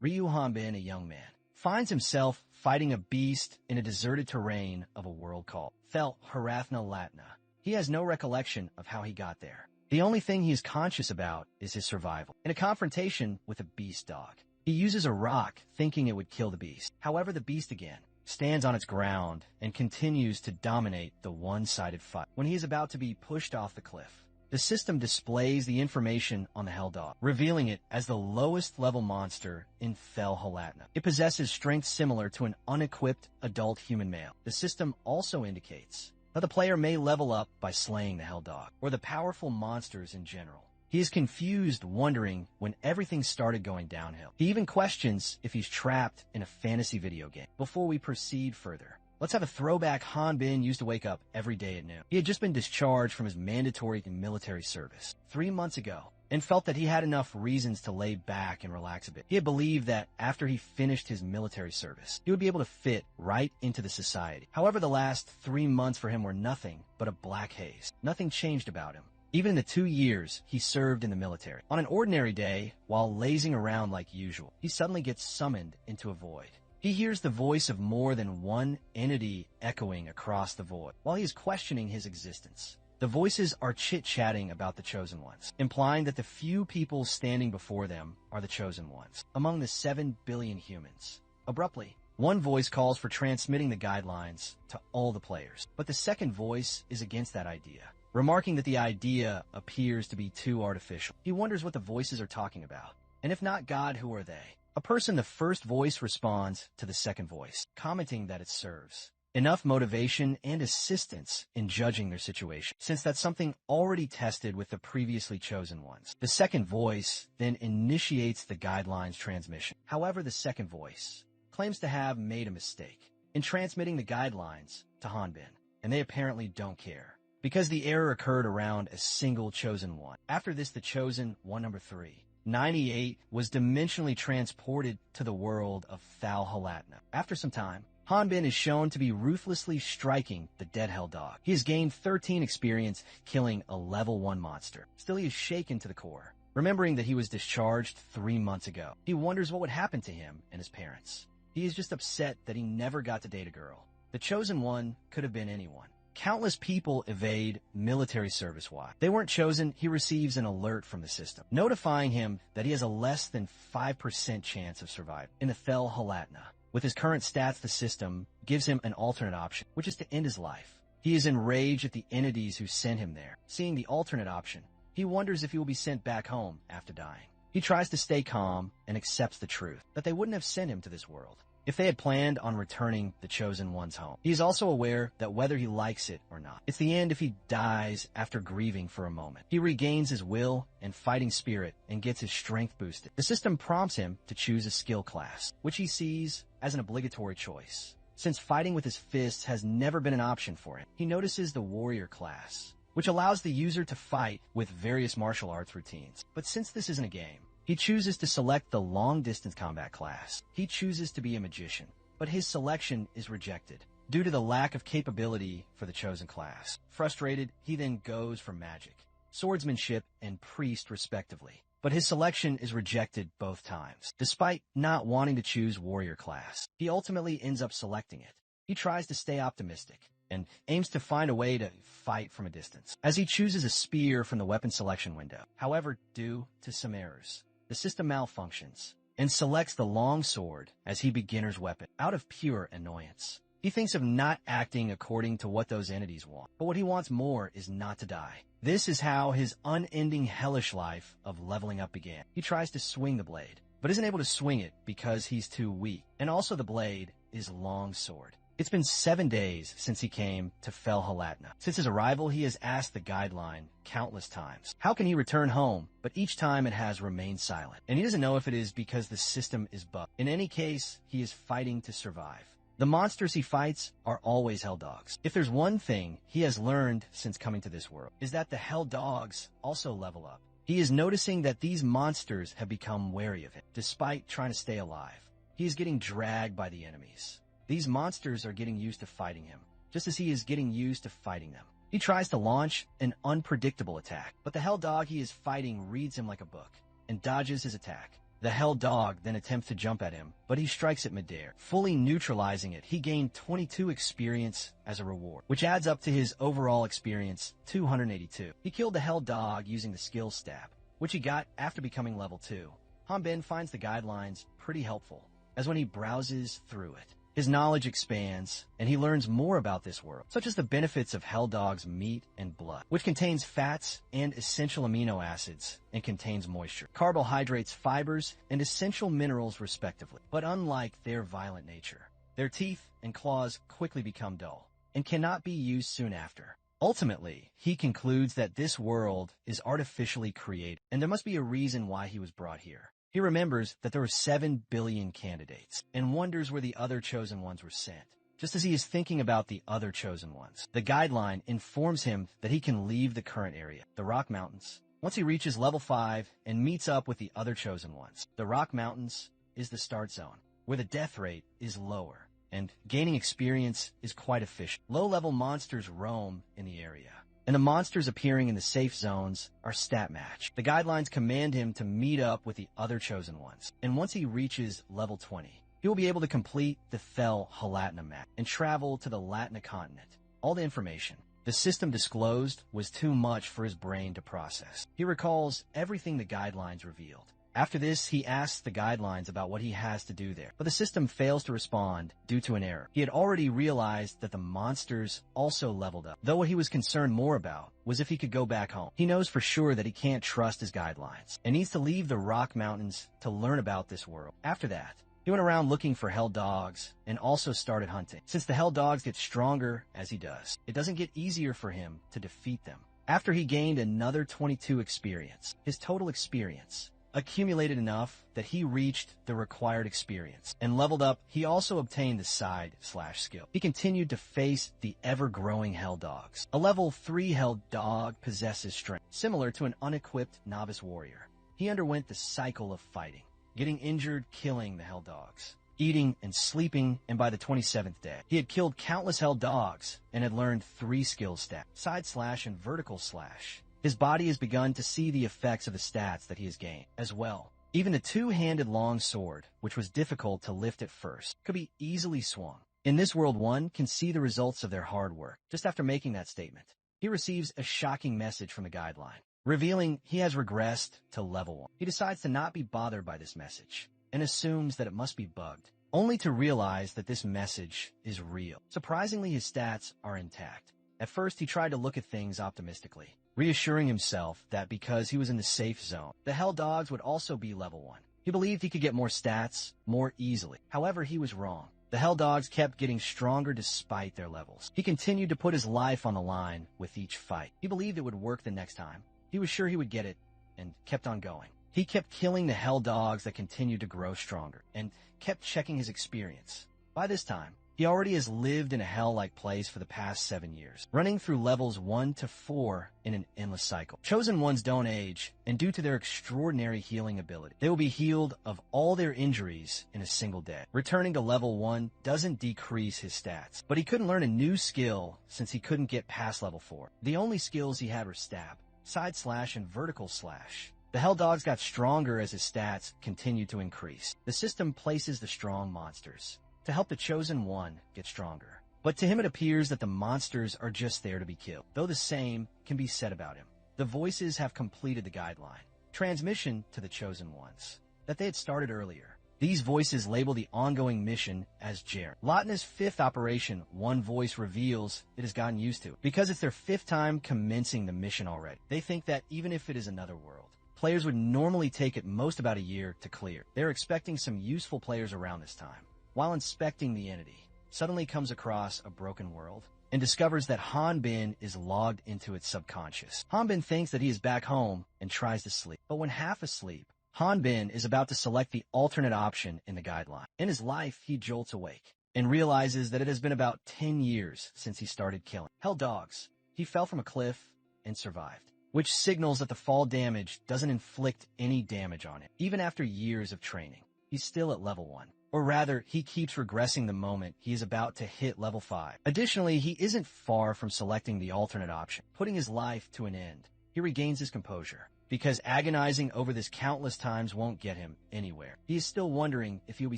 Ryu Hanbin, a young man, finds himself fighting a beast in a deserted terrain of a world called Fel Harathna Latna. He has no recollection of how he got there. The only thing he is conscious about is his survival. In a confrontation with a beast dog, he uses a rock thinking it would kill the beast. However, the beast again stands on its ground and continues to dominate the one-sided fight. When he is about to be pushed off the cliff, the system displays the information on the Hell Dog, revealing it as the lowest level monster in Fel Halatna. It possesses strength similar to an unequipped adult human male. The system also indicates that the player may level up by slaying the Hell Dog, or the powerful monsters in general. He is confused, wondering when everything started going downhill. He even questions if he's trapped in a fantasy video game. Before we proceed further, let's have a throwback. Hanbin used to wake up every day at noon. He had just been discharged from his mandatory military service 3 months ago and felt that he had enough reasons to lay back and relax a bit. He had believed that after he finished his military service, he would be able to fit right into the society. However, the last 3 months for him were nothing but a black haze. Nothing changed about him, even in the 2 years he served in the military. On an ordinary day, while lazing around like usual, he suddenly gets summoned into a void. He hears the voice of more than one entity echoing across the void. While he is questioning his existence, the voices are chit-chatting about the Chosen Ones, implying that the few people standing before them are the Chosen Ones, among the 7 billion humans. Abruptly, one voice calls for transmitting the guidelines to all the players, but the second voice is against that idea, remarking that the idea appears to be too artificial. He wonders what the voices are talking about, and if not God, who are they? A person, the first voice responds to the second voice, commenting that it serves enough motivation and assistance in judging their situation, since that's something already tested with the previously chosen ones. The second voice then initiates the guidelines transmission. However, the second voice claims to have made a mistake in transmitting the guidelines to Hanbin, and they apparently don't care, because the error occurred around a single chosen one. After this, the chosen one, number 3, 98, was dimensionally transported to the world of Fel Halatna. After some time, Hanbin is shown to be ruthlessly striking the dead Hell Dog. He has gained 13 experience killing a level 1 monster. Still, he is shaken to the core, remembering that he was discharged 3 months ago. He wonders what would happen to him and his parents. He is just upset that he never got to date a girl. The Chosen One could have been anyone. Countless people evade military service. Why? They weren't chosen. He receives an alert from the system, notifying him that he has a less than 5% chance of survival in the Fel Halatna. With his current stats, the system gives him an alternate option, which is to end his life. He is enraged at the entities who sent him there. Seeing the alternate option, he wonders if he will be sent back home after dying. He tries to stay calm and accepts the truth that they wouldn't have sent him to this world if they had planned on returning the Chosen Ones home. He is also aware that whether he likes it or not, it's the end if he dies after grieving for a moment. He regains his will and fighting spirit and gets his strength boosted. The system prompts him to choose a skill class, which he sees as an obligatory choice, since fighting with his fists has never been an option for him. He notices the warrior class, which allows the user to fight with various martial arts routines. But since this isn't a game, he chooses to select the long-distance combat class. He chooses to be a magician, but his selection is rejected due to the lack of capability for the chosen class. Frustrated, he then goes for magic, swordsmanship, and priest respectively. But his selection is rejected both times. Despite not wanting to choose warrior class, he ultimately ends up selecting it. He tries to stay optimistic and aims to find a way to fight from a distance, as he chooses a spear from the weapon selection window. However, due to some errors, the system malfunctions and selects the long sword as his beginner's weapon out of pure annoyance. He thinks of not acting according to what those entities want, but what he wants more is not to die. This is how his unending hellish life of leveling up began. He tries to swing the blade, but isn't able to swing it because he's too weak, and also the blade is long sword. It's been 7 days since he came to Fel Halatna. Since his arrival, he has asked the guideline countless times. How can he return home? But each time it has remained silent, and he doesn't know if it is because the system is bugged. In any case, he is fighting to survive. The monsters he fights are always Hell Dogs. If there's one thing he has learned since coming to this world, is that the Hell Dogs also level up. He is noticing that these monsters have become wary of him, despite trying to stay alive. He is getting dragged by the enemies. These monsters are getting used to fighting him, just as he is getting used to fighting them. He tries to launch an unpredictable attack, but the Hell Dog he is fighting reads him like a book and dodges his attack. The hell dog then attempts to jump at him, but he strikes it midair. Fully neutralizing it, he gained 22 experience as a reward, which adds up to his overall experience, 282. He killed the hell dog using the skill stab, which he got after becoming level 2. Hanbin finds the guidelines pretty helpful, as when he browses through it, his knowledge expands, and he learns more about this world, such as the benefits of hell dog's meat and blood, which contains fats and essential amino acids and contains moisture, carbohydrates, fibers, and essential minerals respectively. But unlike their violent nature, their teeth and claws quickly become dull and cannot be used soon after. Ultimately, he concludes that this world is artificially created, and there must be a reason why he was brought here. He remembers that there were 7 billion candidates and wonders where the other chosen ones were sent. Just as he is thinking about the other chosen ones, the guideline informs him that he can leave the current area, the Rock Mountains, once he reaches level 5 and meets up with the other chosen ones. The Rock Mountains is the start zone, where the death rate is lower, and gaining experience is quite efficient. Low-level monsters roam in the area, and the monsters appearing in the safe zones are stat matched. The guidelines command him to meet up with the other chosen ones, and once he reaches level 20, he will be able to complete the Fel Halatna map and travel to the Latna continent. All the information the system disclosed was too much for his brain to process. He recalls everything the guidelines revealed. After this, he asks the guidelines about what he has to do there, but the system fails to respond due to an error. He had already realized that the monsters also leveled up, though what he was concerned more about was if he could go back home. He knows for sure that he can't trust his guidelines and needs to leave the Rock Mountains to learn about this world. After that, he went around looking for hell dogs and also started hunting. Since the hell dogs get stronger as he does, it doesn't get easier for him to defeat them. After he gained another 22 experience, his total experience accumulated enough that he reached the required experience and leveled up. He also obtained the side/skill. He continued to face the ever-growing hell dogs. A level 3 hell dog possesses strength, similar to an unequipped novice warrior. He underwent the cycle of fighting, getting injured, killing the hell dogs, eating and sleeping, and by the 27th day, he had killed countless hell dogs and had learned 3 skill stats, side/ and vertical slash. His body has begun to see the effects of the stats that he has gained as well. Even the 2-handed long sword, which was difficult to lift at first, could be easily swung. In this world, one can see the results of their hard work. Just after making that statement, he receives a shocking message from the guideline, revealing he has regressed to level 1. He decides to not be bothered by this message and assumes that it must be bugged, only to realize that this message is real. Surprisingly, his stats are intact. At first, he tried to look at things optimistically, reassuring himself that because he was in the safe zone, the hell dogs would also be level 1. He believed he could get more stats more easily. However, he was wrong. The hell dogs kept getting stronger despite their levels. He continued to put his life on the line with each fight. He believed it would work the next time. He was sure he would get it and kept on going. He kept killing the hell dogs that continued to grow stronger and kept checking his experience. By this time, he already has lived in a hell-like place for the past 7 years, running through levels 1 to 4 in an endless cycle. Chosen ones don't age, and due to their extraordinary healing ability, they will be healed of all their injuries in a single day. Returning to level 1 doesn't decrease his stats, but he couldn't learn a new skill since he couldn't get past level 4. The only skills he had were stab, side/, and vertical slash. The hell dogs got stronger as his stats continued to increase. The system places the strong monsters to help the chosen one get stronger. But to him it appears that the monsters are just there to be killed, though the same can be said about him. The voices have completed the guideline, transmission to the chosen ones, that they had started earlier. These voices label the ongoing mission as Jaren. Latna's 5th operation, one voice reveals it has gotten used to, because it's their 5th time commencing the mission already. They think that even if it is another world, players would normally take at most about a year to clear. They're expecting some useful players around this time. While inspecting the entity, suddenly comes across a broken world and discovers that Hanbin is logged into its subconscious. Hanbin thinks that he is back home and tries to sleep, but when half asleep, Hanbin is about to select the alternate option in the guideline. In his life, he jolts awake and realizes that it has been about 10 years since he started killing hell dogs. He fell from a cliff and survived, which signals that the fall damage doesn't inflict any damage on him. Even after years of training, he's still at level 1. Or rather, he keeps regressing the moment he is about to hit level 5. Additionally, he isn't far from selecting the alternate option, putting his life to an end. He regains his composure, because agonizing over this countless times won't get him anywhere. He is still wondering if he'll be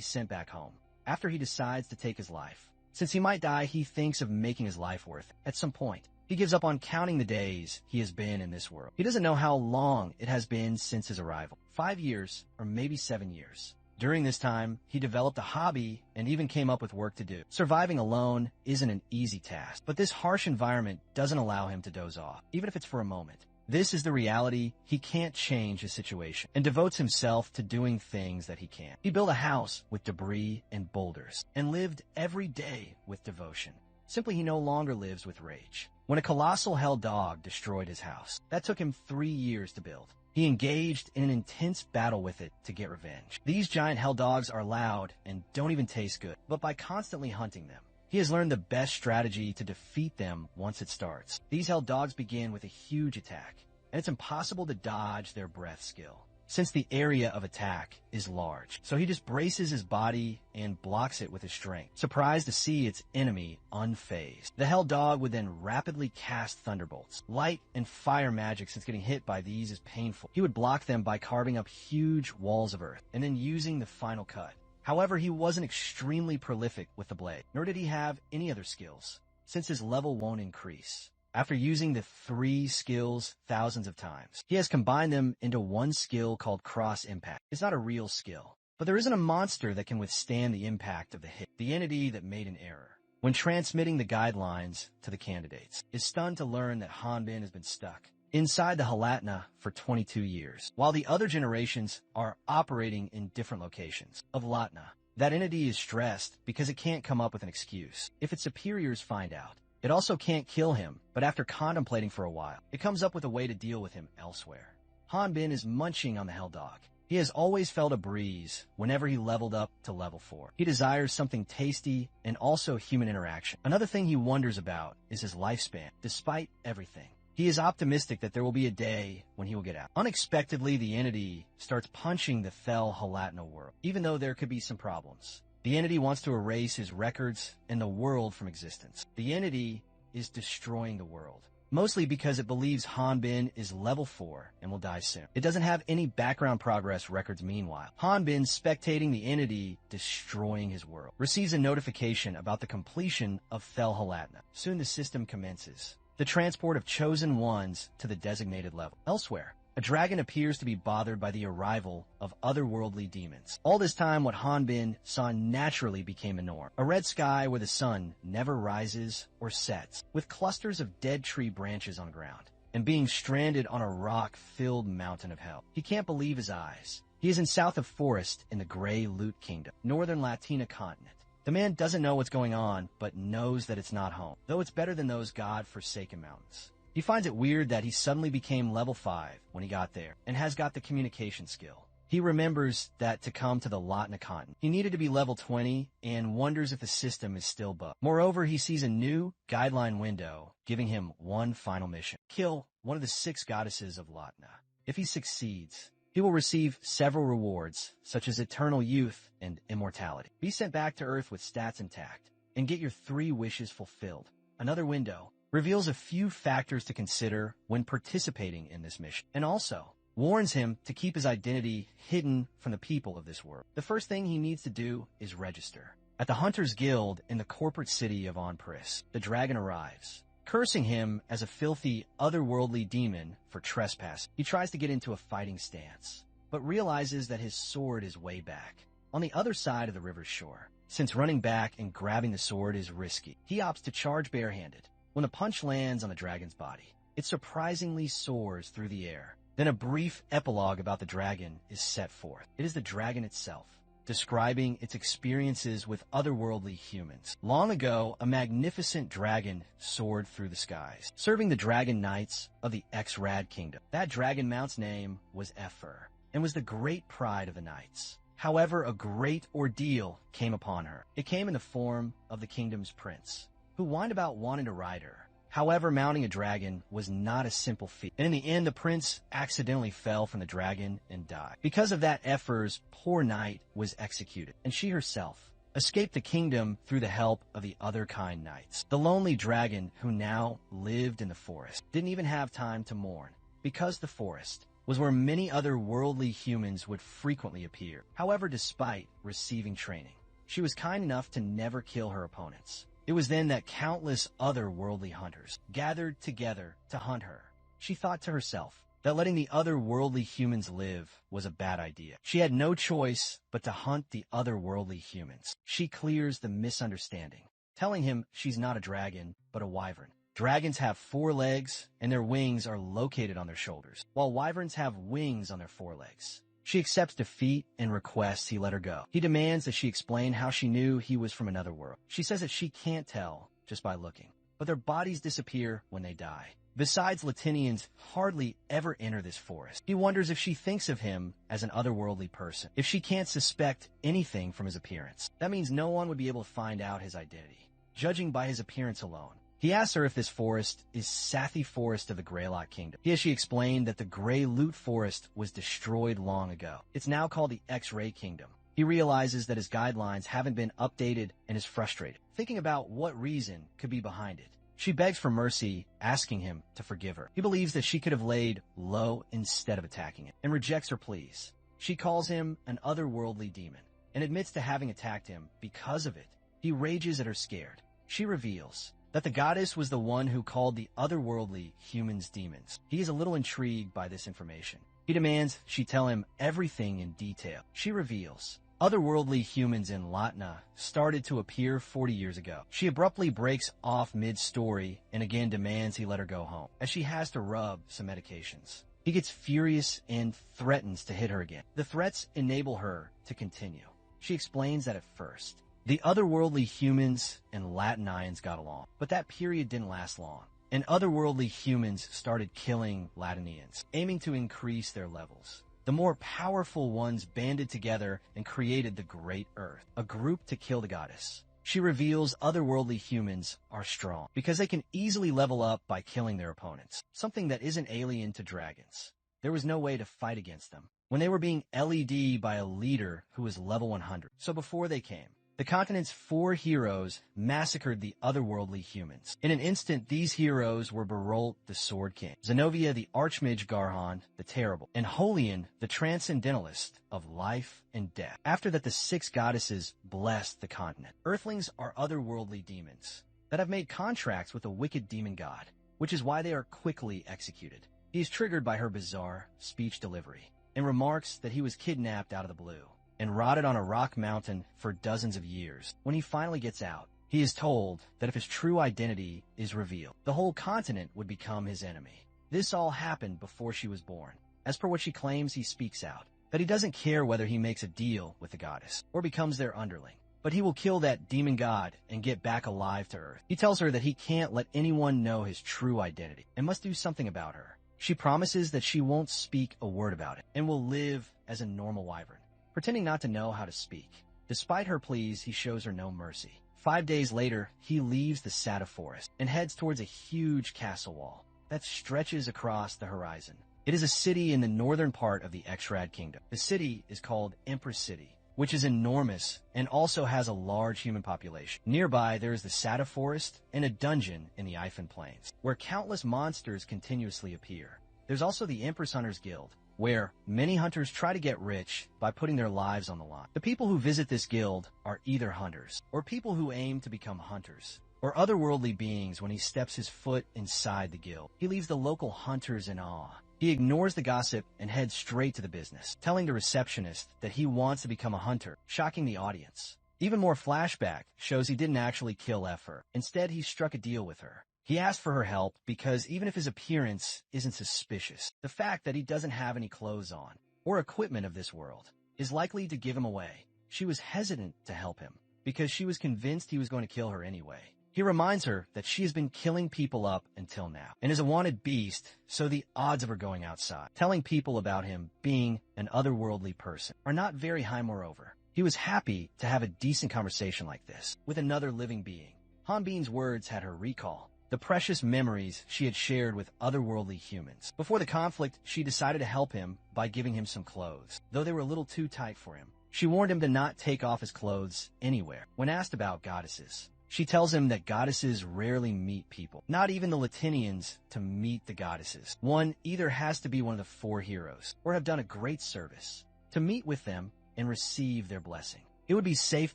sent back home after he decides to take his life. Since he might die, he thinks of making his life worth it at some point. He gives up on counting the days he has been in this world. He doesn't know how long it has been since his arrival. 5 years, or maybe 7 years. During this time, he developed a hobby and even came up with work to do. Surviving alone isn't an easy task, but this harsh environment doesn't allow him to doze off, even if it's for a moment. This is the reality. He can't change his situation and devotes himself to doing things that he can. He built a house with debris and boulders and lived every day with devotion. Simply, he no longer lives with rage. When a colossal hell dog destroyed his house, that took him 3 years to build. He engaged in an intense battle with it to get revenge. These giant hell dogs are loud and don't even taste good, but by constantly hunting them, he has learned the best strategy to defeat them once it starts. These hell dogs begin with a huge attack, and it's impossible to dodge their breath skill, since the area of attack is large. So he just braces his body and blocks it with his strength, surprised to see its enemy unfazed. The hell dog would then rapidly cast thunderbolts. Light and fire magic, since getting hit by these is painful. He would block them by carving up huge walls of earth, and then using the final cut. However, he wasn't extremely prolific with the blade, nor did he have any other skills, since his level won't increase. After using the 3 skills thousands of times, he has combined them into one skill called Cross Impact. It's not a real skill, but there isn't a monster that can withstand the impact of the hit. The entity that made an error, when transmitting the guidelines to the candidates, is stunned to learn that Hanbin has been stuck inside the Halatna for 22 years, while the other generations are operating in different locations of Latna. That entity is stressed because it can't come up with an excuse if its superiors find out. It also can't kill him, but after contemplating for a while, it comes up with a way to deal with him elsewhere. Hanbin is munching on the hell dog. He has always felt a breeze whenever he leveled up to level 4. He desires something tasty and also human interaction. Another thing he wonders about is his lifespan, despite everything. He is optimistic that there will be a day when he will get out. Unexpectedly, the entity starts punching the Thel Halatna world, even though there could be some problems. The entity wants to erase his records and the world from existence. The entity is destroying the world, mostly because it believes Hanbin is level 4 and will die soon. It doesn't have any background progress records meanwhile. Hanbin, spectating the entity destroying his world, receives a notification about the completion of Thel Halatna. Soon the system commences the transport of chosen ones to the designated level. Elsewhere, a dragon appears to be bothered by the arrival of otherworldly demons. All this time, what Hanbin saw naturally became a norm. A red sky where the sun never rises or sets, with clusters of dead tree branches on ground, and being stranded on a rock-filled mountain of hell. He can't believe his eyes. He is in south of Forest in the Grey Loot Kingdom, northern Latina continent. The man doesn't know what's going on, but knows that it's not home, though it's better than those god-forsaken mountains. He finds it weird that he suddenly became level 5 when he got there, and has got the communication skill. He remembers that to come to the Latna continent, he needed to be level 20, and wonders if the system is still bugged. Moreover, he sees a new guideline window, giving him one final mission: kill one of the 6 goddesses of Latna. If he succeeds, he will receive several rewards, such as eternal youth and immortality. Be sent back to Earth with stats intact, and get your 3 wishes fulfilled. Another window reveals a few factors to consider when participating in this mission, and also warns him to keep his identity hidden from the people of this world. The first thing he needs to do is register. At the Hunters Guild in the corporate city of Onpris, the dragon arrives, cursing him as a filthy, otherworldly demon for trespass. He tries to get into a fighting stance, but realizes that his sword is way back, on the other side of the river's shore. Since running back and grabbing the sword is risky, he opts to charge barehanded. When the punch lands on the dragon's body, it surprisingly soars through the air. Then a brief epilogue about the dragon is set forth. It is the dragon itself, describing its experiences with otherworldly humans. Long ago, a magnificent dragon soared through the skies, serving the dragon knights of the X-Rad kingdom. That dragon mount's name was Efer, and was the great pride of the knights. However, a great ordeal came upon her. It came in the form of the kingdom's prince, who whined about wanting to ride her. However, mounting a dragon was not a simple feat, and in the end, the prince accidentally fell from the dragon and died. Because of that, Efer's poor knight was executed, and she herself escaped the kingdom through the help of the other kind knights. The lonely dragon, who now lived in the forest, didn't even have time to mourn, because the forest was where many other worldly humans would frequently appear. However, despite receiving training, she was kind enough to never kill her opponents. It was then that countless other worldly hunters gathered together to hunt her. She thought to herself that letting the other worldly humans live was a bad idea. She had no choice but to hunt the other worldly humans. She clears the misunderstanding, telling him she's not a dragon, but a wyvern. Dragons have 4 legs, and their wings are located on their shoulders, while wyverns have wings on their forelegs. She accepts defeat and requests he let her go. He demands that she explain how she knew he was from another world. She says that she can't tell just by looking, but their bodies disappear when they die. Besides, Latinians hardly ever enter this forest. He wonders if she thinks of him as an otherworldly person, if she can't suspect anything from his appearance. That means no one would be able to find out his identity, judging by his appearance alone. He asks her if this forest is Sathi Forest of the Greylock Kingdom. She explained that the Grey Loot Forest was destroyed long ago. It's now called the X-Ray Kingdom. He realizes that his guidelines haven't been updated and is frustrated, thinking about what reason could be behind it. She begs for mercy, asking him to forgive her. He believes that she could have laid low instead of attacking him, and rejects her pleas. She calls him an otherworldly demon, and admits to having attacked him because of it. He rages at her scared. She reveals that the goddess was the one who called the otherworldly humans demons. He is a little intrigued by this information. He demands she tell him everything in detail. She reveals otherworldly humans in Latna started to appear 40 years ago. She abruptly breaks off mid-story and again demands he let her go home, as she has to rub some medications. He gets furious and threatens to hit her again. The threats enable her to continue. She explains that at first, the otherworldly humans and Latinians got along, but that period didn't last long, and otherworldly humans started killing Latinians, aiming to increase their levels. The more powerful ones banded together and created the Great Earth, a group to kill the goddess. She reveals otherworldly humans are strong because they can easily level up by killing their opponents, something that isn't alien to dragons. There was no way to fight against them when they were being LED'd by a leader who was level 100. So before they came, the continent's 4 heroes massacred the otherworldly humans. In an instant, these heroes were Berolt, the Sword King, Zenobia, the Archmage Garhon, the Terrible, and Holian, the Transcendentalist of life and death. After that, the 6 goddesses blessed the continent. Earthlings are otherworldly demons that have made contracts with a wicked demon god, which is why they are quickly executed. He is triggered by her bizarre speech delivery and remarks that he was kidnapped out of the blue and rotted on a rock mountain for dozens of years. When he finally gets out, he is told that if his true identity is revealed, the whole continent would become his enemy. This all happened before she was born. As per what she claims, he speaks out that he doesn't care whether he makes a deal with the goddess or becomes their underling, but he will kill that demon god and get back alive to Earth. He tells her that he can't let anyone know his true identity and must do something about her. She promises that she won't speak a word about it and will live as a normal wyvern, pretending not to know how to speak. Despite her pleas, he shows her no mercy. 5 days later, he leaves the Sathi Forest and heads towards a huge castle wall that stretches across the horizon. It is a city in the northern part of the X-Rad Kingdom. The city is called Empress City, which is enormous and also has a large human population. Nearby, there is the Sathi Forest and a dungeon in the Ifan Plains, where countless monsters continuously appear. There's also the Empress Hunters Guild, where many hunters try to get rich by putting their lives on the line. The people who visit this guild are either hunters, or people who aim to become hunters, or otherworldly beings. When he steps his foot inside the guild, he leaves the local hunters in awe. He ignores the gossip and heads straight to the business, telling the receptionist that he wants to become a hunter, shocking the audience. Even more flashback shows he didn't actually kill her. Instead, he struck a deal with her. He asked for her help because even if his appearance isn't suspicious, the fact that he doesn't have any clothes on or equipment of this world is likely to give him away. She was hesitant to help him because she was convinced he was going to kill her anyway. He reminds her that she has been killing people up until now and is a wanted beast, so the odds of her going outside, telling people about him being an otherworldly person, are not very high. Moreover, he was happy to have a decent conversation like this with another living being. Hanbin's words had her recall the precious memories she had shared with otherworldly humans. Before the conflict, she decided to help him by giving him some clothes, though they were a little too tight for him. She warned him to not take off his clothes anywhere. When asked about goddesses, She tells him that goddesses rarely meet people, not even the Latinians, to meet the goddesses. One either has to be one of the 4 heroes, or have done a great service, to meet with them and receive their blessing. It would be safe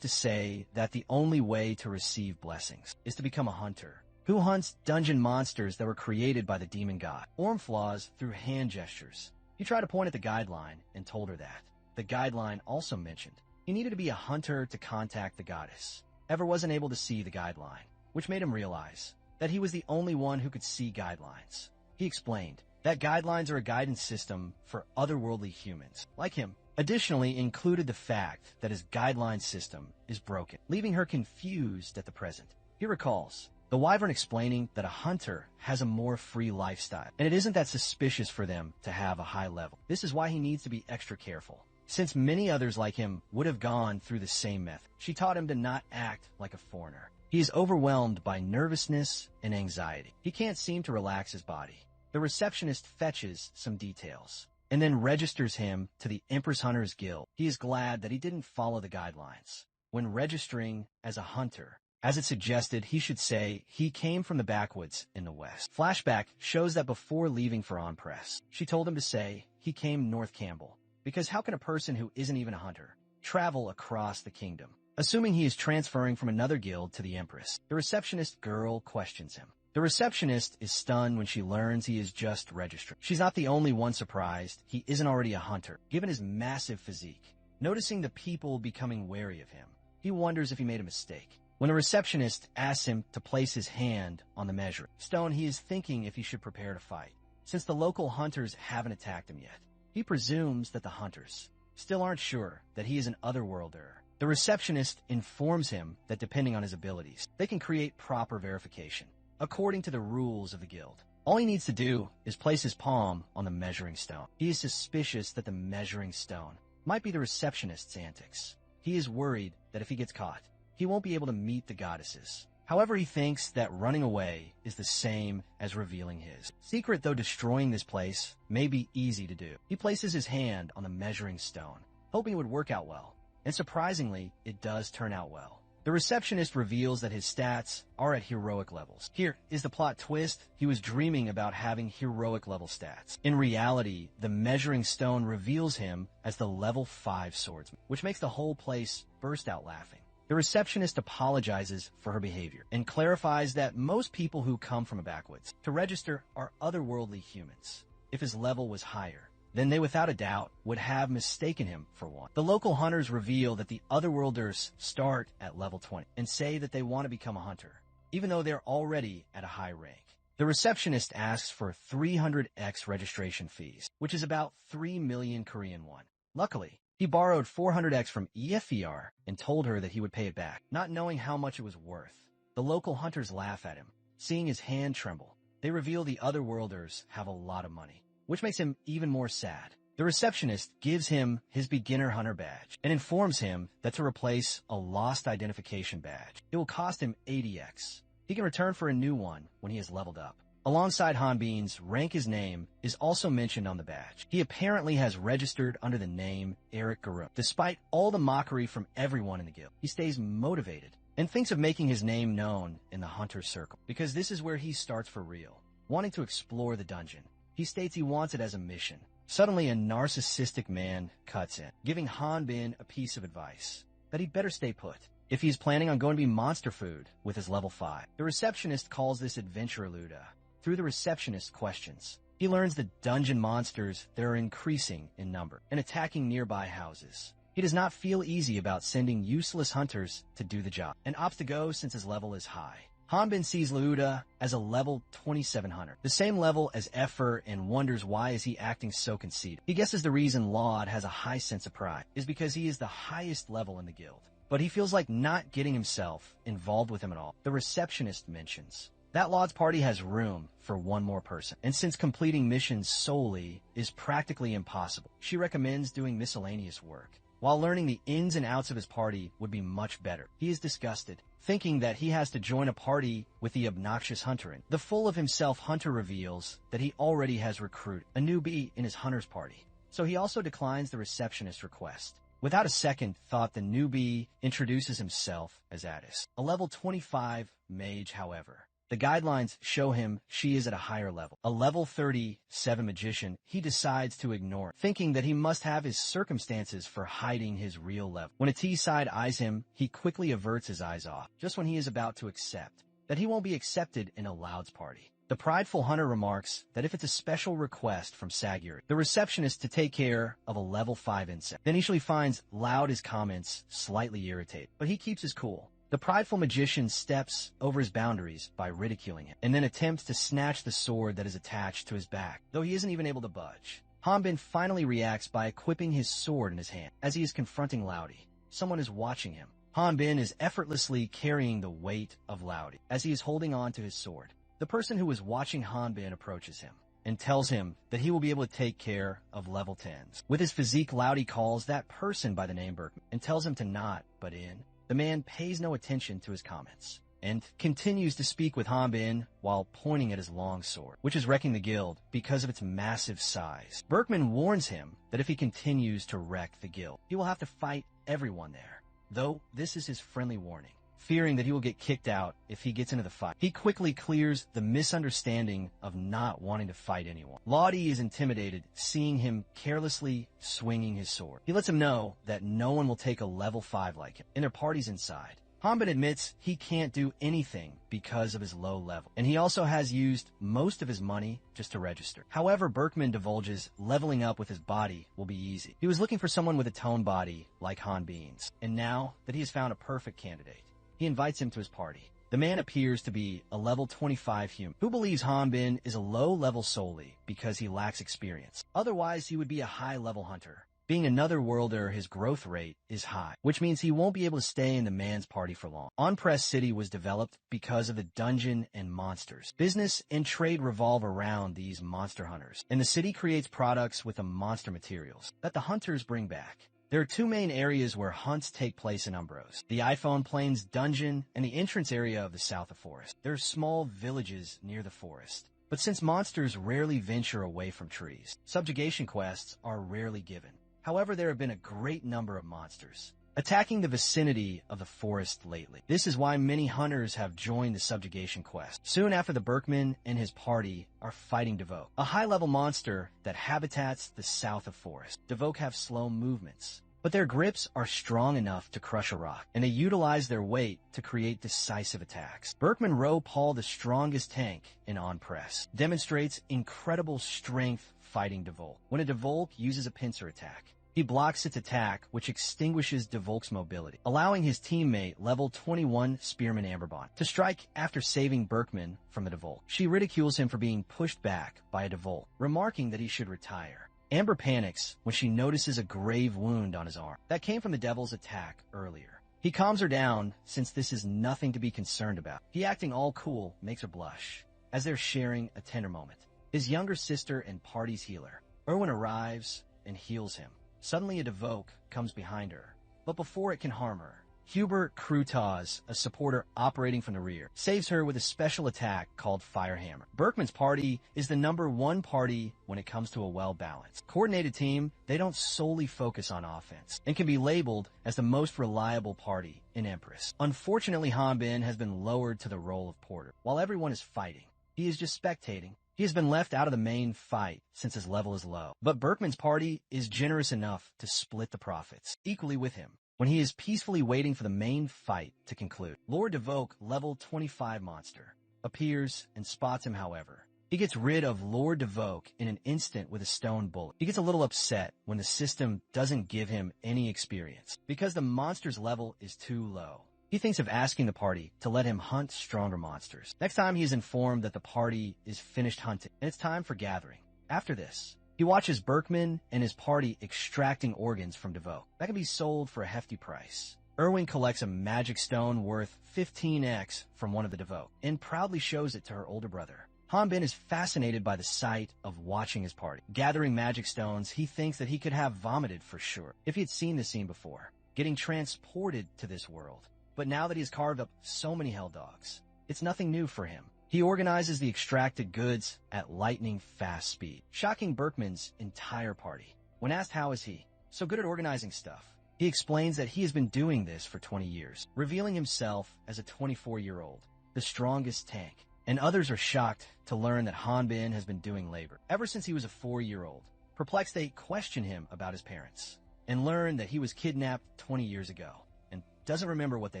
to say that the only way to receive blessings is to become a hunter, who hunts dungeon monsters that were created by the demon god. Ormflaws through hand gestures. He tried to point at the guideline and told her that. The guideline also mentioned he needed to be a hunter to contact the goddess. Ever wasn't able to see the guideline, which made him realize that he was the only one who could see guidelines. He explained that guidelines are a guidance system for otherworldly humans, like him. Additionally, included the fact that his guideline system is broken, leaving her confused at the present. He recalls the wyvern explaining that a hunter has a more free lifestyle, and it isn't that suspicious for them to have a high level. This is why he needs to be extra careful, since many others like him would have gone through the same method. She taught him to not act like a foreigner. He is overwhelmed by nervousness and anxiety. He can't seem to relax his body. The receptionist fetches some details, and then registers him to the Empress Hunters Guild. He is glad that he didn't follow the guidelines. When registering as a hunter, as it suggested, he should say he came from the backwoods in the west. Flashback shows that before leaving for On-Press, she told him to say he came North Campbell, because how can a person who isn't even a hunter travel across the kingdom? Assuming he is transferring from another guild to the Empress, the receptionist girl questions him. The receptionist is stunned when she learns he is just registering. She's not the only one surprised he isn't already a hunter, given his massive physique. Noticing the people becoming wary of him, he wonders if he made a mistake. When the receptionist asks him to place his hand on the measuring stone, he is thinking if he should prepare to fight, since the local hunters haven't attacked him yet. He presumes that the hunters still aren't sure that he is an otherworlder. The receptionist informs him that depending on his abilities, they can create proper verification, according to the rules of the guild. All he needs to do is place his palm on the measuring stone. He is suspicious that the measuring stone might be the receptionist's antics. He is worried that if he gets caught, he won't be able to meet the goddesses. However, he thinks that running away is the same as revealing his secret, though destroying this place may be easy to do. He places his hand on the measuring stone, hoping it would work out well. And surprisingly, it does turn out well. The receptionist reveals that his stats are at heroic levels. Here is the plot twist. He was dreaming about having heroic level stats. In reality, the measuring stone reveals him as the level 5 swordsman, which makes the whole place burst out laughing. The receptionist apologizes for her behavior and clarifies that most people who come from a backwoods to register are otherworldly humans. If his level was higher, then they without a doubt would have mistaken him for one. The local hunters reveal that the otherworlders start at level 20 and say that they want to become a hunter, even though they're already at a high rank. The receptionist asks for 300x registration fees, which is about 3 million Korean won. Luckily, he borrowed 400x from EFER and told her that he would pay it back, not knowing how much it was worth. The local hunters laugh at him, seeing his hand tremble. They reveal the otherworlders have a lot of money, which makes him even more sad. The receptionist gives him his beginner hunter badge and informs him that to replace a lost identification badge, it will cost him 80x. He can return for a new one when he has leveled up. Alongside Hanbin's rank, his name is also mentioned on the badge. He apparently has registered under the name Eric Garou. Despite all the mockery from everyone in the guild, he stays motivated and thinks of making his name known in the hunter circle, because this is where he starts for real, wanting to explore the dungeon. He states he wants it as a mission. Suddenly, a narcissistic man cuts in, giving Hanbin a piece of advice, that he'd better stay put if he's planning on going to be monster food with his level 5. The receptionist calls this adventure Luda. Through the receptionist's questions, he learns the dungeon monsters that are increasing in number and attacking nearby houses. He does not feel easy about sending useless hunters to do the job, and opts to go since his level is high. Hanbin sees Luda as a level 27 hunter, the same level as Effer, and wonders why is he acting so conceited. He guesses the reason Laud has a high sense of pride is because he is the highest level in the guild, but he feels like not getting himself involved with him at all. The receptionist mentions that Laud's party has room for one more person, and since completing missions solely is practically impossible, she recommends doing miscellaneous work. While learning the ins and outs of his party would be much better, he is disgusted, thinking that he has to join a party with the obnoxious hunter in. The full of himself hunter reveals that he already has recruited a newbie in his hunter's party, so he also declines the receptionist's request Without a second thought, the newbie introduces himself as Addis, a level 25 mage. However, the guidelines show him she is at a higher level. A level 37 magician, he decides to ignore it, thinking that he must have his circumstances for hiding his real level. When a T-side eyes him, he quickly averts his eyes off, just when he is about to accept that he won't be accepted in a Loud's party. The prideful hunter remarks that if it's a special request from Saguri, the receptionist, to take care of a level 5 insect. Then initially finds Loud his comments slightly irritating, but he keeps his cool. The prideful magician steps over his boundaries by ridiculing him, and then attempts to snatch the sword that is attached to his back, though he isn't even able to budge. Hanbin finally reacts by equipping his sword in his hand. As he is confronting Loudy, someone is watching him. Hanbin is effortlessly carrying the weight of Loudy as he is holding on to his sword. The person who is watching Hanbin approaches him and tells him that he will be able to take care of level 10s. With his physique, Loudy calls that person by the name Berkman and tells him to not butt in. The man pays no attention to his comments and continues to speak with Hanbin while pointing at his long sword, which is wrecking the guild because of its massive size. Berkman warns him that if he continues to wreck the guild, he will have to fight everyone there, though this is his friendly warning. Fearing that he will get kicked out if he gets into the fight, he quickly clears the misunderstanding of not wanting to fight anyone. Lottie is intimidated, seeing him carelessly swinging his sword. He lets him know that no one will take a level 5 like him, and their party's inside. Hanbin admits he can't do anything because of his low level, and he also has used most of his money just to register. However, Berkman divulges leveling up with his body will be easy. He was looking for someone with a toned body like Hanbin's, and now that he has found a perfect candidate, he invites him to his party. The man appears to be a level 25 human who believes Hanbin is a low level solely because he lacks experience. Otherwise, he would be a high level hunter. Being another worlder, his growth rate is high, which means he won't be able to stay in the man's party for long. On-Press City was developed because of the dungeon and monsters. Business and trade revolve around these monster hunters, and the city creates products with the monster materials that the hunters bring back. There are two main areas where hunts take place in Umbros: the iPhone Plains dungeon and the entrance area of the South of Forest. There are small villages near the forest, but since monsters rarely venture away from trees, subjugation quests are rarely given. However, there have been a great number of monsters attacking the vicinity of the forest lately. This is why many hunters have joined the subjugation quest. Soon after, the Berkman and his party are fighting Devoke, a high-level monster that habitats the South of Forest. Devoke have slow movements, but their grips are strong enough to crush a rock, and they utilize their weight to create decisive attacks. Berkman Rowe Paul, the strongest tank in On-Press, demonstrates incredible strength fighting Devoke. When a Devoke uses a pincer attack, he blocks its attack, which extinguishes Devoke's mobility, allowing his teammate, level 21 Spearman Amberbond, to strike after saving Berkman from the Devoke. She ridicules him for being pushed back by a Devoke, remarking that he should retire. Amber panics when she notices a grave wound on his arm that came from the devil's attack earlier. He calms her down since this is nothing to be concerned about. He, acting all cool, makes her blush as they're sharing a tender moment. His younger sister and party's healer, Erwin, arrives and heals him. Suddenly a Devoke comes behind her, but before it can harm her, Hubert Krutaz, a supporter operating from the rear, saves her with a special attack called Firehammer. Berkman's party is the #1 party when it comes to a well-balanced, coordinated team. They don't solely focus on offense and can be labeled as the most reliable party in Empress. Unfortunately, Hanbin has been lowered to the role of porter. While everyone is fighting, he is just spectating. He has been left out of the main fight since his level is low, but Berkman's party is generous enough to split the profits equally with him when he is peacefully waiting for the main fight to conclude. Lord Devoke, level 25 monster, appears and spots him. However, he gets rid of Lord Devoke in an instant with a stone bullet. He gets a little upset when the system doesn't give him any experience because the monster's level is too low. He thinks of asking the party to let him hunt stronger monsters. Next time, he is informed that the party is finished hunting and it's time for gathering. After this, he watches Berkman and his party extracting organs from Devoke that can be sold for a hefty price. Erwin collects a magic stone worth 15x from one of the Devoke and proudly shows it to her older brother. Hanbin is fascinated by the sight of watching his party gathering magic stones. He thinks that he could have vomited for sure if he had seen this scene before, getting transported to this world. But now that he has carved up so many hell dogs, it's nothing new for him. He organizes the extracted goods at lightning fast speed, shocking Berkman's entire party. When asked how is he so good at organizing stuff, He explains that he has been doing this for 20 years, revealing himself as a 24-year-old, the strongest tank. And others are shocked to learn that Hanbin has been doing labor ever since he was a 4-year-old. Perplexed, they question him about his parents and learn that he was kidnapped 20 years ago and doesn't remember what they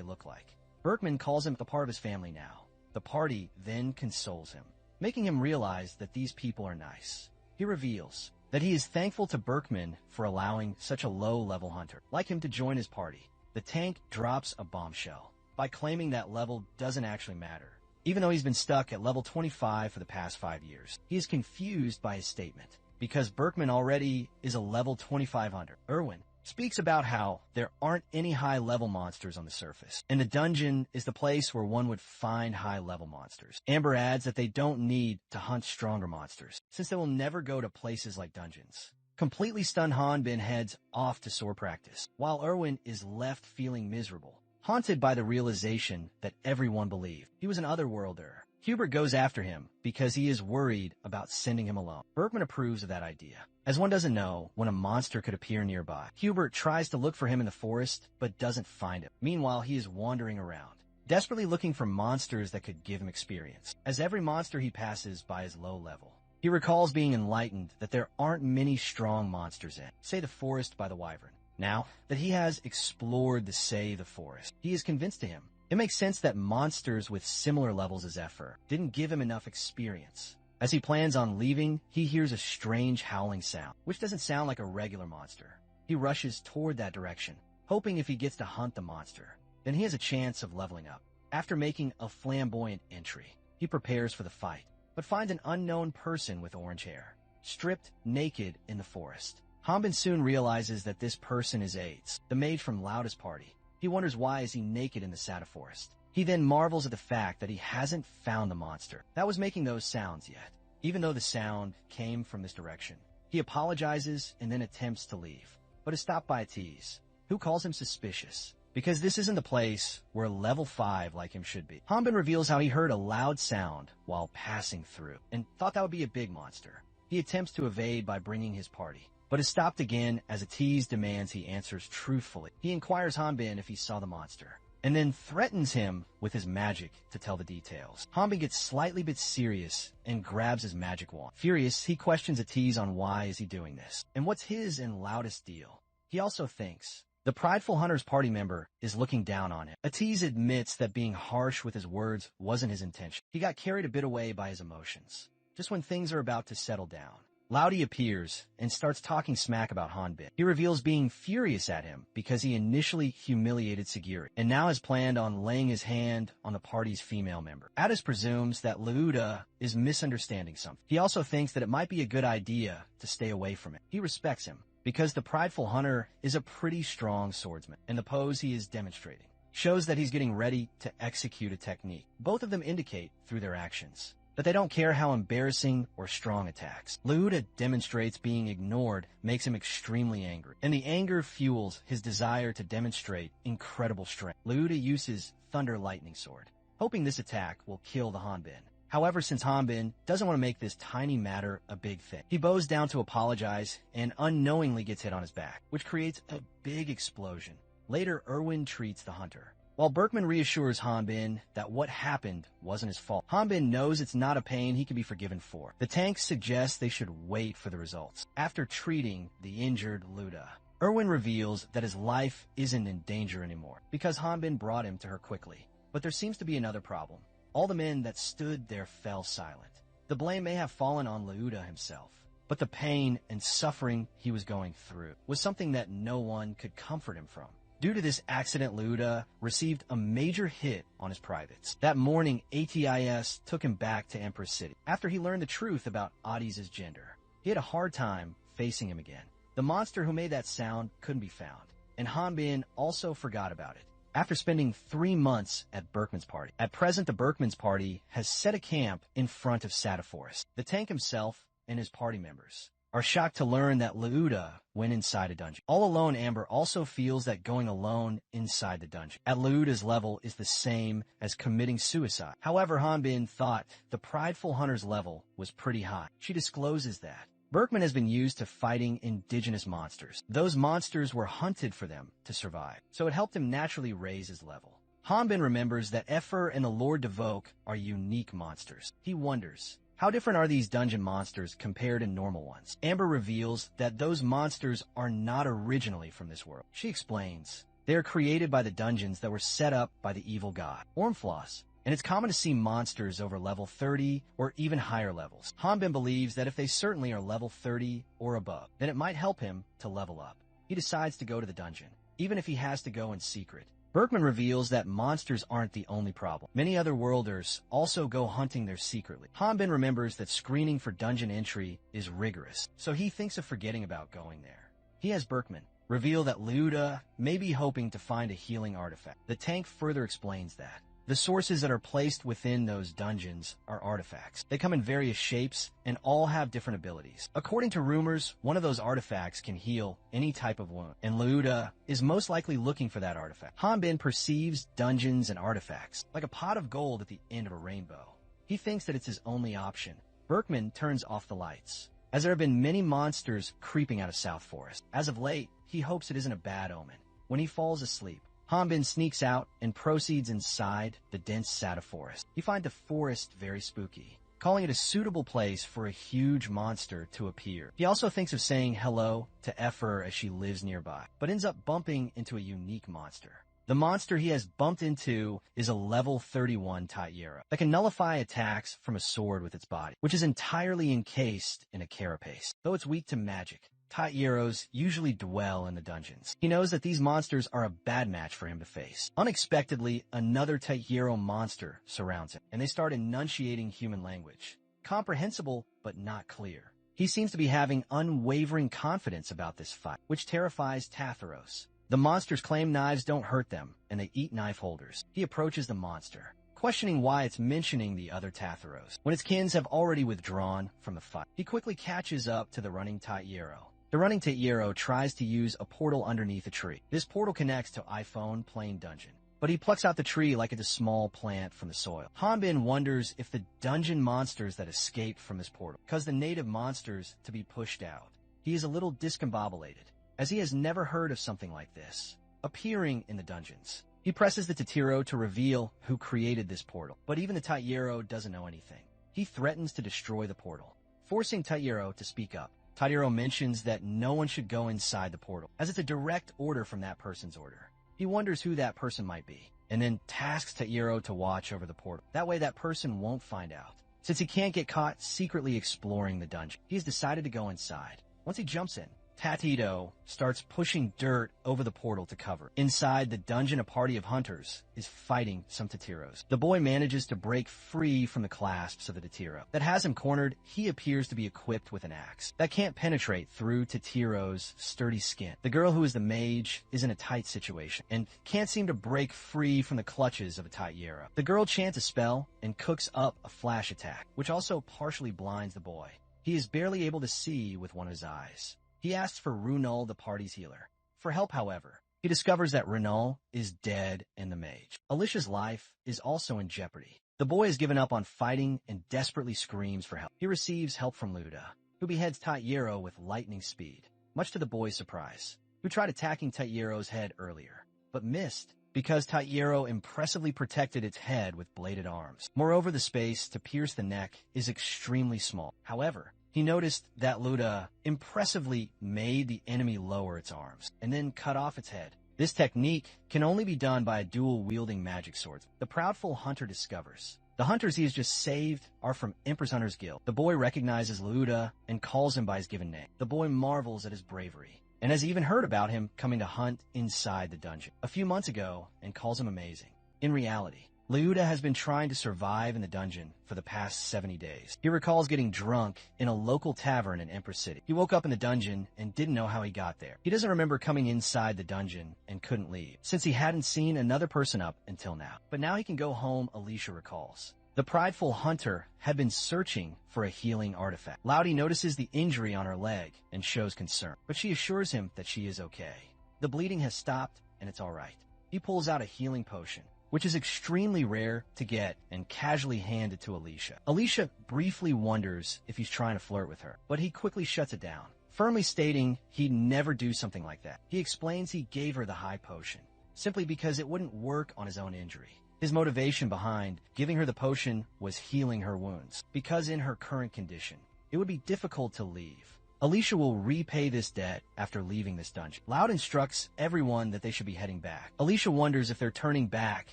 look like. Berkman calls him a part of his family now. The party then consoles him, making him realize that these people are nice. He reveals that he is thankful to Berkman for allowing such a low-level hunter like him to join his party. The tank drops a bombshell by claiming that level doesn't actually matter. Even though he's been stuck at level 25 for the past 5 years, he is confused by his statement because Berkman already is a level 25 hunter. Erwin speaks about how there aren't any high-level monsters on the surface, and the dungeon is the place where one would find high-level monsters. Amber adds that they don't need to hunt stronger monsters, since they will never go to places like dungeons. Completely stunned, Hanbin heads off to sword practice, while Erwin is left feeling miserable, haunted by the realization that everyone believed he was an otherworlder. Hubert goes after him because he is worried about sending him alone. Berkman approves of that idea, as one doesn't know when a monster could appear nearby. Hubert tries to look for him in the forest, but doesn't find him. Meanwhile, he is wandering around, desperately looking for monsters that could give him experience, as every monster he passes by is low level. He recalls being enlightened that there aren't many strong monsters in, say, the forest by the wyvern. Now that he has explored the forest, he is convinced to him. It makes sense that monsters with similar levels as Zephyr didn't give him enough experience. As he plans on leaving, he hears a strange howling sound, which doesn't sound like a regular monster. He rushes toward that direction, hoping if he gets to hunt the monster, then he has a chance of leveling up. After making a flamboyant entry, he prepares for the fight, but finds an unknown person with orange hair, stripped naked in the forest. Hanbin soon realizes that this person is AIDS, the maid from Lauda's party. He wonders why is he naked in the Sada forest. He then marvels at the fact that he hasn't found the monster that was making those sounds yet, even though the sound came from this direction. He apologizes and then attempts to leave, but is stopped by a tease, who calls him suspicious, because this isn't the place where level 5 like him should be. Hanbin reveals how he heard a loud sound while passing through, and thought that would be a big monster. He attempts to evade by bringing his party, but is stopped again as a tease demands he answers truthfully. He inquires Hanbin if he saw the monster, and then threatens him with his magic to tell the details. Hanbin gets slightly bit serious and grabs his magic wand. Furious, he questions a tease on why is he doing this, and what's his and Loudest deal. He also thinks the prideful hunter's party member is looking down on him. Atiz admits that being harsh with his words wasn't his intention. He got carried a bit away by his emotions, just when things are about to settle down. Laudy appears and starts talking smack about Hanbin. He reveals being furious at him because he initially humiliated Sagiri, and now has planned on laying his hand on the party's female member. Addis presumes that Lauda is misunderstanding something. He also thinks that it might be a good idea to stay away from it. He respects him because the prideful hunter is a pretty strong swordsman, and the pose he is demonstrating shows that he's getting ready to execute a technique. Both of them indicate through their actions that they don't care how embarrassing or strong attacks. Lauda demonstrates being ignored makes him extremely angry, and the anger fuels his desire to demonstrate incredible strength. Lauda uses Thunder Lightning Sword, hoping this attack will kill the Hanbin. However, since Hanbin doesn't want to make this tiny matter a big thing, he bows down to apologize and unknowingly gets hit on his back, which creates a big explosion. Later, Erwin treats the hunter, while Berkman reassures Hanbin that what happened wasn't his fault. Hanbin knows it's not a pain he can be forgiven for. The tank suggests they should wait for the results. After treating the injured Lauda, Erwin reveals that his life isn't in danger anymore because Hanbin brought him to her quickly. But there seems to be another problem. All the men that stood there fell silent. The blame may have fallen on Lauda himself, but the pain and suffering he was going through was something that no one could comfort him from. Due to this accident, Lauda received a major hit on his privates. That morning, ATIS took him back to Empress City after he learned the truth about Adiz's gender. He had a hard time facing him again. The monster who made that sound couldn't be found, and Hanbin also forgot about it after spending 3 months at Berkman's party. At present, the Berkman's party has set a camp in front of Sada Forest. The tank himself and his party members are shocked to learn that Lauda went inside a dungeon. All alone, Amber also feels that going alone inside the dungeon at Lauda's level is the same as committing suicide. However, Hanbin thought the prideful hunter's level was pretty high. She discloses that Berkman has been used to fighting indigenous monsters. Those monsters were hunted for them to survive, so it helped him naturally raise his level. Hanbin remembers that Efer and the Lord Devoke are unique monsters. He wonders, how different are these dungeon monsters compared to normal ones? Amber reveals that those monsters are not originally from this world. She explains, they are created by the dungeons that were set up by the evil god, Ormfloss, and it's common to see monsters over level 30 or even higher levels. Hanbin believes that if they certainly are level 30 or above, then it might help him to level up. He decides to go to the dungeon, even if he has to go in secret. Berkman reveals that monsters aren't the only problem. Many other worlders also go hunting there secretly. Hanbin remembers that screening for dungeon entry is rigorous, so he thinks of forgetting about going there. He has Berkman reveal that Leuda may be hoping to find a healing artifact. The tank further explains that the sources that are placed within those dungeons are artifacts. They come in various shapes and all have different abilities. According to rumors, one of those artifacts can heal any type of wound, and Leuda is most likely looking for that artifact. Hanbin perceives dungeons and artifacts like a pot of gold at the end of a rainbow. He thinks that it's his only option. Berkman turns off the lights, as there have been many monsters creeping out of South Forest. As of late, he hopes it isn't a bad omen. When he falls asleep, Hanbin sneaks out and proceeds inside the dense Sata forest. He finds the forest very spooky, calling it a suitable place for a huge monster to appear. He also thinks of saying hello to Efer as she lives nearby, but ends up bumping into a unique monster. The monster he has bumped into is a level 31 Tatyero that can nullify attacks from a sword with its body, which is entirely encased in a carapace. Though it's weak to magic, Tatyeros usually dwell in the dungeons. He knows that these monsters are a bad match for him to face. Unexpectedly, another Tatyero monster surrounds him, and they start enunciating human language. Comprehensible, but not clear. He seems to be having unwavering confidence about this fight, which terrifies Tatharos. The monsters claim knives don't hurt them, and they eat knife holders. He approaches the monster, questioning why it's mentioning the other Tatharos, when its kins have already withdrawn from the fight. He quickly catches up to the running Tatyero. The running Tatyero tries to use a portal underneath a tree. This portal connects to iPhone Plain Dungeon, but he plucks out the tree like it's a small plant from the soil. Hanbin wonders if the dungeon monsters that escaped from this portal caused the native monsters to be pushed out. He is a little discombobulated, as he has never heard of something like this appearing in the dungeons. He presses the Tatyero to reveal who created this portal, but even the Tatyero doesn't know anything. He threatens to destroy the portal, forcing Tatyero to speak up. Tatyero mentions that no one should go inside the portal, as it's a direct order from that person's order. He wonders who that person might be, and then tasks Tatyero to watch over the portal. That way that person won't find out. Since he can't get caught secretly exploring the dungeon, he has decided to go inside. Once he jumps in, Tatito starts pushing dirt over the portal to cover. Inside the dungeon, a party of hunters is fighting some Tatieros. The boy manages to break free from the clasps of the Tatiero. That has him cornered. He appears to be equipped with an axe that can't penetrate through Tatiero's sturdy skin. The girl who is the mage is in a tight situation and can't seem to break free from the clutches of a Tatiero. The girl chants a spell and cooks up a flash attack, which also partially blinds the boy. He is barely able to see with one of his eyes. He asks for Runul, the party's healer, for help. However, he discovers that Runul is dead in the mage. Alicia's life is also in jeopardy. The boy has given up on fighting and desperately screams for help. He receives help from Luda, who beheads Tatyero with lightning speed, much to the boy's surprise, who tried attacking Tatyero's head earlier, but missed because Tatyero impressively protected its head with bladed arms. Moreover, the space to pierce the neck is extremely small. However, he noticed that Luda impressively made the enemy lower its arms and then cut off its head. This technique can only be done by a dual-wielding magic sword. The proudful hunter discovers the hunters he has just saved are from Emperor's Hunter's Guild. The boy recognizes Luda and calls him by his given name. The boy marvels at his bravery and has even heard about him coming to hunt inside the dungeon a few months ago and calls him amazing. In reality, Luda has been trying to survive in the dungeon for the past 70 days. He recalls getting drunk in a local tavern in Empress City. He woke up in the dungeon and didn't know how he got there. He doesn't remember coming inside the dungeon and couldn't leave, since he hadn't seen another person up until now. But now he can go home, Alicia recalls. The prideful hunter had been searching for a healing artifact. Laudy notices the injury on her leg and shows concern, but she assures him that she is okay. The bleeding has stopped and it's all right. He pulls out a healing potion which is extremely rare to get and casually hand it to Alicia. Alicia briefly wonders if he's trying to flirt with her, but he quickly shuts it down, firmly stating he'd never do something like that. He explains he gave her the high potion, simply because it wouldn't work on his own injury. His motivation behind giving her the potion was healing her wounds, because in her current condition, it would be difficult to leave. Alicia will repay this debt after leaving this dungeon. Loud instructs everyone that they should be heading back. Alicia wonders if they're turning back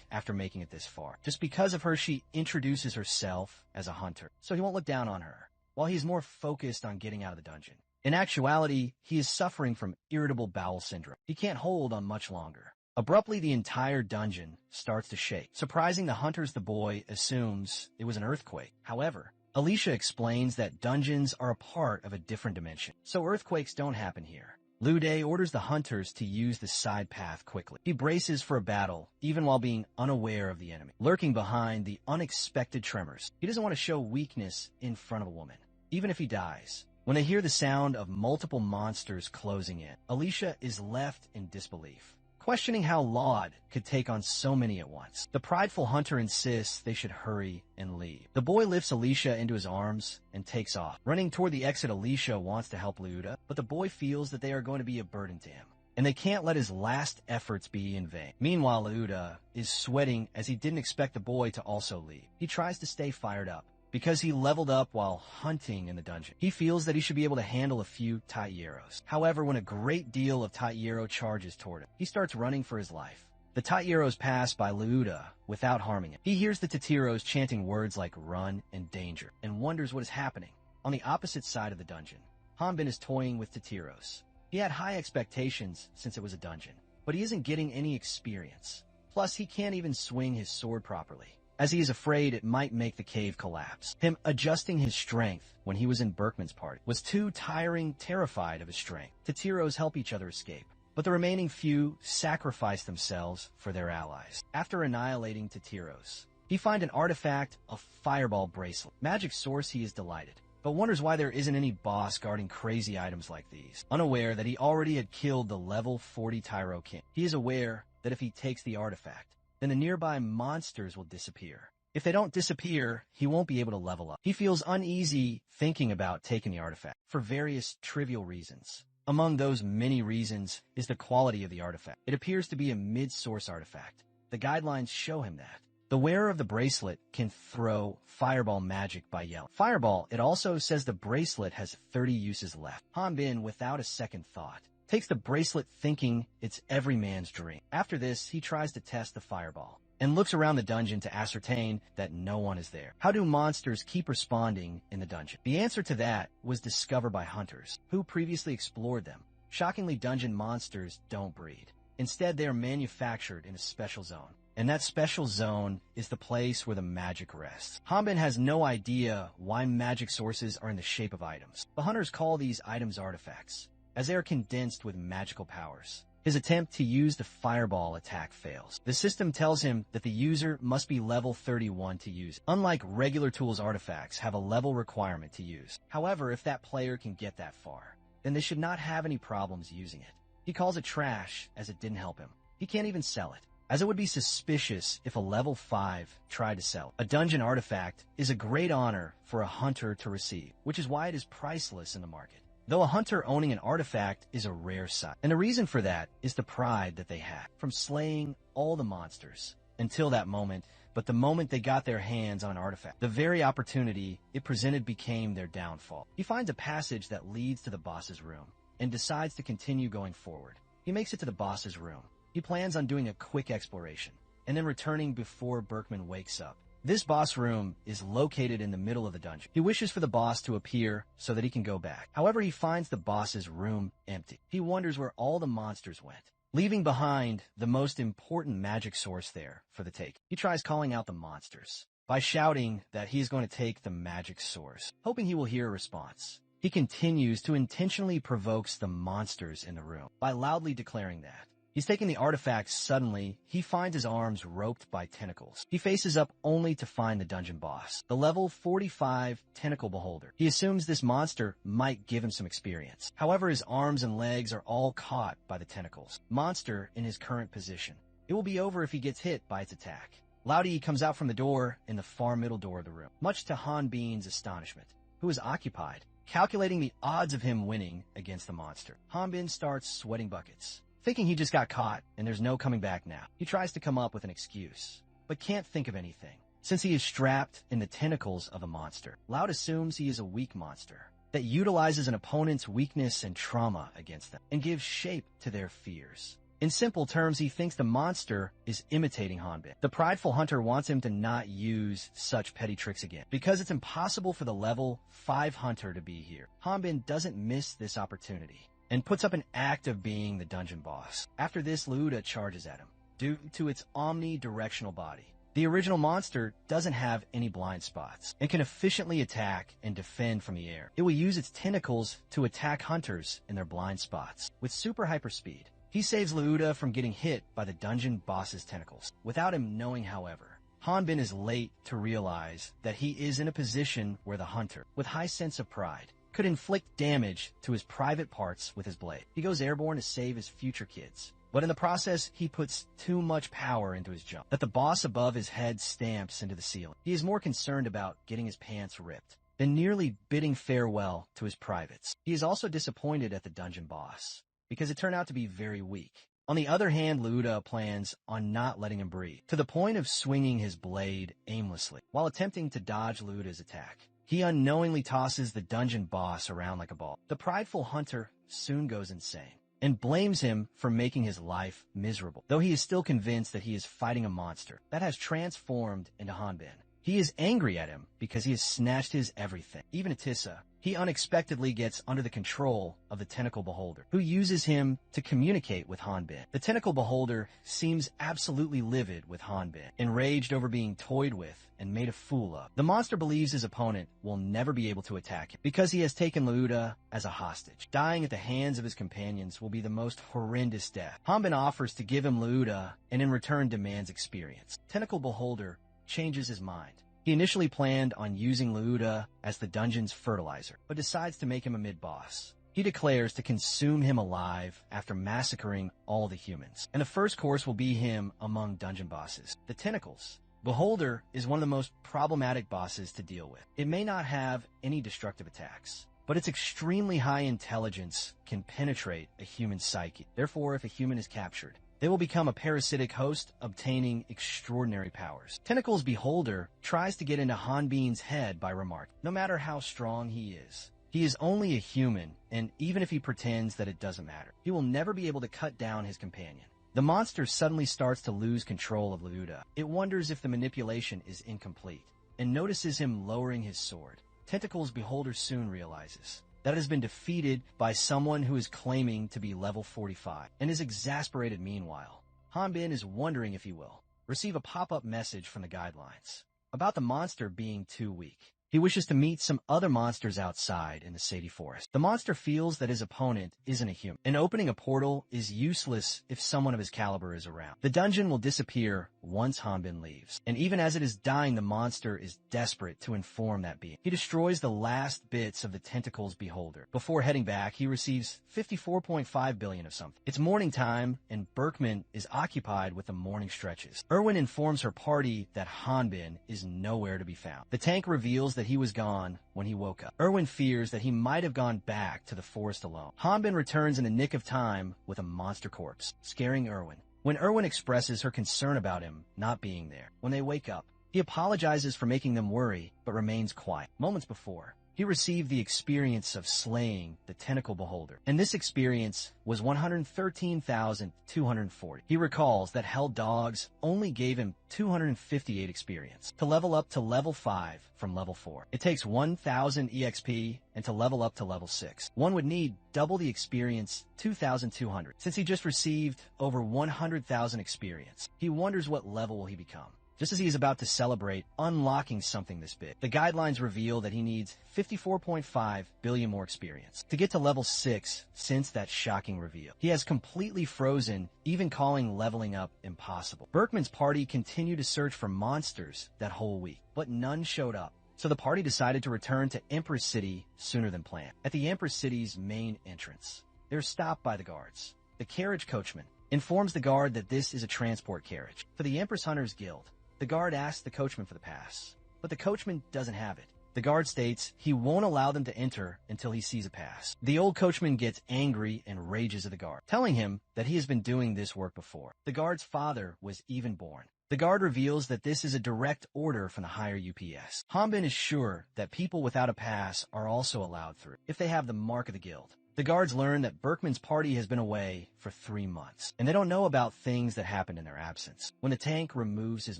after making it this far. Just because of her, she introduces herself as a hunter, so he won't look down on her, while he's more focused on getting out of the dungeon. In actuality, he is suffering from irritable bowel syndrome. He can't hold on much longer. Abruptly, the entire dungeon starts to shake. Surprising the hunters, the boy assumes it was an earthquake. However, Alicia explains that dungeons are a part of a different dimension, so earthquakes don't happen here. Lude orders the hunters to use the side path quickly. He braces for a battle, even while being unaware of the enemy, lurking behind the unexpected tremors. He doesn't want to show weakness in front of a woman, even if he dies. When they hear the sound of multiple monsters closing in, Alicia is left in disbelief, questioning how Laud could take on so many at once. The prideful hunter insists they should hurry and leave. The boy lifts Alicia into his arms and takes off. Running toward the exit, Alicia wants to help Leuda, but the boy feels that they are going to be a burden to him, and they can't let his last efforts be in vain. Meanwhile, Leuda is sweating as he didn't expect the boy to also leave. He tries to stay fired up, because he leveled up while hunting in the dungeon. He feels that he should be able to handle a few Taieros. However, when a great deal of Taiero charges toward him, he starts running for his life. The Taieros pass by Leuda without harming him. He hears the Tatiros chanting words like run and danger, and wonders what is happening. On the opposite side of the dungeon, Hanbin is toying with Tatiros. He had high expectations since it was a dungeon, but he isn't getting any experience. Plus, he can't even swing his sword properly, as he is afraid it might make the cave collapse. Him adjusting his strength when he was in Berkman's party was too tiring, terrified of his strength. Tatiros help each other escape, but the remaining few sacrifice themselves for their allies. After annihilating Tatiros, he finds an artifact, a fireball bracelet. Magic source, he is delighted, but wonders why there isn't any boss guarding crazy items like these. Unaware that he already had killed the level 40 Tyro King, he is aware that if he takes the artifact, then the nearby monsters will disappear. If they don't disappear, he won't be able to level up. He feels uneasy thinking about taking the artifact for various trivial reasons. Among those many reasons is the quality of the artifact. It appears to be a mid-source artifact. The guidelines show him that. The wearer of the bracelet can throw fireball magic by yelling. Fireball, it also says the bracelet has 30 uses left. Hanbin, without a second thought, takes the bracelet thinking it's every man's dream. After this, he tries to test the fireball and looks around the dungeon to ascertain that no one is there. How do monsters keep responding in the dungeon? The answer to that was discovered by hunters who previously explored them. Shockingly, dungeon monsters don't breed. Instead, they are manufactured in a special zone, and that special zone is the place where the magic rests. Hanbin has no idea why magic sources are in the shape of items. The hunters call these items artifacts, as they are condensed with magical powers. His attempt to use the fireball attack fails. The system tells him that the user must be level 31 to use it. Unlike regular tools, artifacts have a level requirement to use. However, if that player can get that far, then they should not have any problems using it. He calls it trash, as it didn't help him. He can't even sell it, as it would be suspicious if a level 5 tried to sell it. A dungeon artifact is a great honor for a hunter to receive, which is why it is priceless in the market, though a hunter owning an artifact is a rare sight. And the reason for that is the pride that they had from slaying all the monsters until that moment. But the moment they got their hands on an artifact, the very opportunity it presented became their downfall. He finds a passage that leads to the boss's room and decides to continue going forward. He makes it to the boss's room. He plans on doing a quick exploration and then returning before Berkman wakes up. This boss room is located in the middle of the dungeon. He wishes for the boss to appear so that he can go back. However, he finds the boss's room empty. He wonders where all the monsters went, leaving behind the most important magic source there for the take. He tries calling out the monsters by shouting that he is going to take the magic source, hoping he will hear a response. He continues to intentionally provoke the monsters in the room by loudly declaring that he's taking the artifact. Suddenly, he finds his arms roped by tentacles. He faces up only to find the dungeon boss, the level 45 tentacle beholder. He assumes this monster might give him some experience. However, his arms and legs are all caught by the tentacles. Monster in his current position It will be over if he gets hit by its attack. Laudi comes out from the door in the far middle door of the room, much to Hanbin's astonishment, who is occupied, calculating the odds of him winning against the monster. Hanbin starts sweating buckets, thinking he just got caught and there's no coming back now. He tries to come up with an excuse, but can't think of anything, since he is strapped in the tentacles of a monster. Loud assumes he is a weak monster that utilizes an opponent's weakness and trauma against them and gives shape to their fears. In simple terms, he thinks the monster is imitating Hanbin. The prideful hunter wants him to not use such petty tricks again, because it's impossible for the level 5 hunter to be here. Hanbin doesn't miss this opportunity and puts up an act of being the dungeon boss. After this, Luda charges at him, due to its omnidirectional body. The original monster doesn't have any blind spots and can efficiently attack and defend from the air. It will use its tentacles to attack hunters in their blind spots with super hyper speed. He saves Luda from getting hit by the dungeon boss's tentacles. Without him knowing, however, Hanbin is late to realize that he is in a position where the hunter, with high sense of pride, could inflict damage to his private parts with his blade. He goes airborne to save his future kids, but in the process, he puts too much power into his jump that the boss above his head stamps into the ceiling. He is more concerned about getting his pants ripped than nearly bidding farewell to his privates. He is also disappointed at the dungeon boss, because it turned out to be very weak. On the other hand, Luda plans on not letting him breathe, to the point of swinging his blade aimlessly while attempting to dodge Luda's attack. He unknowingly tosses the dungeon boss around like a ball. The prideful hunter soon goes insane and blames him for making his life miserable, though he is still convinced that he is fighting a monster that has transformed into Hanbin. He is angry at him because he has snatched his everything, even Atissa. He unexpectedly gets under the control of the Tentacle Beholder, who uses him to communicate with Hanbin. The Tentacle Beholder seems absolutely livid with Hanbin, enraged over being toyed with and made a fool of. The monster believes his opponent will never be able to attack him because he has taken Luda as a hostage. Dying at the hands of his companions will be the most horrendous death. Hanbin offers to give him Luda and in return demands experience. Tentacle Beholder changes his mind. He initially planned on using Luda as the dungeon's fertilizer, but decides to make him a mid-boss. He declares to consume him alive after massacring all the humans, and the first course will be him among dungeon bosses. The Tentacles Beholder is one of the most problematic bosses to deal with. It may not have any destructive attacks, but its extremely high intelligence can penetrate a human psyche. Therefore, if a human is captured, they will become a parasitic host, obtaining extraordinary powers. Tentacles Beholder tries to get into Hanbin's head by remarking, no matter how strong he is only a human, and even if he pretends that it doesn't matter, he will never be able to cut down his companion. The monster suddenly starts to lose control of Luda. It wonders if the manipulation is incomplete, and notices him lowering his sword. Tentacles Beholder soon realizes that it has been defeated by someone who is claiming to be level 45, and is exasperated meanwhile. Hanbin is wondering if he will receive a pop-up message from the guidelines about the monster being too weak. He wishes to meet some other monsters outside in the Sadie Forest. The monster feels that his opponent isn't a human, and opening a portal is useless if someone of his caliber is around. The dungeon will disappear once Hanbin leaves, and even as it is dying, the monster is desperate to inform that being. He destroys the last bits of the Tentacles Beholder. Before heading back, he receives 54.5 billion of something. It's morning time, and Berkman is occupied with the morning stretches. Erwin informs her party that Hanbin is nowhere to be found. The tank reveals that he was gone when he woke up. Erwin fears that he might have gone back to the forest alone. Hanbin returns in the nick of time with a monster corpse, scaring Erwin. When Erwin expresses her concern about him not being there, when they wake up, he apologizes for making them worry, but remains quiet. Moments before, he received the experience of slaying the Tentacle Beholder, and this experience was 113,240. He recalls that Hell Dogs only gave him 258 experience to level up to level 5 from level 4. It takes 1,000 EXP, and to level up to level 6, one would need double the experience, 2,200. Since he just received over 100,000 experience, he wonders what level will he become. Just as he is about to celebrate unlocking something this big, the guidelines reveal that he needs 54.5 billion more experience to get to level 6 since that shocking reveal. He has completely frozen, even calling leveling up impossible. Berkman's party continued to search for monsters that whole week, but none showed up. So the party decided to return to Empress City sooner than planned. At the Empress City's main entrance, they're stopped by the guards. The carriage coachman informs the guard that this is a transport carriage. For the Empress Hunters Guild, the guard asks the coachman for the pass, but the coachman doesn't have it. The guard states he won't allow them to enter until he sees a pass. The old coachman gets angry and rages at the guard, telling him that he has been doing this work before. The guard's father was even born. The guard reveals that this is a direct order from the higher UPS. Hanbin is sure that people without a pass are also allowed through, if they have the mark of the guild. The guards learn that Berkman's party has been away for 3 months, and they don't know about things that happened in their absence. When the tank removes his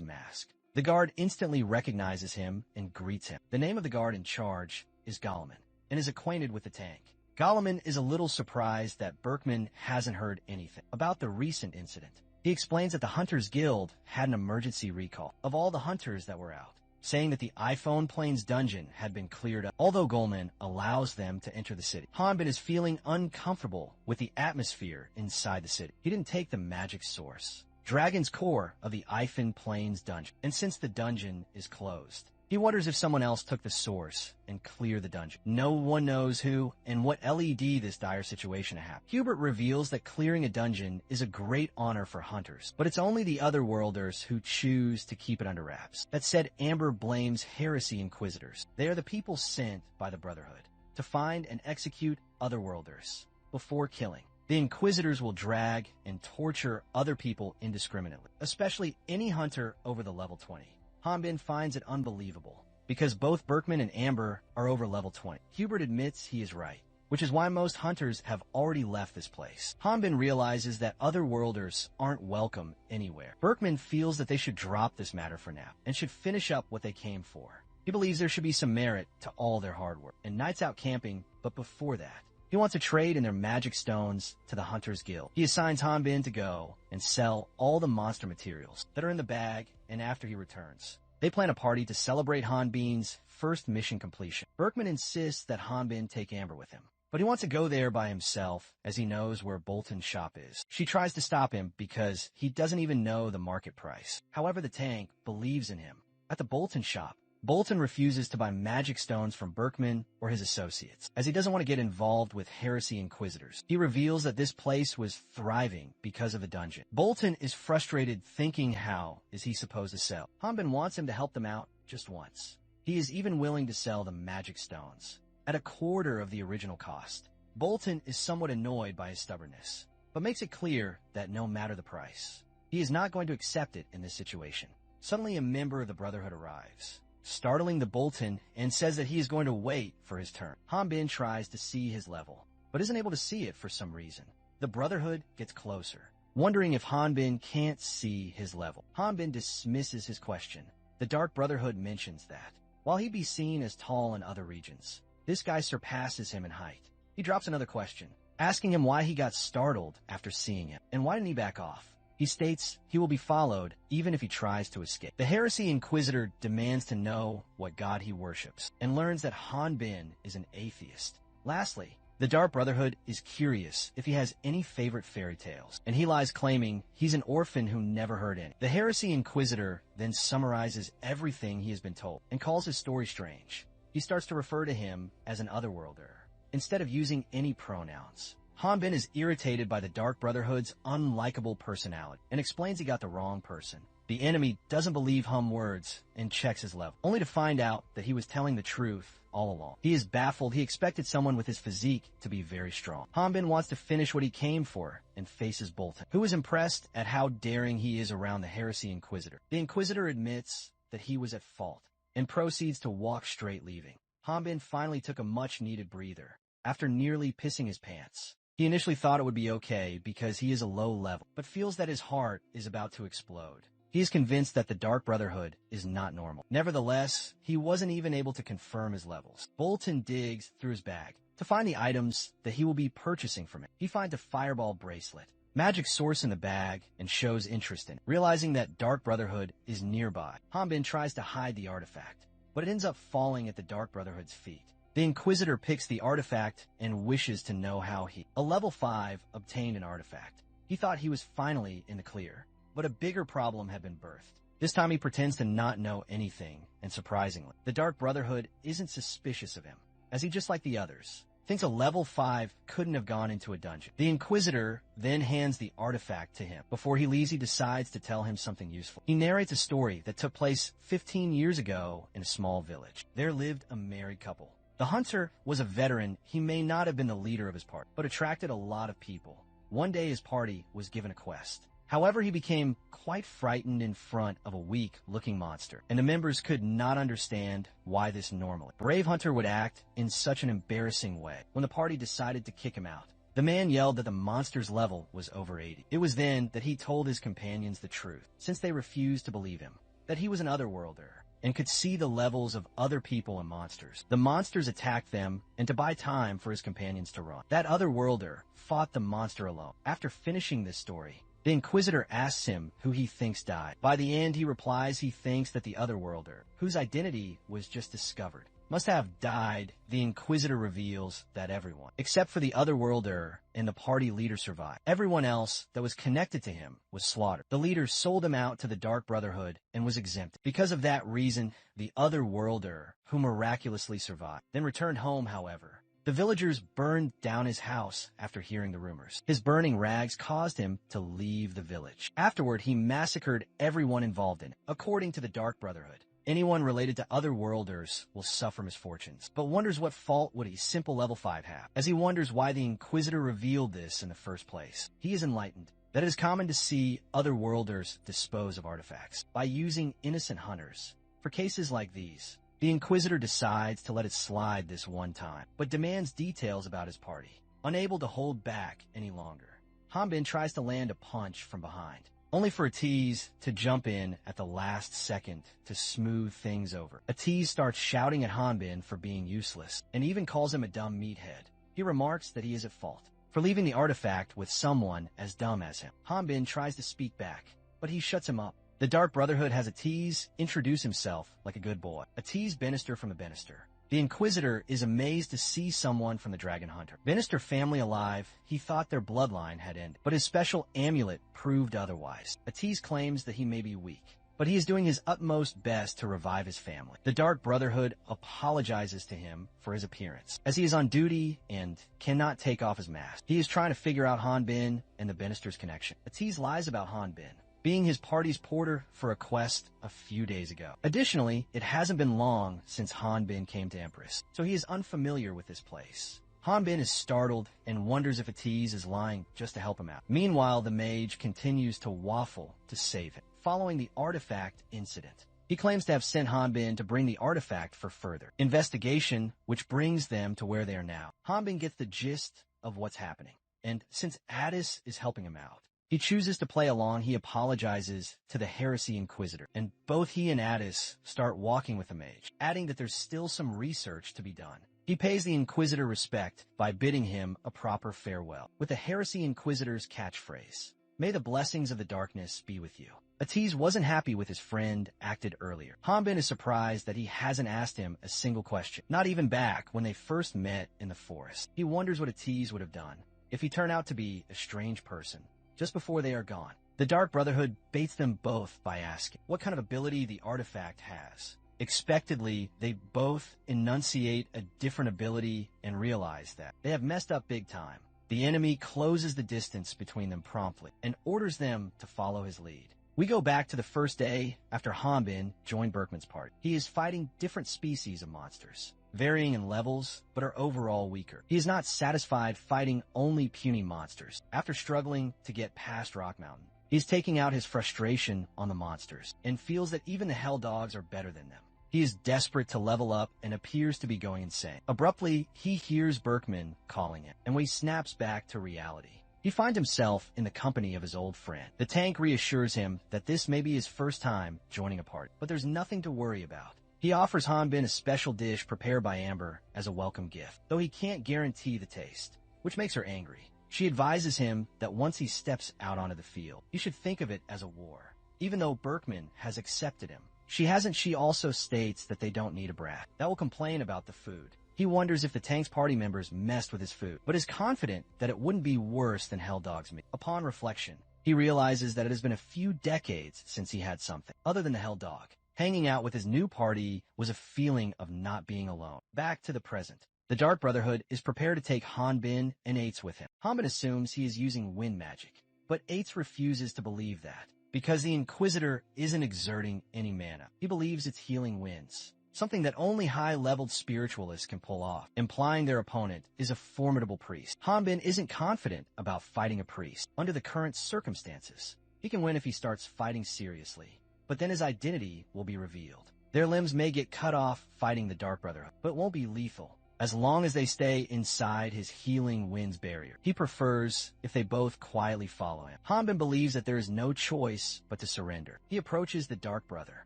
mask, the guard instantly recognizes him and greets him. The name of the guard in charge is Goleman, and is acquainted with the tank. Goleman is a little surprised that Berkman hasn't heard anything about the recent incident. He explains that the Hunters Guild had an emergency recall of all the hunters that were out, saying that the iPhone Plains dungeon had been cleared up, although Goleman allows them to enter the city. Hanbin is feeling uncomfortable with the atmosphere inside the city. He didn't take the magic source, Dragon's core of the iPhone Plains dungeon, and since the dungeon is closed, he wonders if someone else took the source and cleared the dungeon. No one knows who and what LED this dire situation happened. Hubert reveals that clearing a dungeon is a great honor for hunters, but it's only the otherworlders who choose to keep it under wraps. That said, Amber blames heresy inquisitors. They are the people sent by the Brotherhood to find and execute otherworlders before killing. The Inquisitors will drag and torture other people indiscriminately, especially any hunter over the level 20. Hanbin finds it unbelievable, because both Berkman and Amber are over level 20. Hubert admits he is right, which is why most hunters have already left this place. Hanbin realizes that otherworlders aren't welcome anywhere. Berkman feels that they should drop this matter for now, and should finish up what they came for. He believes there should be some merit to all their hard work, and nights out camping, but before that, he wants to trade in their magic stones to the Hunters Guild. He assigns Hanbin to go and sell all the monster materials that are in the bag, and after he returns, they plan a party to celebrate Hanbin's first mission completion. Berkman insists that Hanbin take Amber with him, but he wants to go there by himself as he knows where Bolton's shop is. She tries to stop him because he doesn't even know the market price. However, the tank believes in him. At the Bolton shop, Bolton refuses to buy magic stones from Berkman or his associates, as he doesn't want to get involved with heresy inquisitors. He reveals that this place was thriving because of the dungeon. Bolton is frustrated, thinking how is he supposed to sell. Hanbin wants him to help them out just once. He is even willing to sell the magic stones at a quarter of the original cost. Bolton is somewhat annoyed by his stubbornness, but makes it clear that no matter the price, he is not going to accept it in this situation. Suddenly, a member of the Brotherhood arrives, startling the Bolton, and says that he is going to wait for his turn. Hanbin tries to see his level, but isn't able to see it for some reason. The Brotherhood gets closer, wondering if Hanbin can't see his level. Hanbin dismisses his question. The Dark Brotherhood mentions that, while he be seen as tall in other regions, this guy surpasses him in height. He drops another question, asking him why he got startled after seeing him, and why didn't he back off. He states he will be followed even if he tries to escape. The Heresy Inquisitor demands to know what god he worships, and learns that Hanbin is an atheist. Lastly, the Dark Brotherhood is curious if he has any favorite fairy tales, and he lies claiming he's an orphan who never heard any. The Heresy Inquisitor then summarizes everything he has been told, and calls his story strange. He starts to refer to him as an otherworlder, instead of using any pronouns. Hanbin is irritated by the Dark Brotherhood's unlikable personality, and explains he got the wrong person. The enemy doesn't believe Hum words and checks his level, only to find out that he was telling the truth all along. He is baffled. He expected someone with his physique to be very strong. Hanbin wants to finish what he came for and faces Bolton, who is impressed at how daring he is around the Heresy Inquisitor. The Inquisitor admits that he was at fault and proceeds to walk straight, leaving. Hanbin finally took a much-needed breather after nearly pissing his pants. He initially thought it would be okay because he is a low level, but feels that his heart is about to explode. He is convinced that the Dark Brotherhood is not normal. Nevertheless, he wasn't even able to confirm his levels. Bolton digs through his bag to find the items that he will be purchasing from it. He finds a fireball bracelet, magic source in the bag, and shows interest in it. Realizing that Dark Brotherhood is nearby, Hanbin tries to hide the artifact, but it ends up falling at the Dark Brotherhood's feet. The Inquisitor picks the artifact and wishes to know how he, a level 5, obtained an artifact. He thought he was finally in the clear, but a bigger problem had been birthed. This time he pretends to not know anything, and surprisingly, the Dark Brotherhood isn't suspicious of him, as he, just like the others, thinks a level 5 couldn't have gone into a dungeon. The Inquisitor then hands the artifact to him. Before he leaves, he decides to tell him something useful. He narrates a story that took place 15 years ago in a small village. There lived a married couple. The hunter was a veteran. He may not have been the leader of his party, but attracted a lot of people. One day his party was given a quest. However, he became quite frightened in front of a weak-looking monster, and the members could not understand why this normally. Brave hunter would act in such an embarrassing way. When the party decided to kick him out, the man yelled that the monster's level was over 80. It was then that he told his companions the truth, since they refused to believe him, that he was an otherworlder and could see the levels of other people and monsters. The monsters attacked them, and to buy time for his companions to run. That otherworlder fought the monster alone. After finishing this story, the Inquisitor asks him who he thinks died. By the end, he replies he thinks that the otherworlder, whose identity was just discovered, must have died. The Inquisitor reveals that everyone, except for the otherworlder and the party leader, survived. Everyone else that was connected to him was slaughtered. The leader sold him out to the Dark Brotherhood and was exempted. Because of that reason, the otherworlder, who miraculously survived, then returned home, however. The villagers burned down his house after hearing the rumors. His burning rags caused him to leave the village. Afterward, he massacred everyone involved in it. According to the Dark Brotherhood, anyone related to otherworlders will suffer misfortunes, but wonders what fault would a simple level 5 have. As he wonders why the Inquisitor revealed this in the first place, he is enlightened that it is common to see otherworlders dispose of artifacts by using innocent hunters. For cases like these, the Inquisitor decides to let it slide this one time, but demands details about his party. Unable to hold back any longer, Hanbin tries to land a punch from behind, only for Atiz to jump in at the last second to smooth things over. Atiz starts shouting at Hanbin for being useless, and even calls him a dumb meathead. He remarks that he is at fault for leaving the artifact with someone as dumb as him. Hanbin tries to speak back, but he shuts him up. The Dark Brotherhood has Atiz introduce himself like a good boy. Atiz Bannister from the Bannister. The Inquisitor is amazed to see someone from the Dragon Hunter. Bannister family alive, he thought their bloodline had ended, but his special amulet proved otherwise. Atiz claims that he may be weak, but he is doing his utmost best to revive his family. The Dark Brotherhood apologizes to him for his appearance, as he is on duty and cannot take off his mask. He is trying to figure out Hanbin and the Bannister's connection. Atiz lies about Hanbin being his party's porter for a quest a few days ago. Additionally, it hasn't been long since Hanbin came to Empress, so he is unfamiliar with this place. Hanbin is startled and wonders if Atiz is lying just to help him out. Meanwhile, the mage continues to waffle to save him, following the artifact incident. He claims to have sent Hanbin to bring the artifact for further investigation, which brings them to where they are now. Hanbin gets the gist of what's happening, and since Addis is helping him out, he chooses to play along. He apologizes to the Heresy Inquisitor, and both he and Addis start walking with the mage, adding that there's still some research to be done. He pays the Inquisitor respect by bidding him a proper farewell, with the Heresy Inquisitor's catchphrase, "May the blessings of the darkness be with you." Atiz wasn't happy with his friend acted earlier. Hanbin is surprised that he hasn't asked him a single question, not even back when they first met in the forest. He wonders what Atiz would have done if he turned out to be a strange person just before they are gone. The Dark Brotherhood baits them both by asking what kind of ability the artifact has. Expectedly, they both enunciate a different ability and realize that they have messed up big time. The enemy closes the distance between them promptly and orders them to follow his lead. We go back to the first day after Hanbin joined Berkman's party. He is fighting different species of monsters, varying in levels, but are overall weaker. He is not satisfied fighting only puny monsters. After struggling to get past Rock Mountain, he's taking out his frustration on the monsters and feels that even the Hell Dogs are better than them. He is desperate to level up and appears to be going insane. Abruptly, he hears Berkman calling him, and when he snaps back to reality, he finds himself in the company of his old friend. The tank reassures him that this may be his first time joining a party, but there's nothing to worry about. He offers Hanbin a special dish prepared by Amber as a welcome gift, though he can't guarantee the taste, which makes her angry. She advises him that once he steps out onto the field, he should think of it as a war, even though Berkman has accepted him. She also states that they don't need a brat that will complain about the food. He wonders if the tank's party members messed with his food, but is confident that it wouldn't be worse than Hell Dog's meat. Upon reflection, he realizes that it has been a few decades since he had something other than the Hell Dog. Hanging out with his new party was a feeling of not being alone. Back to the present. The Dark Brotherhood is prepared to take Hanbin and Eights with him. Hanbin assumes he is using wind magic, but Eights refuses to believe that, because the Inquisitor isn't exerting any mana. He believes it's healing winds, something that only high-leveled spiritualists can pull off, implying their opponent is a formidable priest. Hanbin isn't confident about fighting a priest. Under the current circumstances, he can win if he starts fighting seriously, but then his identity will be revealed. Their limbs may get cut off fighting the Dark Brotherhood, but won't be lethal, as long as they stay inside his healing winds barrier. He prefers if they both quietly follow him. Hanbin believes that there is no choice but to surrender. He approaches the Dark Brother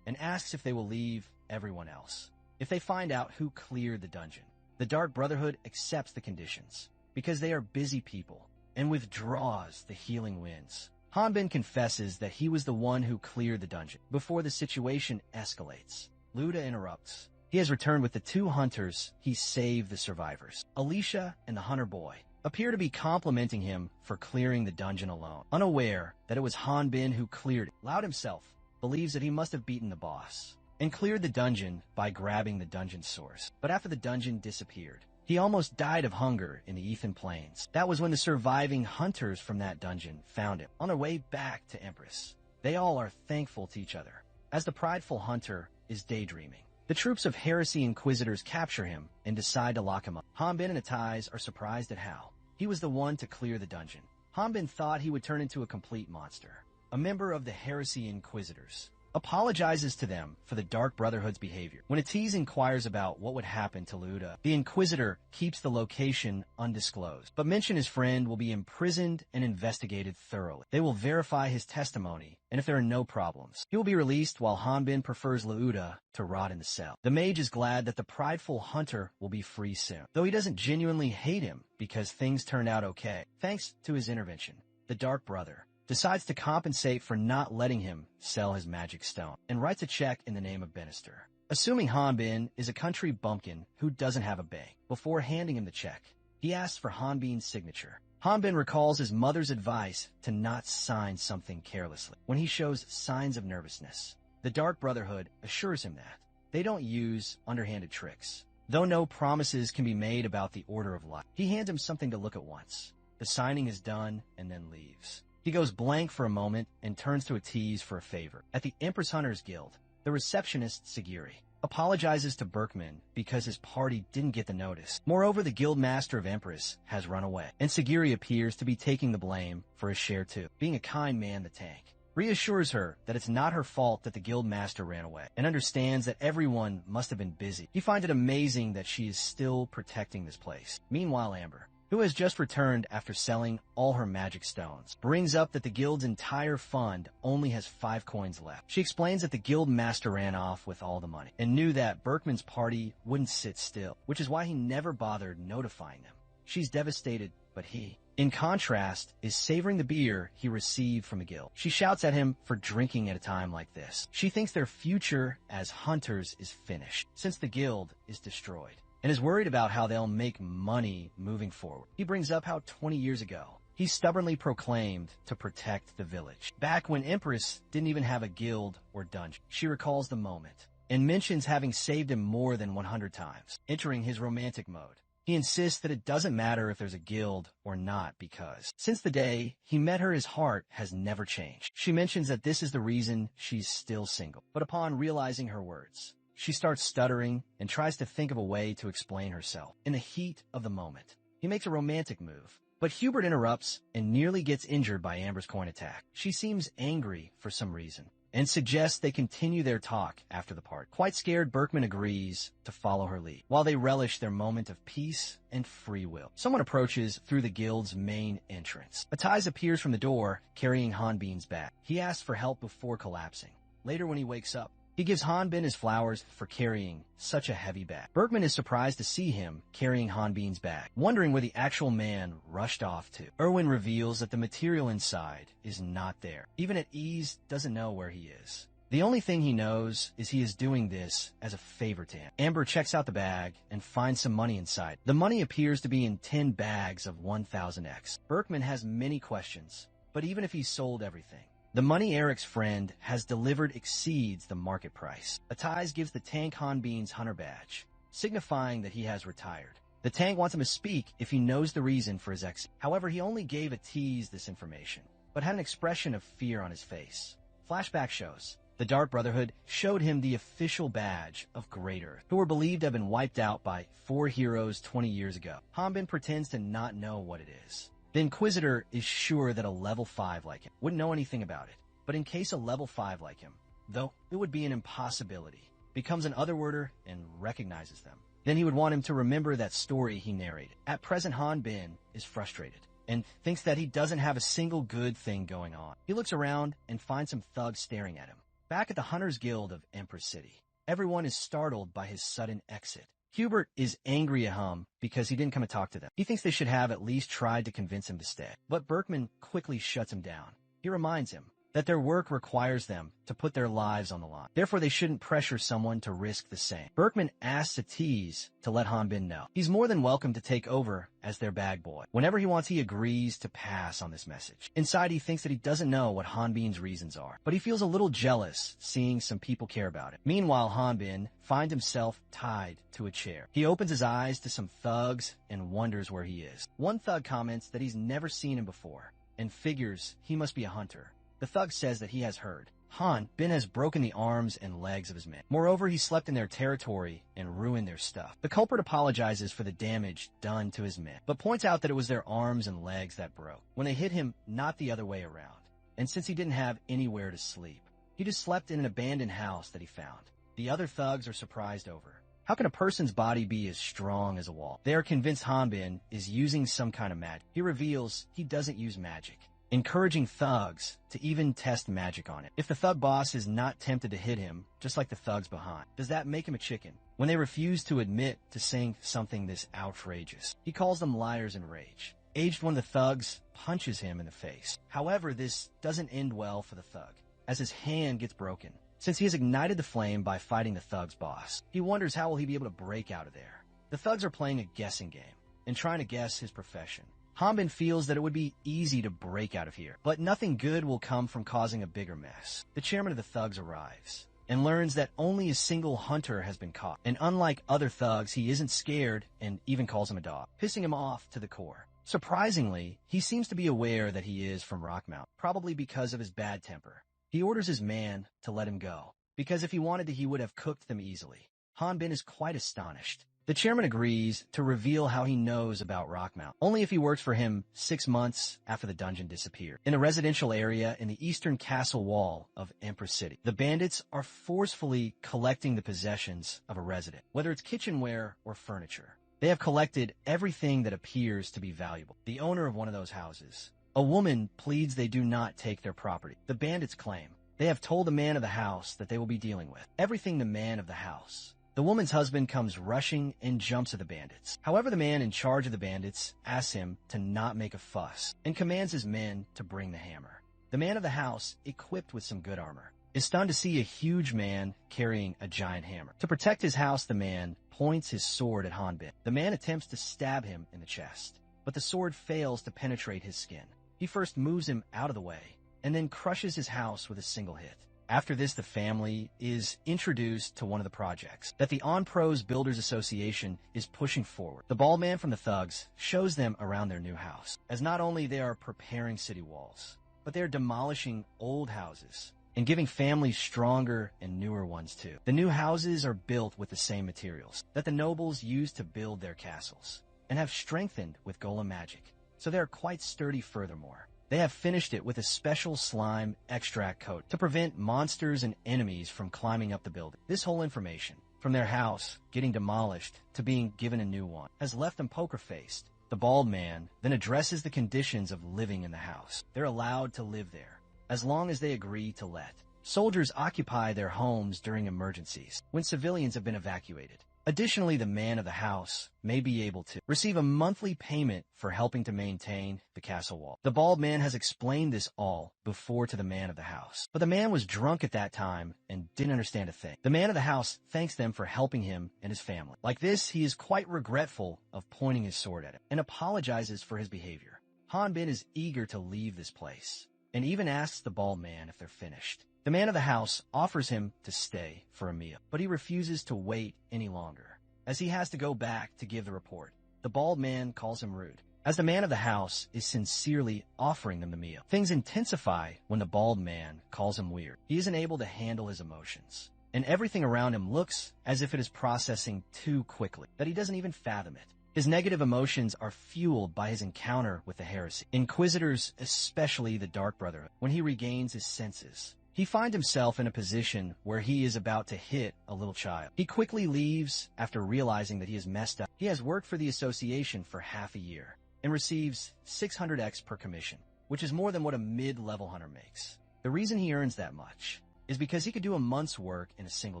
and asks if they will leave everyone else if they find out who cleared the dungeon. The Dark Brotherhood accepts the conditions because they are busy people and withdraws the healing winds. Hanbin confesses that he was the one who cleared the dungeon. Before the situation escalates, Luda interrupts. He has returned with the 2 hunters he saved the survivors. Alicia and the hunter boy appear to be complimenting him for clearing the dungeon alone, unaware that it was Hanbin who cleared it. Loud himself believes that he must have beaten the boss and cleared the dungeon by grabbing the dungeon source. But after the dungeon disappeared, he almost died of hunger in the Ethan Plains. That was when the surviving hunters from that dungeon found him. On their way back to Empress, they all are thankful to each other, as the prideful hunter is daydreaming. The troops of Heresy Inquisitors capture him and decide to lock him up. Hanbin and Atai's are surprised at how he was the one to clear the dungeon. Hanbin thought he would turn into a complete monster. A member of the Heresy Inquisitors apologizes to them for the Dark Brotherhood's behavior. When Atiz inquires about what would happen to Luda, the Inquisitor keeps the location undisclosed, but mentions his friend will be imprisoned and investigated thoroughly. They will verify his testimony, and if there are no problems, he will be released, while Hanbin prefers Luda to rot in the cell. The mage is glad that the prideful hunter will be free soon, though he doesn't genuinely hate him because things turned out okay. Thanks to his intervention, the Dark Brother decides to compensate for not letting him sell his magic stone, and writes a check in the name of Bannister. Assuming Hanbin is a country bumpkin who doesn't have a bank, before handing him the check, he asks for Hanbin's signature. Hanbin recalls his mother's advice to not sign something carelessly when he shows signs of nervousness. The Dark Brotherhood assures him that they don't use underhanded tricks, though no promises can be made about the order of life. He hands him something to look at once. The signing is done and then leaves. He goes blank for a moment and turns to Atiz for a favor. At the Empress Hunters Guild, the receptionist, Sigiri, apologizes to Berkman because his party didn't get the notice. Moreover, the guild master of Empress has run away, and Sigiri appears to be taking the blame for his share too. Being a kind man, the tank reassures her that it's not her fault that the guild master ran away, and understands that everyone must have been busy. He finds it amazing that she is still protecting this place. Meanwhile, Amber, who has just returned after selling all her magic stones, brings up that the guild's entire fund only has 5 coins left. She explains that the guild master ran off with all the money, and knew that Berkman's party wouldn't sit still, which is why he never bothered notifying them. She's devastated, but he, in contrast, is savoring the beer he received from the guild. She shouts at him for drinking at a time like this. She thinks their future as hunters is finished, since the guild is destroyed, and is worried about how they'll make money moving forward. He brings up how 20 years ago, he stubbornly proclaimed to protect the village, back when Empress didn't even have a guild or dungeon. She recalls the moment, and mentions having saved him more than 100 times. Entering his romantic mode, he insists that it doesn't matter if there's a guild or not, because since the day he met her, his heart has never changed. She mentions that this is the reason she's still single, but upon realizing her words, she starts stuttering and tries to think of a way to explain herself. In the heat of the moment, he makes a romantic move, but Hubert interrupts and nearly gets injured by Amber's coin attack. She seems angry for some reason, and suggests they continue their talk after the party. Quite scared, Berkman agrees to follow her lead, while they relish their moment of peace and free will. Someone approaches through the guild's main entrance. Atiz appears from the door, carrying Hanbin's bag. He asks for help before collapsing. Later, when he wakes up, he gives Hanbin his flowers for carrying such a heavy bag. Berkman is surprised to see him carrying Hanbin's bag, wondering where the actual man rushed off to. Erwin reveals that the material inside is not there. Even at ease, doesn't know where he is. The only thing he knows is he is doing this as a favor to him. Amber checks out the bag and finds some money inside. The money appears to be in 10 bags of 1000X. Berkman has many questions, but even if he sold everything, the money Eric's friend has delivered exceeds the market price. Atiz gives the tank Hanbin's hunter badge, signifying that he has retired. The tank wants him to speak if he knows the reason for his exit. However, he only gave a tease this information, but had an expression of fear on his face. Flashback shows. The Dark Brotherhood showed him the official badge of Great Earth, who were believed to have been wiped out by 4 heroes 20 years ago. Hanbin pretends to not know what it is. The Inquisitor is sure that a level 5 like him wouldn't know anything about it, but in case a level 5 like him, though it would be an impossibility, becomes an otherworlder and recognizes them. Then he would want him to remember that story he narrated. At present, Hanbin is frustrated and thinks that he doesn't have a single good thing going on. He looks around and finds some thugs staring at him. Back at the Hunters Guild of Empress City, everyone is startled by his sudden exit. Hubert is angry at Hum because he didn't come to talk to them. He thinks they should have at least tried to convince him to stay. But Berkman quickly shuts him down. He reminds him that their work requires them to put their lives on the line. Therefore, they shouldn't pressure someone to risk the same. Berkman asks Atiz to let Hanbin know. He's more than welcome to take over as their bag boy. Whenever he wants, he agrees to pass on this message. Inside, he thinks that he doesn't know what Hanbin's reasons are, but he feels a little jealous seeing some people care about it. Meanwhile, Hanbin finds himself tied to a chair. He opens his eyes to some thugs and wonders where he is. One thug comments that he's never seen him before and figures he must be a hunter. The thug says that he has heard. Hanbin has broken the arms and legs of his men. Moreover, he slept in their territory and ruined their stuff. The culprit apologizes for the damage done to his men, but points out that it was their arms and legs that broke when they hit him, not the other way around. And since he didn't have anywhere to sleep, he just slept in an abandoned house that he found. The other thugs are surprised over. How can a person's body be as strong as a wall? They are convinced Hanbin is using some kind of magic. He reveals he doesn't use magic, encouraging thugs to even test magic on it. If the thug boss is not tempted to hit him, just like the thugs behind, does that make him a chicken? When they refuse to admit to saying something this outrageous, he calls them liars in rage. Aged one of the thugs punches him in the face. However, this doesn't end well for the thug, as his hand gets broken. Since he has ignited the flame by fighting the thug's boss, he wonders how will he be able to break out of there. The thugs are playing a guessing game and trying to guess his profession. Hanbin feels that it would be easy to break out of here, but nothing good will come from causing a bigger mess. The chairman of the thugs arrives and learns that only a single hunter has been caught, and unlike other thugs, he isn't scared and even calls him a dog, pissing him off to the core. Surprisingly, he seems to be aware that he is from Rockmount, probably because of his bad temper. He orders his man to let him go, because if he wanted to, he would have cooked them easily. Hanbin is quite astonished. The chairman agrees to reveal how he knows about Rockmount, only if he works for him 6 months after the dungeon disappeared. In a residential area in the eastern castle wall of Empress City, the bandits are forcefully collecting the possessions of a resident, whether it's kitchenware or furniture. They have collected everything that appears to be valuable. The owner of one of those houses, a woman, pleads they do not take their property. The bandits claim they have told the man of the house that they will be dealing with everything the man of the house. The woman's husband comes rushing and jumps at the bandits. However, the man in charge of the bandits asks him to not make a fuss and commands his men to bring the hammer. The man of the house, equipped with some good armor, is stunned to see a huge man carrying a giant hammer. To protect his house, the man points his sword at Hanbin. The man attempts to stab him in the chest, but the sword fails to penetrate his skin. He first moves him out of the way and then crushes his house with a single hit. After this, the family is introduced to one of the projects that the On-Pros Builders Association is pushing forward. The bald man from the thugs shows them around their new house, as not only they are preparing city walls, but they are demolishing old houses and giving families stronger and newer ones too. The new houses are built with the same materials that the nobles used to build their castles and have strengthened with golem magic, so they are quite sturdy. Furthermore, they have finished it with a special slime extract coat to prevent monsters and enemies from climbing up the building. This whole information, from their house getting demolished to being given a new one, has left them poker-faced. The bald man then addresses the conditions of living in the house. They're allowed to live there, as long as they agree to let. Soldiers occupy their homes during emergencies, when civilians have been evacuated. Additionally, the man of the house may be able to receive a monthly payment for helping to maintain the castle wall. The bald man has explained this all before to the man of the house, but the man was drunk at that time and didn't understand a thing. The man of the house thanks them for helping him and his family. Like this, he is quite regretful of pointing his sword at him and apologizes for his behavior. Hanbin is eager to leave this place and even asks the bald man if they're finished. The man of the house offers him to stay for a meal, but he refuses to wait any longer, as he has to go back to give the report. the bald man calls him rude, as the man of the house is sincerely offering them the meal. Things intensify when the bald man calls him weird. He isn't able to handle his emotions, and everything around him looks as if it is processing too quickly, that he doesn't even fathom it. His negative emotions are fueled by his encounter with the heresy. Inquisitors, especially the Dark Brotherhood, when he regains his senses, he finds himself in a position where he is about to hit a little child. He quickly leaves after realizing that he has messed up. He has worked for the association for half a year and receives 600x per commission, which is more than what a mid-level hunter makes. The reason he earns that much is because he could do a month's work in a single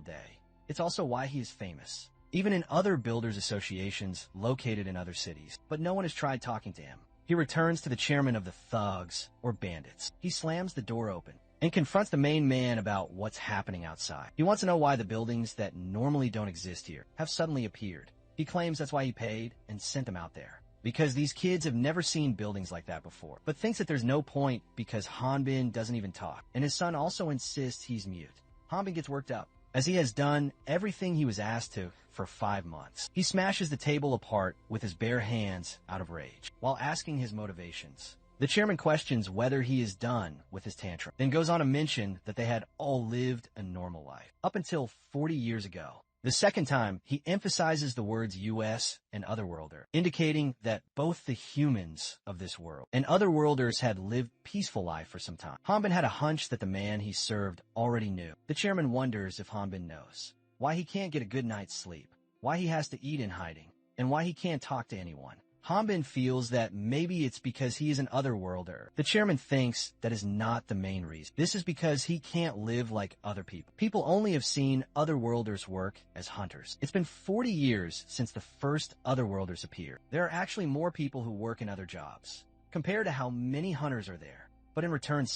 day. It's also why he is famous, even in other builders associations located in other cities, but no one has tried talking to him. He returns to the chairman of the thugs, or bandits. He slams the door open and confronts the main man about what's happening outside. He wants to know why the buildings that normally don't exist here have suddenly appeared. He claims that's why he paid and sent them out there, because these kids have never seen buildings like that before, but thinks that there's no point because Hanbin doesn't even talk, and his son also insists he's mute. Hanbin gets worked up, as he has done everything he was asked to for 5 months. He smashes the table apart with his bare hands out of rage, while asking his motivations. The chairman questions whether he is done with his tantrum, then goes on to mention that they had all lived a normal life, up until 40 years ago. The second time, he emphasizes the words US and Otherworlder, indicating that both the humans of this world and Otherworlders had lived peaceful life for some time. Hanbin had a hunch that the man he served already knew. The chairman wonders if Hanbin knows why he can't get a good night's sleep, why he has to eat in hiding, and why he can't talk to anyone. Hanbin feels that maybe it's because he is an Otherworlder. The chairman thinks that is not the main reason. This is because he can't live like other people. People only have seen Otherworlders work as hunters. It's been 40 years since the first Otherworlders appeared. There are actually more people who work in other jobs, compared to how many hunters are there. But in return,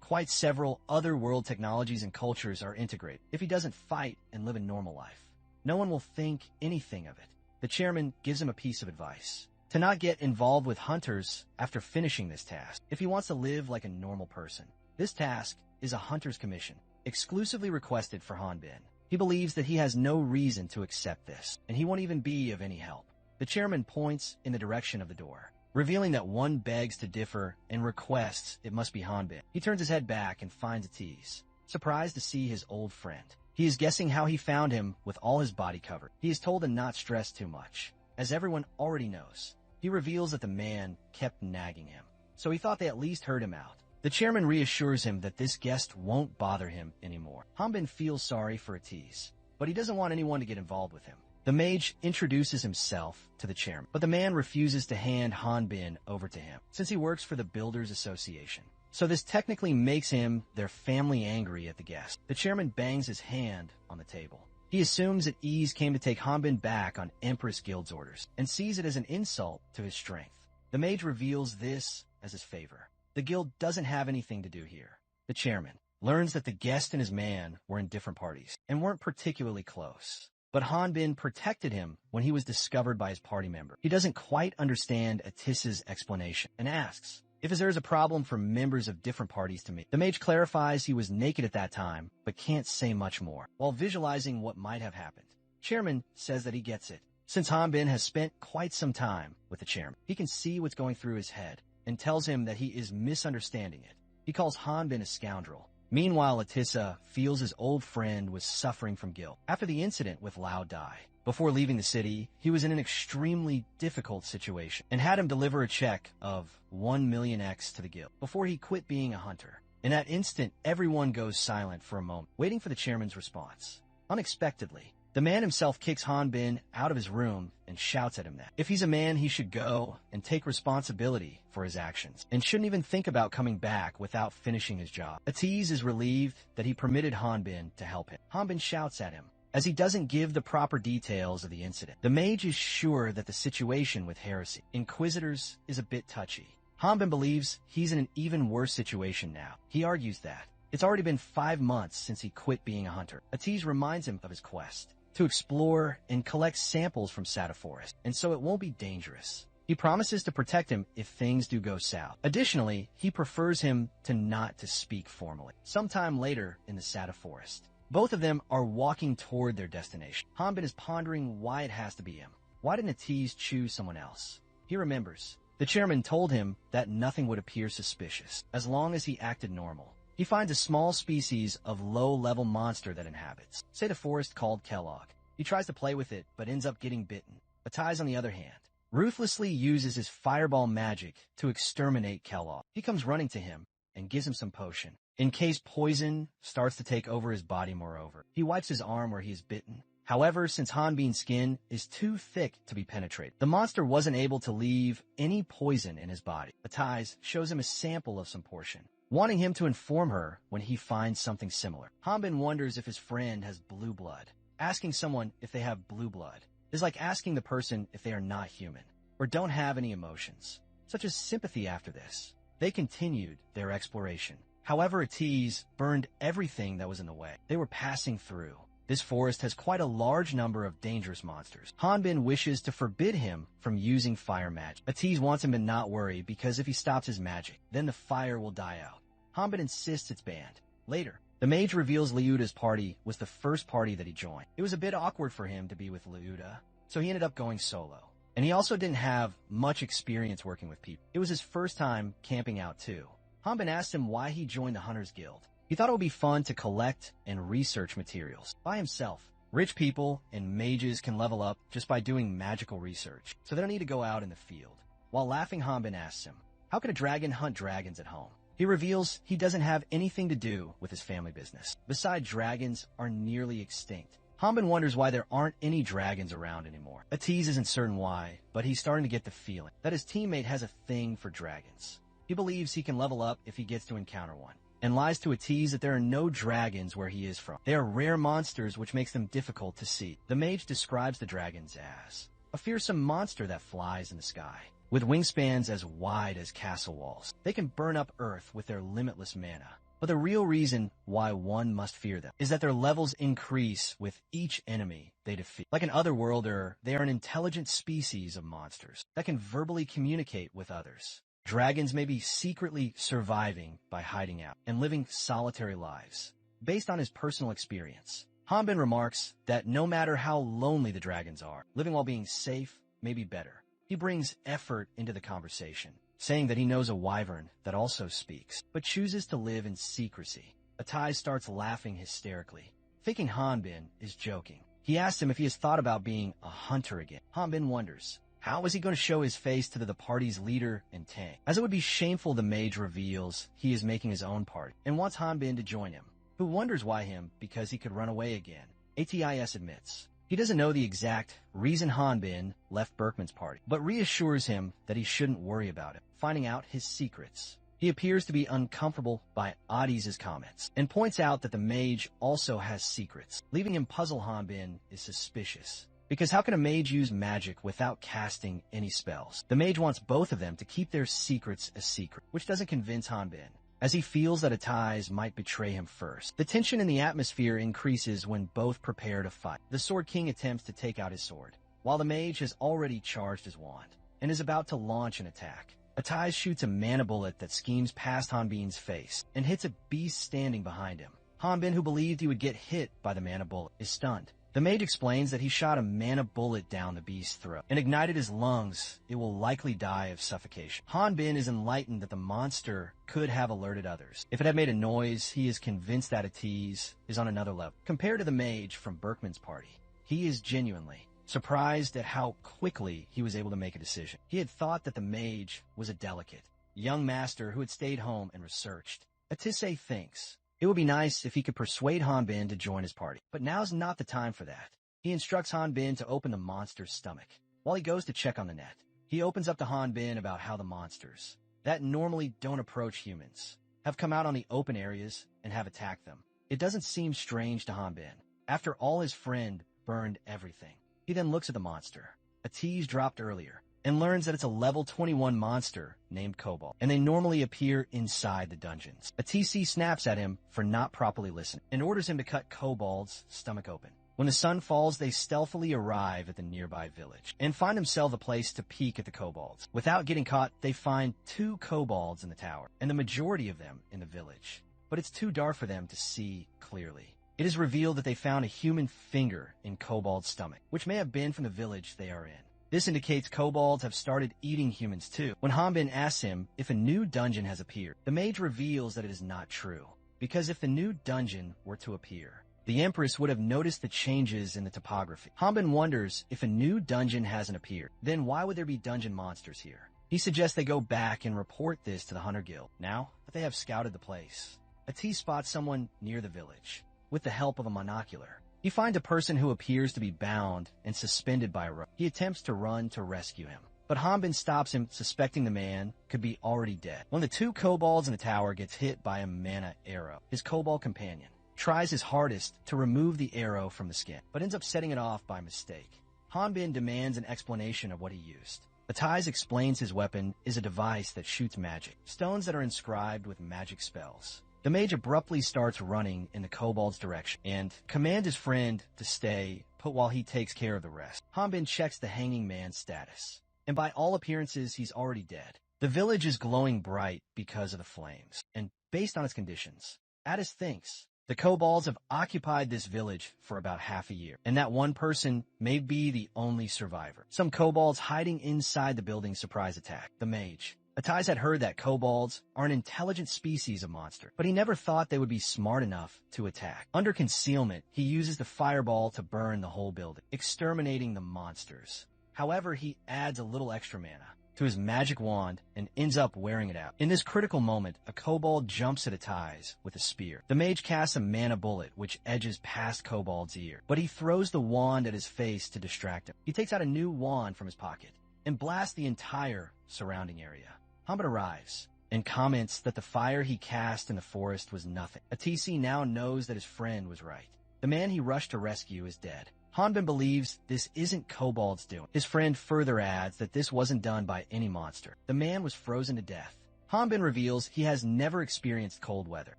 quite several other world technologies and cultures are integrated. If he doesn't fight and live a normal life, no one will think anything of it. The chairman gives him a piece of advice: to not get involved with hunters after finishing this task, if he wants to live like a normal person. This task is a hunter's commission, exclusively requested for Hanbin. He believes that he has no reason to accept this, and he won't even be of any help. The chairman points in the direction of the door, revealing that one begs to differ and requests it must be Hanbin. He turns his head back and finds Atiz, surprised to see his old friend. He is guessing how he found him with all his body covered. He is told to not stress too much, as everyone already knows. He reveals that the man kept nagging him, so he thought they at least heard him out. The chairman reassures him that this guest won't bother him anymore. Hanbin feels sorry for Atiz, but he doesn't want anyone to get involved with him. The mage introduces himself to the chairman, but the man refuses to hand Hanbin over to him, since he works for the Builders Association. So this technically makes him their family angry at the guest. The chairman bangs his hand on the table. He assumes that Ease came to take Hanbin back on Empress Guild's orders, and sees it as an insult to his strength. The mage reveals this as his favor. The guild doesn't have anything to do here. The chairman learns that the guest and his man were in different parties, and weren't particularly close. But Hanbin protected him when he was discovered by his party member. He doesn't quite understand Atiss's explanation, and asks if there is a problem for members of different parties to meet. The mage clarifies he was naked at that time, but can't say much more, while visualizing what might have happened. Chairman says that he gets it, since Hanbin has spent quite some time with the chairman. He can see what's going through his head, and tells him that he is misunderstanding it. He calls Hanbin a scoundrel. Meanwhile, Atissa feels his old friend was suffering from guilt after the incident with Lao Dai. Before leaving the city, he was in an extremely difficult situation, and had him deliver a check of 1 million X to the guild before he quit being a hunter. In that instant, everyone goes silent for a moment, waiting for the chairman's response. Unexpectedly, the man himself kicks Hanbin out of his room and shouts at him that if he's a man, he should go and take responsibility for his actions, and shouldn't even think about coming back without finishing his job. Atiz is relieved that he permitted Hanbin to help him. Hanbin shouts at him, as he doesn't give the proper details of the incident. The mage is sure that the situation with heresy, Inquisitors, is a bit touchy. Hanbin believes he's in an even worse situation now. He argues that it's already been 5 months since he quit being a hunter. Atiz reminds him of his quest to explore and collect samples from Sada Forest, and so it won't be dangerous. He promises to protect him if things do go south. Additionally, he prefers him to not to speak formally. Sometime later in the Sada Forest, both of them are walking toward their destination. Hanbin is pondering why it has to be him. Why didn't Atiz choose someone else? He remembers. The chairman told him that nothing would appear suspicious, as long as he acted normal. He finds a small species of low-level monster that inhabits, say the forest called Kellogg. He tries to play with it, but ends up getting bitten. Atiz, on the other hand, ruthlessly uses his fireball magic to exterminate Kellogg. He comes running to him and gives him some potion, in case poison starts to take over his body moreover. He wipes his arm where he is bitten. However, since Hanbin's skin is too thick to be penetrated, the monster wasn't able to leave any poison in his body. Atiz shows him a sample of some portion, wanting him to inform her when he finds something similar. Hanbin wonders if his friend has blue blood. Asking someone if they have blue blood is like asking the person if they are not human, or don't have any emotions, such as sympathy after this. They continued their exploration. However, Atiz burned everything that was in the way. They were passing through. This forest has quite a large number of dangerous monsters. Hanbin wishes to forbid him from using fire magic. Atiz wants him to not worry because if he stops his magic, then the fire will die out. Hanbin insists it's banned. Later, the mage reveals Liuda's party was the first party that he joined. It was a bit awkward for him to be with Liuda, so he ended up going solo. And he also didn't have much experience working with people. It was his first time camping out too. Hanbin asked him why he joined the Hunters Guild. He thought it would be fun to collect and research materials by himself. Rich people and mages can level up just by doing magical research, so they don't need to go out in the field. While laughing, Hanbin asks him, how can a dragon hunt dragons at home? He reveals he doesn't have anything to do with his family business. Besides, dragons are nearly extinct. Hanbin wonders why there aren't any dragons around anymore. Atiz isn't certain why, but he's starting to get the feeling that his teammate has a thing for dragons. He believes he can level up if he gets to encounter one, and lies to Atiz that there are no dragons where he is from. They are rare monsters which makes them difficult to see. The mage describes the dragons as a fearsome monster that flies in the sky, with wingspans as wide as castle walls. They can burn up earth with their limitless mana. But the real reason why one must fear them is that their levels increase with each enemy they defeat. Like an otherworlder, they are an intelligent species of monsters that can verbally communicate with others. Dragons may be secretly surviving by hiding out and living solitary lives. Based on his personal experience, Hanbin remarks that no matter how lonely the dragons are, living while being safe may be better. He brings effort into the conversation, saying that he knows a wyvern that also speaks, but chooses to live in secrecy. Atiz starts laughing hysterically, thinking Hanbin is joking. He asks him if he has thought about being a hunter again. Hanbin wonders, how is he going to show his face to the party's leader and tank? As it would be shameful, the mage reveals he is making his own party and wants Hanbin to join him, who wonders why him because he could run away again. Atis admits he doesn't know the exact reason Hanbin left Berkman's party, but reassures him that he shouldn't worry about it, finding out his secrets. He appears to be uncomfortable by Adiz's comments, and points out that the mage also has secrets. Leaving him puzzle Hanbin is suspicious, because how can a mage use magic without casting any spells? The mage wants both of them to keep their secrets a secret, which doesn't convince Hanbin, as he feels that Atiz might betray him first. The tension in the atmosphere increases when both prepare to fight. The Sword King attempts to take out his sword, while the mage has already charged his wand, and is about to launch an attack. Atiz shoots a mana bullet that schemes past Hanbin's face, and hits a beast standing behind him. Hanbin, who believed he would get hit by the mana bullet, is stunned. The mage explains that he shot a mana bullet down the beast's throat and ignited his lungs. It will likely die of suffocation. Hanbin is enlightened that the monster could have alerted others. If it had made a noise, he is convinced that Atiz is on another level. Compared to the mage from Berkman's party, he is genuinely surprised at how quickly he was able to make a decision. He had thought that the mage was a delicate, young master who had stayed home and researched. Atise thinks it would be nice if he could persuade Hanbin to join his party, but now's not the time for that. He instructs Hanbin to open the monster's stomach. While he goes to check on the net, he opens up to Hanbin about how the monsters, that normally don't approach humans, have come out on the open areas and have attacked them. It doesn't seem strange to Hanbin. After all, his friend burned everything. He then looks at the monster, a tease dropped earlier, and learns that it's a level 21 monster named Cobalt, and they normally appear inside the dungeons. A TC snaps at him for not properly listening and orders him to cut Cobalt's stomach open. When the sun falls, they stealthily arrive at the nearby village and find themselves a place to peek at the kobolds. Without getting caught, they find 2 kobolds in the tower, and the majority of them in the village. But it's too dark for them to see clearly. It is revealed that they found a human finger in Cobalt's stomach, which may have been from the village they are in. This indicates kobolds have started eating humans too. When Hanbin asks him if a new dungeon has appeared, the mage reveals that it is not true, because if the new dungeon were to appear, the Empress would have noticed the changes in the topography. Hanbin wonders if a new dungeon hasn't appeared, then why would there be dungeon monsters here? He suggests they go back and report this to the Hunter Guild, now that they have scouted the place. Ati spots someone near the village, with the help of a monocular. He finds a person who appears to be bound and suspended by a rope. He attempts to run to rescue him, but Hanbin stops him, suspecting the man could be already dead. One of the two kobolds in the tower gets hit by a mana arrow. His kobold companion tries his hardest to remove the arrow from the skin, but ends up setting it off by mistake. Hanbin demands an explanation of what he used. Atiz explains his weapon is a device that shoots magic, stones that are inscribed with magic spells. The mage abruptly starts running in the kobold's direction and commands his friend to stay put while he takes care of the rest. Hanbin checks the hanging man's status, and by all appearances, he's already dead. The village is glowing bright because of the flames, and based on its conditions, Addis thinks the kobolds have occupied this village for about half a year, and that one person may be the only survivor. Some kobolds hiding inside the building surprise attack the mage. Atiz had heard that kobolds are an intelligent species of monster, but he never thought they would be smart enough to attack. Under concealment, he uses the fireball to burn the whole building, exterminating the monsters. However, he adds a little extra mana to his magic wand and ends up wearing it out. In this critical moment, a kobold jumps at Atiz with a spear. The mage casts a mana bullet, which edges past kobold's ear, but he throws the wand at his face to distract him. He takes out a new wand from his pocket and blasts the entire surrounding area. Hanbin arrives and comments that the fire he cast in the forest was nothing. Atisi now knows that his friend was right. The man he rushed to rescue is dead. Hanbin believes this isn't kobold's doing. His friend further adds that this wasn't done by any monster. The man was frozen to death. Hanbin reveals he has never experienced cold weather,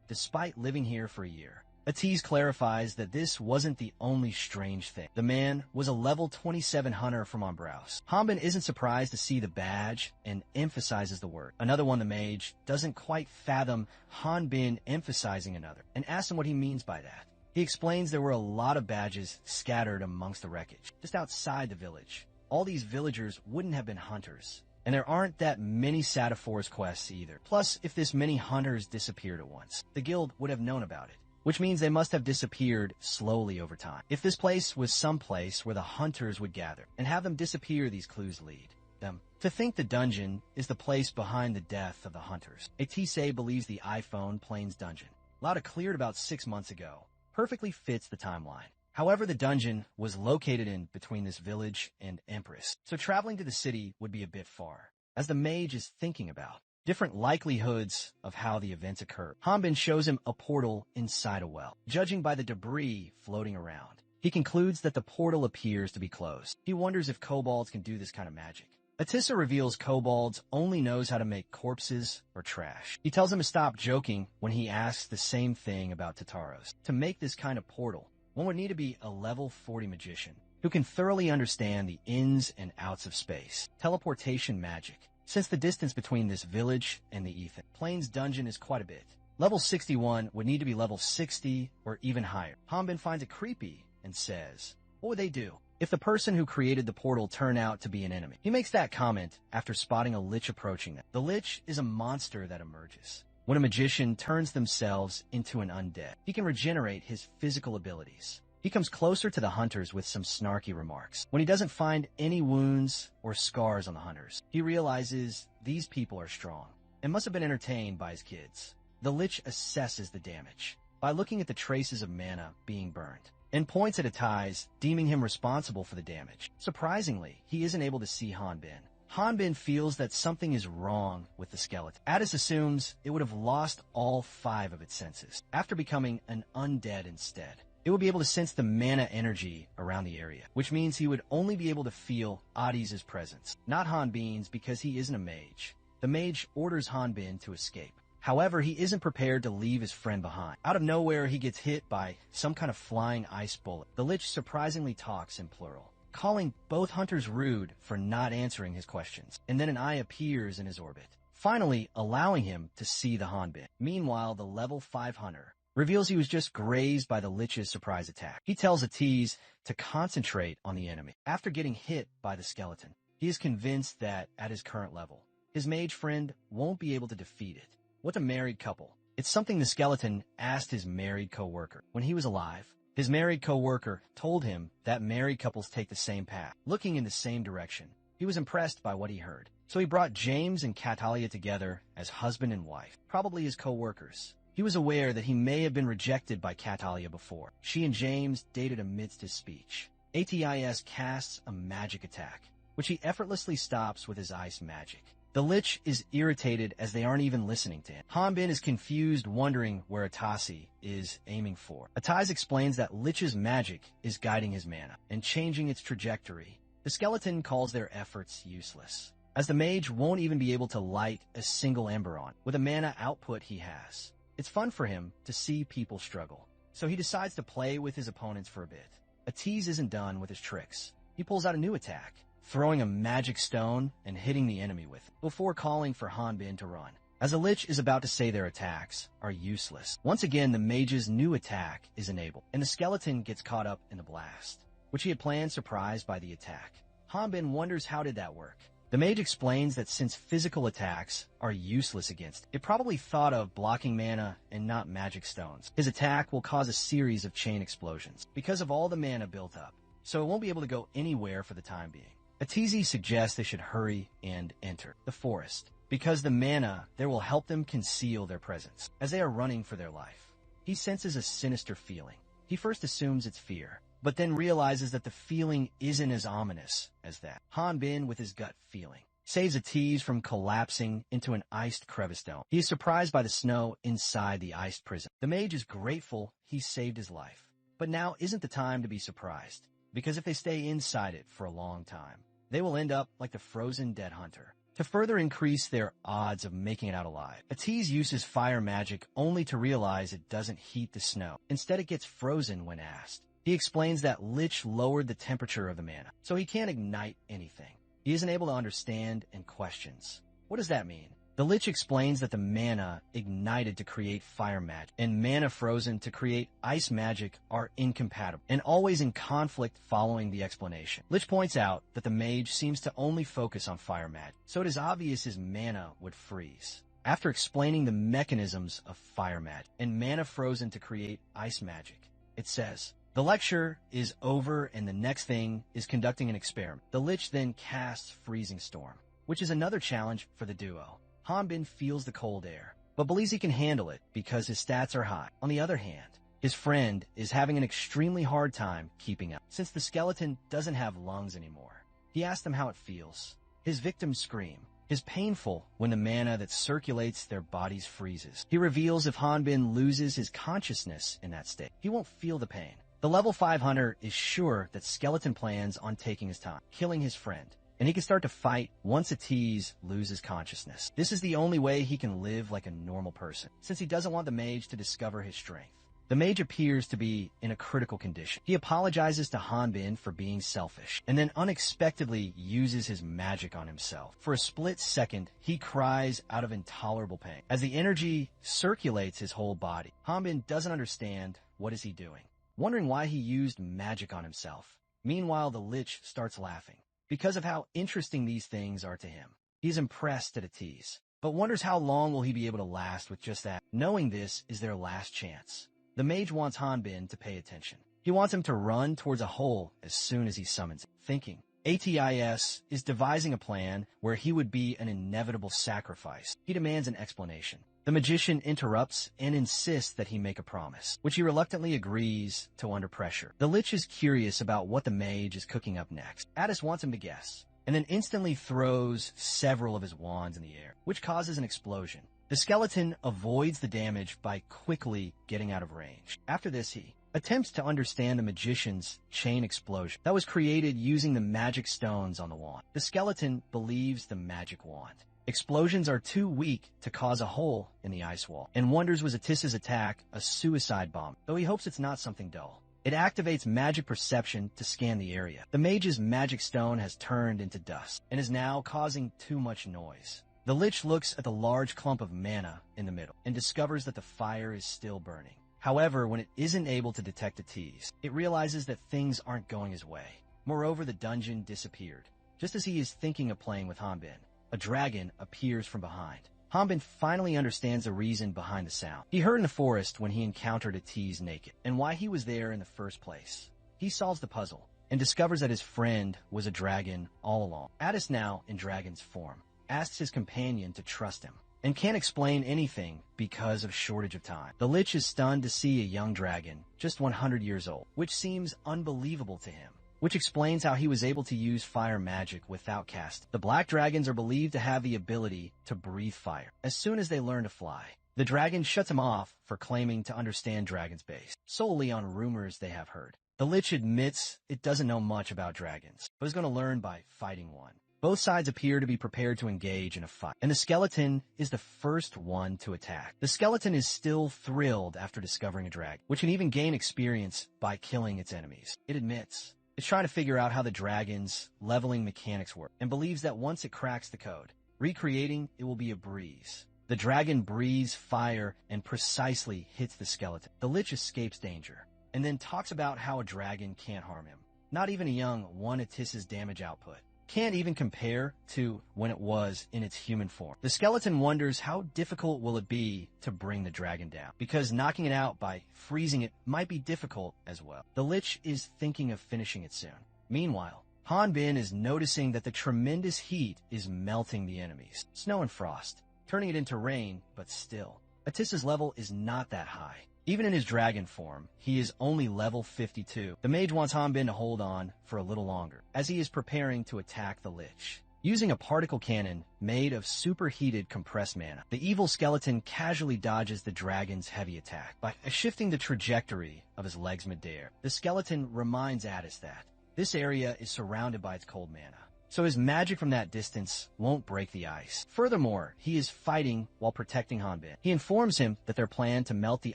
despite living here for a year. Atiz clarifies that this wasn't the only strange thing. The man was a level 27 hunter from Ombraus. Hanbin isn't surprised to see the badge and emphasizes the word. Another one, the mage, doesn't quite fathom Hanbin emphasizing another and asks him what he means by that. He explains there were a lot of badges scattered amongst the wreckage, just outside the village. All these villagers wouldn't have been hunters, and there aren't that many Sada Forest quests either. Plus, if this many hunters disappeared at once, the guild would have known about it, which means they must have disappeared slowly over time. If this place was some place where the hunters would gather and have them disappear, these clues lead them to think the dungeon is the place behind the death of the hunters. Atise believes the iPhone Plains dungeon, Lauda cleared about 6 months ago, perfectly fits the timeline. However, the dungeon was located in between this village and Empress, so traveling to the city would be a bit far, as the mage is thinking about different likelihoods of how the events occur. Hanbin shows him a portal inside a well. Judging by the debris floating around, he concludes that the portal appears to be closed. He wonders if kobolds can do this kind of magic. Atissa reveals kobolds only knows how to make corpses or trash. He tells him to stop joking when he asks the same thing about Tataros. To make this kind of portal, one would need to be a level 40 magician who can thoroughly understand the ins and outs of space. Teleportation magic. Since the distance between this village and the Ethan Plains dungeon is quite a bit, level 61 would need to be level 60 or even higher. Hanbin finds it creepy and says, what would they do if the person who created the portal turned out to be an enemy? He makes that comment after spotting a lich approaching them. The lich is a monster that emerges when a magician turns themselves into an undead. He can regenerate his physical abilities. He comes closer to the hunters with some snarky remarks. When he doesn't find any wounds or scars on the hunters, he realizes these people are strong and must have been entertained by his kids. The lich assesses the damage by looking at the traces of mana being burned and points at Atise, deeming him responsible for the damage. Surprisingly, he isn't able to see Hanbin. Hanbin feels that something is wrong with the skeleton. Addis assumes it would have lost all 5 of its senses after becoming an undead instead. It would be able to sense the mana energy around the area, which means he would only be able to feel Adiz's presence, not Hanbin's, because he isn't a mage. The mage orders Hanbin to escape. However, he isn't prepared to leave his friend behind. Out of nowhere, he gets hit by some kind of flying ice bullet. The lich surprisingly talks in plural, calling both hunters rude for not answering his questions, and then an eye appears in his orbit, finally allowing him to see the Hanbin. Meanwhile, the level 5 hunter reveals he was just grazed by the lich's surprise attack. He tells Atiz to concentrate on the enemy. After getting hit by the skeleton, He is convinced that, at his current level, his mage friend won't be able to defeat it. What's a married couple? It's something the skeleton asked his married co-worker. When he was alive, his married co-worker told him that married couples take the same path, looking in the same direction. He was impressed by what he heard, so he brought James and Catalia together as husband and wife, probably his co-workers. He was aware that he may have been rejected by Catalia before. She and James dated amidst his speech. Atis casts a magic attack, which he effortlessly stops with his ice magic. The Lich is irritated as they aren't even listening to him. Hanbin is confused, wondering where Atasi is aiming for. Atase explains that Lich's magic is guiding his mana and changing its trajectory. The skeleton calls their efforts useless, as the mage won't even be able to light a single ember on with the mana output he has. It's fun for him to see people struggle, so he decides to play with his opponents for a bit. Atase isn't done with his tricks. He pulls out a new attack, throwing a magic stone and hitting the enemy with it, before calling for Hanbin to run, as the Lich is about to say their attacks are useless. Once again, the mage's new attack is enabled, and the skeleton gets caught up in the blast, which he had planned surprised by the attack. Hanbin wonders how did that work. The mage explains that since physical attacks are useless against it, probably thought of blocking mana and not magic stones. His attack will cause a series of chain explosions because of all the mana built up, so it won't be able to go anywhere for the time being. Atase suggests they should hurry and enter the forest, because the mana there will help them conceal their presence as they are running for their life. He senses a sinister feeling. He first assumes it's fear, but then realizes that the feeling isn't as ominous as that. Hanbin, with his gut feeling, saves Atase from collapsing into an iced crevice dome. He is surprised by the snow inside the iced prison. The mage is grateful he saved his life, but now isn't the time to be surprised, because if they stay inside it for a long time, they will end up like the frozen dead hunter. To further increase their odds of making it out alive, Atase uses fire magic only to realize it doesn't heat the snow. Instead, it gets frozen when asked. He explains that Lich lowered the temperature of the mana, so he can't ignite anything. He isn't able to understand and questions. What does that mean? The Lich explains that the mana ignited to create fire magic and mana frozen to create ice magic are incompatible and always in conflict following the explanation. Lich points out that the mage seems to only focus on fire magic, so it is obvious his mana would freeze. After explaining the mechanisms of fire magic and mana frozen to create ice magic, it says, the lecture is over and the next thing is conducting an experiment. The Lich then casts Freezing Storm, which is another challenge for the duo. Hanbin feels the cold air, but believes he can handle it because his stats are high. On the other hand, his friend is having an extremely hard time keeping up, since the skeleton doesn't have lungs anymore. He asks them how it feels. His victims scream. It's painful when the mana that circulates their bodies freezes. He reveals if Hanbin loses his consciousness in that state, he won't feel the pain. The level 5 hunter is sure that Skeleton plans on taking his time, killing his friend, and he can start to fight once Atase loses consciousness. This is the only way he can live like a normal person, since he doesn't want the mage to discover his strength. The mage appears to be in a critical condition. He apologizes to Hanbin for being selfish, and then unexpectedly uses his magic on himself. For a split second, he cries out of intolerable pain, as the energy circulates his whole body. Hanbin doesn't understand what is he doing, wondering why he used magic on himself. Meanwhile, the Lich starts laughing, because of how interesting these things are to him. He's impressed at Atase, but wonders how long will he be able to last with just that, knowing this is their last chance. The mage wants Hanbin to pay attention. He wants him to run towards a hole as soon as he summons it, thinking Atis is devising a plan where he would be an inevitable sacrifice. He demands an explanation. The magician interrupts and insists that he make a promise, which he reluctantly agrees to under pressure. The Lich is curious about what the mage is cooking up next. Atis wants him to guess, and then instantly throws several of his wands in the air, which causes an explosion. The skeleton avoids the damage by quickly getting out of range. After this, he attempts to understand the magician's chain explosion that was created using the magic stones on the wand. The skeleton believes the magic wand explosions are too weak to cause a hole in the ice wall, and wonders was Atisa's attack a suicide bomb, though he hopes it's not something dull. It activates magic perception to scan the area. The mage's magic stone has turned into dust and is now causing too much noise. The Lich looks at the large clump of mana in the middle and discovers that the fire is still burning. However, when it isn't able to detect Atase, it realizes that things aren't going his way. Moreover, the dungeon disappeared. Just as he is thinking of playing with Hanbin, a dragon appears from behind. Hanbin finally understands the reason behind the sound. He heard in the forest when he encountered a tease naked, and why he was there in the first place. He solves the puzzle, and discovers that his friend was a dragon all along. Addis, now in dragon's form, asks his companion to trust him, and can't explain anything because of shortage of time. The Lich is stunned to see a young dragon, just 100 years old, which seems unbelievable to him, which explains how he was able to use fire magic without casting. The black dragons are believed to have the ability to breathe fire. As soon as they learn to fly, the dragon shuts him off for claiming to understand Dragon's base, solely on rumors they have heard. The Lich admits it doesn't know much about dragons, but is going to learn by fighting one. Both sides appear to be prepared to engage in a fight, and the skeleton is the first one to attack. The skeleton is still thrilled after discovering a dragon, which can even gain experience by killing its enemies. It admits it's trying to figure out how the dragon's leveling mechanics work, and believes that once it cracks the code, recreating it will be a breeze. The dragon breathes fire and precisely hits the skeleton. The Lich escapes danger, and then talks about how a dragon can't harm him. Not even a young one Atis's damage output. Can't even compare to when it was in its human form. The skeleton wonders how difficult will it be to bring the dragon down, because knocking it out by freezing it might be difficult as well. The Lich is thinking of finishing it soon. Meanwhile, Hanbin is noticing that the tremendous heat is melting the enemies. Snow and frost, turning it into rain, but still. Atis's level is not that high. Even in his dragon form, he is only level 52. The mage wants Hanbin to hold on for a little longer, as he is preparing to attack the Lich. Using a particle cannon made of superheated compressed mana, the evil skeleton casually dodges the dragon's heavy attack by shifting the trajectory of his legs midair. The skeleton reminds Addis that this area is surrounded by its cold mana, so his magic from that distance won't break the ice. Furthermore, he is fighting while protecting Hanbin. He informs him that their plan to melt the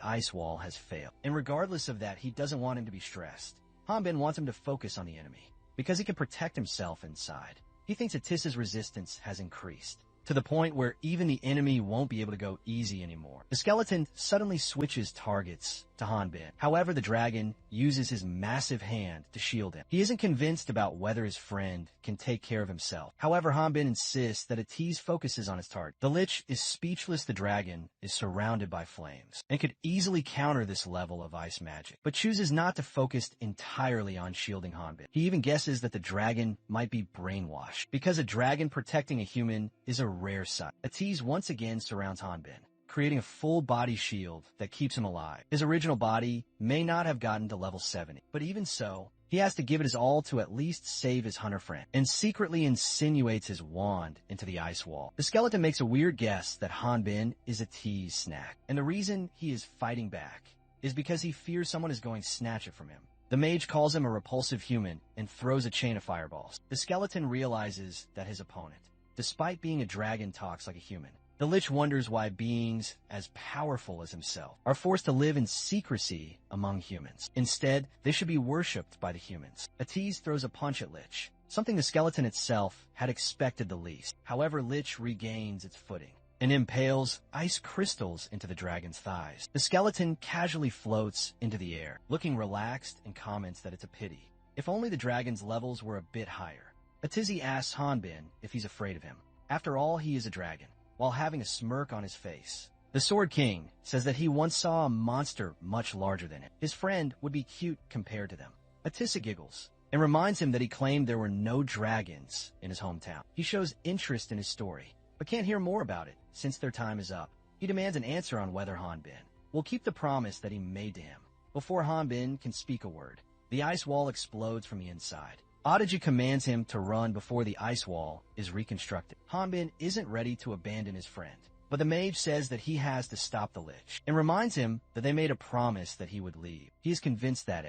ice wall has failed, and regardless of that, he doesn't want him to be stressed. Hanbin wants him to focus on the enemy, because he can protect himself inside. He thinks Atis's resistance has increased, to the point where even the enemy won't be able to go easy anymore. The skeleton suddenly switches targets to Hanbin. However, the dragon uses his massive hand to shield him. He isn't convinced about whether his friend can take care of himself. However, Hanbin insists that Atis focuses on his target. The Lich is speechless. The dragon is surrounded by flames and could easily counter this level of ice magic, but chooses not to focus entirely on shielding Hanbin. He even guesses that the dragon might be brainwashed, because a dragon protecting a human is a rare sight. Atis once again surrounds Hanbin, creating a full body shield that keeps him alive. His original body may not have gotten to level 70, but even so, he has to give it his all to at least save his hunter friend, and secretly insinuates his wand into the ice wall. The skeleton makes a weird guess that Hanbin is Atis' snack, and the reason he is fighting back is because he fears someone is going to snatch it from him. The mage calls him a repulsive human and throws a chain of fireballs. The skeleton realizes that his opponent, despite being a dragon, talks like a human. The Lich wonders why beings as powerful as himself are forced to live in secrecy among humans. Instead, they should be worshipped by the humans. Atis throws a punch at Lich, something the skeleton itself had expected the least. However, Lich regains its footing and impales ice crystals into the dragon's thighs. The skeleton casually floats into the air, looking relaxed, and comments that it's a pity. If only the dragon's levels were a bit higher. Atizi asks Hanbin if he's afraid of him. After all, he is a dragon, while having a smirk on his face. The Sword King says that he once saw a monster much larger than him. His friend would be cute compared to them. Atissa giggles and reminds him that he claimed there were no dragons in his hometown. He shows interest in his story, but can't hear more about it since their time is up. He demands an answer on whether Hanbin will keep the promise that he made to him. Before Hanbin can speak a word, the ice wall explodes from the inside. Adaji commands him to run before the ice wall is reconstructed. Hanbin isn't ready to abandon his friend, but the mage says that he has to stop the Lich, and reminds him that they made a promise that he would leave. He is convinced that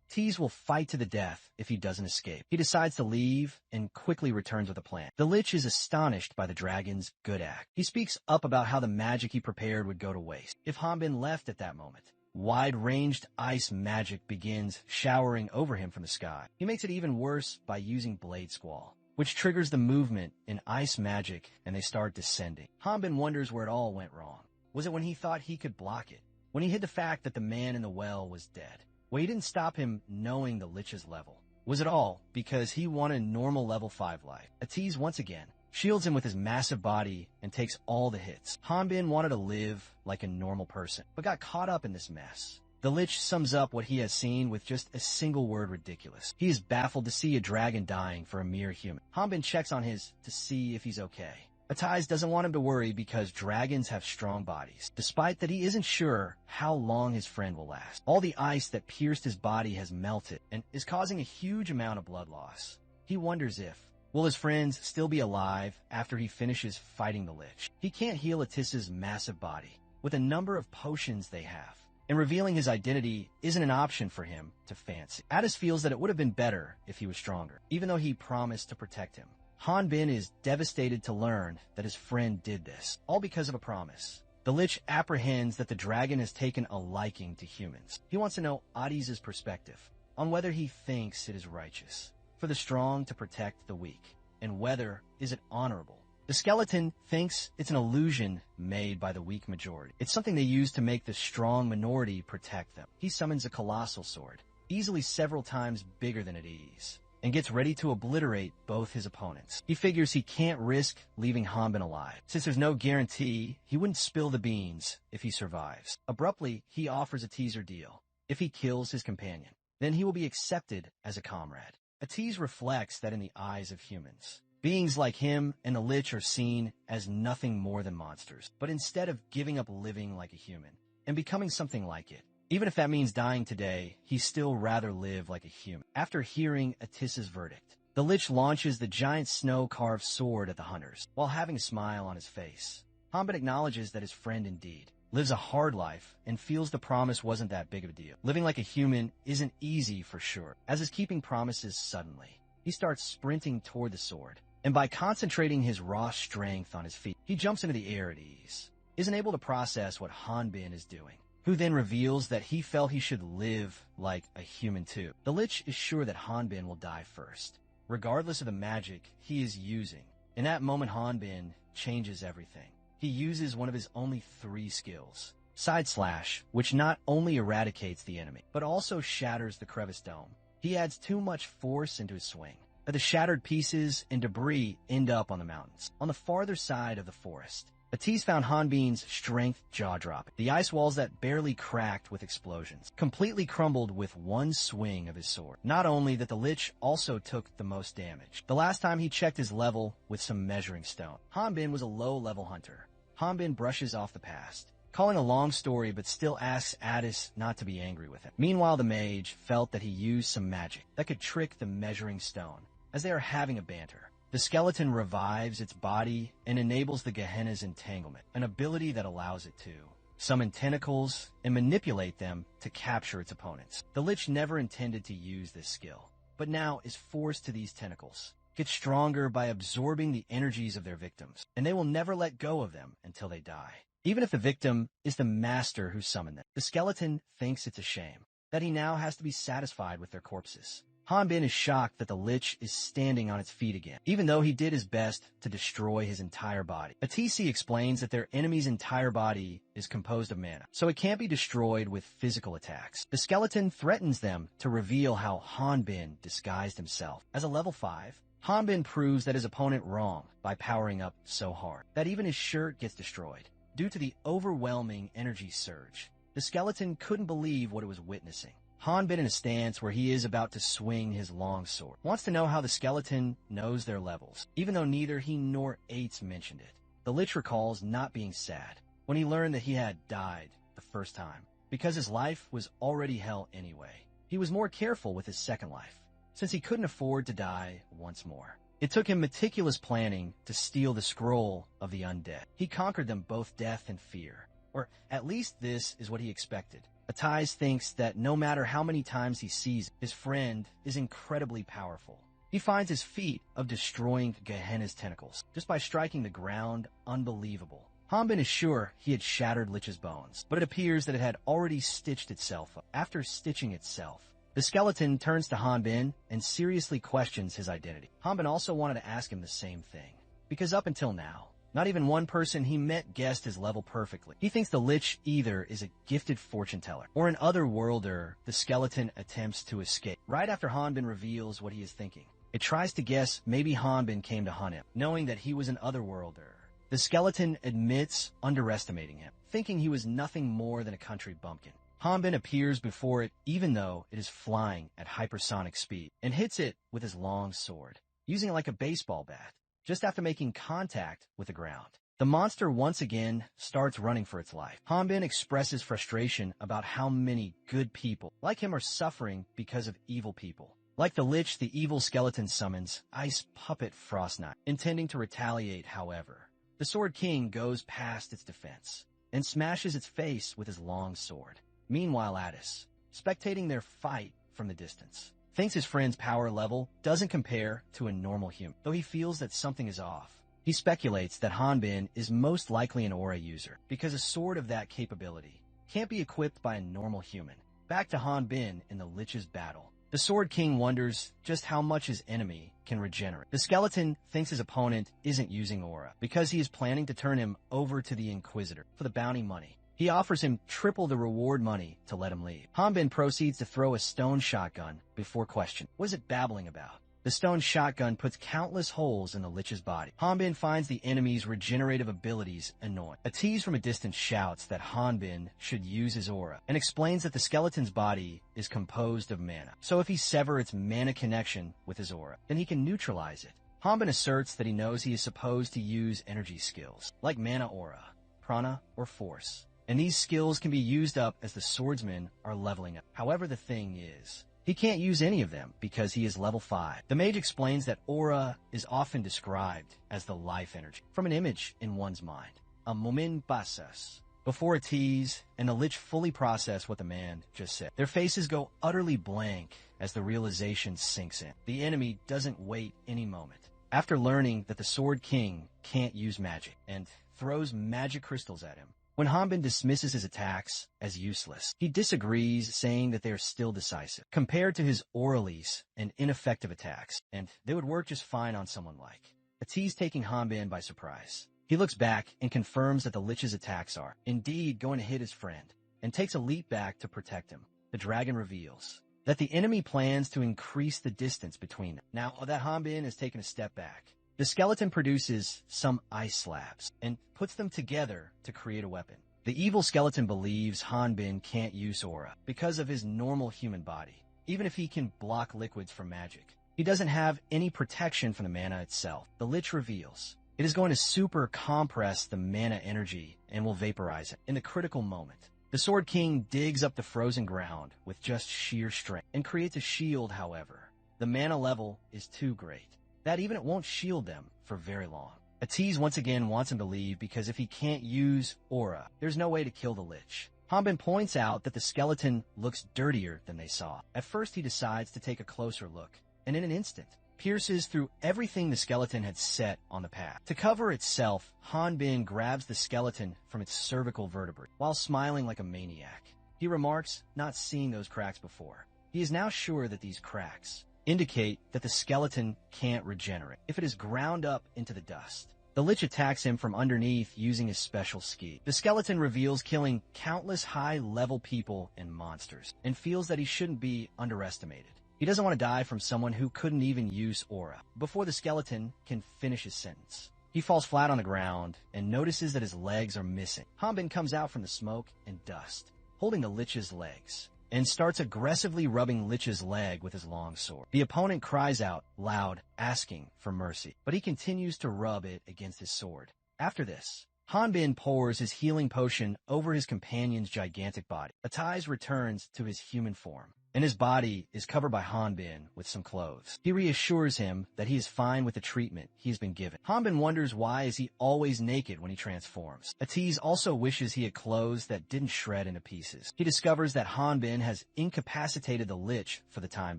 Tease will fight to the death if he doesn't escape. He decides to leave and quickly returns with a plan. The Lich is astonished by the dragon's good act. He speaks up about how the magic he prepared would go to waste if Hanbin left at that moment. Wide-ranged ice magic begins showering over him from the sky. He makes it even worse by using Blade Squall, which triggers the movement in ice magic, and they start descending. Hanbin wonders where it all went wrong. Was it when he thought he could block it? When he hid the fact that the man in the well was dead? Well, he didn't stop him knowing the Lich's level. Was it all because he wanted normal level 5 life? Atiz once again shields him with his massive body and takes all the hits. Hanbin wanted to live like a normal person, but got caught up in this mess. The Lich sums up what he has seen with just a single word: ridiculous. He is baffled to see a dragon dying for a mere human. Hanbin checks on his to see if he's okay. Atiz doesn't want him to worry because dragons have strong bodies, despite that he isn't sure how long his friend will last. All the ice that pierced his body has melted and is causing a huge amount of blood loss. He wonders if will his friends still be alive after he finishes fighting the Lich. He can't heal Atiz's massive body with a number of potions they have, and revealing his identity isn't an option for him to fancy. Addis feels that it would have been better if he was stronger, even though he promised to protect him. Hanbin is devastated to learn that his friend did this, all because of a promise. The Lich apprehends that the dragon has taken a liking to humans. He wants to know Adiz's perspective on whether he thinks it is righteous for the strong to protect the weak, and whether is it honorable. The skeleton thinks it's an illusion made by the weak majority. It's something they use to make the strong minority protect them. He summons a colossal sword, easily several times bigger than Adiz, and gets ready to obliterate both his opponents. He figures he can't risk leaving Hanbin alive, since there's no guarantee he wouldn't spill the beans if he survives. Abruptly, he offers a teaser deal. If he kills his companion, then he will be accepted as a comrade. Atiz reflects that in the eyes of humans, beings like him and the Lich are seen as nothing more than monsters. But instead of giving up living like a human and becoming something like it, even if that means dying today, he'd still rather live like a human. After hearing Atiz's verdict, the Lich launches the giant snow-carved sword at the hunters, while having a smile on his face. Hanbin acknowledges that his friend indeed lives a hard life and feels the promise wasn't that big of a deal. Living like a human isn't easy for sure, as is keeping promises suddenly. He starts sprinting toward the sword, and by concentrating his raw strength on his feet, he jumps into the air at ease. Isn't able to process what Hanbin is doing, who then reveals that he felt he should live like a human too. The Lich is sure that Hanbin will die first, regardless of the magic he is using. In that moment, Hanbin changes everything. He uses one of his only 3 skills, Side Slash, which not only eradicates the enemy, but also shatters the crevice dome. He adds too much force into his swing, that the shattered pieces and debris end up on the mountains, on the farther side of the forest. Atiz found Hanbin's strength jaw-dropping. The ice walls that barely cracked with explosions completely crumbled with one swing of his sword. Not only that, the Lich also took the most damage. The last time he checked his level with some measuring stone. Hanbin was a low-level hunter. Hanbin brushes off the past, calling a long story, but still asks Addis not to be angry with him. Meanwhile, the mage felt that he used some magic that could trick the measuring stone, as they are having a banter. The skeleton revives its body and enables the Gehenna's entanglement, an ability that allows it to summon tentacles and manipulate them to capture its opponents. The Lich never intended to use this skill, but now is forced to these tentacles. Get stronger by absorbing the energies of their victims, and they will never let go of them until they die. Even if the victim is the master who summoned them, the skeleton thinks it's a shame that he now has to be satisfied with their corpses. Hanbin is shocked that the Lich is standing on its feet again, even though he did his best to destroy his entire body. Atisi explains that their enemy's entire body is composed of mana, so it can't be destroyed with physical attacks. The skeleton threatens them to reveal how Hanbin disguised himself. As a level 5, Hanbin proves that his opponent wrong by powering up so hard that even his shirt gets destroyed. Due to the overwhelming energy surge, the skeleton couldn't believe what it was witnessing. Hanbin, in a stance where he is about to swing his long sword, wants to know how the skeleton knows their levels, even though neither he nor Ates mentioned it. The Lich recalls not being sad when he learned that he had died the first time, because his life was already hell anyway. He was more careful with his second life, since he couldn't afford to die once more. It took him meticulous planning to steal the scroll of the undead. He conquered them both death and fear, or at least this is what he expected. Atiz thinks that no matter how many times he sees his friend is incredibly powerful. He finds his feat of destroying Gehenna's tentacles just by striking the ground unbelievable. Hanbin is sure he had shattered Lich's bones, but it appears that it had already stitched itself up. After stitching itself, the skeleton turns to Hanbin and seriously questions his identity. Hanbin also wanted to ask him the same thing, because up until now, Not even one person he met guessed his level perfectly. He thinks the Lich either is a gifted fortune teller, or an otherworlder the skeleton attempts to escape. Right after Hanbin reveals what he is thinking, it tries to guess maybe Hanbin came to hunt him, knowing that he was an otherworlder. The skeleton admits underestimating him, thinking he was nothing more than a country bumpkin. Hanbin appears before it even though it is flying at hypersonic speed, and hits it with his long sword, using it like a baseball bat, just after making contact with the ground. The monster once again starts running for its life. Hanbin expresses frustration about how many good people like him are suffering because of evil people. Like the Lich, the evil skeleton summons Ice Puppet Frost Knight, intending to retaliate, however. The Sword King goes past its defense and smashes its face with his long sword. Meanwhile, Addis, spectating their fight from the distance, thinks his friend's power level doesn't compare to a normal human, though he feels that something is off. He speculates that Hanbin is most likely an aura user, because a sword of that capability can't be equipped by a normal human. Back to Hanbin in the Lich's battle. The Sword King wonders just how much his enemy can regenerate. The skeleton thinks his opponent isn't using aura, because he is planning to turn him over to the Inquisitor for the bounty money. He offers him triple the reward money to let him leave. Hanbin proceeds to throw a stone shotgun before question. What is it babbling about? The stone shotgun puts countless holes in the Lich's body. Hanbin finds the enemy's regenerative abilities annoying. A tease from a distance shouts that Hanbin should use his aura, and explains that the skeleton's body is composed of mana. So if he severs its mana connection with his aura, then he can neutralize it. Hanbin asserts that he knows he is supposed to use energy skills, like mana aura, prana, or force. And these skills can be used up as the swordsmen are leveling up. However, the thing is, he can't use any of them because he is level 5. The mage explains that aura is often described as the life energy from an image in one's mind, a moment pasas. Before a tease, and the Lich fully process what the man just said. Their faces go utterly blank as the realization sinks in. The enemy doesn't wait any moment. After learning that the Sword King can't use magic, and throws magic crystals at him, when Hanbin dismisses his attacks as useless, he disagrees, saying that they are still decisive, compared to his oralies and ineffective attacks, and they would work just fine on someone like. A tease taking Hanbin by surprise. He looks back and confirms that the Lich's attacks are indeed going to hit his friend, and takes a leap back to protect him. The dragon reveals that the enemy plans to increase the distance between them. Now that Hanbin has taken a step back, the skeleton produces some ice slabs and puts them together to create a weapon. The evil skeleton believes Hanbin can't use aura because of his normal human body, even if he can block liquids from magic. He doesn't have any protection from the mana itself. The Lich reveals it is going to super compress the mana energy and will vaporize it in the critical moment. The Sword King digs up the frozen ground with just sheer strength and creates a shield. However, the mana level is too great, that even it won't shield them for very long. A tease once again wants him to leave because if he can't use aura, there's no way to kill the Lich. Hanbin points out that the skeleton looks dirtier than they saw. At first he decides to take a closer look, and in an instant, pierces through everything the skeleton had set on the path. To cover itself, Hanbin grabs the skeleton from its cervical vertebrae, while smiling like a maniac. He remarks not seeing those cracks before. He is now sure that these cracks indicate that the skeleton can't regenerate if it is ground up into the dust. The Lich attacks him from underneath using his special ski. The skeleton reveals killing countless high-level people and monsters, and feels that he shouldn't be underestimated. He doesn't want to die from someone who couldn't even use aura. Before the skeleton can finish his sentence, he falls flat on the ground and notices that his legs are missing. Hanbin comes out from the smoke and dust, holding the Lich's legs, and starts aggressively rubbing Lich's leg with his long sword. The opponent cries out loud, asking for mercy, but he continues to rub it against his sword. After this, Hanbin pours his healing potion over his companion's gigantic body. Atai's returns to his human form, and his body is covered by Hanbin with some clothes. He reassures him that he is fine with the treatment he's been given. Hanbin wonders why is he always naked when he transforms. Atiz also wishes he had clothes that didn't shred into pieces. He discovers that Hanbin has incapacitated the Lich for the time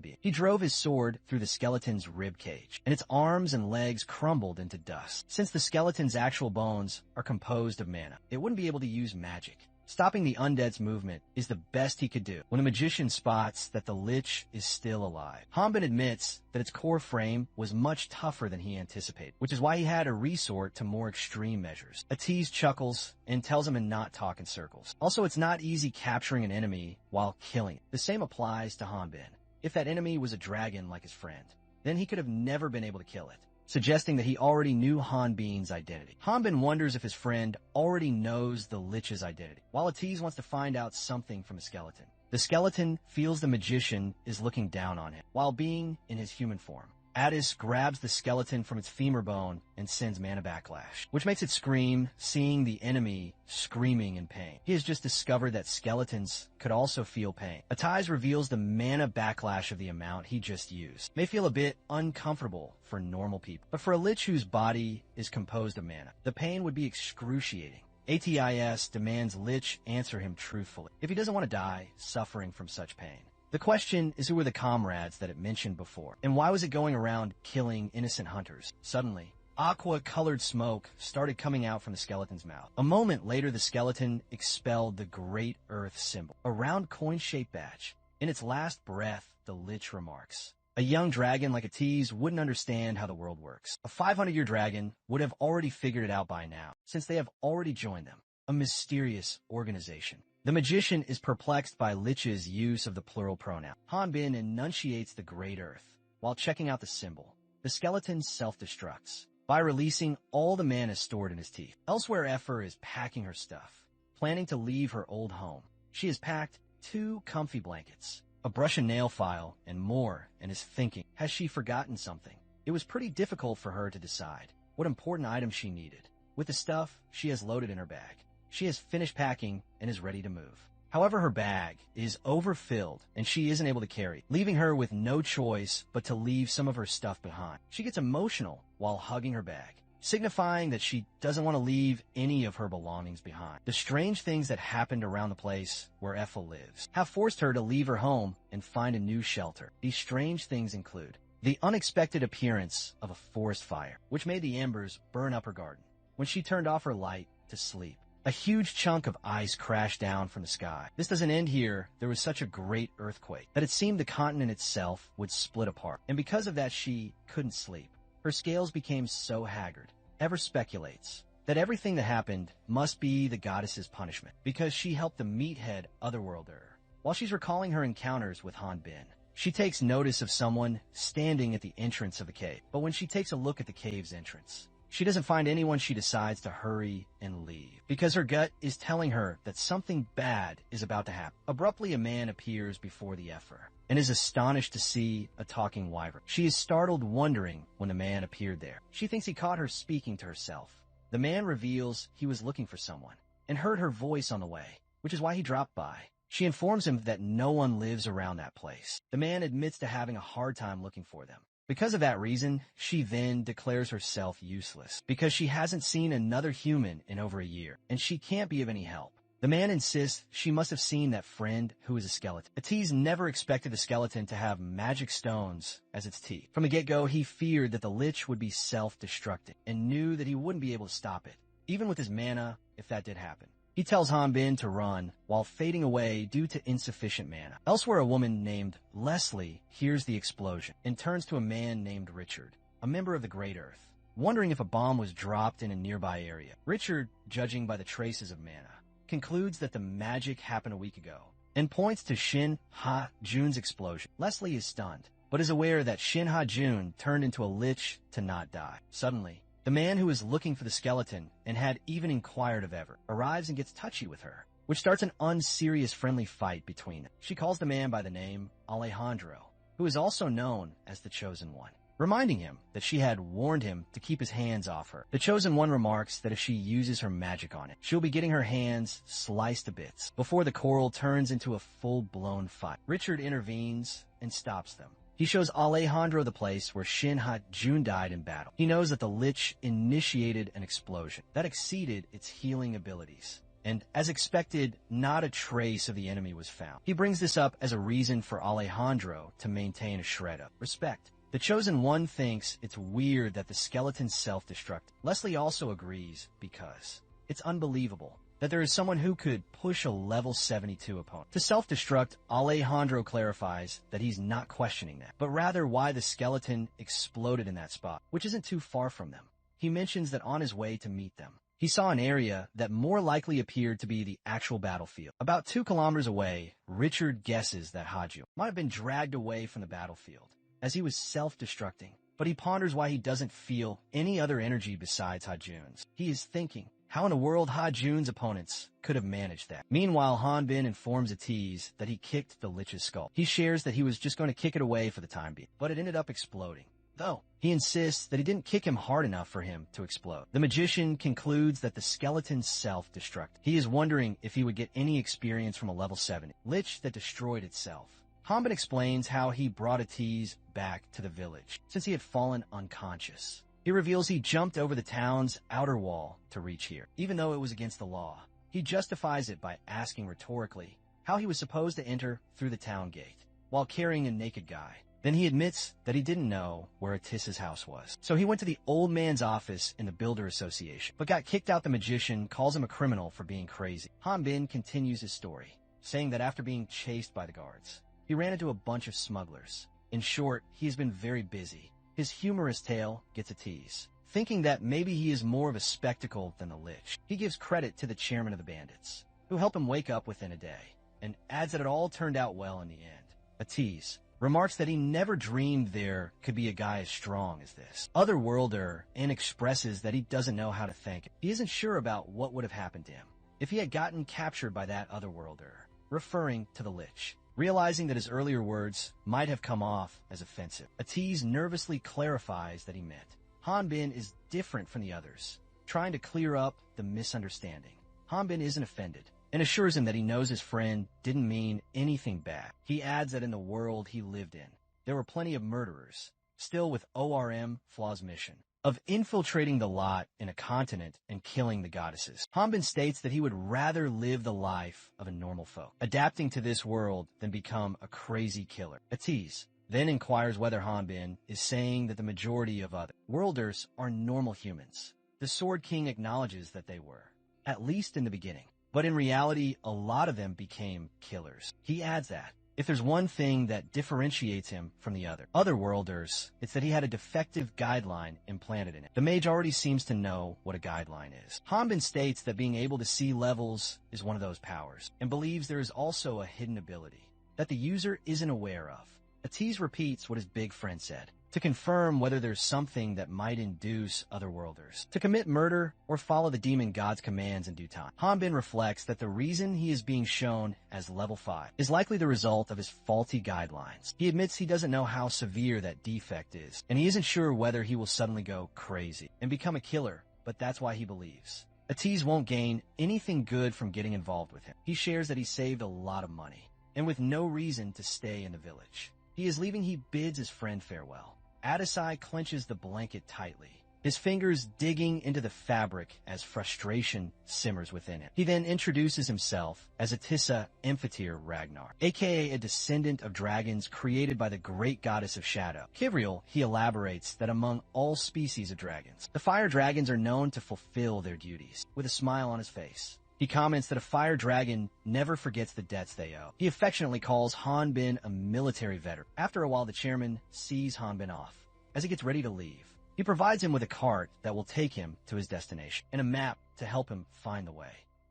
being. He drove his sword through the skeleton's rib cage, and its arms and legs crumbled into dust. Since the skeleton's actual bones are composed of mana, it wouldn't be able to use magic. Stopping the undead's movement is the best he could do. When a magician spots that the lich is still alive, Hanbin admits that its core frame was much tougher than he anticipated, which is why he had to resort to more extreme measures. Atiz chuckles and tells him to not talk in circles. Also, it's not easy capturing an enemy while killing it. The same applies to Hanbin. If that enemy was a dragon like his friend, then he could have never been able to kill it, suggesting that he already knew Hanbin's identity. Hanbin wonders if his friend already knows the lich's identity, while Atiz wants to find out something from a skeleton. The skeleton feels the magician is looking down on him, while being in his human form. Addis grabs the skeleton from its femur bone and sends mana backlash, which makes it scream, seeing the enemy screaming in pain. He has just discovered that skeletons could also feel pain. Atiz reveals the mana backlash of the amount he just used. May feel a bit uncomfortable for normal people, but for a lich whose body is composed of mana, the pain would be excruciating. ATIS demands Lich answer him truthfully if he doesn't want to die suffering from such pain. The question is, who were the comrades that it mentioned before, and why was it going around killing innocent hunters? Suddenly, aqua-colored smoke started coming out from the skeleton's mouth. A moment later, the skeleton expelled the Great Earth symbol, a round coin-shaped badge. In its last breath, the Lich remarks, "A young dragon like Atiz wouldn't understand how the world works. A 500-year dragon would have already figured it out by now, since they have already joined them, a mysterious organization." The magician is perplexed by Lich's use of the plural pronoun. Hanbin enunciates the Great Earth while checking out the symbol. The skeleton self-destructs by releasing all the mana stored in his teeth. Elsewhere, Efer is packing her stuff, planning to leave her old home. She has packed 2 comfy blankets, a brush and nail file, and more, and is thinking, has she forgotten something? It was pretty difficult for her to decide what important items she needed. With the stuff she has loaded in her bag, she has finished packing and is ready to move. However, her bag is overfilled and she isn't able to carry it, leaving her with no choice but to leave some of her stuff behind. She gets emotional while hugging her bag, signifying that she doesn't want to leave any of her belongings behind. The strange things that happened around the place where Ethel lives have forced her to leave her home and find a new shelter. These strange things include the unexpected appearance of a forest fire, which made the embers burn up her garden when she turned off her light to sleep. A huge chunk of ice crashed down from the sky. This doesn't end here. There was such a great earthquake that it seemed the continent itself would split apart. And because of that, she couldn't sleep. Her scales became so haggard. Ever speculates that everything that happened must be the goddess's punishment, because she helped the meathead otherworlder. While she's recalling her encounters with Hanbin, she takes notice of someone standing at the entrance of the cave. But when she takes a look at the cave's entrance, she doesn't find anyone. She decides to hurry and leave, because her gut is telling her that something bad is about to happen. Abruptly, a man appears before the Efer and is astonished to see a talking wyvern. She is startled, wondering when the man appeared there. She thinks he caught her speaking to herself. The man reveals he was looking for someone and heard her voice on the way, which is why he dropped by. She informs him that no one lives around that place. The man admits to having a hard time looking for them. Because of that reason, she then declares herself useless, because she hasn't seen another human in over a year, and she can't be of any help. The man insists she must have seen that friend who is a skeleton. Atiz never expected the skeleton to have magic stones as its teeth. From the get-go, he feared that the lich would be self-destructing, and knew that he wouldn't be able to stop it, even with his mana, if that did happen. He tells Hanbin to run while fading away due to insufficient mana. Elsewhere, a woman named Leslie hears the explosion and turns to a man named Richard, a member of the Great Earth, wondering if a bomb was dropped in a nearby area. Richard, judging by the traces of mana, concludes that the magic happened a week ago and points to Shin Ha-jun's explosion. Leslie is stunned, but is aware that Shin Ha-jun turned into a lich to not die. Suddenly, the man who is looking for the skeleton and had even inquired of Ever arrives and gets touchy with her, which starts an unserious friendly fight between them. She calls the man by the name Alejandro, who is also known as the Chosen One, reminding him that she had warned him to keep his hands off her. The Chosen One remarks that if she uses her magic on it, she'll be getting her hands sliced to bits before the quarrel turns into a full-blown fight. Richard intervenes and stops them. He shows Alejandro the place where Shin Ha-jun died in battle. He knows that the lich initiated an explosion that exceeded its healing abilities, and as expected, not a trace of the enemy was found. He brings this up as a reason for Alejandro to maintain a shred of respect. The Chosen One thinks it's weird that the skeleton self-destructed. Leslie also agrees because it's unbelievable that there is someone who could push a level 72 opponent. To self-destruct, Alejandro clarifies that he's not questioning that, but rather why the skeleton exploded in that spot, which isn't too far from them. He mentions that on his way to meet them, he saw an area that more likely appeared to be the actual battlefield. About 2 kilometers away, Richard guesses that Haju might have been dragged away from the battlefield, as he was self-destructing, but he ponders why he doesn't feel any other energy besides Hajun's. He is thinking, how in the world Hajun's opponents could have managed that? Meanwhile, Hanbin informs Atiz that he kicked the Lich's skull. He shares that he was just going to kick it away for the time being, but it ended up exploding. Though, he insists that he didn't kick him hard enough for him to explode. The magician concludes that the skeleton self-destructed. He is wondering if he would get any experience from a level 70 lich that destroyed itself. Hanbin explains how he brought Atiz back to the village, since he had fallen unconscious. He reveals he jumped over the town's outer wall to reach here, even though it was against the law. He justifies it by asking rhetorically how he was supposed to enter through the town gate, while carrying a naked guy. Then he admits that he didn't know where Atissa's house was. So he went to the old man's office in the Builder Association, but got kicked out. The magician calls him a criminal for being crazy. Hanbin continues his story, saying that after being chased by the guards, he ran into a bunch of smugglers. In short, he has been very busy. His humorous tale gets a tease, thinking that maybe he is more of a spectacle than the Lich. He gives credit to the chairman of the bandits, who helped him wake up within a day, and adds that it all turned out well in the end. Atiz remarks that he never dreamed there could be a guy as strong as this Otherworlder, and expresses that he doesn't know how to thank him. He isn't sure about what would have happened to him if he had gotten captured by that Otherworlder, referring to the Lich. Realizing that his earlier words might have come off as offensive, Atiz nervously clarifies that he meant Hanbin is different from the others, trying to clear up the misunderstanding. Hanbin isn't offended, and assures him that he knows his friend didn't mean anything bad. He adds that in the world he lived in, there were plenty of murderers, still with ORM Flaw's mission of infiltrating the lot in a continent and killing the goddesses. Hanbin states that he would rather live the life of a normal folk, adapting to this world than become a crazy killer. Atiz then inquires whether Hanbin is saying that the majority of other worlders are normal humans. The Sword King acknowledges that they were, at least in the beginning. But in reality, a lot of them became killers. He adds that if there's one thing that differentiates him from the Otherworlders, it's that he had a defective guideline implanted in it. The mage already seems to know what a guideline is. Hanbin states that being able to see levels is one of those powers, and believes there is also a hidden ability that the user isn't aware of. Atiz repeats what his big friend said, to confirm whether there's something that might induce Otherworlders to commit murder or follow the demon god's commands in due time. Hanbin reflects that the reason he is being shown as level 5 is likely the result of his faulty guidelines. He admits he doesn't know how severe that defect is, and he isn't sure whether he will suddenly go crazy and become a killer, but that's why he believes Atiz won't gain anything good from getting involved with him. He shares that he saved a lot of money, and with no reason to stay in the village. He is leaving. He bids his friend farewell. Adesai clenches the blanket tightly, his fingers digging into the fabric as frustration simmers within him. He then introduces himself as Atissa Amphityr Ragnar, aka a descendant of dragons created by the great goddess of shadow. Kivriel, he elaborates that among all species of dragons, the fire dragons are known to fulfill their duties, with a smile on his face. He comments that a fire dragon never forgets the debts they owe. He affectionately calls Hanbin a military veteran. After a while, the chairman sees Hanbin off. As he gets ready to leave, he provides him with a cart that will take him to his destination, and a map to help him find the way.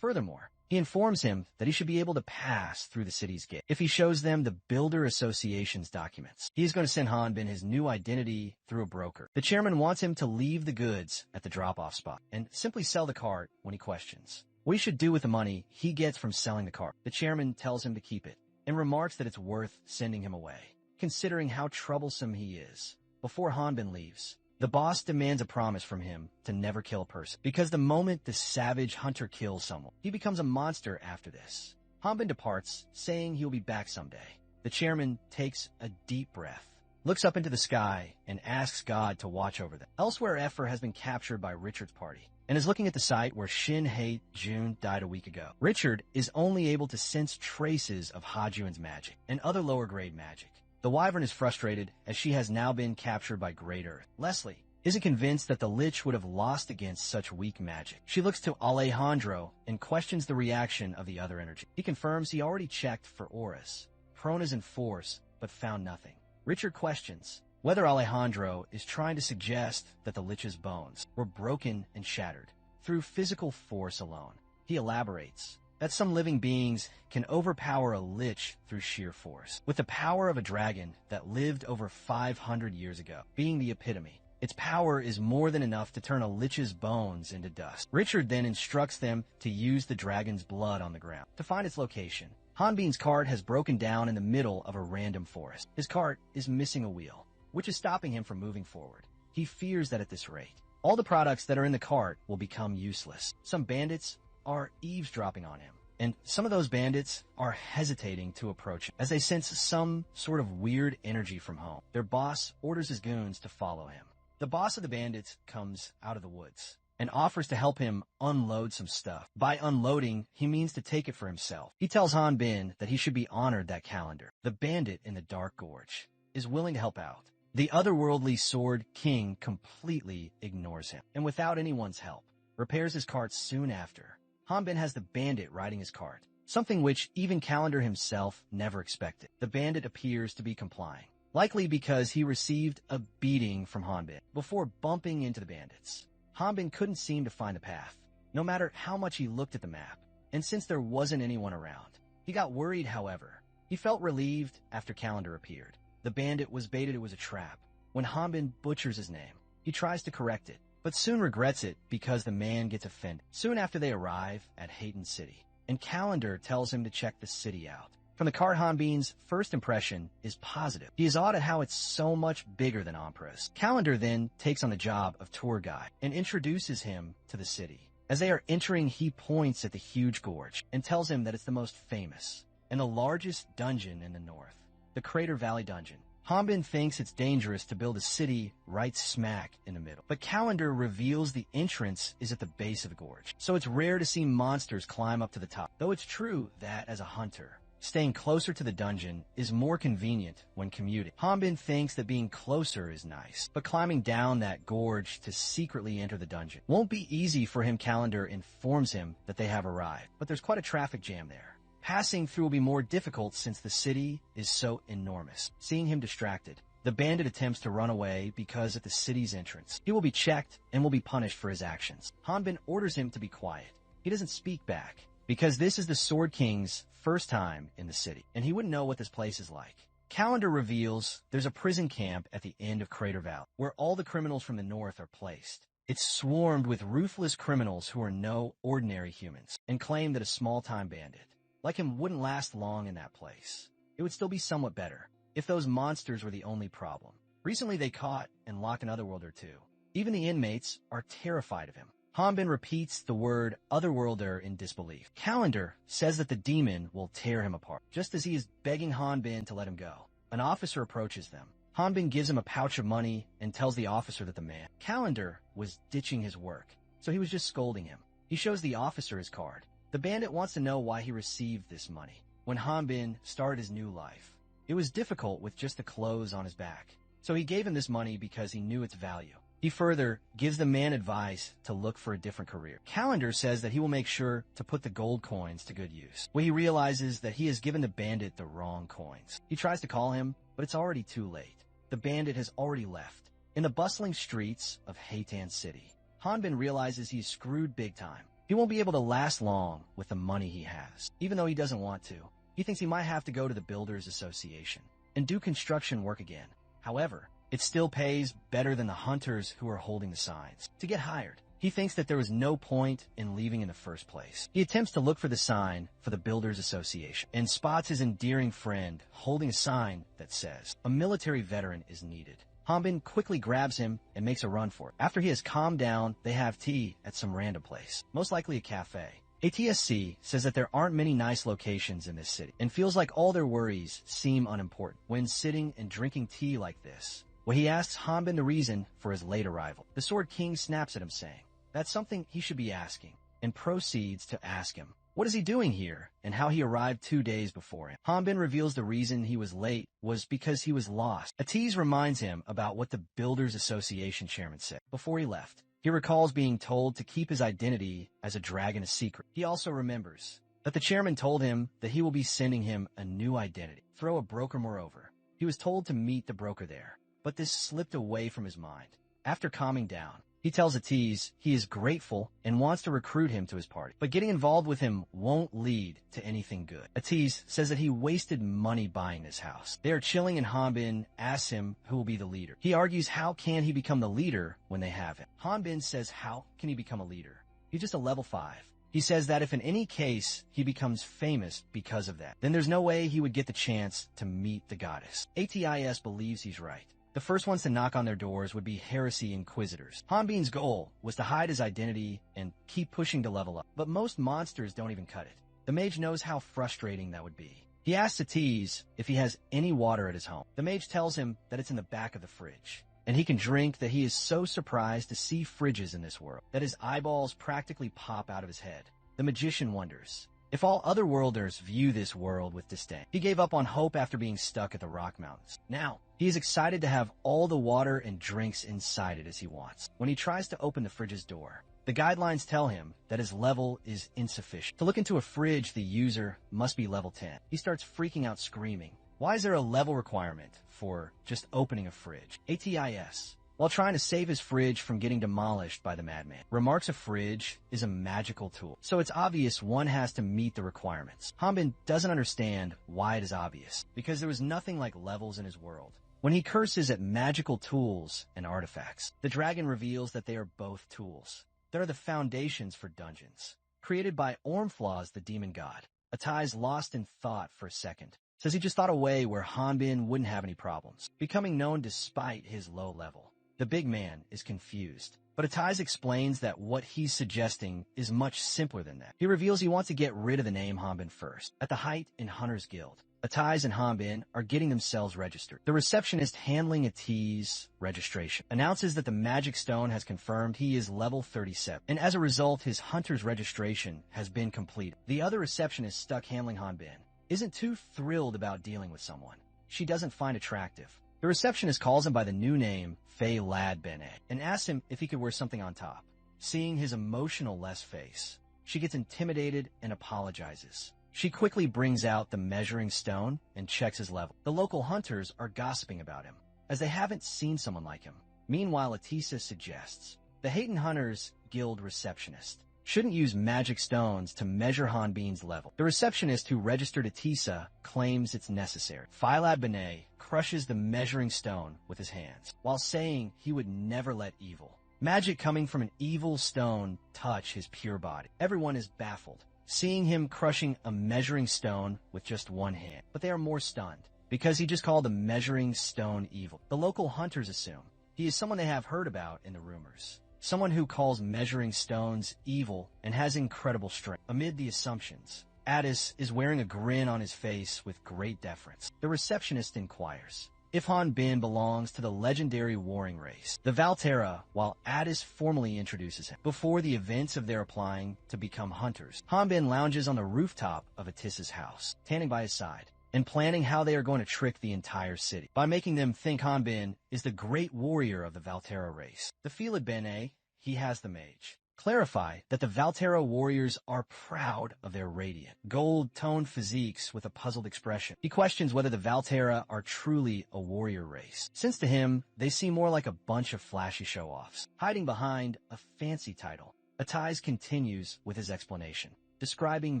Furthermore, he informs him that he should be able to pass through the city's gate if he shows them the Builder Association's documents. He is going to send Hanbin his new identity through a broker. The chairman wants him to leave the goods at the drop-off spot and simply sell the cart when he questions what he should do with the money he gets from selling the cart. The chairman tells him to keep it and remarks that it's worth sending him away, considering how troublesome he is. Before Hanbin leaves, the boss demands a promise from him to never kill a person, because the moment the savage hunter kills someone, he becomes a monster after this. Hanbin departs, saying he'll be back someday. The chairman takes a deep breath, looks up into the sky, and asks God to watch over them. Elsewhere, Epher has been captured by Richard's party and is looking at the site where Shin Hate Jun died a week ago. Richard is only able to sense traces of Hajuin's magic and other lower grade magic. The Wyvern is frustrated as she has now been captured by Great Earth. Leslie isn't convinced that the Lich would have lost against such weak magic. She looks to Alejandro and questions the reaction of the other energy. He confirms he already checked for auras, Pronas and force, but found nothing. Richard questions whether Alejandro is trying to suggest that the Lich's bones were broken and shattered through physical force alone. He elaborates that some living beings can overpower a Lich through sheer force, with the power of a dragon that lived over 500 years ago being the epitome. Its power is more than enough to turn a Lich's bones into dust. Richard then instructs them to use the dragon's blood on the ground to find its location. Hanbin's cart has broken down in the middle of a random forest. His cart is missing a wheel, which is stopping him from moving forward. He fears that at this rate, all the products that are in the cart will become useless. Some bandits are eavesdropping on him, and some of those bandits are hesitating to approach him as they sense some sort of weird energy from home. Their boss orders his goons to follow him. The boss of the bandits comes out of the woods and offers to help him unload some stuff. By unloading, he means to take it for himself. He tells Hanbin that he should be honored that calendar. The bandit in the Dark Gorge is willing to help out. The otherworldly Sword King completely ignores him, and without anyone's help, repairs his cart soon after. Hanbin has the bandit riding his cart, something which even Calendar himself never expected. The bandit appears to be complying, likely because he received a beating from Hanbin before bumping into the bandits. Hanbin couldn't seem to find the path, no matter how much he looked at the map, and since there wasn't anyone around. He got worried, however. He felt relieved after Calendar appeared. The bandit was baited it was a trap. When Hanbin butchers his name, he tries to correct it, but soon regrets it because the man gets offended. Soon after they arrive at Hayton City, and Calendar tells him to check the city out. From the cart, Hanbin's first impression is positive. He is awed at how it's so much bigger than Empress. Calendar then takes on the job of tour guide and introduces him to the city. As they are entering, he points at the huge gorge and tells him that it's the most famous and the largest dungeon in the north, the Crater Valley Dungeon. Hanbin thinks it's dangerous to build a city right smack in the middle, but Calendar reveals the entrance is at the base of the gorge, so it's rare to see monsters climb up to the top. Though it's true that, as a hunter, staying closer to the dungeon is more convenient when commuting. Hanbin thinks that being closer is nice, but climbing down that gorge to secretly enter the dungeon won't be easy for him. Calendar informs him that they have arrived, but there's quite a traffic jam there. Passing through will be more difficult since the city is so enormous. Seeing him distracted, the bandit attempts to run away because at the city's entrance, he will be checked and will be punished for his actions. Hanbin orders him to be quiet. He doesn't speak back because this is the Sword King's first time in the city, and he wouldn't know what this place is like. Calendar reveals there's a prison camp at the end of Crater Valley, where all the criminals from the north are placed. It's swarmed with ruthless criminals who are no ordinary humans, and claim that a small-time bandit like him wouldn't last long in that place. It would still be somewhat better if those monsters were the only problem. Recently they caught and locked an otherworlder too. Even the inmates are terrified of him. Hanbin repeats the word otherworlder in disbelief. Calendar says that the demon will tear him apart, just as he is begging Hanbin to let him go. An officer approaches them. Hanbin gives him a pouch of money and tells the officer that the man, Calendar, was ditching his work, so he was just scolding him. He shows the officer his card. The bandit wants to know why he received this money. When Hanbin started his new life, it was difficult with just the clothes on his back, so he gave him this money because he knew its value. He further gives the man advice to look for a different career. Calendar says that he will make sure to put the gold coins to good use. When he realizes that he has given the bandit the wrong coins, he tries to call him, but it's already too late. The bandit has already left. In the bustling streets of Haytan City, Hanbin realizes he's screwed big time. He won't be able to last long with the money he has. Even though he doesn't want to, he thinks he might have to go to the Builders Association and do construction work again. However, it still pays better than the hunters who are holding the signs. To get hired, he thinks that there was no point in leaving in the first place. He attempts to look for the sign for the Builders Association and spots his endearing friend holding a sign that says, "A military veteran is needed." Hanbin quickly grabs him and makes a run for it. After he has calmed down, they have tea at some random place, most likely a cafe. ATSC says that there aren't many nice locations in this city and feels like all their worries seem unimportant when sitting and drinking tea like this. Well, he asks Hanbin the reason for his late arrival. The Sword King snaps at him saying that's something he should be asking and proceeds to ask him what is he doing here, and how he arrived 2 days before him. Hanbin reveals the reason he was late was because he was lost. A tease reminds him about what the Builders Association chairman said before he left. He recalls being told to keep his identity as a dragon a secret. He also remembers that the chairman told him that he will be sending him a new identity. Throw a broker moreover. He was told to meet the broker there, but this slipped away from his mind. After calming down, he tells Atiz he is grateful and wants to recruit him to his party, but getting involved with him won't lead to anything good. Atiz says that he wasted money buying this house. They are chilling and Hanbin asks him who will be the leader. He argues how can he become the leader when they have him. Hanbin says how can he become a leader? He's just a level 5. He says that if in any case he becomes famous because of that, then there's no way he would get the chance to meet the goddess. Atis believes he's right. The first ones to knock on their doors would be heresy inquisitors. Hanbin's goal was to hide his identity and keep pushing to level up, but most monsters don't even cut it. The mage knows how frustrating that would be. He asks Atiz if he has any water at his home. The mage tells him that it's in the back of the fridge, and he can drink that he is so surprised to see fridges in this world that his eyeballs practically pop out of his head. The magician wonders if all otherworlders view this world with disdain. He gave up on hope after being stuck at the Rock Mountains. Now, he is excited to have all the water and drinks inside it as he wants. When he tries to open the fridge's door, the guidelines tell him that his level is insufficient. To look into a fridge, the user must be level 10. He starts freaking out screaming. Why is there a level requirement for just opening a fridge? Atis, while trying to save his fridge from getting demolished by the madman, remarks a fridge is a magical tool, so it's obvious one has to meet the requirements. Hanbin doesn't understand why it is obvious, because there was nothing like levels in his world. When he curses at magical tools and artifacts, the dragon reveals that they are both tools. They are the foundations for dungeons, created by Ormflaws, the demon god. Atiz, lost in thought for a second, says he just thought a way where Hanbin wouldn't have any problems, becoming known despite his low level. The big man is confused, but Atiz explains that what he's suggesting is much simpler than that. He reveals he wants to get rid of the name Hanbin first. At the height in Hunter's Guild, Atiz and Hanbin are getting themselves registered. The receptionist handling Atiz's registration announces that the magic stone has confirmed he is level 37, and as a result, his hunter's registration has been completed. The other receptionist stuck handling Hanbin isn't too thrilled about dealing with someone she doesn't find attractive. The receptionist calls him by the new name, Fei Lad Bene, and asks him if he could wear something on top. Seeing his emotional-less face, she gets intimidated and apologizes. She quickly brings out the measuring stone and checks his level. The local hunters are gossiping about him, as they haven't seen someone like him. Meanwhile, Atisa suggests the Hayton Hunters Guild receptionist shouldn't use magic stones to measure Hanbin's level. The receptionist who registered Atisa claims it's necessary. Philad Benet crushes the measuring stone with his hands, while saying he would never let evil, magic coming from an evil stone, touch his pure body. Everyone is baffled, seeing him crushing a measuring stone with just one hand, but they are more stunned, because he just called the measuring stone evil. The local hunters assume he is someone they have heard about in the rumors. Someone who calls measuring stones evil and has incredible strength. Amid the assumptions, Addis is wearing a grin on his face with great deference. The receptionist inquires if Hanbin belongs to the legendary warring race, the Valterra, while Addis formally introduces him. Before the events of their applying to become hunters, Hanbin lounges on the rooftop of Atissa's house, standing by his side, and planning how they are going to trick the entire city by making them think Hanbin is the great warrior of the Valterra race. The Philad Bene, he has the mage, clarify that the Valterra warriors are proud of their radiant, gold-toned physiques with a puzzled expression. He questions whether the Valterra are truly a warrior race, since to him, they seem more like a bunch of flashy show-offs, hiding behind a fancy title. Atiz continues with his explanation, describing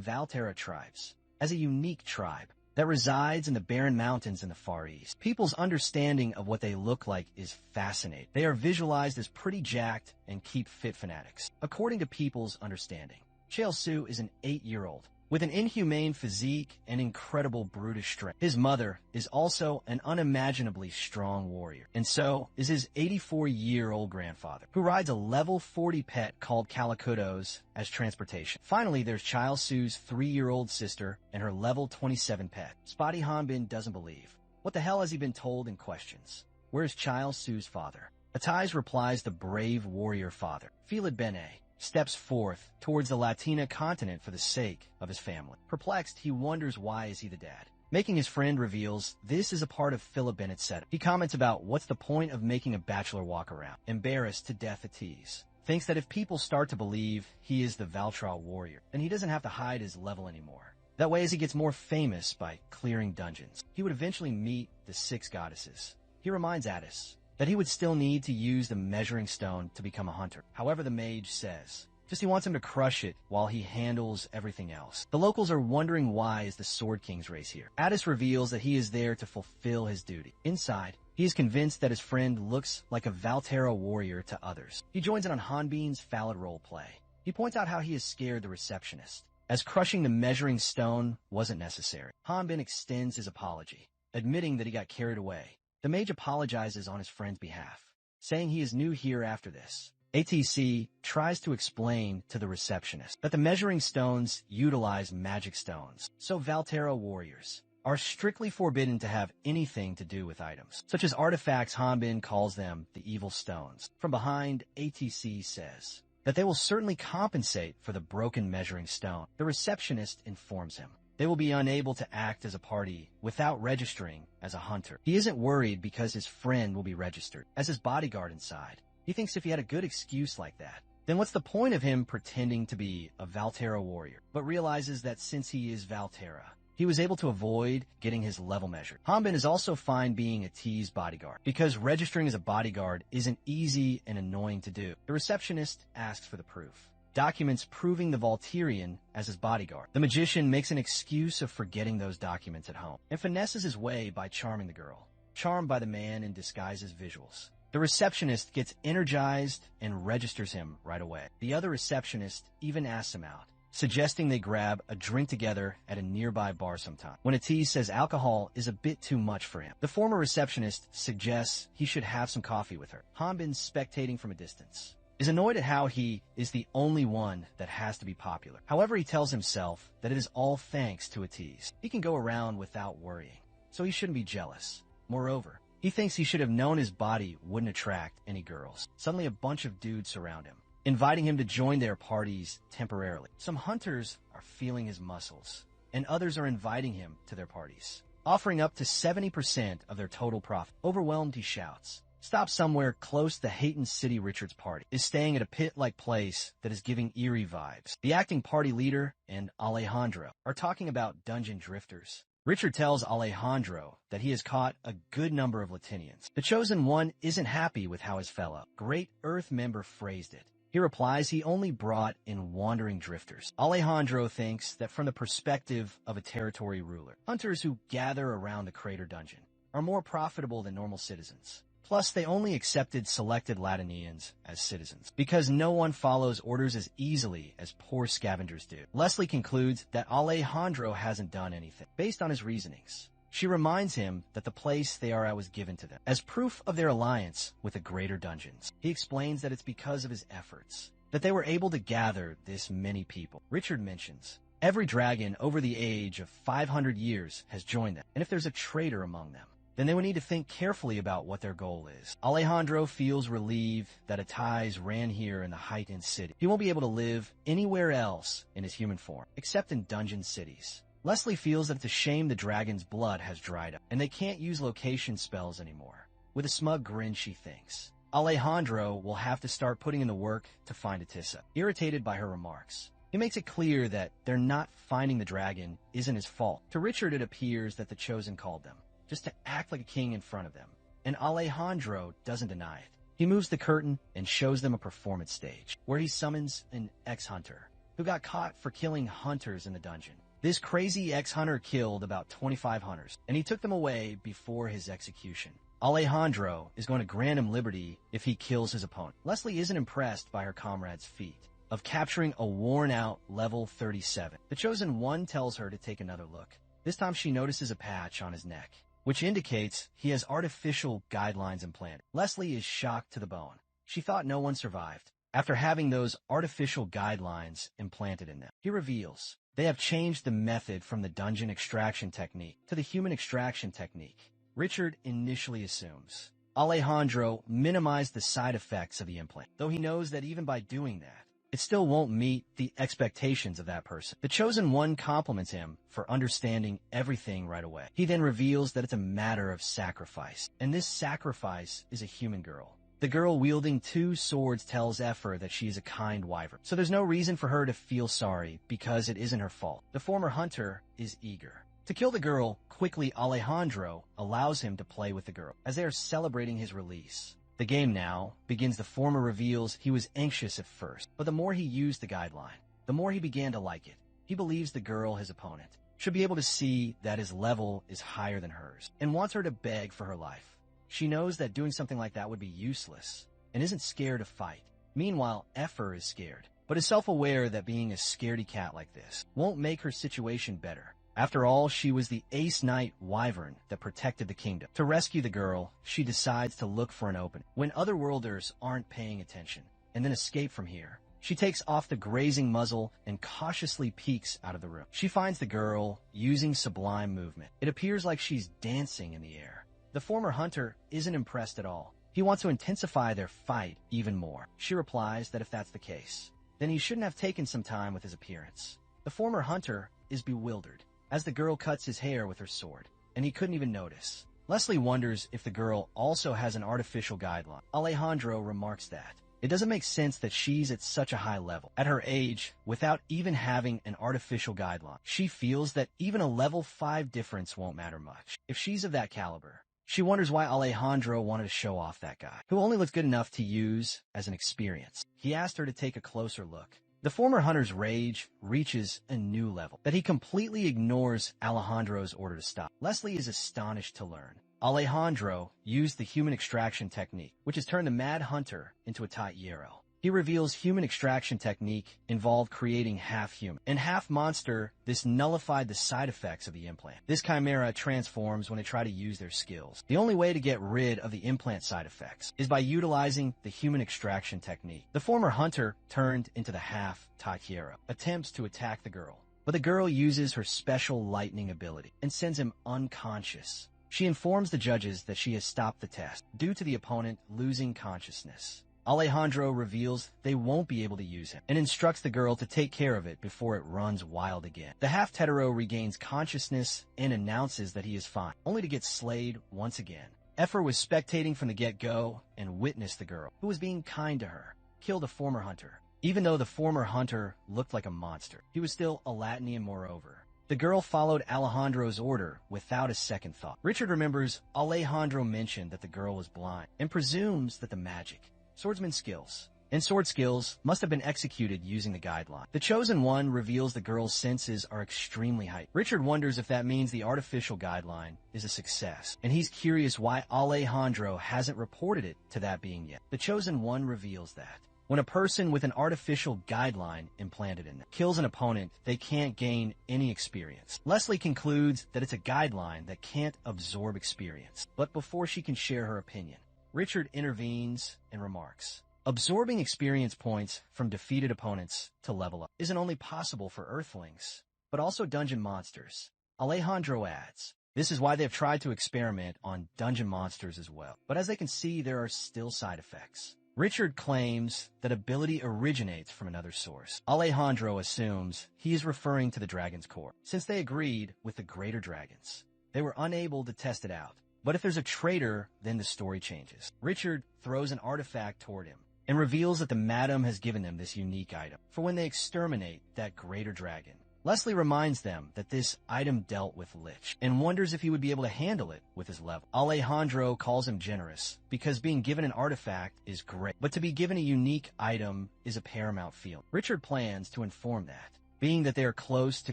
Valterra tribes as a unique tribe that resides in the barren mountains in the Far East. People's understanding of what they look like is fascinating. They are visualized as pretty jacked and keep fit fanatics. According to people's understanding, Chael Su is an 8-year-old with an inhumane physique and incredible brutish strength. His mother is also an unimaginably strong warrior, and so is his 84-year-old grandfather, who rides a level 40 pet called Calicudos as transportation. Finally, there's Chael Su's 3-year-old sister and her level 27 pet. Spotty Hanbin doesn't believe. What the hell has he been told and questions? Where's Chael Su's father? Atiz replies the brave warrior father, Philad Bene, steps forth towards the Latina continent for the sake of his family. Perplexed, he wonders why is he the dad. Making his friend reveals this is a part of Philip Bennett's setup. He comments about what's the point of making a bachelor walk around. Embarrassed to death at tease. Thinks that if people start to believe he is the Valtral warrior, then he doesn't have to hide his level anymore. That way, as he gets more famous by clearing dungeons, he would eventually meet the 6 goddesses. He reminds Addis that he would still need to use the measuring stone to become a hunter. However, the mage says, just he wants him to crush it while he handles everything else. The locals are wondering why is the Sword King's race here. Addis reveals that he is there to fulfill his duty. Inside, he is convinced that his friend looks like a Valterra warrior to others. He joins in on Hanbin's Fallid role play. He points out how he has scared the receptionist, as crushing the measuring stone wasn't necessary. Hanbin extends his apology, admitting that he got carried away. The mage apologizes on his friend's behalf, saying he is new here after this. ATC tries to explain to the receptionist that the measuring stones utilize magic stones, so Valterra warriors are strictly forbidden to have anything to do with items, such as artifacts. Hanbin calls them the evil stones. From behind, ATC says that they will certainly compensate for the broken measuring stone. The receptionist informs him they will be unable to act as a party without registering as a hunter. He isn't worried because his friend will be registered as his bodyguard inside. He thinks if he had a good excuse like that, then what's the point of him pretending to be a Valterra warrior? But realizes that since he is Valterra, he was able to avoid getting his level measured. Hanbin is also fine being a T's bodyguard, because registering as a bodyguard isn't easy and annoying to do. The receptionist asks for the proof. Documents proving the Valterian as his bodyguard. The magician makes an excuse of forgetting those documents at home, and finesses his way by charming the girl, charmed by the man in disguise's visuals. The receptionist gets energized and registers him right away. The other receptionist even asks him out, suggesting they grab a drink together at a nearby bar sometime. When Atiz says alcohol is a bit too much for him, the former receptionist suggests he should have some coffee with her. Hanbin, spectating from a distance, is annoyed at how he is the only one that has to be popular. However, he tells himself that it is all thanks to Atiz. He can go around without worrying, so he shouldn't be jealous. Moreover, he thinks he should have known his body wouldn't attract any girls. Suddenly, a bunch of dudes surround him, inviting him to join their parties temporarily. Some hunters are feeling his muscles, and others are inviting him to their parties, offering up to 70% of their total profit. Overwhelmed, he shouts, stops somewhere close to Hayton City. Richard's party is staying at a pit-like place that is giving eerie vibes. The acting party leader and Alejandro are talking about dungeon drifters. Richard tells Alejandro that he has caught a good number of Latinians. The Chosen One isn't happy with how his fellow Great Earth member phrased it. He replies he only brought in wandering drifters. Alejandro thinks that from the perspective of a territory ruler, hunters who gather around the crater dungeon are more profitable than normal citizens. Plus, they only accepted selected Latinians as citizens, because no one follows orders as easily as poor scavengers do. Leslie concludes that Alejandro hasn't done anything, based on his reasonings. She reminds him that the place they are at was given to them, as proof of their alliance with the greater dungeons. He explains that it's because of his efforts that they were able to gather this many people. Richard mentions every dragon over the age of 500 years has joined them, and if there's a traitor among them, then they would need to think carefully about what their goal is. Alejandro feels relieved that Atiz ran here in the heightened city. He won't be able to live anywhere else in his human form, except in dungeon cities. Leslie feels that it's a shame the dragon's blood has dried up, and they can't use location spells anymore. With a smug grin, she thinks Alejandro will have to start putting in the work to find Atissa. Irritated by her remarks, he makes it clear that they're not finding the dragon isn't his fault. To Richard, it appears that the Chosen called them just to act like a king in front of them, and Alejandro doesn't deny it. He moves the curtain and shows them a performance stage, where he summons an ex-hunter who got caught for killing hunters in the dungeon. This crazy ex-hunter killed about 25 hunters, and he took them away before his execution. Alejandro is going to grant him liberty if he kills his opponent. Leslie isn't impressed by her comrade's feat of capturing a worn-out level 37. The Chosen One tells her to take another look. This time she notices a patch on his neck, which indicates he has artificial guidelines implanted. Leslie is shocked to the bone. She thought no one survived after having those artificial guidelines implanted in them. He reveals they have changed the method from the dungeon extraction technique to the human extraction technique. Richard initially assumes Alejandro minimized the side effects of the implant, though he knows that even by doing that, it still won't meet the expectations of that person. The Chosen One compliments him for understanding everything right away. He then reveals that it's a matter of sacrifice, and this sacrifice is a human girl. The girl wielding 2 swords tells Effer that she is a kind wyvern, so there's no reason for her to feel sorry because it isn't her fault. The former hunter is eager to kill the girl. Quickly, Alejandro allows him to play with the girl as they are celebrating his release. The game now begins. The former reveals he was anxious at first, but the more he used the guideline, the more he began to like it. He believes the girl, his opponent, should be able to see that his level is higher than hers, and wants her to beg for her life. She knows that doing something like that would be useless, and isn't scared to fight. Meanwhile, Effer is scared, but is self-aware that being a scaredy cat like this won't make her situation better. After all, she was the Ace Knight Wyvern that protected the kingdom. To rescue the girl, she decides to look for an opening when otherworlders aren't paying attention, and then escape from here. She takes off the grazing muzzle and cautiously peeks out of the room. She finds the girl using sublime movement. It appears like she's dancing in the air. The former hunter isn't impressed at all. He wants to intensify their fight even more. She replies that if that's the case, then he shouldn't have taken some time with his appearance. The former hunter is bewildered as the girl cuts his hair with her sword, and he couldn't even notice. Leslie wonders if the girl also has an artificial guideline. Alejandro remarks that it doesn't make sense that she's at such a high level at her age without even having an artificial guideline. She feels that even a level 5 difference won't matter much if she's of that caliber. She wonders why Alejandro wanted to show off that guy, who only looks good enough to use as an experience. He asked her to take a closer look. The former hunter's rage reaches a new level that he completely ignores Alejandro's order to stop. Leslie is astonished to learn Alejandro used the human extraction technique, which has turned the mad hunter into a Yahello. He reveals human extraction technique involved creating half human and half monster. This nullified the side effects of the implant. This chimera transforms when they try to use their skills. The only way to get rid of the implant side effects is by utilizing the human extraction technique. The former hunter, turned into the half Yahello, attempts to attack the girl, but the girl uses her special lightning ability and sends him unconscious. She informs the judges that she has stopped the test due to the opponent losing consciousness. Alejandro reveals they won't be able to use him and instructs the girl to take care of it before it runs wild again. The half-hetero regains consciousness and announces that he is fine, only to get slayed once again. Effer was spectating from the get-go and witnessed the girl, who was being kind to her, kill the former hunter. Even though the former hunter looked like a monster, he was still a Latinian moreover. The girl followed Alejandro's order without a second thought. Richard remembers Alejandro mentioned that the girl was blind and presumes that the magic, swordsman skills, and sword skills must have been executed using the guideline. The Chosen One reveals the girl's senses are extremely heightened. Richard wonders if that means the artificial guideline is a success, and he's curious why Alejandro hasn't reported it to that being yet. The Chosen One reveals that when a person with an artificial guideline implanted in them kills an opponent, they can't gain any experience. Leslie concludes that it's a guideline that can't absorb experience. But before she can share her opinion, Richard intervenes and remarks, absorbing experience points from defeated opponents to level up isn't only possible for Earthlings, but also dungeon monsters. Alejandro adds, this is why they've tried to experiment on dungeon monsters as well. But as they can see, there are still side effects. Richard claims that ability originates from another source. Alejandro assumes he is referring to the Dragon's Core, since they agreed with the greater dragons. They were unable to test it out. But if there's a traitor, then the story changes. Richard throws an artifact toward him and reveals that the madam has given them this unique item for when they exterminate that greater dragon. Leslie reminds them that this item dealt with Lich and wonders if he would be able to handle it with his level. Alejandro calls him generous because being given an artifact is great, but to be given a unique item is a paramount feeling. Richard plans to inform that, being that they are close to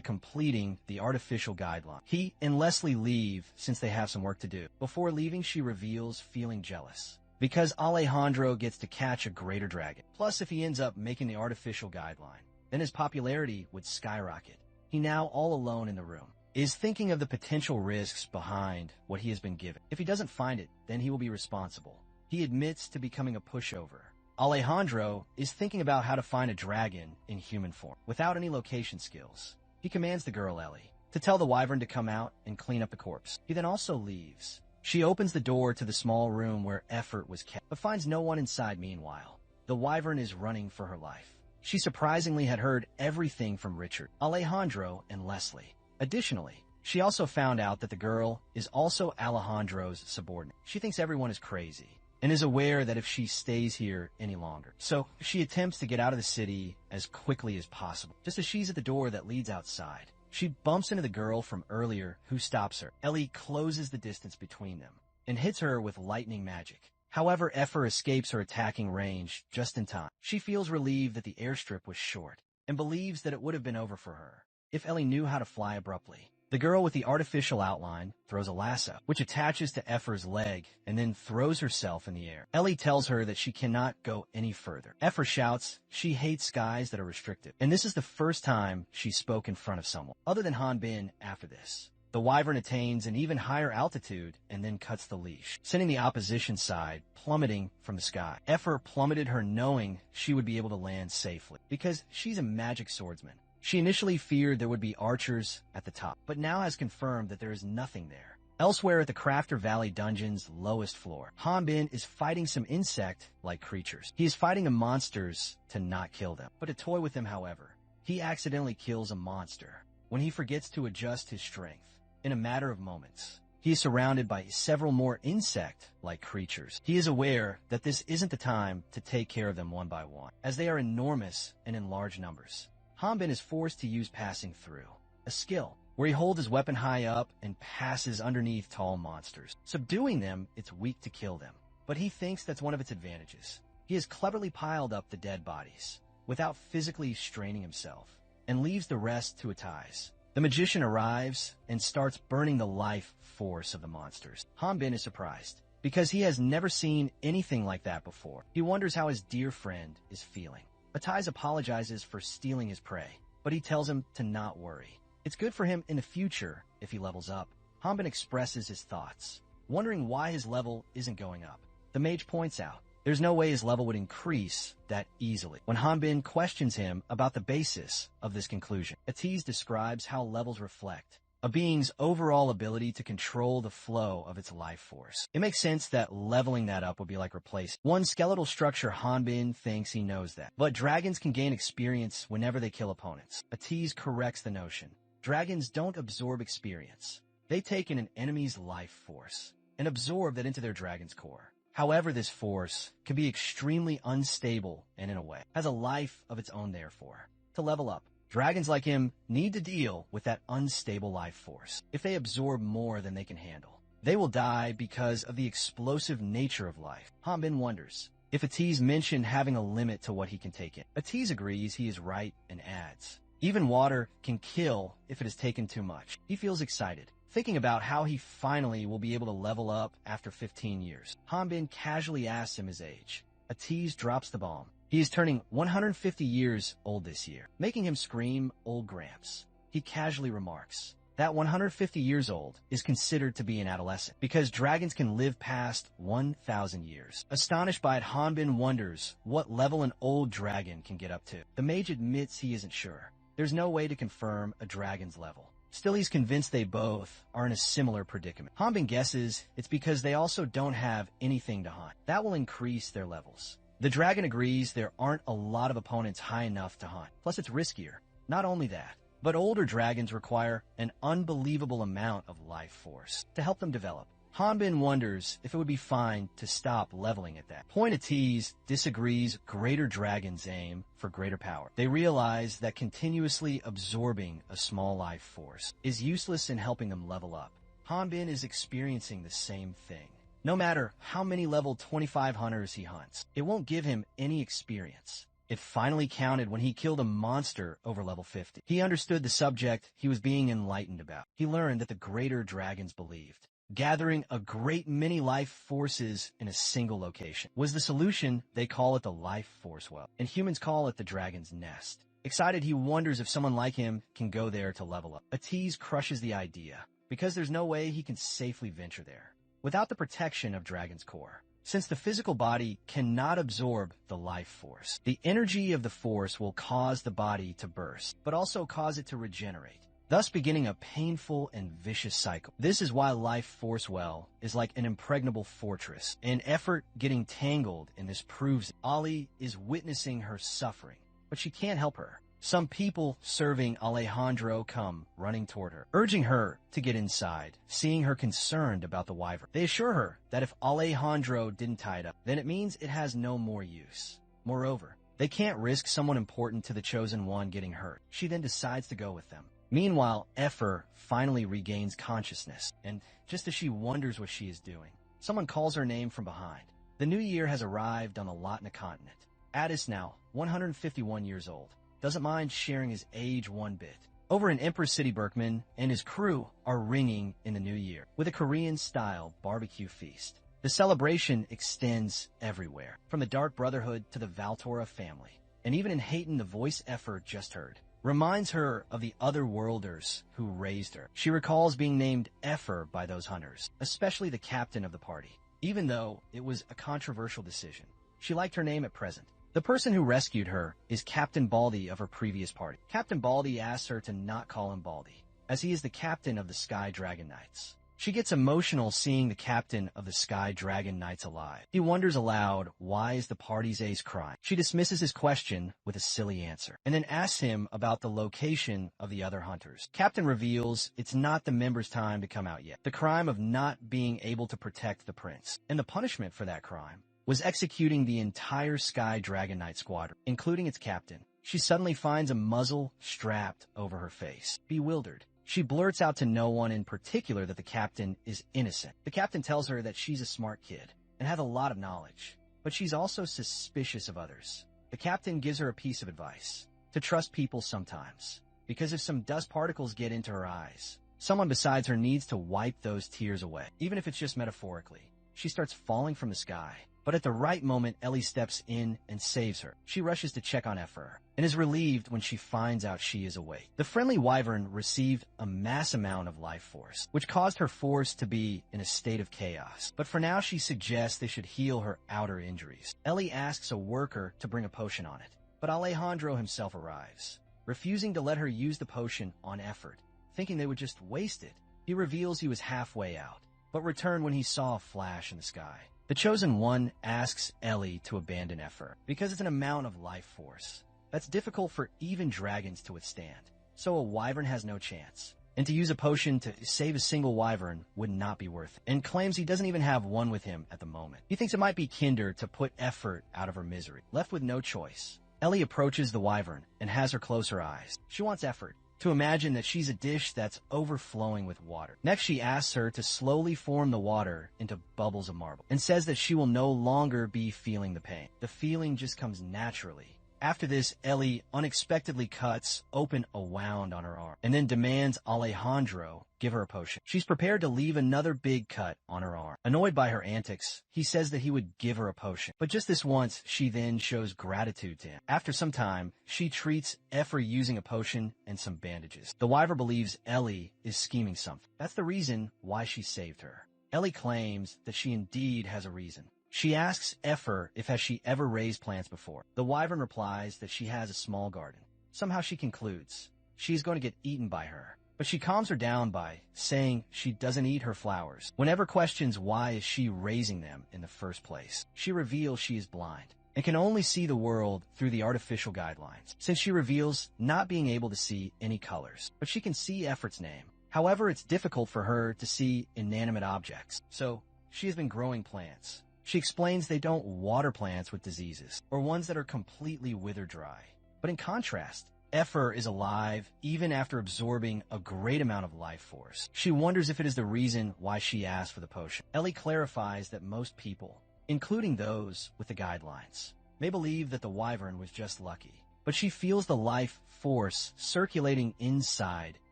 completing the artificial guideline. He and Leslie leave since they have some work to do. Before leaving, she reveals feeling jealous because Alejandro gets to catch a greater dragon. Plus, if he ends up making the artificial guideline, then his popularity would skyrocket. He, now all alone in the room, is thinking of the potential risks behind what he has been given. If he doesn't find it, then he will be responsible. He admits to becoming a pushover. Alejandro is thinking about how to find a dragon in human form without any location skills. He commands the girl Ellie to tell the wyvern to come out and clean up the corpse. He then also leaves. She opens the door to the small room where Effort was kept, but finds no one inside. Meanwhile, the wyvern is running for her life. She surprisingly had heard everything from Richard, Alejandro, and Leslie. Additionally, she also found out that the girl is also Alejandro's subordinate. She thinks everyone is crazy and is aware that if she stays here any longer. So she attempts to get out of the city as quickly as possible. Just as she's at the door that leads outside, she bumps into the girl from earlier who stops her. Ellie closes the distance between them and hits her with lightning magic. However, Effer escapes her attacking range just in time. She feels relieved that the airstrip was short and believes that it would have been over for her if Ellie knew how to fly abruptly. The girl with the artificial outline throws a lasso, which attaches to Effer's leg and then throws herself in the air. Ellie tells her that she cannot go any further. Effer shouts she hates skies that are restrictive, and this is the first time she spoke in front of someone, other than Han Bin after this. The wyvern attains an even higher altitude and then cuts the leash, sending the opposition side plummeting from the sky. Effer plummeted her knowing she would be able to land safely, because she's a magic swordsman. She initially feared there would be archers at the top, but now has confirmed that there is nothing there. Elsewhere at the Crafter Valley dungeon's lowest floor, Han Bin is fighting some insect-like creatures. He is fighting the monsters to not kill them, but to toy with them, however. He accidentally kills a monster when he forgets to adjust his strength. In a matter of moments, he is surrounded by several more insect-like creatures. He is aware that this isn't the time to take care of them one by one, as they are enormous and in large numbers. Han Bin is forced to use Passing Through, a skill where he holds his weapon high up and passes underneath tall monsters. Subduing them, it's weak to kill them, but he thinks that's one of its advantages. He has cleverly piled up the dead bodies without physically straining himself and leaves the rest to Atiz. The magician arrives and starts burning the life force of the monsters. Han Bin is surprised because he has never seen anything like that before. He wonders how his dear friend is feeling. Atiz apologizes for stealing his prey, but he tells him to not worry. It's good for him in the future if he levels up. Han Bin expresses his thoughts, wondering why his level isn't going up. The mage points out there's no way his level would increase that easily. When Han Bin questions him about the basis of this conclusion, Atiz describes how levels reflect a being's overall ability to control the flow of its life force. It makes sense that leveling that up would be like replacing one skeletal structure. Han Bin thinks he knows that, but dragons can gain experience whenever they kill opponents. Atiz corrects the notion. Dragons don't absorb experience. They take in an enemy's life force and absorb that into their dragon's core. However, this force can be extremely unstable and, in a way, has a life of its own. Therefore, to level up, dragons like him need to deal with that unstable life force. If they absorb more than they can handle, they will die because of the explosive nature of life. Han Bin wonders if Atiz mentioned having a limit to what he can take in. Atiz agrees he is right and adds, even water can kill if it is taken too much. He feels excited, thinking about how he finally will be able to level up after 15 years. Han Bin casually asks him his age. Atiz drops the bomb. He is turning 150 years old this year, making him scream old Gramps. He casually remarks that 150 years old is considered to be an adolescent because dragons can live past 1,000 years. Astonished by it, Han Bin wonders what level an old dragon can get up to. The mage admits he isn't sure. There's no way to confirm a dragon's level. Still, he's convinced they both are in a similar predicament. Han Bin guesses it's because they also don't have anything to hunt. That will increase their levels. The dragon agrees there aren't a lot of opponents high enough to hunt. Plus, it's riskier. Not only that, but older dragons require an unbelievable amount of life force to help them develop. Han Bin wonders if it would be fine to stop leveling at that point. Atiz disagrees. Greater dragons aim for greater power. They realize that continuously absorbing a small life force is useless in helping them level up. Han Bin is experiencing the same thing. No matter how many level 25 hunters he hunts, it won't give him any experience. It finally counted when he killed a monster over level 50. He understood the subject he was being enlightened about. He learned that the greater dragons believed gathering a great many life forces in a single location was the solution. They call it the life force well, and humans call it the dragon's nest. Excited, he wonders if someone like him can go there to level up. Atiz crushes the idea because there's no way he can safely venture there without the protection of Dragon's Core. Since the physical body cannot absorb the life force, the energy of the force will cause the body to burst, but also cause it to regenerate, thus beginning a painful and vicious cycle. This is why life force well is like an impregnable fortress. An effort getting tangled in this proves it. Ollie is witnessing her suffering but she can't help her. Some people serving Alejandro come running toward her, urging her to get inside, seeing her concerned about the wyvern. They assure her that if Alejandro didn't tie it up, then it means it has no more use. Moreover, they can't risk someone important to the Chosen One getting hurt. She then decides to go with them. Meanwhile, Effer finally regains consciousness, and just as she wonders what she is doing, someone calls her name from behind. The new year has arrived on the Latina continent. Addis, now 151 years old, doesn't mind sharing his age one bit. Over in Empress City, Berkman and his crew are ringing in the new year with a Korean-style barbecue feast. The celebration extends everywhere, from the Dark Brotherhood to the Valtora family. And even in Hayton, the voice Effer just heard reminds her of the other worlders who raised her. She recalls being named Effer by those hunters, especially the captain of the party. Even though it was a controversial decision, she liked her name at present. The person who rescued her is Captain Baldy of her previous party. Captain Baldy asks her to not call him Baldy, as he is the captain of the Sky Dragon Knights. She gets emotional seeing the captain of the Sky Dragon Knights alive. He wonders aloud, why is the party's ace crying? She dismisses his question with a silly answer, and then asks him about the location of the other hunters. Captain reveals it's not the members' time to come out yet. The crime of not being able to protect the prince, and the punishment for that crime was executing the entire Sky Dragon Knight squadron, including its captain. She suddenly finds a muzzle strapped over her face. Bewildered, she blurts out to no one in particular that the captain is innocent. The captain tells her that she's a smart kid and has a lot of knowledge, but she's also suspicious of others. The captain gives her a piece of advice: to trust people sometimes, because if some dust particles get into her eyes, someone besides her needs to wipe those tears away, even if it's just metaphorically. She starts falling from the sky. But at the right moment, Ellie steps in and saves her. She rushes to check on Effer and is relieved when she finds out she is awake. The friendly wyvern received a mass amount of life force, which caused her force to be in a state of chaos. But for now, she suggests they should heal her outer injuries. Ellie asks a worker to bring a potion on it, but Alejandro himself arrives, refusing to let her use the potion on Effer, thinking they would just waste it. He reveals he was halfway out, but returned when he saw a flash in the sky. The Chosen One asks Ellie to abandon Effer because it's an amount of life force that's difficult for even dragons to withstand, so a wyvern has no chance. And to use a potion to save a single wyvern would not be worth it, and claims he doesn't even have one with him at the moment. He thinks it might be kinder to put Effer out of her misery. Left with no choice, Ellie approaches the wyvern and has her close her eyes. She wants Effer to imagine that she's a dish that's overflowing with water. Next, she asks her to slowly form the water into bubbles of marble and says that she will no longer be feeling the pain. The feeling just comes naturally. After this, Ellie unexpectedly cuts open a wound on her arm and then demands Alejandro give her a potion. She's prepared to leave another big cut on her arm. Annoyed by her antics, he says that he would give her a potion. But just this once, she then shows gratitude to him. After some time, she treats Effer using a potion and some bandages. The wyvern believes Ellie is scheming something. That's the reason why she saved her. Ellie claims that she indeed has a reason. She asks Effer if has she ever raised plants before. The wyvern replies that she has a small garden. Somehow she concludes she is going to get eaten by her, but she calms her down by saying she doesn't eat her flowers. Whenever questions why is she raising them in the first place, she reveals she is blind and can only see the world through the artificial guidelines, since she reveals not being able to see any colors, but she can see Effort's name. However, it's difficult for her to see inanimate objects, so she has been growing plants. She explains they don't water plants with diseases, or ones that are completely wither dry. But in contrast, Effer is alive even after absorbing a great amount of life force. She wonders if it is the reason why she asked for the potion. Ellie clarifies that most people, including those with the guidelines, may believe that the wyvern was just lucky, but she feels the life force circulating inside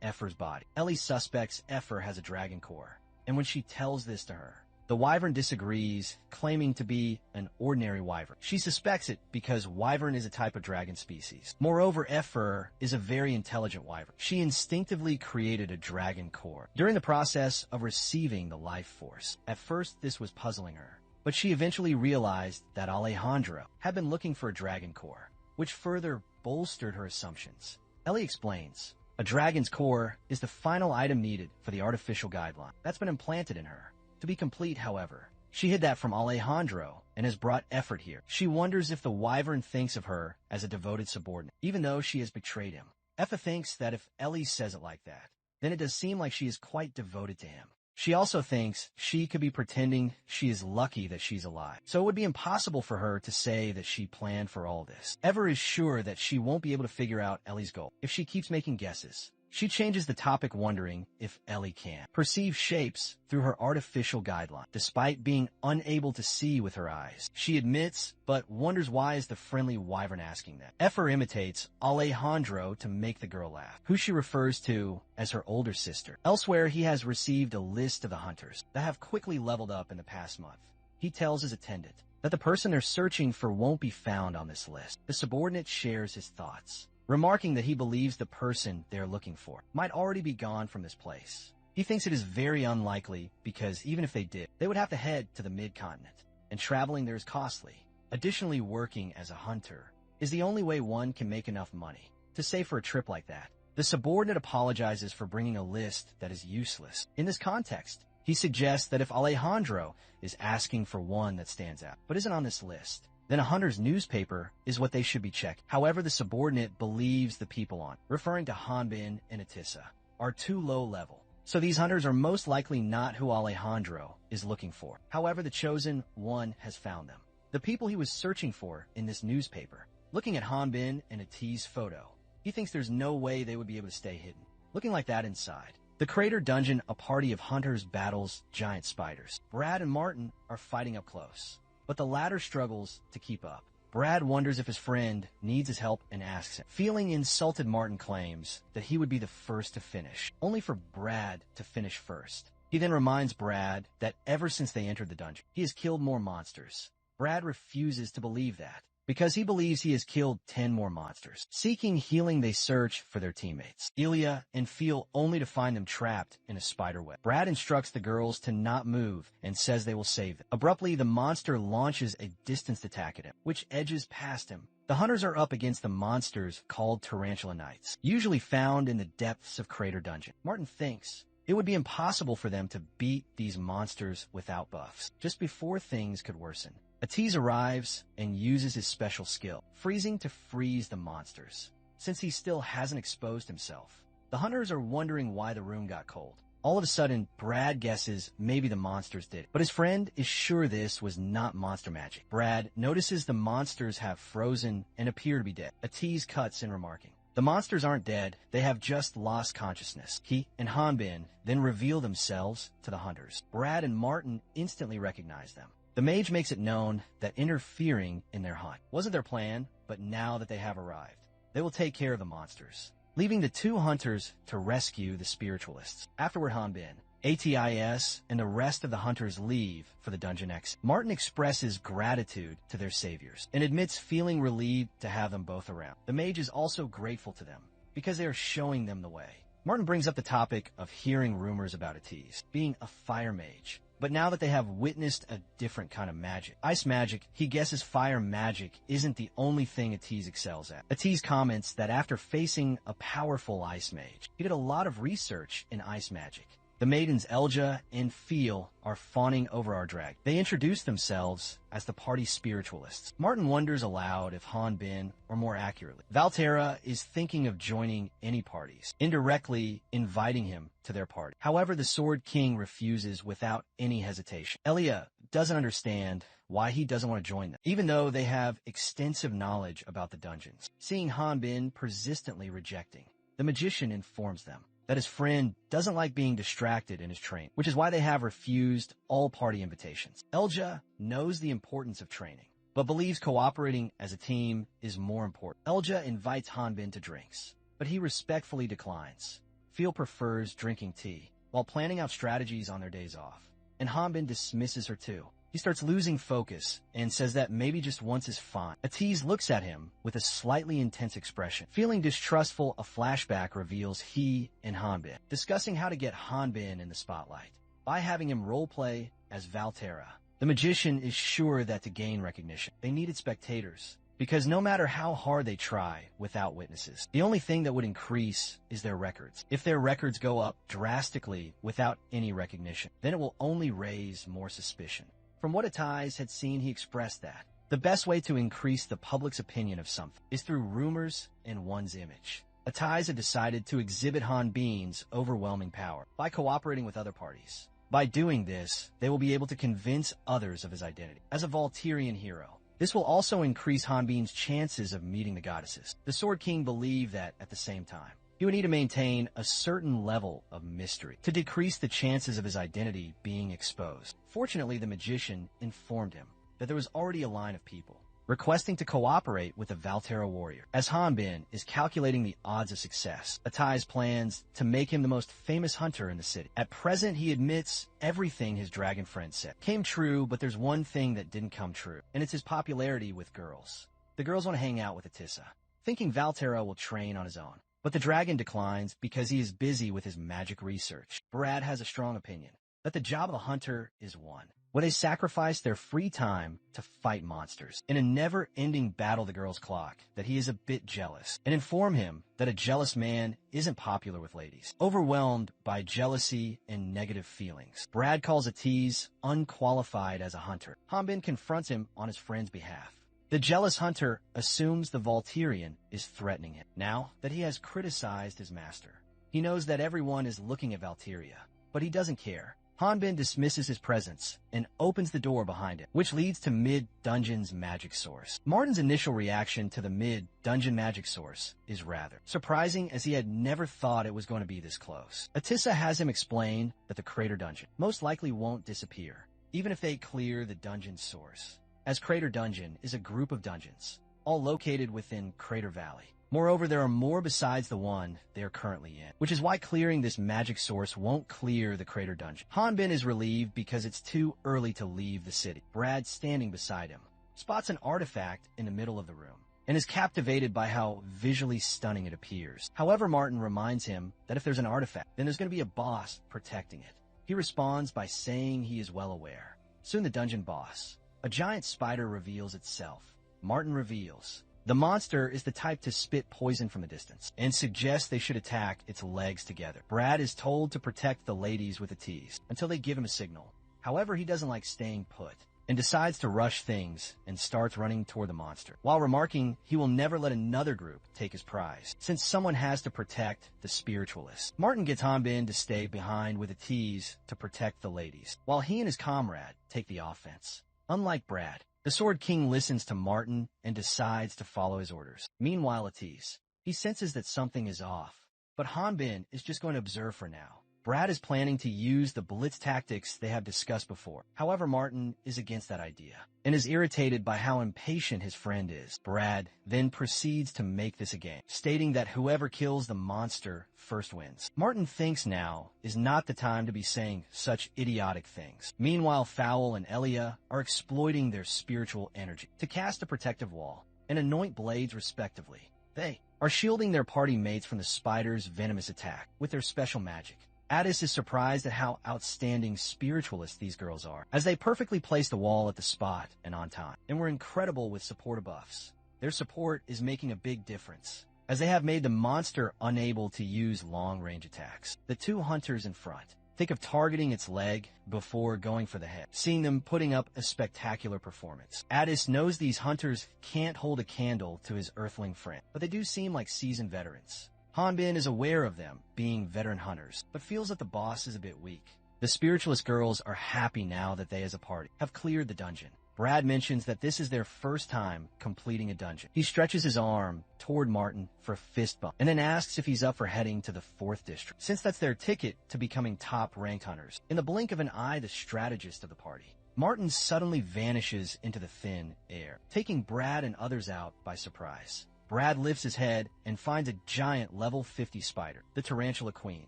Effer's body. Ellie suspects Effer has a dragon core, and when she tells this to her, the wyvern disagrees, claiming to be an ordinary wyvern. She suspects it because wyvern is a type of dragon species. Moreover, Effer is a very intelligent wyvern. She instinctively created a dragon core during the process of receiving the life force. At first, this was puzzling her, but she eventually realized that Alejandro had been looking for a dragon core, which further bolstered her assumptions. Ellie explains, a dragon's core is the final item needed for the artificial guideline that's been implanted in her. To be complete, however, She hid that from Alejandro and has brought effort here. She wonders if the wyvern thinks of her as a devoted subordinate, even though she has betrayed him. Effa thinks that if Ellie says it like that, then it does seem like she is quite devoted to him. She also thinks she could be pretending she is lucky that she's alive. So it would be impossible for her to say that she planned for all this. Ever is sure that she won't be able to figure out Ellie's goal if she keeps making guesses. She changes the topic, wondering if Ellie can perceive shapes through her artificial guideline, despite being unable to see with her eyes. She admits, but wonders why is the friendly wyvern asking that. Effer imitates Alejandro to make the girl laugh, who she refers to as her older sister. Elsewhere, he has received a list of the hunters that have quickly leveled up in the past month. He tells his attendant that the person they're searching for won't be found on this list. The subordinate shares his thoughts, remarking that he believes the person they're looking for might already be gone from this place. He thinks it is very unlikely because even if they did, they would have to head to the mid-continent, and traveling there is costly. Additionally, working as a hunter is the only way one can make enough money to save for a trip like that. The subordinate apologizes for bringing a list that is useless. In this context, he suggests that if Alejandro is asking for one that stands out, but isn't on this list, then a hunter's newspaper is what they should be checking. However, the subordinate believes the people on, referring to Hanbin and Atissa, are too low level. So these hunters are most likely not who Alejandro is looking for. However, the chosen one has found them. The people he was searching for in this newspaper. Looking at Hanbin and Ati's photo, he thinks there's no way they would be able to stay hidden. Looking like that inside the crater dungeon, a party of hunters battles giant spiders. Brad and Martin are fighting up close, but the latter struggles to keep up. Brad wonders if his friend needs his help and asks him. Feeling insulted, Martin claims that he would be the first to finish, only for Brad to finish first. He then reminds Brad that ever since they entered the dungeon, he has killed more monsters. Brad refuses to believe that, because he believes he has killed 10 more monsters. Seeking healing, they search for their teammates, Ilya and Phil, only to find them trapped in a spider web. Brad instructs the girls to not move and says they will save them. Abruptly, the monster launches a distanced attack at him, which edges past him. The hunters are up against the monsters called Tarantula Knights, usually found in the depths of Crater Dungeon. Martin thinks it would be impossible for them to beat these monsters without buffs. Just before things could worsen, Atiz arrives and uses his special skill, freezing, to freeze the monsters. Since he still hasn't exposed himself, the hunters are wondering why the room got cold. All of a sudden, Brad guesses maybe the monsters did it, but his friend is sure this was not monster magic. Brad notices the monsters have frozen and appear to be dead. Atiz cuts in, remarking, the monsters aren't dead, they have just lost consciousness. He and Hanbin then reveal themselves to the hunters. Brad and Martin instantly recognize them. The mage makes it known that interfering in their hunt wasn't their plan, but now that they have arrived, they will take care of the monsters, leaving the two hunters to rescue the spiritualists. Afterward, Hanbin, Atis, and the rest of the hunters leave for the dungeon exit. Martin expresses gratitude to their saviors and admits feeling relieved to have them both around. The mage is also grateful to them because they are showing them the way. Martin brings up the topic of hearing rumors about Atiz being a fire mage, but now that they have witnessed a different kind of magic, ice magic, he guesses fire magic isn't the only thing Atiz excels at. Atiz comments that after facing a powerful ice mage, he did a lot of research in ice magic. The maidens Elja and Phil are fawning over our drag. They introduce themselves as the party spiritualists. Martin wonders aloud if Hanbin, or more accurately, Valterra, is thinking of joining any parties, indirectly inviting him to their party. However, the Sword King refuses without any hesitation. Elia doesn't understand why he doesn't want to join them, even though they have extensive knowledge about the dungeons. Seeing Hanbin persistently rejecting, the magician informs them that his friend doesn't like being distracted in his training, which is why they have refused all party invitations. Elja knows the importance of training, but believes cooperating as a team is more important. Elja invites Hanbin to drinks, but he respectfully declines. Phil prefers drinking tea while planning out strategies on their days off, and Hanbin dismisses her too. He starts losing focus and says that maybe just once is fine. Atiz looks at him with a slightly intense expression. Feeling distrustful, a flashback reveals he and Hanbin discussing how to get Hanbin in the spotlight by having him roleplay as Valterra. The magician is sure that to gain recognition, they needed spectators, because no matter how hard they try without witnesses, the only thing that would increase is their records. If their records go up drastically without any recognition, then it will only raise more suspicion. From what Atais had seen, he expressed that the best way to increase the public's opinion of something is through rumors and one's image. Atais had decided to exhibit Hanbin's overwhelming power by cooperating with other parties. By doing this, they will be able to convince others of his identity as a Volturian hero. This will also increase Hanbin's chances of meeting the goddesses. The Sword King believed that, at the same time, he would need to maintain a certain level of mystery to decrease the chances of his identity being exposed. Fortunately, the magician informed him that there was already a line of people requesting to cooperate with the Valterra warrior. As Hanbin is calculating the odds of success, Atais plans to make him the most famous hunter in the city. At present, he admits everything his dragon friend said came true, but there's one thing that didn't come true, and it's his popularity with girls. The girls want to hang out with Atissa, thinking Valterra will train on his own. But the dragon declines because he is busy with his magic research. Brad has a strong opinion that the job of a hunter is one where they sacrifice their free time to fight monsters. In a never-ending battle the girls clock that he is a bit jealous and inform him that a jealous man isn't popular with ladies. Overwhelmed by jealousy and negative feelings, Brad calls Atais unqualified as a hunter. Hanbin confronts him on his friend's behalf. The jealous hunter assumes the Volturian is threatening him. Now that he has criticized his master, he knows that everyone is looking at Valteria, but he doesn't care. Hanbin dismisses his presence and opens the door behind him, which leads to mid-dungeon's magic source. Martin's initial reaction to the mid-dungeon magic source is rather surprising, as he had never thought it was going to be this close. Atissa has him explain that the crater dungeon most likely won't disappear, even if they clear the dungeon source, as Crater Dungeon is a group of dungeons, all located within Crater Valley. Moreover, there are more besides the one they are currently in, which is why clearing this magic source won't clear the Crater Dungeon. Hanbin is relieved because it's too early to leave the city. Brad, standing beside him, spots an artifact in the middle of the room and is captivated by how visually stunning it appears. However, Martin reminds him that if there's an artifact, then there's going to be a boss protecting it. He responds by saying he is well aware. Soon the dungeon boss, a giant spider, reveals itself. Martin reveals the monster is the type to spit poison from a distance and suggests they should attack its legs together. Brad is told to protect the ladies with a tease until they give him a signal. However, he doesn't like staying put and decides to rush things and starts running toward the monster, while remarking he will never let another group take his prize, since someone has to protect the spiritualists. Martin gets Hanbin to stay behind with a tease to protect the ladies, while he and his comrade take the offense. Unlike Brad, the Sword King listens to Martin and decides to follow his orders. Meanwhile, Atais, he senses that something is off, but Hanbin is just going to observe for now. Brad is planning to use the blitz tactics they have discussed before. However, Martin is against that idea and is irritated by how impatient his friend is. Brad then proceeds to make this a game, stating that whoever kills the monster first wins. Martin thinks now is not the time to be saying such idiotic things. Meanwhile, Fowl and Elia are exploiting their spiritual energy to cast a protective wall and anoint blades respectively. They are shielding their party mates from the spider's venomous attack with their special magic. Addis is surprised at how outstanding spiritualists these girls are, as they perfectly place the wall at the spot and on time, and were incredible with supporter buffs. Their support is making a big difference, as they have made the monster unable to use long-range attacks. The two hunters in front think of targeting its leg before going for the head, seeing them putting up a spectacular performance. Addis knows these hunters can't hold a candle to his earthling friend, but they do seem like seasoned veterans. Hanbin is aware of them being veteran hunters, but feels that the boss is a bit weak. The spiritualist girls are happy now that they as a party have cleared the dungeon. Brad mentions that this is their first time completing a dungeon. He stretches his arm toward Martin for a fist bump, and then asks if he's up for heading to the 4th district, since that's their ticket to becoming top-ranked hunters. In the blink of an eye, the strategist of the party, Martin suddenly vanishes into the thin air, taking Brad and others out by surprise. Brad lifts his head and finds a giant level 50 spider, the Tarantula Queen,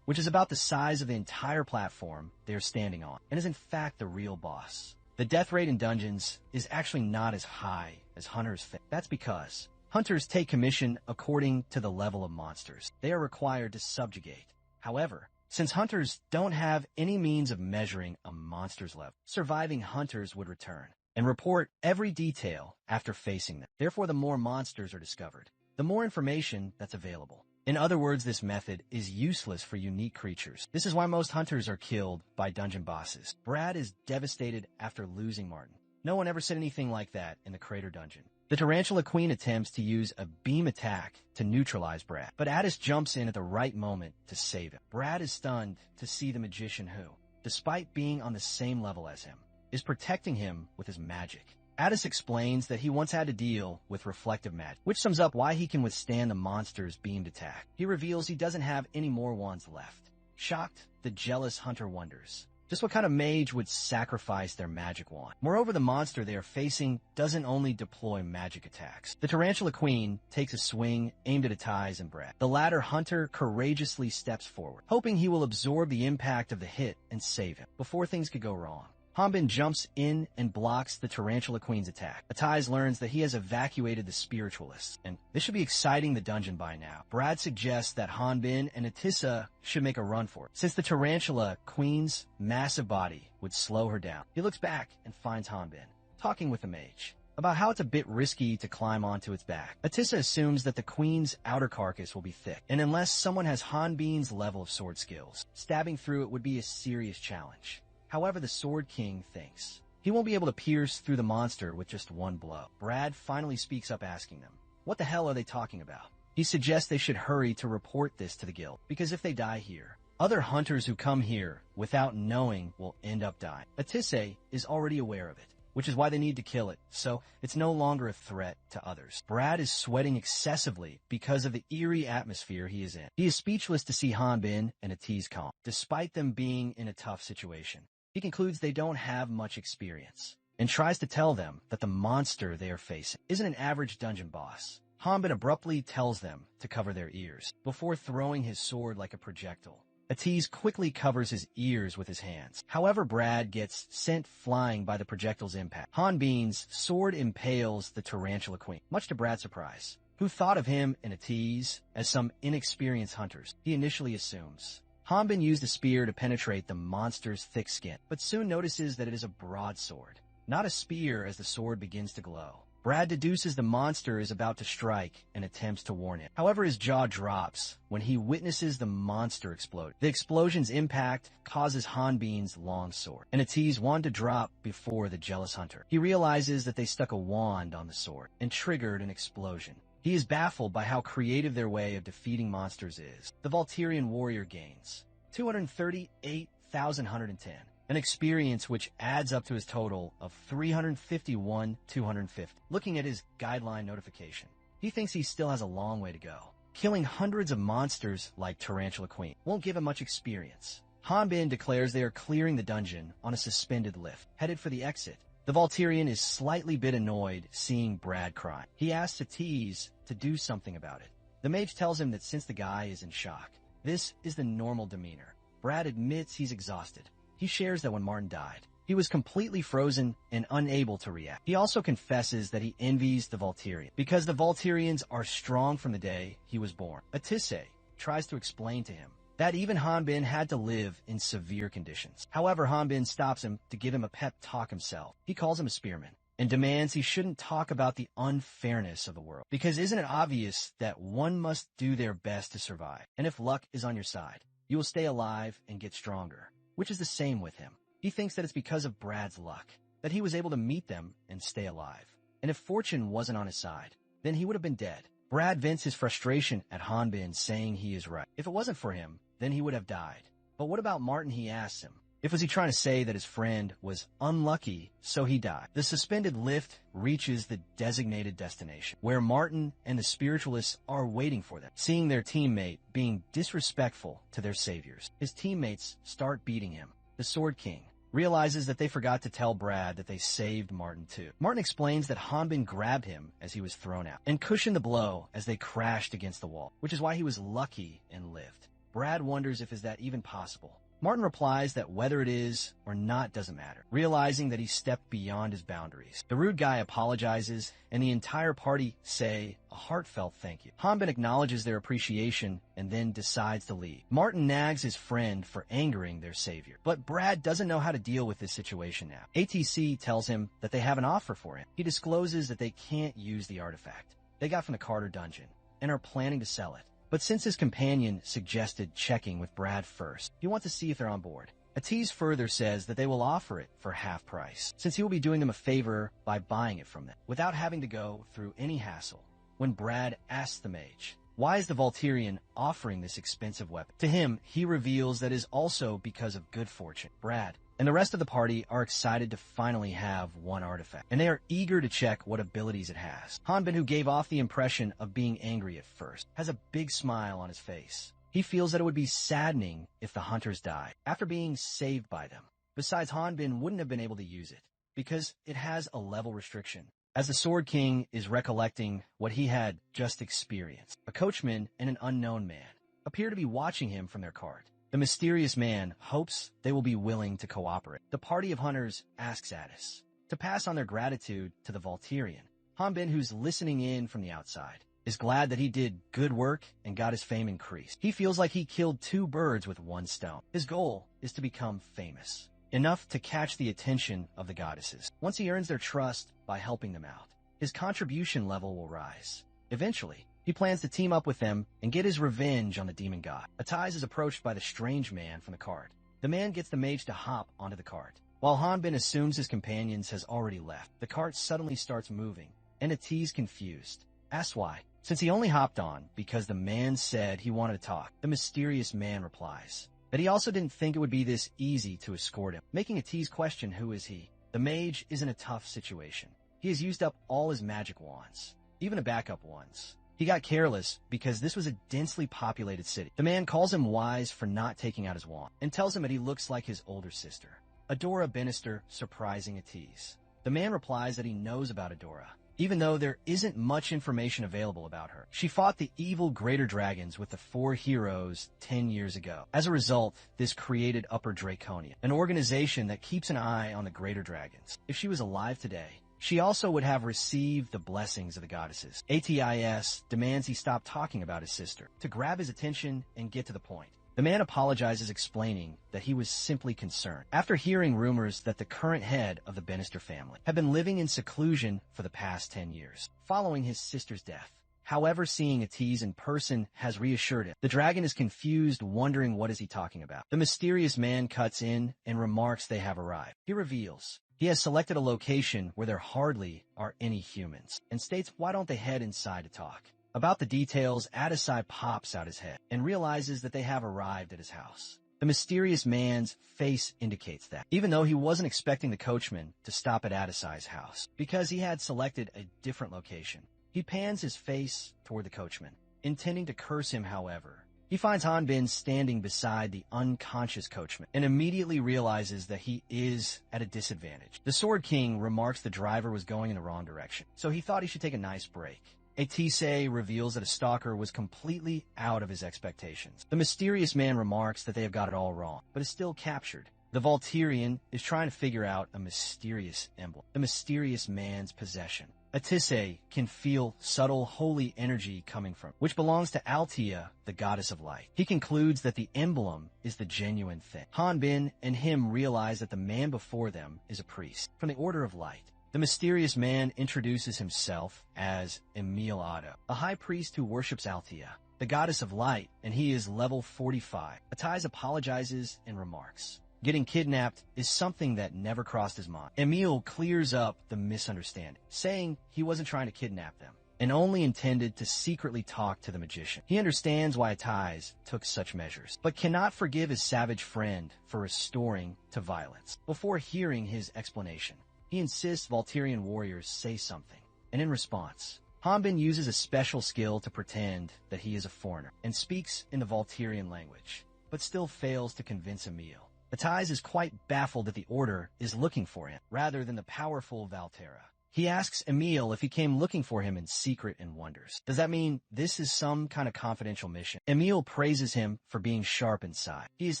which is about the size of the entire platform they are standing on, and is in fact the real boss. The death rate in dungeons is actually not as high as hunters think. That's because hunters take commission according to the level of monsters they are required to subjugate. However, since hunters don't have any means of measuring a monster's level, surviving hunters would return and report every detail after facing them. Therefore, the more monsters are discovered, the more information that's available. In other words, this method is useless for unique creatures. This is why most hunters are killed by dungeon bosses. Brad is devastated after losing Martin. No one ever said anything like that in the Crater Dungeon. The Tarantula Queen attempts to use a beam attack to neutralize Brad, but Addis jumps in at the right moment to save him. Brad is stunned to see the magician who, despite being on the same level as him, is protecting him with his magic. Addis explains that he once had to deal with reflective magic, which sums up why he can withstand the monster's beamed attack. He reveals he doesn't have any more wands left. Shocked, the jealous hunter wonders just what kind of mage would sacrifice their magic wand. Moreover, the monster they are facing doesn't only deploy magic attacks. The Tarantula Queen takes a swing aimed at Atiz and Brad. The latter hunter courageously steps forward, hoping he will absorb the impact of the hit and save him before things could go wrong. Hanbin jumps in and blocks the Tarantula Queen's attack. Atiz learns that he has evacuated the spiritualists, and this should be exciting the dungeon by now. Brad suggests that Hanbin and Atissa should make a run for it, since the Tarantula Queen's massive body would slow her down. He looks back and finds Hanbin, talking with the mage about how it's a bit risky to climb onto its back. Atissa assumes that the queen's outer carcass will be thick, and unless someone has Hanbin's level of sword skills, stabbing through it would be a serious challenge. However, the Sword King thinks he won't be able to pierce through the monster with just one blow. Brad finally speaks up asking them, what the hell are they talking about? He suggests they should hurry to report this to the guild, because if they die here, other hunters who come here without knowing will end up dying. Atisse is already aware of it, which is why they need to kill it, so it's no longer a threat to others. Brad is sweating excessively because of the eerie atmosphere he is in. He is speechless to see Hanbin and Atiz calm, despite them being in a tough situation. He concludes they don't have much experience, and tries to tell them that the monster they are facing isn't an average dungeon boss. Hanbin abruptly tells them to cover their ears, before throwing his sword like a projectile. Atiz quickly covers his ears with his hands. However, Brad gets sent flying by the projectile's impact. Hanbin's sword impales the Tarantula Queen, much to Brad's surprise, who thought of him and Atiz as some inexperienced hunters. He initially assumes Hanbin used a spear to penetrate the monster's thick skin, but soon notices that it is a broadsword, not a spear, as the sword begins to glow. Brad deduces the monster is about to strike and attempts to warn him. However, his jaw drops when he witnesses the monster explode. The explosion's impact causes Hanbin's long sword, and Atiz wand to drop before the jealous hunter. He realizes that they stuck a wand on the sword and triggered an explosion. He is baffled by how creative their way of defeating monsters is. The Volturian warrior gains 238,110, an experience which adds up to his total of 351,250. Looking at his guideline notification, he thinks he still has a long way to go. Killing hundreds of monsters like Tarantula Queen won't give him much experience. Hanbin declares they are clearing the dungeon on a suspended lift, headed for the exit. The Volturian is slightly bit annoyed seeing Brad cry. He asks Atiz to do something about it. The mage tells him that since the guy is in shock, this is the normal demeanor. Brad admits he's exhausted. He shares that when Martin died, he was completely frozen and unable to react. He also confesses that he envies the Volturian, because the Volturians are strong from the day he was born. Atisse tries to explain to him that even Hanbin had to live in severe conditions. However, Hanbin stops him to give him a pep talk himself. He calls him a spearman and demands he shouldn't talk about the unfairness of the world, because isn't it obvious that one must do their best to survive? And if luck is on your side, you will stay alive and get stronger, which is the same with him. He thinks that it's because of Brad's luck that he was able to meet them and stay alive. And if fortune wasn't on his side, then he would have been dead. Brad vents his frustration at Hanbin, saying he is right. If it wasn't for him, then he would have died. But what about Martin, he asks him. Was he trying to say that his friend was unlucky, so he died? The suspended lift reaches the designated destination, where Martin and the spiritualists are waiting for them, seeing their teammate being disrespectful to their saviors. His teammates start beating him. The Sword King realizes that they forgot to tell Brad that they saved Martin too. Martin explains that Hanbin grabbed him as he was thrown out and cushioned the blow as they crashed against the wall, which is why he was lucky and lived. Brad wonders if is that even possible. Martin replies that whether it is or not doesn't matter, realizing that he stepped beyond his boundaries. The rude guy apologizes, and the entire party say a heartfelt thank you. Hanbin acknowledges their appreciation and then decides to leave. Martin nags his friend for angering their savior, but Brad doesn't know how to deal with this situation now. ATC tells him that they have an offer for him. He discloses that they can't use the artifact they got from the Carter dungeon and are planning to sell it. But since his companion suggested checking with Brad first, he wants to see if they're on board. Atiz further says that they will offer it for half price, since he will be doing them a favor by buying it from them, without having to go through any hassle. When Brad asks the mage, why is the Volturian offering this expensive weapon? To him, he reveals that it is also because of good fortune. Brad and the rest of the party are excited to finally have one artifact, and they are eager to check what abilities it has. Hanbin, who gave off the impression of being angry at first, has a big smile on his face. He feels that it would be saddening if the hunters died after being saved by them. Besides, Hanbin wouldn't have been able to use it because it has a level restriction. As the Sword King is recollecting what he had just experienced, a coachman and an unknown man appear to be watching him from their cart. The mysterious man hopes they will be willing to cooperate. The party of hunters asks Addis to pass on their gratitude to the Volturian. Hanbin, who's listening in from the outside, is glad that he did good work and got his fame increased. He feels like he killed 2 birds with 1 stone. His goal is to become famous, enough to catch the attention of the goddesses. Once he earns their trust by helping them out, his contribution level will rise. Eventually, he plans to team up with them and get his revenge on the demon god. Atiz is approached by the strange man from the cart. The man gets the mage to hop onto the cart. While Hanbin assumes his companions has already left, the cart suddenly starts moving, and Atiz, confused, asks why. Since he only hopped on because the man said he wanted to talk, the mysterious man replies that he also didn't think it would be this easy to escort him, making Atiz question who is he. The mage is in a tough situation. He has used up all his magic wands, even the backup ones. He got careless because this was a densely populated city. The man calls him wise for not taking out his wand and tells him that he looks like his older sister, Adora Benister, surprising Atiz. The man replies that he knows about Adora, even though there isn't much information available about her. She fought the evil greater dragons with the 4 heroes 10 years ago. As a result, this created Upper Draconia, an organization that keeps an eye on the greater dragons. If she was alive today, she also would have received the blessings of the goddesses. Atis demands he stop talking about his sister, to grab his attention and get to the point. The man apologizes, explaining that he was simply concerned after hearing rumors that the current head of the Benister family had been living in seclusion for the past 10 years, following his sister's death. However, seeing Atiz in person has reassured him. The dragon is confused, wondering what is he talking about. The mysterious man cuts in and remarks they have arrived. He reveals he has selected a location where there hardly are any humans, and states why don't they head inside to talk. About the details, Adesai pops out his head and realizes that they have arrived at his house. The mysterious man's face indicates that, even though he wasn't expecting the coachman to stop at Adesai's house, because he had selected a different location. He pans his face toward the coachman, intending to curse him. However, he finds Hanbin standing beside the unconscious coachman and immediately realizes that he is at a disadvantage. The Sword King remarks the driver was going in the wrong direction, so he thought he should take a nice break. Atise reveals that a stalker was completely out of his expectations. The mysterious man remarks that they have got it all wrong, but is still captured. The Volturian is trying to figure out a mysterious emblem, the mysterious man's possession. Atise can feel subtle holy energy coming from, which belongs to Altea, the goddess of light. He concludes that the emblem is the genuine thing. Hanbin and him realize that the man before them is a priest from the Order of Light. The mysterious man introduces himself as Emil Otto, a high priest who worships Altea, the goddess of light, and he is level 45. Atiz apologizes and remarks getting kidnapped is something that never crossed his mind. Emil clears up the misunderstanding, saying he wasn't trying to kidnap them and only intended to secretly talk to the magician. He understands why Atiz took such measures, but cannot forgive his savage friend for restoring to violence. Before hearing his explanation, he insists Volturian warriors say something, and in response, Hanbin uses a special skill to pretend that he is a foreigner and speaks in the Volturian language, but still fails to convince Emil. Atiz is quite baffled that the Order is looking for him, rather than the powerful Valterra. He asks Emil if he came looking for him in secret and wonders, does that mean this is some kind of confidential mission? Emil praises him for being sharp inside. He is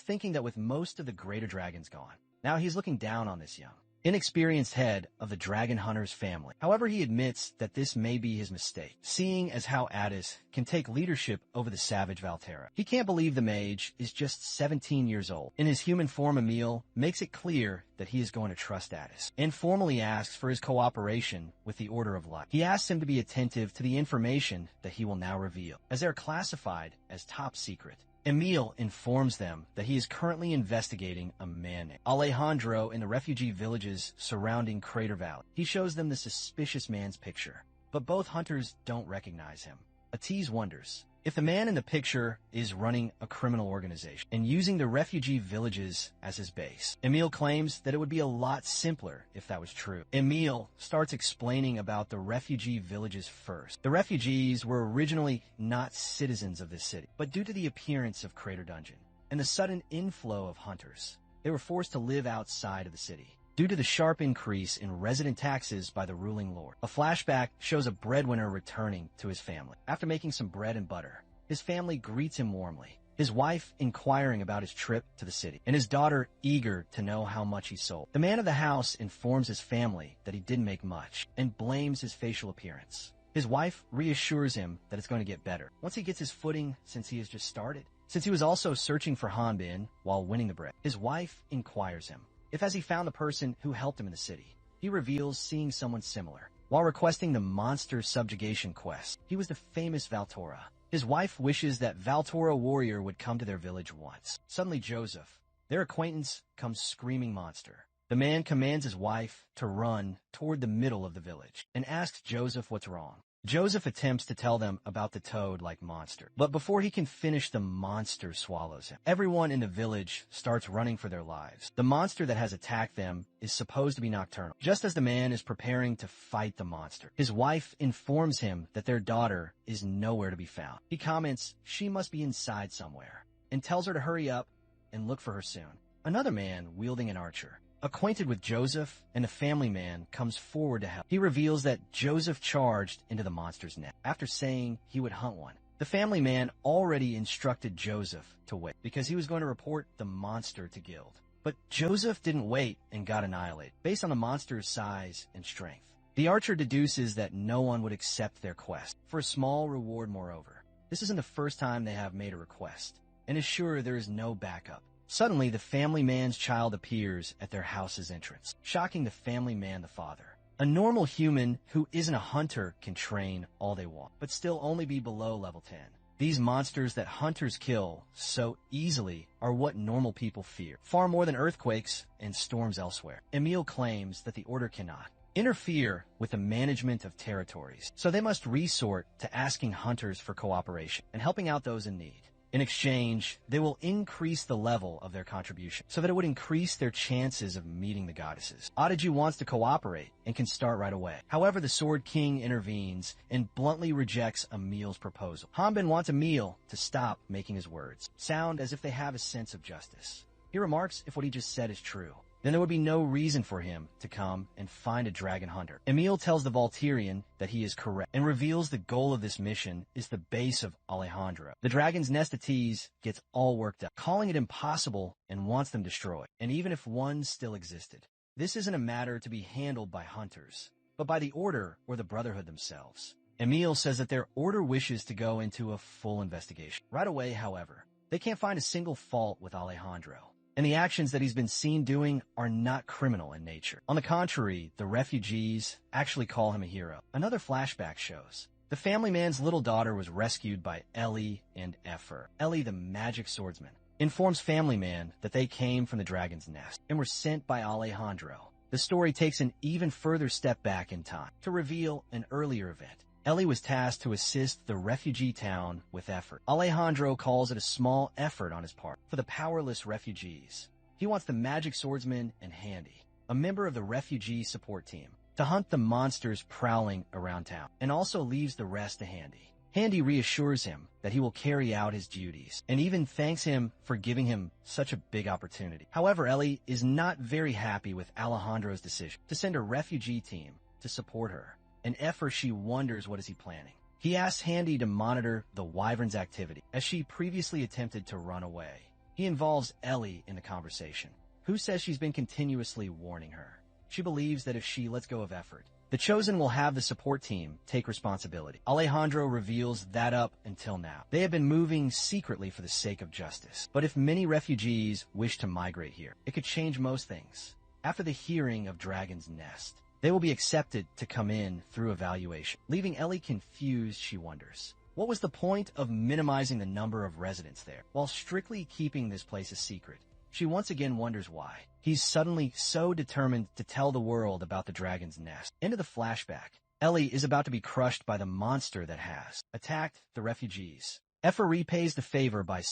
thinking that with most of the greater dragons gone, now he's looking down on this young inexperienced head of the dragon hunter's family. However, he admits that this may be his mistake, seeing as how Addis can take leadership over the savage Valterra. He can't believe the mage is just 17 years old. In his human form, Emil makes it clear that he is going to trust Addis, and formally asks for his cooperation with the Order of Light. He asks him to be attentive to the information that he will now reveal, as they are classified as top secret. Emil informs them that he is currently investigating a man named Alejandro in the refugee villages surrounding Crater Valley. He shows them the suspicious man's picture, but both hunters don't recognize him. Atiz wonders if the man in the picture is running a criminal organization and using the refugee villages as his base. Emil claims that it would be a lot simpler if that was true. Emil starts explaining about the refugee villages first. The refugees were originally not citizens of this city, but due to the appearance of Crater Dungeon and the sudden inflow of hunters, they were forced to live outside of the city due to the sharp increase in resident taxes by the ruling lord. A flashback shows a breadwinner returning to his family. After making some bread and butter, his family greets him warmly, his wife inquiring about his trip to the city, and his daughter eager to know how much he sold. The man of the house informs his family that he didn't make much and blames his facial appearance. His wife reassures him that it's going to get better once he gets his footing, since he has just started. Since he was also searching for Hanbin while winning the bread, his wife inquires him if has he found the person who helped him in the city. He reveals seeing someone similar while requesting the monster subjugation quest. He was the famous Valtora. His wife wishes that Valtora warrior would come to their village once. Suddenly Joseph, their acquaintance, comes screaming monster. The man commands his wife to run toward the middle of the village and asks Joseph what's wrong. Joseph attempts to tell them about the toad-like monster, but before he can finish, the monster swallows him. Everyone in the village starts running for their lives. The monster that has attacked them is supposed to be nocturnal. Just as the man is preparing to fight the monster, his wife informs him that their daughter is nowhere to be found. He comments she must be inside somewhere and tells her to hurry up and look for her soon. Another man wielding an archer, acquainted with Joseph and the family man, comes forward to help. He reveals that Joseph charged into the monster's net after saying he would hunt one. The family man already instructed Joseph to wait because he was going to report the monster to Guild. But Joseph didn't wait and got annihilated based on the monster's size and strength. The archer deduces that no one would accept their quest for a small reward. Moreover, this isn't the first time they have made a request and is sure there is no backup. Suddenly, the family man's child appears at their house's entrance, shocking the family man, the father. A normal human who isn't a hunter can train all they want, but still only be below level 10. These monsters that hunters kill so easily are what normal people fear, far more than earthquakes and storms elsewhere. Emil claims that the Order cannot interfere with the management of territories, so they must resort to asking hunters for cooperation and helping out those in need. In exchange, they will increase the level of their contribution so that it would increase their chances of meeting the goddesses. Adaju wants to cooperate and can start right away. However, the Sword King intervenes and bluntly rejects Emil's proposal. Hanbin wants Emil to stop making his words sound as if they have a sense of justice. He remarks if what he just said is true, then there would be no reason for him to come and find a dragon hunter. Emil tells the Valterian that he is correct and reveals the goal of this mission is the base of Alejandro. The dragon's nest Atiz gets all worked up, calling it impossible and wants them destroyed, and even if one still existed. This isn't a matter to be handled by hunters, but by the Order or the Brotherhood themselves. Emil says that their Order wishes to go into a full investigation. Right away, however, they can't find a single fault with Alejandro, and the actions that he's been seen doing are not criminal in nature. On the contrary, the refugees actually call him a hero. Another flashback shows the family man's little daughter was rescued by Ellie and Effer. Ellie, the magic swordsman, informs family man that they came from the dragon's nest and were sent by Alejandro. The story takes an even further step back in time to reveal an earlier event. Ellie was tasked to assist the refugee town with effort. Alejandro calls it a small effort on his part for the powerless refugees. He wants the magic swordsman and Handy, a member of the refugee support team, to hunt the monsters prowling around town, and also leaves the rest to Handy. Handy reassures him that he will carry out his duties, and even thanks him for giving him such a big opportunity. However, Ellie is not very happy with Alejandro's decision to send a refugee team to support her. And Effer, she wonders what is he planning. He asks Handy to monitor the wyvern's activity, as she previously attempted to run away. He involves Ellie in the conversation, who says she's been continuously warning her. She believes that if she lets go of effort, the Chosen will have the support team take responsibility. Alejandro reveals that up until now, they have been moving secretly for the sake of justice. But if many refugees wish to migrate here, it could change most things. After the hearing of Dragon's Nest, they will be accepted to come in through evaluation. Leaving Ellie confused, she wonders, what was the point of minimizing the number of residents there, while strictly keeping this place a secret? She once again wonders why he's suddenly so determined to tell the world about the Dragon's Nest. Into the flashback, Ellie is about to be crushed by the monster that has attacked the refugees. Effa repays the favor by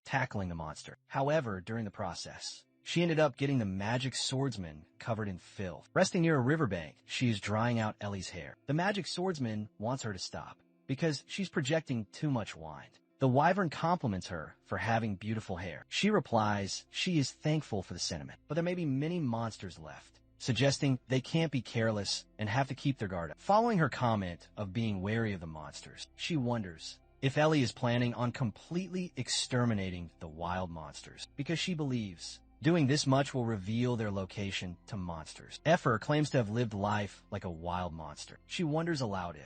tackling the monster. However, during the process, she ended up getting the magic swordsman covered in filth. Resting near a riverbank, she is drying out Ellie's hair. The magic swordsman wants her to stop because she's projecting too much wine. The wyvern compliments her for having beautiful hair. She replies she is thankful for the sentiment, but there may be many monsters left, suggesting they can't be careless and have to keep their guard up. Following her comment of being wary of the monsters, she wonders if Ellie is planning on completely exterminating the wild monsters, because she believes doing this much will reveal their location to monsters. Effer claims to have lived life like a wild monster. She wonders aloud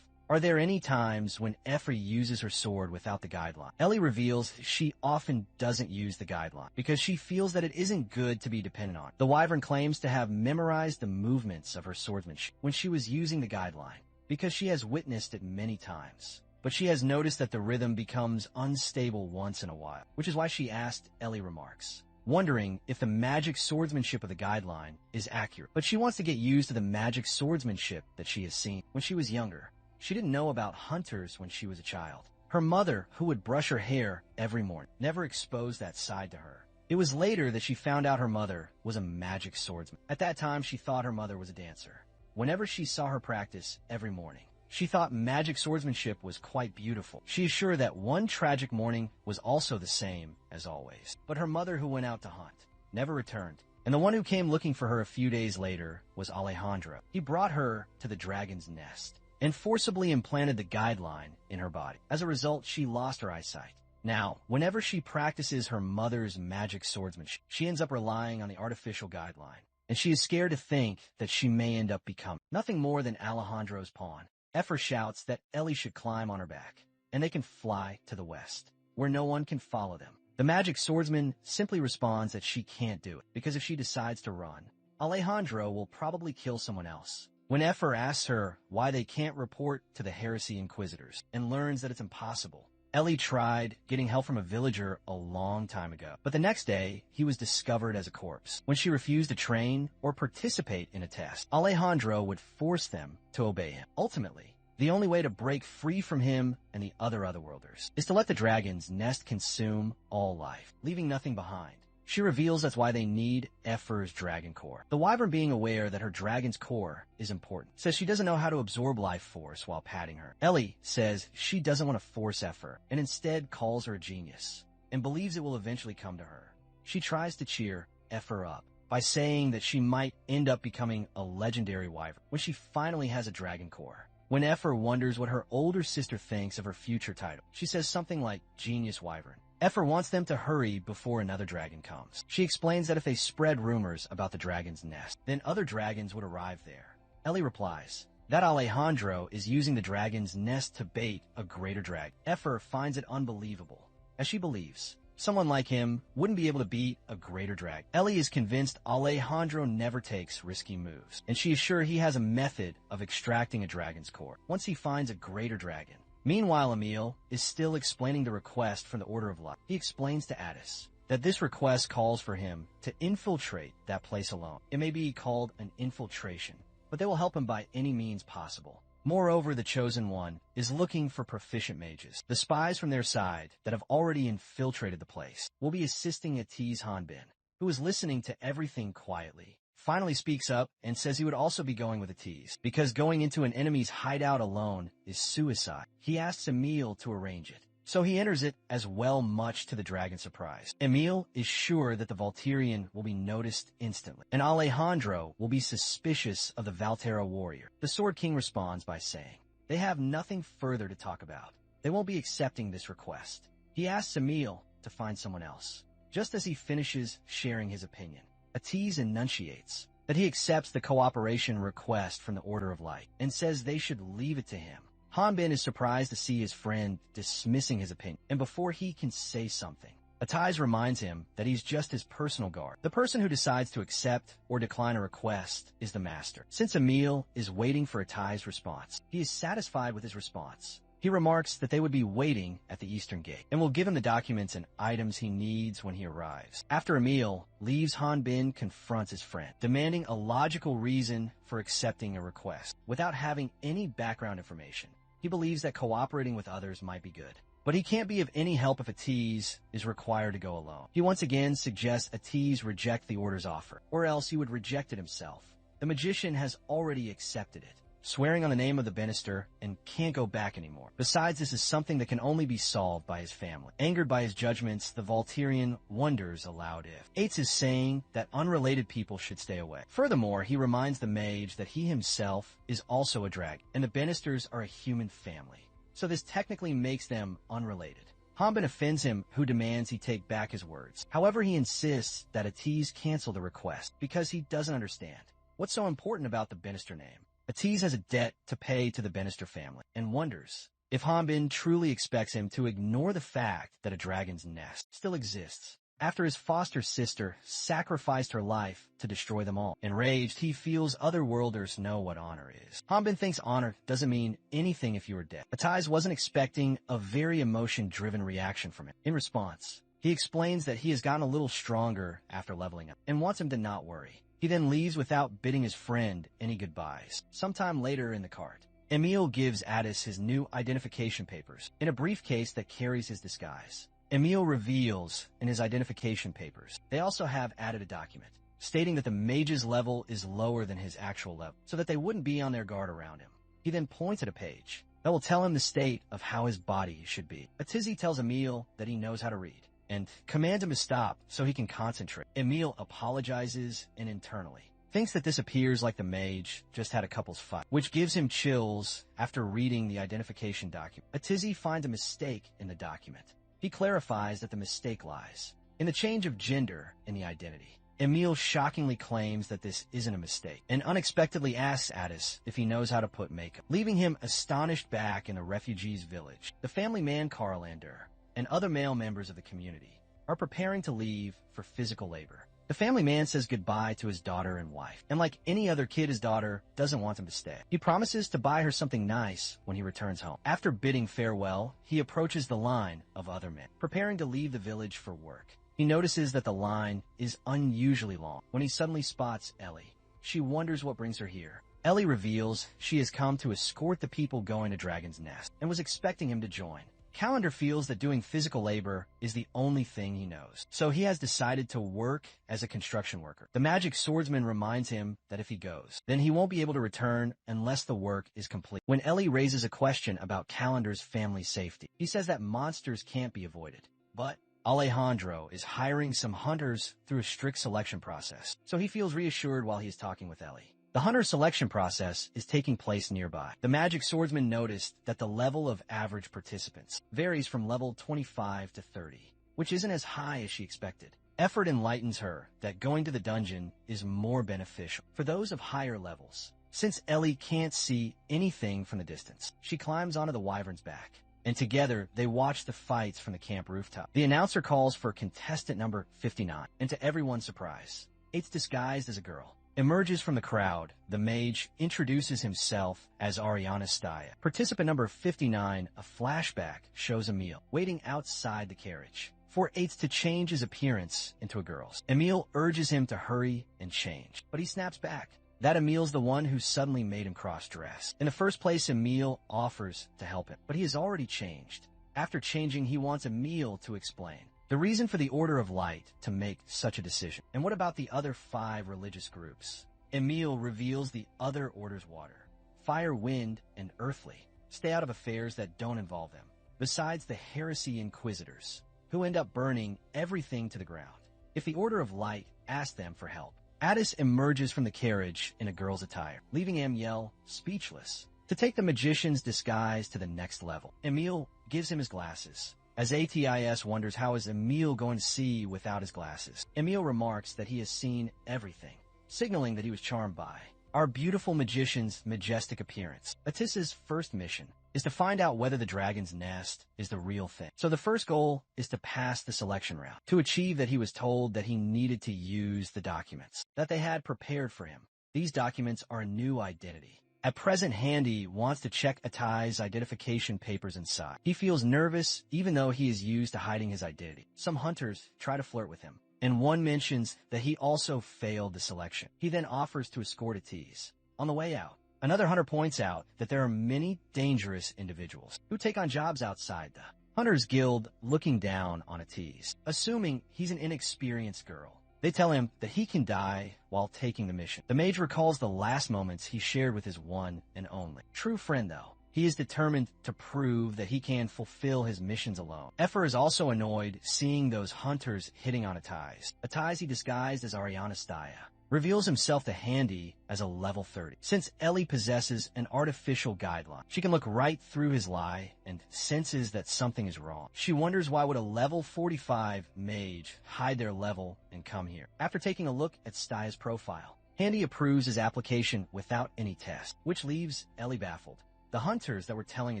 are there any times when Effa uses her sword without the guideline? Ellie reveals she often doesn't use the guideline because she feels that it isn't good to be dependent on. The wyvern claims to have memorized the movements of her swordsmanship when she was using the guideline because she has witnessed it many times. But she has noticed that the rhythm becomes unstable once in a while, which is why she asked Ellie remarks, wondering if the magic swordsmanship of the guideline is accurate. But she wants to get used to the magic swordsmanship that she has seen when she was younger. She didn't know about hunters when she was a child. Her mother, who would brush her hair every morning, never exposed that side to her. It was later that she found out her mother was a magic swordsman. At that time, she thought her mother was a dancer. Whenever she saw her practice every morning, she thought magic swordsmanship was quite beautiful. She is sure that one tragic morning was also the same as always. But her mother, who went out to hunt, never returned. And the one who came looking for her a few days later was Alejandro. He brought her to the Dragon's Nest and forcibly implanted the guideline in her body. As a result, she lost her eyesight. Now, whenever she practices her mother's magic swordsmanship, she ends up relying on the artificial guideline, and she is scared to think that she may end up becoming nothing more than Alejandro's pawn. Effer shouts that Ellie should climb on her back, and they can fly to the west, where no one can follow them. The magic swordsman simply responds that she can't do it, because if she decides to run, Alejandro will probably kill someone else. When Effer asks her why they can't report to the Heresy Inquisitors and learns that it's impossible, Ellie tried getting help from a villager a long time ago, but the next day, he was discovered as a corpse. When she refused to train or participate in a test, Alejandro would force them to obey him. Ultimately, the only way to break free from him and the other otherworlders is to let the Dragon's Nest consume all life, leaving nothing behind. She reveals that's why they need Effer's dragon core. The wyvern, being aware that her dragon's core is important, says she doesn't know how to absorb life force while patting her. Ellie says she doesn't want to force Effer and instead calls her a genius and believes it will eventually come to her. She tries to cheer Effer up by saying that she might end up becoming a legendary wyvern when she finally has a dragon core. When Effer wonders what her older sister thinks of her future title, she says something like Genius Wyvern. Effer wants them to hurry before another dragon comes. She explains that if they spread rumors about the Dragon's Nest, then other dragons would arrive there. Ellie replies that Alejandro is using the Dragon's Nest to bait a greater dragon. Effer finds it unbelievable, as she believes someone like him wouldn't be able to beat a greater dragon. Ellie is convinced Alejandro never takes risky moves, and she is sure he has a method of extracting a dragon's core once he finds a greater dragon. Meanwhile, Emil is still explaining the request from the Order of Light. He explains to Addis that this request calls for him to infiltrate that place alone. It may be called an infiltration, but they will help him by any means possible. Moreover, the Chosen One is looking for proficient mages. The spies from their side that have already infiltrated the place will be assisting Atiz Hanbin, who is listening to everything quietly. Finally speaks up and says he would also be going with Atiz, because going into an enemy's hideout alone is suicide. He asks Emil to arrange it, so he enters it as well, much to the dragon's surprise. Emil is sure that the Volturian will be noticed instantly, and Alejandro will be suspicious of the Valterra warrior. The Sword King responds by saying they have nothing further to talk about. They won't be accepting this request. He asks Emil to find someone else. Just as he finishes sharing his opinion, Atiz enunciates that he accepts the cooperation request from the Order of Light and says they should leave it to him. Hanbin is surprised to see his friend dismissing his opinion, and before he can say something, Atai's reminds him that he's just his personal guard. The person who decides to accept or decline a request is the master. Since Emil is waiting for Atai's response, he is satisfied with his response. He remarks that they would be waiting at the eastern gate and will give him the documents and items he needs when he arrives. After Emil leaves, Hanbin confronts his friend, demanding a logical reason for accepting a request without having any background information. He believes that cooperating with others might be good, but he can't be of any help if Atiz is required to go alone. He once again suggests Atiz reject the Order's offer, or else he would reject it himself. The magician has already accepted it, swearing on the name of the Banister, and can't go back anymore. Besides, this is something that can only be solved by his family. Angered by his judgments, the Volturian wonders aloud if Ates is saying that unrelated people should stay away. Furthermore, he reminds the mage that he himself is also a dragon, and the Banisters are a human family. So this technically makes them unrelated. Hanbin offends him, who demands he take back his words. However, he insists that Atiz cancel the request because he doesn't understand what's so important about the Banister name. Atiz has a debt to pay to the Banister family and wonders if Hanbin truly expects him to ignore the fact that a dragon's nest still exists after his foster sister sacrificed her life to destroy them all. Enraged, he feels otherworlders know what honor is. Hanbin thinks honor doesn't mean anything if you are dead. Atiz wasn't expecting a very emotion-driven reaction from him. In response, he explains that he has gotten a little stronger after leveling up and wants him to not worry. He then leaves without bidding his friend any goodbyes. Sometime later in the cart, Emil gives Addis his new identification papers in a briefcase that carries his disguise. Emil reveals in his identification papers they also have added a document stating that the mage's level is lower than his actual level, so that they wouldn't be on their guard around him. He then points at a page that will tell him the state of how his body should be. Atizi tells Emil that he knows how to read and commands him to stop so he can concentrate. Emil apologizes and internally thinks that this appears like the mage just had a couple's fight, which gives him chills after reading the identification document. Atizi finds a mistake in the document. He clarifies that the mistake lies in the change of gender in the identity. Emil shockingly claims that this isn't a mistake and unexpectedly asks Addis if he knows how to put makeup, leaving him astonished back in the refugees' village. The family man Karlander and other male members of the community are preparing to leave for physical labor. The family man says goodbye to his daughter and wife, and like any other kid, his daughter doesn't want him to stay. He promises to buy her something nice when he returns home. After bidding farewell, he approaches the line of other men, preparing to leave the village for work. He notices that the line is unusually long when he suddenly spots Ellie. She wonders what brings her here. Ellie reveals she has come to escort the people going to Dragon's Nest and was expecting him to join. Calendar feels that doing physical labor is the only thing he knows, so he has decided to work as a construction worker. The magic swordsman reminds him that if he goes, then he won't be able to return unless the work is complete. When Ellie raises a question about Calendar's family safety, he says that monsters can't be avoided, but Alejandro is hiring some hunters through a strict selection process, so he feels reassured while he is talking with Ellie. The hunter selection process is taking place nearby. The magic swordsman noticed that the level of average participants varies from level 25 to 30, which isn't as high as she expected. Effort enlightens her that going to the dungeon is more beneficial for those of higher levels. Since Ellie can't see anything from the distance, she climbs onto the wyvern's back, and together they watch the fights from the camp rooftop. The announcer calls for contestant number 59, and to everyone's surprise, it's disguised as a girl. Emerges from the crowd, the mage introduces himself as Ariana Staya. Participant number 59, a flashback, shows Emil waiting outside the carriage for Ates to change his appearance into a girl's. Emil urges him to hurry and change, but he snaps back that Emil's the one who suddenly made him cross-dress. In the first place, Emil offers to help him, but he has already changed. After changing, he wants Emil to explain the reason for the Order of Light to make such a decision. And what about the other 5 religious groups? Emil reveals the other orders: water, fire, wind, and earthly stay out of affairs that don't involve them, besides the heresy inquisitors, who end up burning everything to the ground if the Order of Light asks them for help. Addis emerges from the carriage in a girl's attire, leaving Amiel speechless. To take the magician's disguise to the next level, Emil gives him his glasses. As Atis wonders how is Emil going to see without his glasses, Emil remarks that he has seen everything signaling that he was charmed by our beautiful magician's majestic appearance. Atissa's first mission is to find out whether the dragon's nest is the real thing. So the first goal is to pass the selection round. To achieve that, he was told that he needed to use the documents that they had prepared for him. These documents are a new identity. At present, Handy wants to check Atai's identification papers inside. He feels nervous even though he is used to hiding his identity. Some hunters try to flirt with him, and one mentions that he also failed the selection. He then offers to escort Atiz. On the way out, another hunter points out that there are many dangerous individuals who take on jobs outside the Hunters Guild, looking down on Atiz, assuming he's an inexperienced girl. They tell him that he can die while taking the mission. The mage recalls the last moments he shared with his one and only true friend, though. He is determined to prove that he can fulfill his missions alone. Effer is also annoyed seeing those hunters hitting on Atiz. Atiz, he disguised as Ariana Staya, reveals himself to Handy as a level 30. Since Ellie possesses an artificial guideline, she can look right through his lie and senses that something is wrong. She wonders why would a level 45 mage hide their level and come here. After taking a look at Staya's profile, Handy approves his application without any test, which leaves Ellie baffled. The hunters that were telling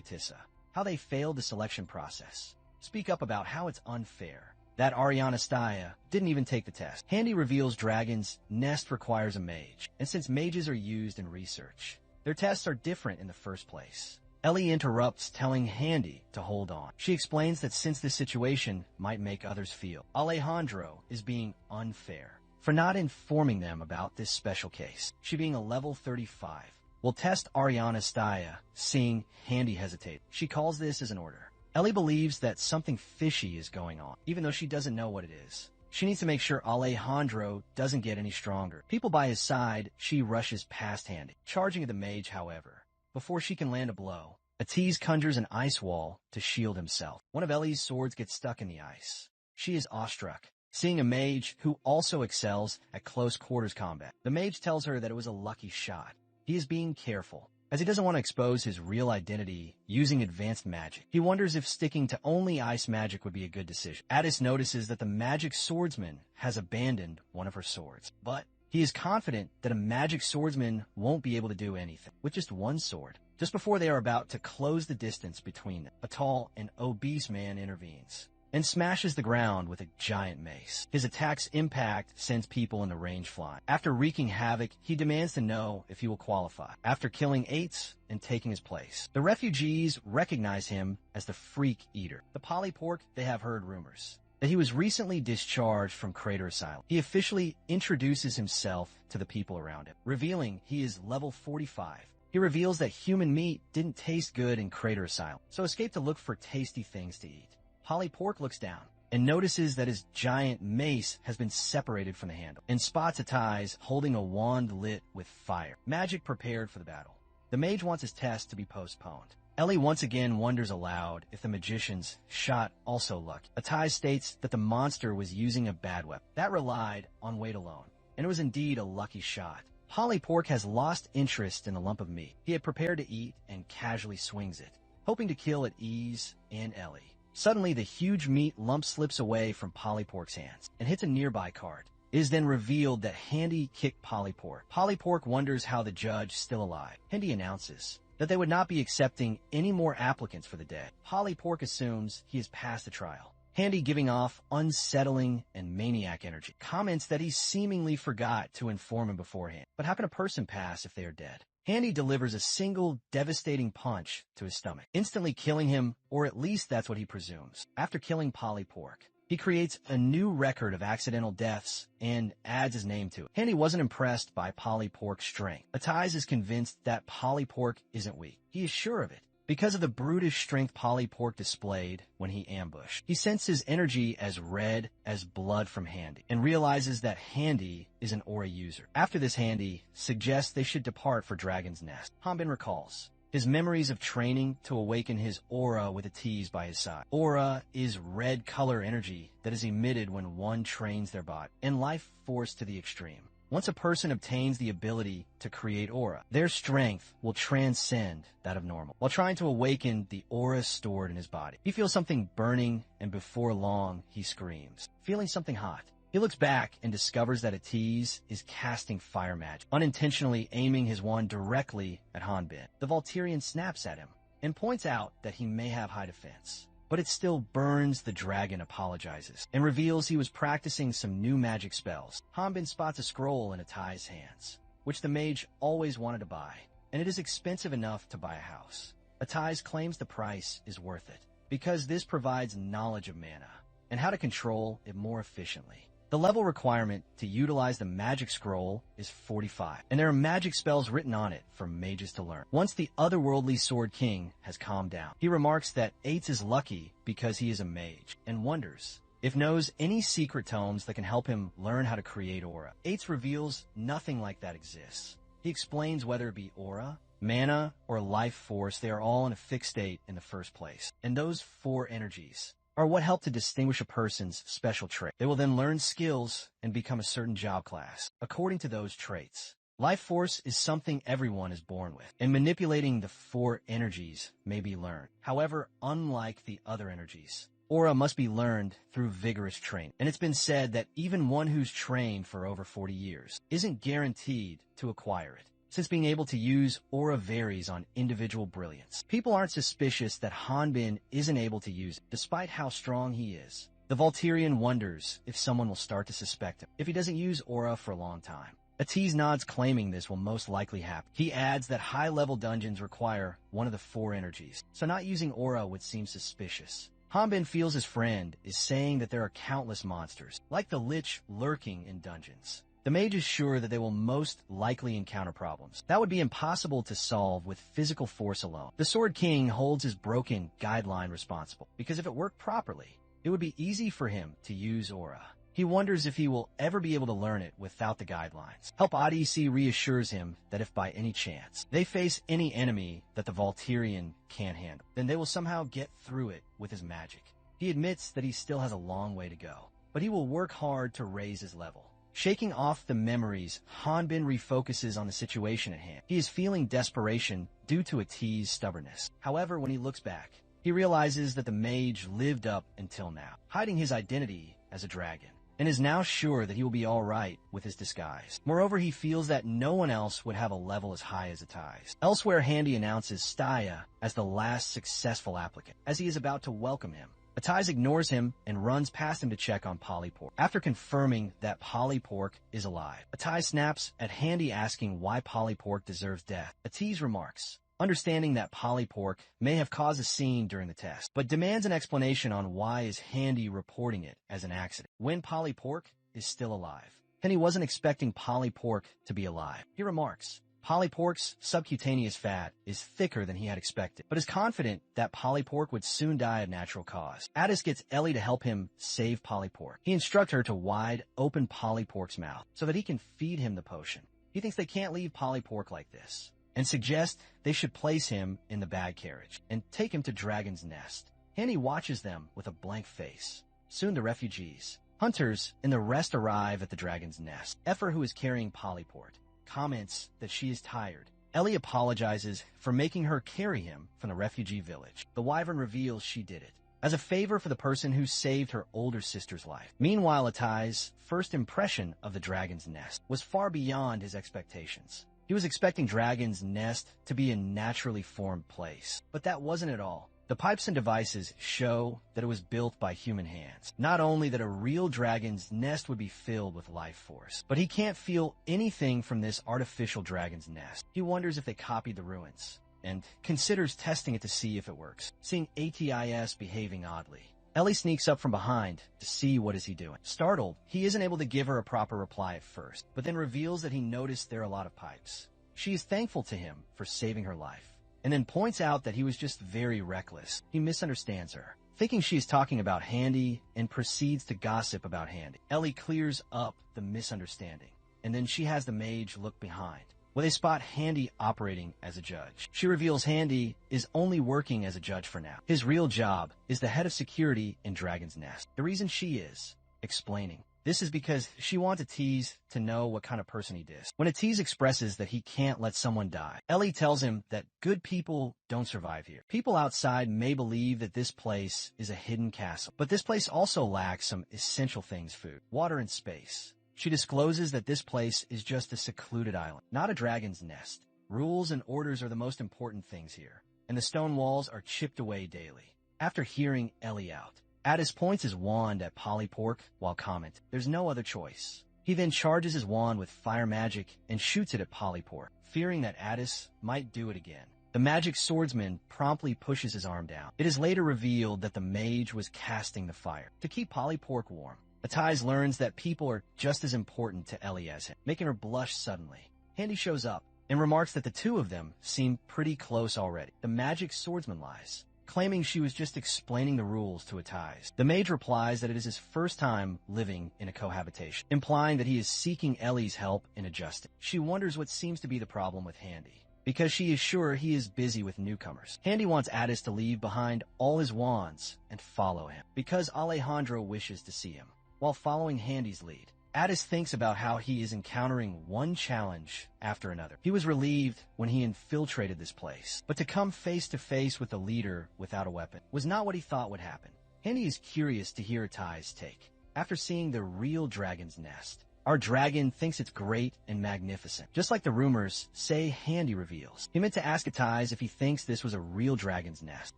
Atissa how they failed the selection process speak up about how it's unfair that Ariana Staya didn't even take the test. Handy reveals Dragon's Nest requires a mage, and since mages are used in research, their tests are different in the first place. Ellie interrupts, telling Handy to hold on. She explains that since this situation might make others feel, Alejandro is being unfair for not informing them about this special case. She, being a level 35, will test Ariana Staya, seeing Handy hesitate. She calls this as an order. Ellie believes that something fishy is going on, even though she doesn't know what it is. She needs to make sure Alejandro doesn't get any stronger. People by his side, she rushes past Handy, charging at the mage, however. Before she can land a blow, Atiz conjures an ice wall to shield himself. One of Ellie's swords gets stuck in the ice. She is awestruck, seeing a mage who also excels at close quarters combat. The mage tells her that it was a lucky shot. He is being careful, as he doesn't want to expose his real identity using advanced magic. He wonders if sticking to only ice magic would be a good decision. Addis notices that the magic swordsman has abandoned one of her swords, but he is confident that a magic swordsman won't be able to do anything with just one sword. Just before they are about to close the distance between them, a tall and obese man intervenes and smashes the ground with a giant mace. His attack's impact sends people in the range flying. After wreaking havoc, he demands to know if he will qualify. After killing 8 and taking his place, the refugees recognize him as the Freak Eater. The Polypork, they have heard rumors that he was recently discharged from Crater Asylum. He officially introduces himself to the people around him, revealing he is level 45. He reveals that human meat didn't taste good in Crater Asylum, so escaped to look for tasty things to eat. Polypork looks down and notices that his giant mace has been separated from the handle, and spots Atiz holding a wand lit with fire. Magic prepared for the battle. The mage wants his test to be postponed. Ellie once again wonders aloud if the magician's shot also lucky. Atiz states that the monster was using a bad weapon that relied on weight alone, and it was indeed a lucky shot. Polypork has lost interest in the lump of meat he had prepared to eat and casually swings it, hoping to kill at ease and Ellie. Suddenly, the huge meat lump slips away from Polypork's hands and hits a nearby card. It is then revealed that Handy kicked Polypork. Polypork wonders how the judge is still alive. Handy announces that they would not be accepting any more applicants for the day. Polypork assumes he has passed the trial. Handy, giving off unsettling and maniac energy, comments that he seemingly forgot to inform him beforehand. But how can a person pass if they are dead? Handy delivers a single devastating punch to his stomach, instantly killing him, or at least that's what he presumes. After killing Polypork, he creates a new record of accidental deaths and adds his name to it. Handy wasn't impressed by Polypork's strength. Atiz is convinced that Polypork isn't weak. He is sure of it because of the brutish strength Polypork displayed when he ambushed. He senses energy as red as blood from Handy and realizes that Handy is an aura user. After this, Handy suggests they should depart for Dragon's Nest. Hanbin recalls his memories of training to awaken his aura with Atiz by his side. Aura is red color energy that is emitted when one trains their body, and life force to the extreme. Once a person obtains the ability to create aura, their strength will transcend that of normal. While trying to awaken the aura stored in his body, he feels something burning, and before long, he screams, feeling something hot. He looks back and discovers that Atiz is casting fire magic, unintentionally aiming his wand directly at Hanbin. The Volturian snaps at him and points out that he may have high defense, but it still burns. The dragon apologizes and reveals he was practicing some new magic spells. Hanbin spots a scroll in Atiz's hands, which the mage always wanted to buy, and it is expensive enough to buy a house. Atiz claims the price is worth it, because this provides knowledge of mana and how to control it more efficiently. The level requirement to utilize the magic scroll is 45, and there are magic spells written on it for mages to learn. Once the otherworldly Sword King has calmed down, he remarks that Ates is lucky because he is a mage, and wonders if knows any secret tomes that can help him learn how to create aura. Ates reveals nothing like that exists. He explains whether it be aura, mana, or life force, they are all in a fixed state in the first place, and those four energies are what help to distinguish a person's special trait. They will then learn skills and become a certain job class according to those traits. Life force is something everyone is born with, and manipulating the four energies may be learned. However, unlike the other energies, aura must be learned through vigorous training, and it's been said that even one who's trained for over 40 years isn't guaranteed to acquire it, since being able to use aura varies on individual brilliance. People aren't suspicious that Hanbin isn't able to use it, despite how strong he is. The Volturian wonders if someone will start to suspect him if he doesn't use aura for a long time. Atiz nods, claiming this will most likely happen. He adds that high-level dungeons require one of the four energies, so not using aura would seem suspicious. Hanbin feels his friend is saying that there are countless monsters, like the Lich, lurking in dungeons. The mage is sure that they will most likely encounter problems that would be impossible to solve with physical force alone. The Sword King holds his broken guideline responsible, because if it worked properly, it would be easy for him to use aura. He wonders if he will ever be able to learn it without the guidelines. Help Odyssey reassures him that if by any chance they face any enemy that the Volturian can't handle, then they will somehow get through it with his magic. He admits that he still has a long way to go, but he will work hard to raise his level. Shaking off the memories, Hanbin refocuses on the situation at hand. He is feeling desperation due to Atiz's stubbornness. However, when he looks back, he realizes that the mage lived up until now, hiding his identity as a dragon, and is now sure that he will be alright with his disguise. Moreover, he feels that no one else would have a level as high as Atiz. Elsewhere, Handy announces Staya as the last successful applicant, as he is about to welcome him. Atiz ignores him and runs past him to check on Polypork. After confirming that Polypork is alive, Atiz snaps at Handy, asking why Polypork deserves death. Atiz remarks, understanding that Polypork may have caused a scene during the test, but demands an explanation on why is Handy reporting it as an accident when Polypork is still alive. Henny wasn't expecting Polypork to be alive. He remarks, Polypork's subcutaneous fat is thicker than he had expected, but is confident that Polypork would soon die of natural cause. Addis gets Ellie to help him save Polypork. He instructs her to wide open Polypork's mouth so that he can feed him the potion. He thinks they can't leave Polypork like this, and suggests they should place him in the bag carriage and take him to Dragon's Nest. Henny watches them with a blank face. Soon the refugees, hunters, and the rest arrive at the Dragon's Nest. Effer, who is carrying Polypork, comments that she is tired. Ellie apologizes for making her carry him from the refugee village. The wyvern reveals she did it as a favor for the person who saved her older sister's life. Meanwhile, Atiz's first impression of the Dragon's Nest was far beyond his expectations. He was expecting Dragon's Nest to be a naturally formed place, but that wasn't at all. The pipes and devices show that it was built by human hands. Not only that a real dragon's nest would be filled with life force, but he can't feel anything from this artificial dragon's nest. He wonders if they copied the ruins, and considers testing it to see if it works, seeing ATIS behaving oddly. Ellie sneaks up from behind to see what is he doing. Startled, he isn't able to give her a proper reply at first, but then reveals that he noticed there are a lot of pipes. She is thankful to him for saving her life, and then points out that he was just very reckless. He misunderstands her, thinking she is talking about Handy, and proceeds to gossip about Handy. Ellie clears up the misunderstanding, and then she has the mage look behind, where they spot Handy operating as a judge. She reveals Handy is only working as a judge for now. His real job is the head of security in Dragon's Nest. The reason she is explaining This is because she wants Atiz to know what kind of person he is. When Atiz expresses that he can't let someone die, Ellie tells him that good people don't survive here. People outside may believe that this place is a hidden castle, but this place also lacks some essential things: food, water, and space. She discloses that this place is just a secluded island, not a dragon's nest. Rules and orders are the most important things here, and the stone walls are chipped away daily. After hearing Ellie out, Addis points his wand at Polypork while commenting, "There's no other choice." He then charges his wand with fire magic and shoots it at Polypork, fearing that Addis might do it again. The magic swordsman promptly pushes his arm down. It is later revealed that the mage was casting the fire to keep Polypork warm. Atiz learns that people are just as important to Ellie as him, making her blush suddenly. Handy shows up and remarks that the two of them seem pretty close already. The magic swordsman lies, claiming she was just explaining the rules to Atiz. The mage replies that it is his first time living in a cohabitation, implying that he is seeking Ellie's help in adjusting. She wonders what seems to be the problem with Handy, because she is sure he is busy with newcomers. Handy wants Addis to leave behind all his wands and follow him, because Alejandro wishes to see him. While following Handy's lead, Addis thinks about how he is encountering one challenge after another. He was relieved when he infiltrated this place, but to come face to face with a leader without a weapon was not what he thought would happen. Handy is curious to hear Atai's take. After seeing the real dragon's nest, our dragon thinks it's great and magnificent, just like the rumors say. Handy reveals he meant to ask Atiz if he thinks this was a real dragon's nest.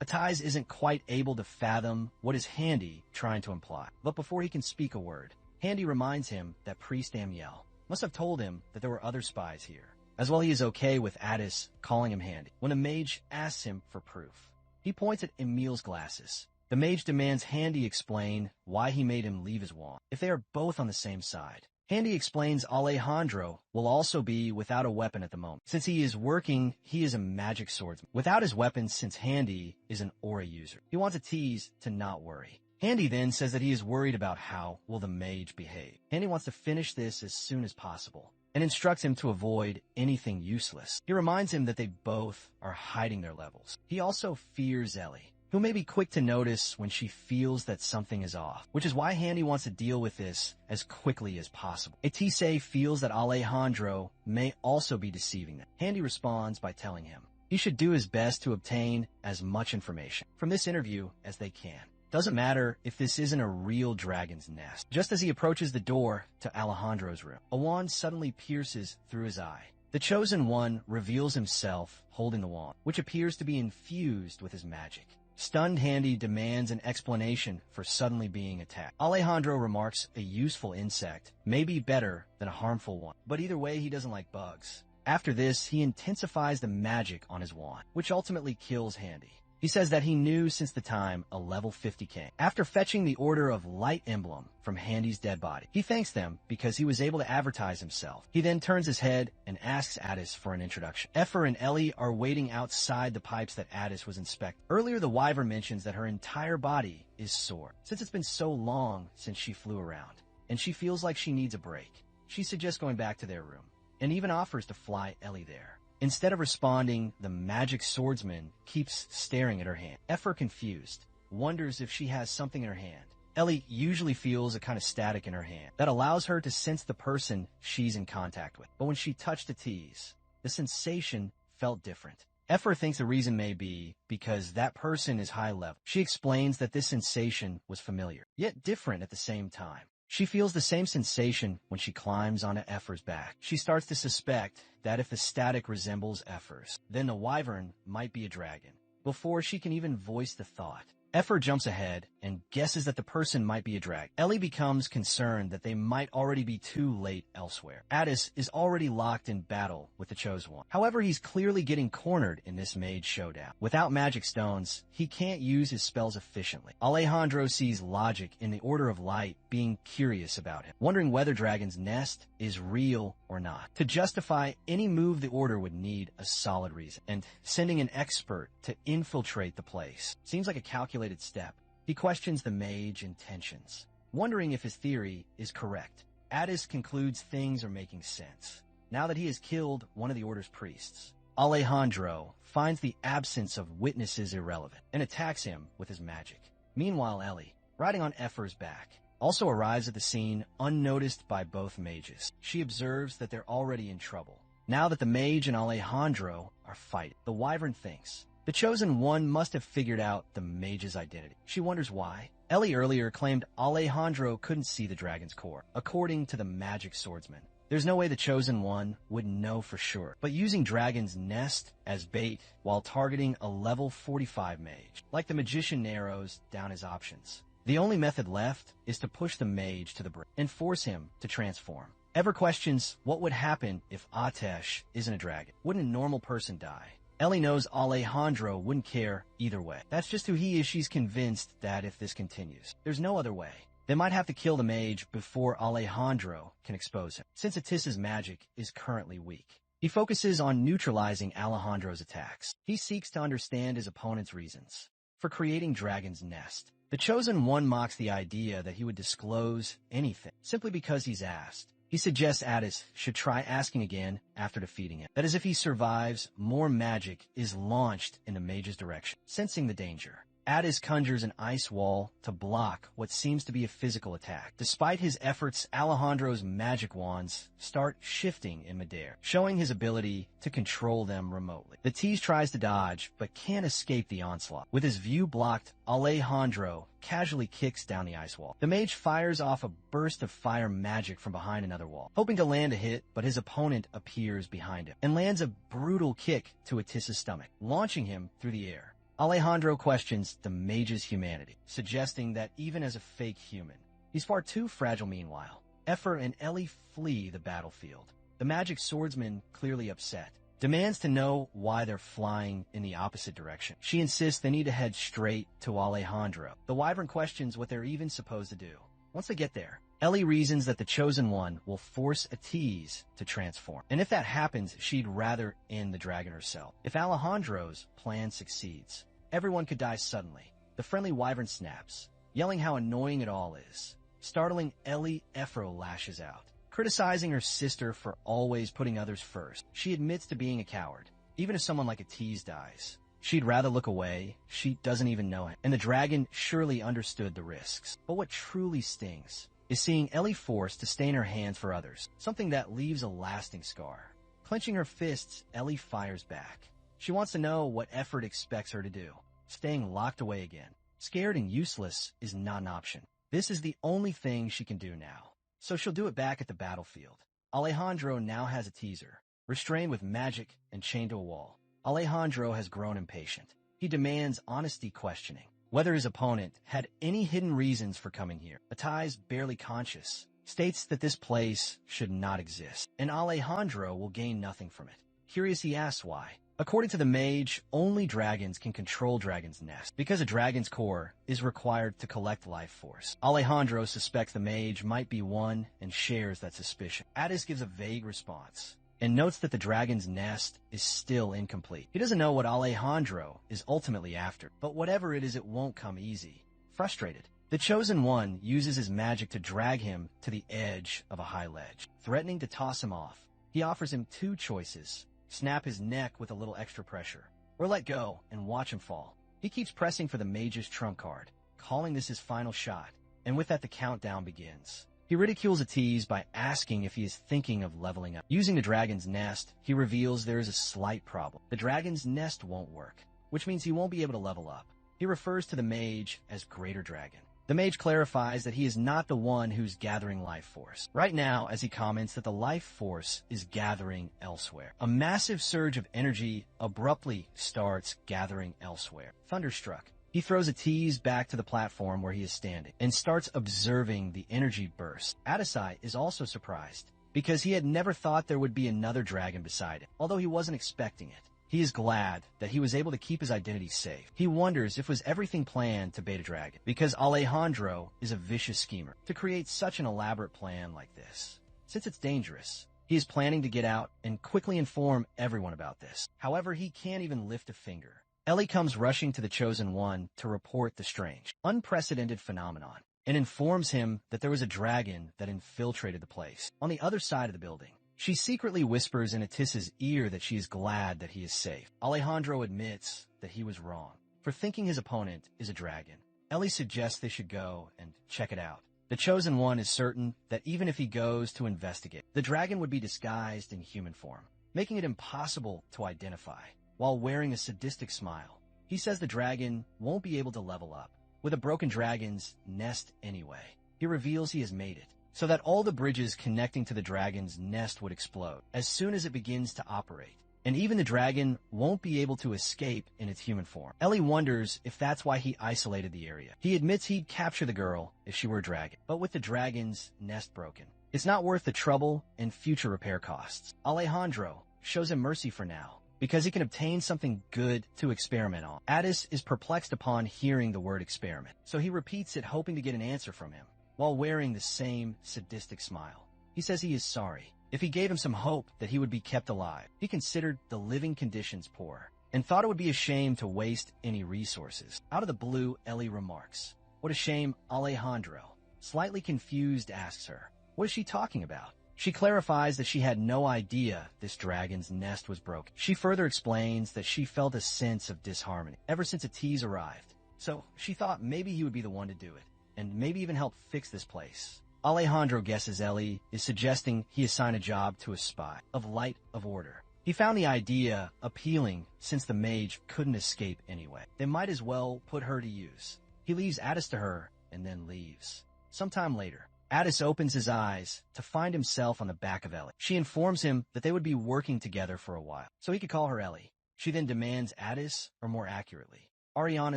Atiz isn't quite able to fathom what is Handy trying to imply, but before he can speak a word, Handy reminds him that Priest Amiel must have told him that there were other spies here. As well, he is okay with Addis calling him Handy when a mage asks him for proof. He points at Amiel's glasses. The mage demands Handy explain why he made him leave his wand, if they are both on the same side. Handy explains Alejandro will also be without a weapon at the moment. Since he is working, he is a magic swordsman without his weapons, since Handy is an aura user. He wants Atiz to not worry. Handy then says that he is worried about how will the mage behave. Handy wants to finish this as soon as possible and instructs him to avoid anything useless. He reminds him that they both are hiding their levels. He also fears Ellie, who may be quick to notice when she feels that something is off, which is why Handy wants to deal with this as quickly as possible. Atise feels that Alejandro may also be deceiving them. Handy responds by telling him he should do his best to obtain as much information from this interview as they can. Doesn't matter if this isn't a real dragon's nest. Just as he approaches the door to Alejandro's room, a wand suddenly pierces through his eye. The Chosen One reveals himself holding the wand, which appears to be infused with his magic. Stunned Handy demands an explanation for suddenly being attacked. Alejandro remarks a useful insect may be better than a harmful one, but either way he doesn't like bugs. After this, he intensifies the magic on his wand, which ultimately kills Handy. He says that he knew since the time a level 50 king. After fetching the Order of Light emblem from Handy's dead body, he thanks them because he was able to advertise himself. He then turns his head and asks Addis for an introduction. Effer and Ellie are waiting outside the pipes that Addis was inspecting. Earlier, the wyvern mentions that her entire body is sore, since it's been so long since she flew around, and she feels like she needs a break. She suggests going back to their room, and even offers to fly Ellie there. Instead of responding, the magic swordsman keeps staring at her hand. Effer, confused, wonders if she has something in her hand. Ellie usually feels a kind of static in her hand that allows her to sense the person she's in contact with. But when she touched Atiz, the sensation felt different. Effer thinks the reason may be because that person is high level. She explains that this sensation was familiar, yet different at the same time. She feels the same sensation when she climbs onto Effer's back. She starts to suspect that if the static resembles Effer's, then the wyvern might be a dragon. Before she can even voice the thought, Effer jumps ahead and guesses that the person might be a dragon. Ellie becomes concerned that they might already be too late elsewhere. Addis is already locked in battle with the Chosen One. However, he's clearly getting cornered in this mage showdown. Without magic stones, he can't use his spells efficiently. Alejandro sees logic in the Order of Light being curious about him, wondering whether Dragon's Nest is real or not. To justify any move, the Order would need a solid reason, and sending an expert to infiltrate the place seems like a calculated step. He questions the mage intentions, wondering if his theory is correct. Addis concludes things are making sense now that he has killed one of the Order's priests. Alejandro finds the absence of witnesses irrelevant and attacks him with his magic. Meanwhile, Ellie, riding on Effer's back, also arrives at the scene unnoticed by both mages. She observes that they're already in trouble. Now that the mage and Alejandro are fighting, the wyvern thinks the Chosen One must have figured out the mage's identity. She wonders why. Ellie earlier claimed Alejandro couldn't see the dragon's core, according to the magic swordsman. There's no way the Chosen One would know for sure, but using Dragon's Nest as bait while targeting a level 45 mage, like the magician narrows down his options. The only method left is to push the mage to the brink and force him to transform. Ever questions what would happen if Atesh isn't a dragon? Wouldn't a normal person die? Ellie knows Alejandro wouldn't care either way. That's just who he is. She's convinced that if this continues, there's no other way. They might have to kill the mage before Alejandro can expose him, since Atissa's magic is currently weak. He focuses on neutralizing Alejandro's attacks. He seeks to understand his opponent's reasons for creating Dragon's Nest. The Chosen One mocks the idea that he would disclose anything simply because he's asked. He suggests Addis should try asking again after defeating him. That is, if he survives, more magic is launched in the mage's direction. Sensing the danger, Addis conjures an ice wall to block what seems to be a physical attack. Despite his efforts, Alejandro's magic wands start shifting in midair, showing his ability to control them remotely. The tease tries to dodge, but can't escape the onslaught. With his view blocked, Alejandro casually kicks down the ice wall. The mage fires off a burst of fire magic from behind another wall, hoping to land a hit, but his opponent appears behind him and lands a brutal kick to Atissa's stomach, launching him through the air. Alejandro questions the mage's humanity, suggesting that even as a fake human, he's far too fragile. Meanwhile, Effer and Ellie flee the battlefield. The magic swordsman, clearly upset, demands to know why they're flying in the opposite direction. She insists they need to head straight to Alejandro. The wyvern questions what they're even supposed to do. Once they get there, Ellie reasons that the Chosen One will force Atiz to transform, and if that happens, she'd rather end the dragon herself. If Alejandro's plan succeeds, everyone could die suddenly. The friendly wyvern snaps, yelling how annoying it all is. Startling Ellie, Ephro lashes out, criticizing her sister for always putting others first. She admits to being a coward. Even if someone like Atiz dies, she'd rather look away. She doesn't even know him, and the dragon surely understood the risks. But what truly stings is seeing Ellie forced to stain her hands for others, something that leaves a lasting scar. Clenching her fists, Ellie fires back. She wants to know what effort expects her to do. Staying locked away again, scared and useless, is not an option. This is the only thing she can do now, so she'll do it back at the battlefield. Alejandro now has a teaser, restrained with magic and chained to a wall. Alejandro has grown impatient. He demands honesty, questioning whether his opponent had any hidden reasons for coming here. Atiz, barely conscious, states that this place should not exist, and Alejandro will gain nothing from it. Curious, he asks why. According to the mage, only dragons can control Dragon's Nest, because a dragon's core is required to collect life force. Alejandro suspects the mage might be one and shares that suspicion. Addis gives a vague response and notes that the Dragon's Nest is still incomplete. He doesn't know what Alejandro is ultimately after, but whatever it is, it won't come easy. Frustrated, the Chosen One uses his magic to drag him to the edge of a high ledge, threatening to toss him off. He offers him two choices: snap his neck with a little extra pressure, or let go and watch him fall. He keeps pressing for the mage's trump card, calling this his final shot, and with that the countdown begins. He ridicules Atiz by asking if he is thinking of leveling up. Using the Dragon's Nest, he reveals there is a slight problem. The Dragon's Nest won't work, which means he won't be able to level up. He refers to the mage as Greater Dragon. The mage clarifies that he is not the one who's gathering life force right now, as he comments that the life force is gathering elsewhere. A massive surge of energy abruptly starts gathering elsewhere. Thunderstruck, he throws Atiz back to the platform where he is standing and starts observing the energy burst. Adesai is also surprised because he had never thought there would be another dragon beside him, although he wasn't expecting it. He is glad that he was able to keep his identity safe. He wonders if was everything planned to bait a dragon, because Alejandro is a vicious schemer to create such an elaborate plan like this. Since it's dangerous, he is planning to get out and quickly inform everyone about this. However, he can't even lift a finger. Ellie comes rushing to the Chosen One to report the strange, unprecedented phenomenon, and informs him that there was a dragon that infiltrated the place on the other side of the building. She secretly whispers in Atissa's ear that she is glad that he is safe. Alejandro admits that he was wrong for thinking his opponent is a dragon. Ellie suggests they should go and check it out. The Chosen One is certain that even if he goes to investigate, the dragon would be disguised in human form, making it impossible to identify, while wearing a sadistic smile. He says the dragon won't be able to level up, with a broken dragon's nest anyway. He reveals he has made it, so that all the bridges connecting to the dragon's nest would explode as soon as it begins to operate, and even the dragon won't be able to escape in its human form. Ellie wonders if that's why he isolated the area. He admits he'd capture the girl if she were a dragon, but with the dragon's nest broken, it's not worth the trouble and future repair costs. Alejandro shows him mercy for now, because he can obtain something good to experiment on. Addis is perplexed upon hearing the word experiment, so he repeats it hoping to get an answer from him, while wearing the same sadistic smile. He says he is sorry. If he gave him some hope that he would be kept alive, he considered the living conditions poor, and thought it would be a shame to waste any resources. Out of the blue, Ellie remarks, "What a shame, Alejandro." Slightly confused, asks her, what is she talking about? She clarifies that she had no idea this dragon's nest was broken. She further explains that she felt a sense of disharmony ever since Atiz arrived, so she thought maybe he would be the one to do it, and maybe even help fix this place. Alejandro guesses Ellie is suggesting he assign a job to a spy of light of order. He found the idea appealing since the mage couldn't escape anyway. They might as well put her to use. He leaves Addis to her and then leaves. Sometime later, Addis opens his eyes to find himself on the back of Ellie. She informs him that they would be working together for a while, so he could call her Ellie. She then demands Addis, or more accurately, Ariana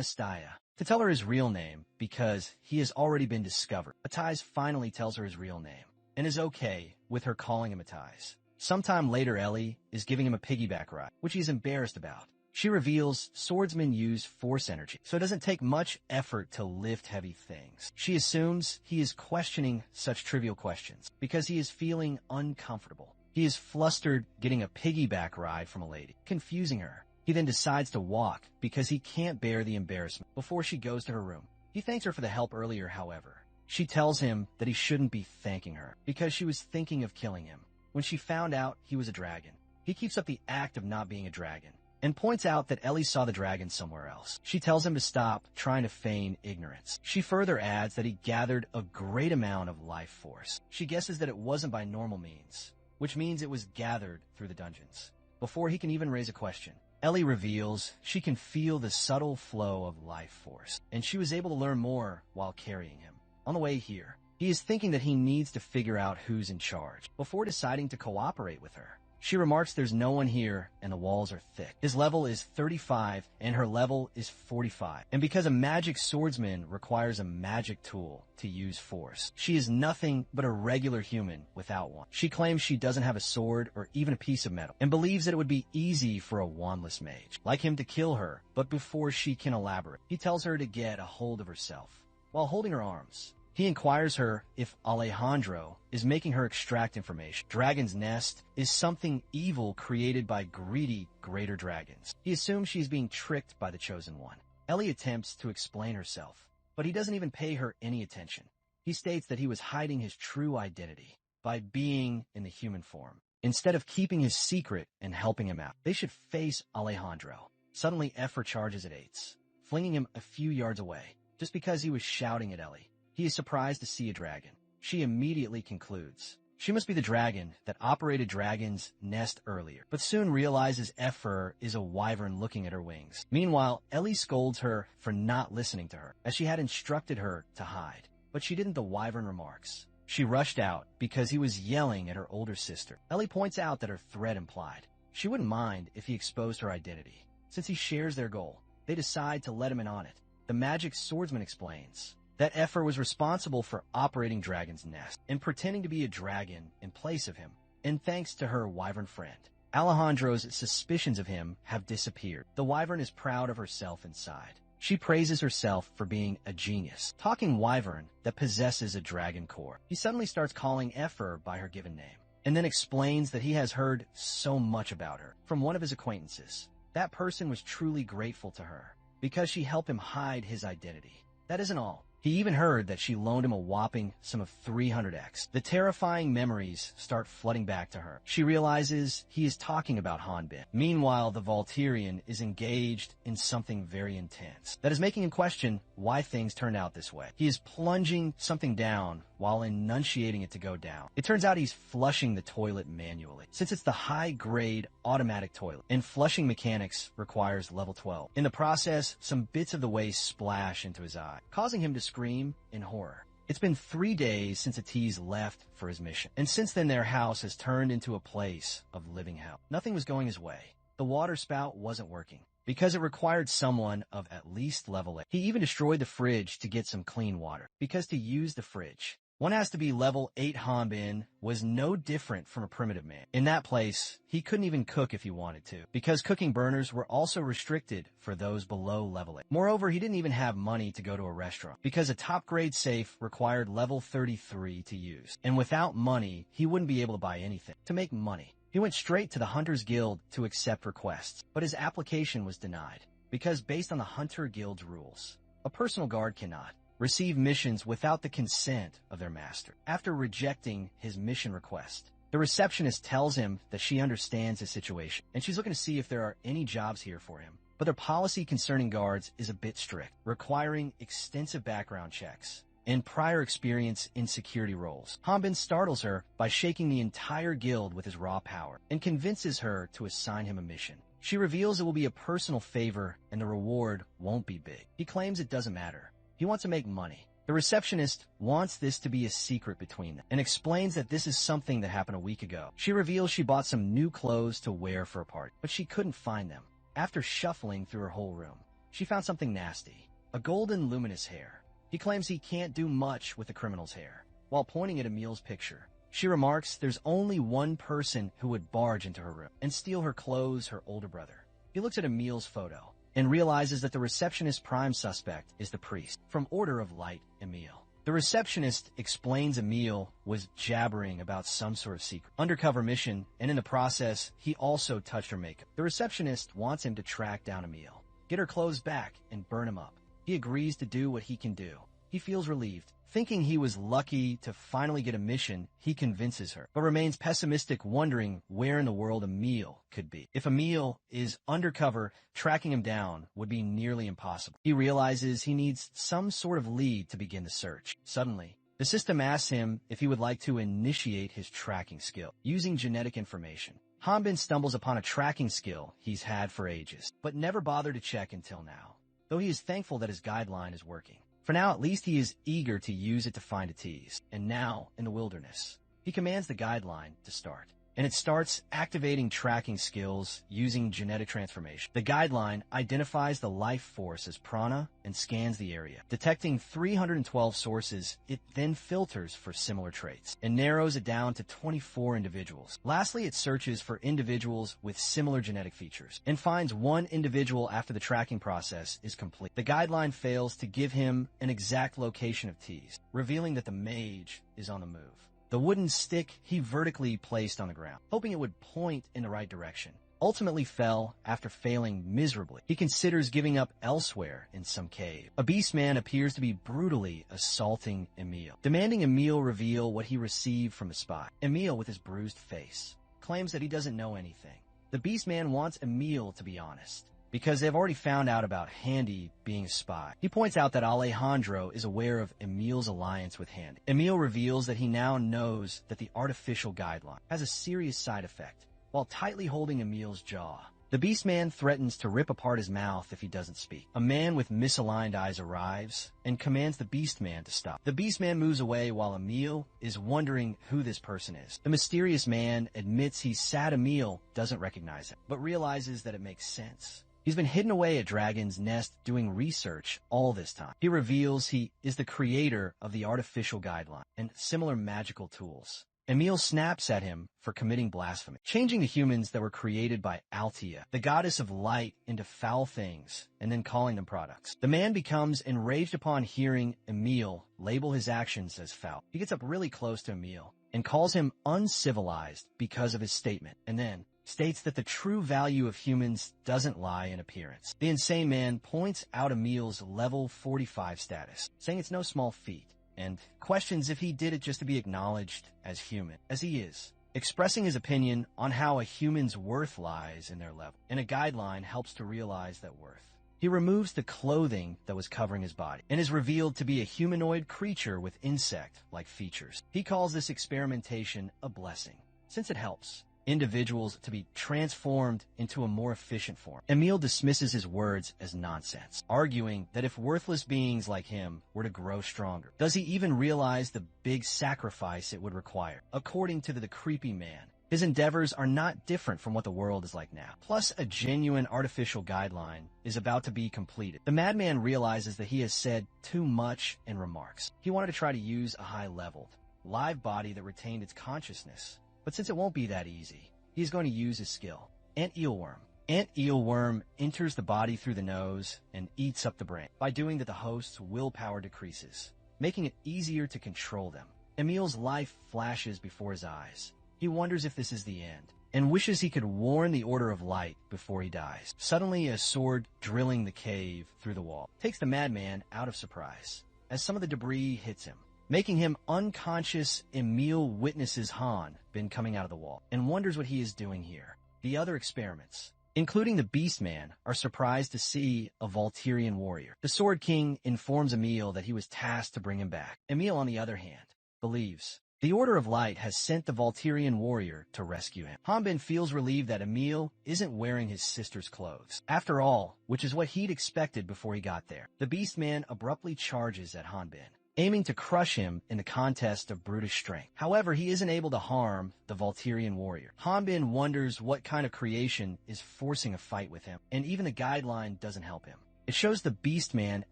Staya, to tell her his real name because he has already been discovered. Atiz finally tells her his real name and is okay with her calling him Atiz. Sometime later, Ellie is giving him a piggyback ride, which he's embarrassed about. She reveals swordsmen use force energy, so it doesn't take much effort to lift heavy things. She assumes he is questioning such trivial questions because he is feeling uncomfortable. He is flustered getting a piggyback ride from a lady, confusing her. He then decides to walk because he can't bear the embarrassment before she goes to her room. He thanks her for the help earlier, however. She tells him that he shouldn't be thanking her because she was thinking of killing him when she found out he was a dragon. He keeps up the act of not being a dragon and points out that Ellie saw the dragon somewhere else. She tells him to stop trying to feign ignorance. She further adds that he gathered a great amount of life force. She guesses that it wasn't by normal means, which means it was gathered through the dungeons. Before he can even raise a question, Ellie reveals she can feel the subtle flow of life force, and she was able to learn more while carrying him. On the way here, he is thinking that he needs to figure out who's in charge before deciding to cooperate with her. She remarks there's no one here and the walls are thick. His level is 35 and her level is 45. And because a magic swordsman requires a magic tool to use force, she is nothing but a regular human without one. She claims she doesn't have a sword or even a piece of metal and believes that it would be easy for a wandless mage like him to kill her, but before she can elaborate, he tells her to get a hold of herself while holding her arms. He inquires her if Alejandro is making her extract information. Dragon's Nest is something evil created by greedy greater dragons. He assumes she's being tricked by the Chosen One. Ellie attempts to explain herself, but he doesn't even pay her any attention. He states that he was hiding his true identity by being in the human form, instead of keeping his secret and helping him out. They should face Alejandro. Suddenly, Effer charges at Ates, flinging him a few yards away, just because he was shouting at Ellie. He is surprised to see a dragon. She immediately concludes she must be the dragon that operated Dragon's Nest earlier, but soon realizes Effer is a wyvern looking at her wings. Meanwhile, Ellie scolds her for not listening to her, as she had instructed her to hide. But she didn't, the wyvern remarks. She rushed out because he was yelling at her older sister. Ellie points out that her threat implied she wouldn't mind if he exposed her identity. Since he shares their goal, they decide to let him in on it. The magic swordsman explains that Effer was responsible for operating Dragon's Nest and pretending to be a dragon in place of him, and thanks to her wyvern friend, Alejandro's suspicions of him have disappeared. The wyvern is proud of herself inside. She praises herself for being a genius, talking wyvern that possesses a dragon core. He suddenly starts calling Effer by her given name, and then explains that he has heard so much about her from one of his acquaintances. That person was truly grateful to her because she helped him hide his identity. That isn't all. He even heard that she loaned him a whopping sum of 300x. The terrifying memories start flooding back to her. She realizes he is talking about Hanbin. Meanwhile, the Volturian is engaged in something very intense that is making him question why things turned out this way. He is plunging something down while enunciating it to go down. It turns out he's flushing the toilet manually, since it's the high-grade automatic toilet, and flushing mechanics requires level 12. In the process, some bits of the waste splash into his eye, causing him to scream in horror. It's been 3 days since Atiz left for his mission, and since then their house has turned into a place of living hell. Nothing was going his way. The water spout wasn't working, because it required someone of at least level 8. He even destroyed the fridge to get some clean water, because to use the fridge, one has to be level 8. Hanbin was no different from a primitive man. In that place, he couldn't even cook if he wanted to, because cooking burners were also restricted for those below level 8. Moreover, he didn't even have money to go to a restaurant, because a top-grade safe required level 33 to use. And without money, he wouldn't be able to buy anything. To make money, he went straight to the Hunters Guild to accept requests, but his application was denied, because based on the Hunter Guild's rules, a personal guard cannot receive missions without the consent of their master. After rejecting his mission request, the receptionist tells him that she understands his situation, and she's looking to see if there are any jobs here for him. But their policy concerning guards is a bit strict, requiring extensive background checks and prior experience in security roles. Hanbin startles her by shaking the entire guild with his raw power, and convinces her to assign him a mission. She reveals it will be a personal favor, and the reward won't be big. He claims it doesn't matter. He wants to make money. The receptionist wants this to be a secret between them, and explains that this is something that happened a week ago. She reveals she bought some new clothes to wear for a party, but she couldn't find them. After shuffling through her whole room, she found something nasty, a golden luminous hair. He claims he can't do much with the criminal's hair. While pointing at Emil's picture, she remarks there's only one person who would barge into her room and steal her clothes, her older brother. He looks at Emil's photo and realizes that the receptionist's prime suspect is the priest, from Order of Light, Emil. The receptionist explains Emil was jabbering about some sort of secret undercover mission, and in the process, he also touched her makeup. The receptionist wants him to track down Emil, get her clothes back, and burn him up. He agrees to do what he can do. He feels relieved. Thinking he was lucky to finally get a mission, he convinces her, but remains pessimistic, wondering where in the world Emil could be. If Emil is undercover, tracking him down would be nearly impossible. He realizes he needs some sort of lead to begin the search. Suddenly, the system asks him if he would like to initiate his tracking skill, using genetic information. Hanbin stumbles upon a tracking skill he's had for ages, but never bothered to check until now, though he is thankful that his guideline is working. For now, at least he is eager to use it to find Atiz. And now, in the wilderness, he commands the guideline to start. And it starts activating tracking skills using genetic transformation. The guideline identifies the life force as prana and scans the area. Detecting 312 sources, it then filters for similar traits and narrows it down to 24 individuals. Lastly, it searches for individuals with similar genetic features and finds one individual after the tracking process is complete. The guideline fails to give him an exact location of Atiz, revealing that the mage is on the move. The wooden stick he vertically placed on the ground, hoping it would point in the right direction, ultimately fell after failing miserably. He considers giving up elsewhere in some cave. A beast man appears to be brutally assaulting Emil, demanding Emil reveal what he received from a spy. Emil, with his bruised face, claims that he doesn't know anything. The beast man wants Emil to be honest, because they've already found out about Handy being a spy. He points out that Alejandro is aware of Emil's alliance with Handy. Emil reveals that he now knows that the artificial guideline has a serious side effect, while tightly holding Emil's jaw. The Beastman threatens to rip apart his mouth if he doesn't speak. A man with misaligned eyes arrives and commands the Beastman to stop. The Beastman moves away while Emil is wondering who this person is. The mysterious man admits he's sad Emil doesn't recognize him, but realizes that it makes sense. He's been hidden away at Dragon's Nest doing research all this time. He reveals he is the creator of the artificial guideline and similar magical tools. Emil snaps at him for committing blasphemy, changing the humans that were created by Altia, the goddess of light, into foul things, and then calling them products. The man becomes enraged upon hearing Emil label his actions as foul. He gets up really close to Emil and calls him uncivilized because of his statement, and then states that the true value of humans doesn't lie in appearance. The insane man points out Emil's level 45 status, saying it's no small feat, and questions if he did it just to be acknowledged as human, as he is, expressing his opinion on how a human's worth lies in their level, and a guideline helps to realize that worth. He removes the clothing that was covering his body and is revealed to be a humanoid creature with insect-like features. He calls this experimentation a blessing, since it helps individuals to be transformed into a more efficient form. Emil dismisses his words as nonsense, arguing that if worthless beings like him were to grow stronger, does he even realize the big sacrifice it would require? According to the creepy man, his endeavors are not different from what the world is like now. Plus, a genuine artificial guideline is about to be completed. The madman realizes that he has said too much and remarks. He wanted to try to use a high-leveled, live body that retained its consciousness. But since it won't be that easy, he's going to use his skill. Ant eelworm. Ant eelworm enters the body through the nose and eats up the brain. By doing that, the host's willpower decreases, making it easier to control them. Emil's life flashes before his eyes. He wonders if this is the end, and wishes he could warn the Order of Light before he dies. Suddenly, a sword drilling the cave through the wall takes the madman out of surprise, as some of the debris hits him. Making him unconscious, Emil witnesses Han Bin coming out of the wall, and wonders what he is doing here. The other experiments, including the Beast Man, are surprised to see a Volturian warrior. The Sword King informs Emil that he was tasked to bring him back. Emil, on the other hand, believes the Order of Light has sent the Volturian warrior to rescue him. Han Bin feels relieved that Emil isn't wearing his sister's clothes. After all, which is what he'd expected before he got there. The Beast Man abruptly charges at Han Bin, aiming to crush him in the contest of brutish strength. However, he isn't able to harm the Volturian warrior. Han Bin wonders what kind of creation is forcing a fight with him, and even the guideline doesn't help him. It shows the Beast Man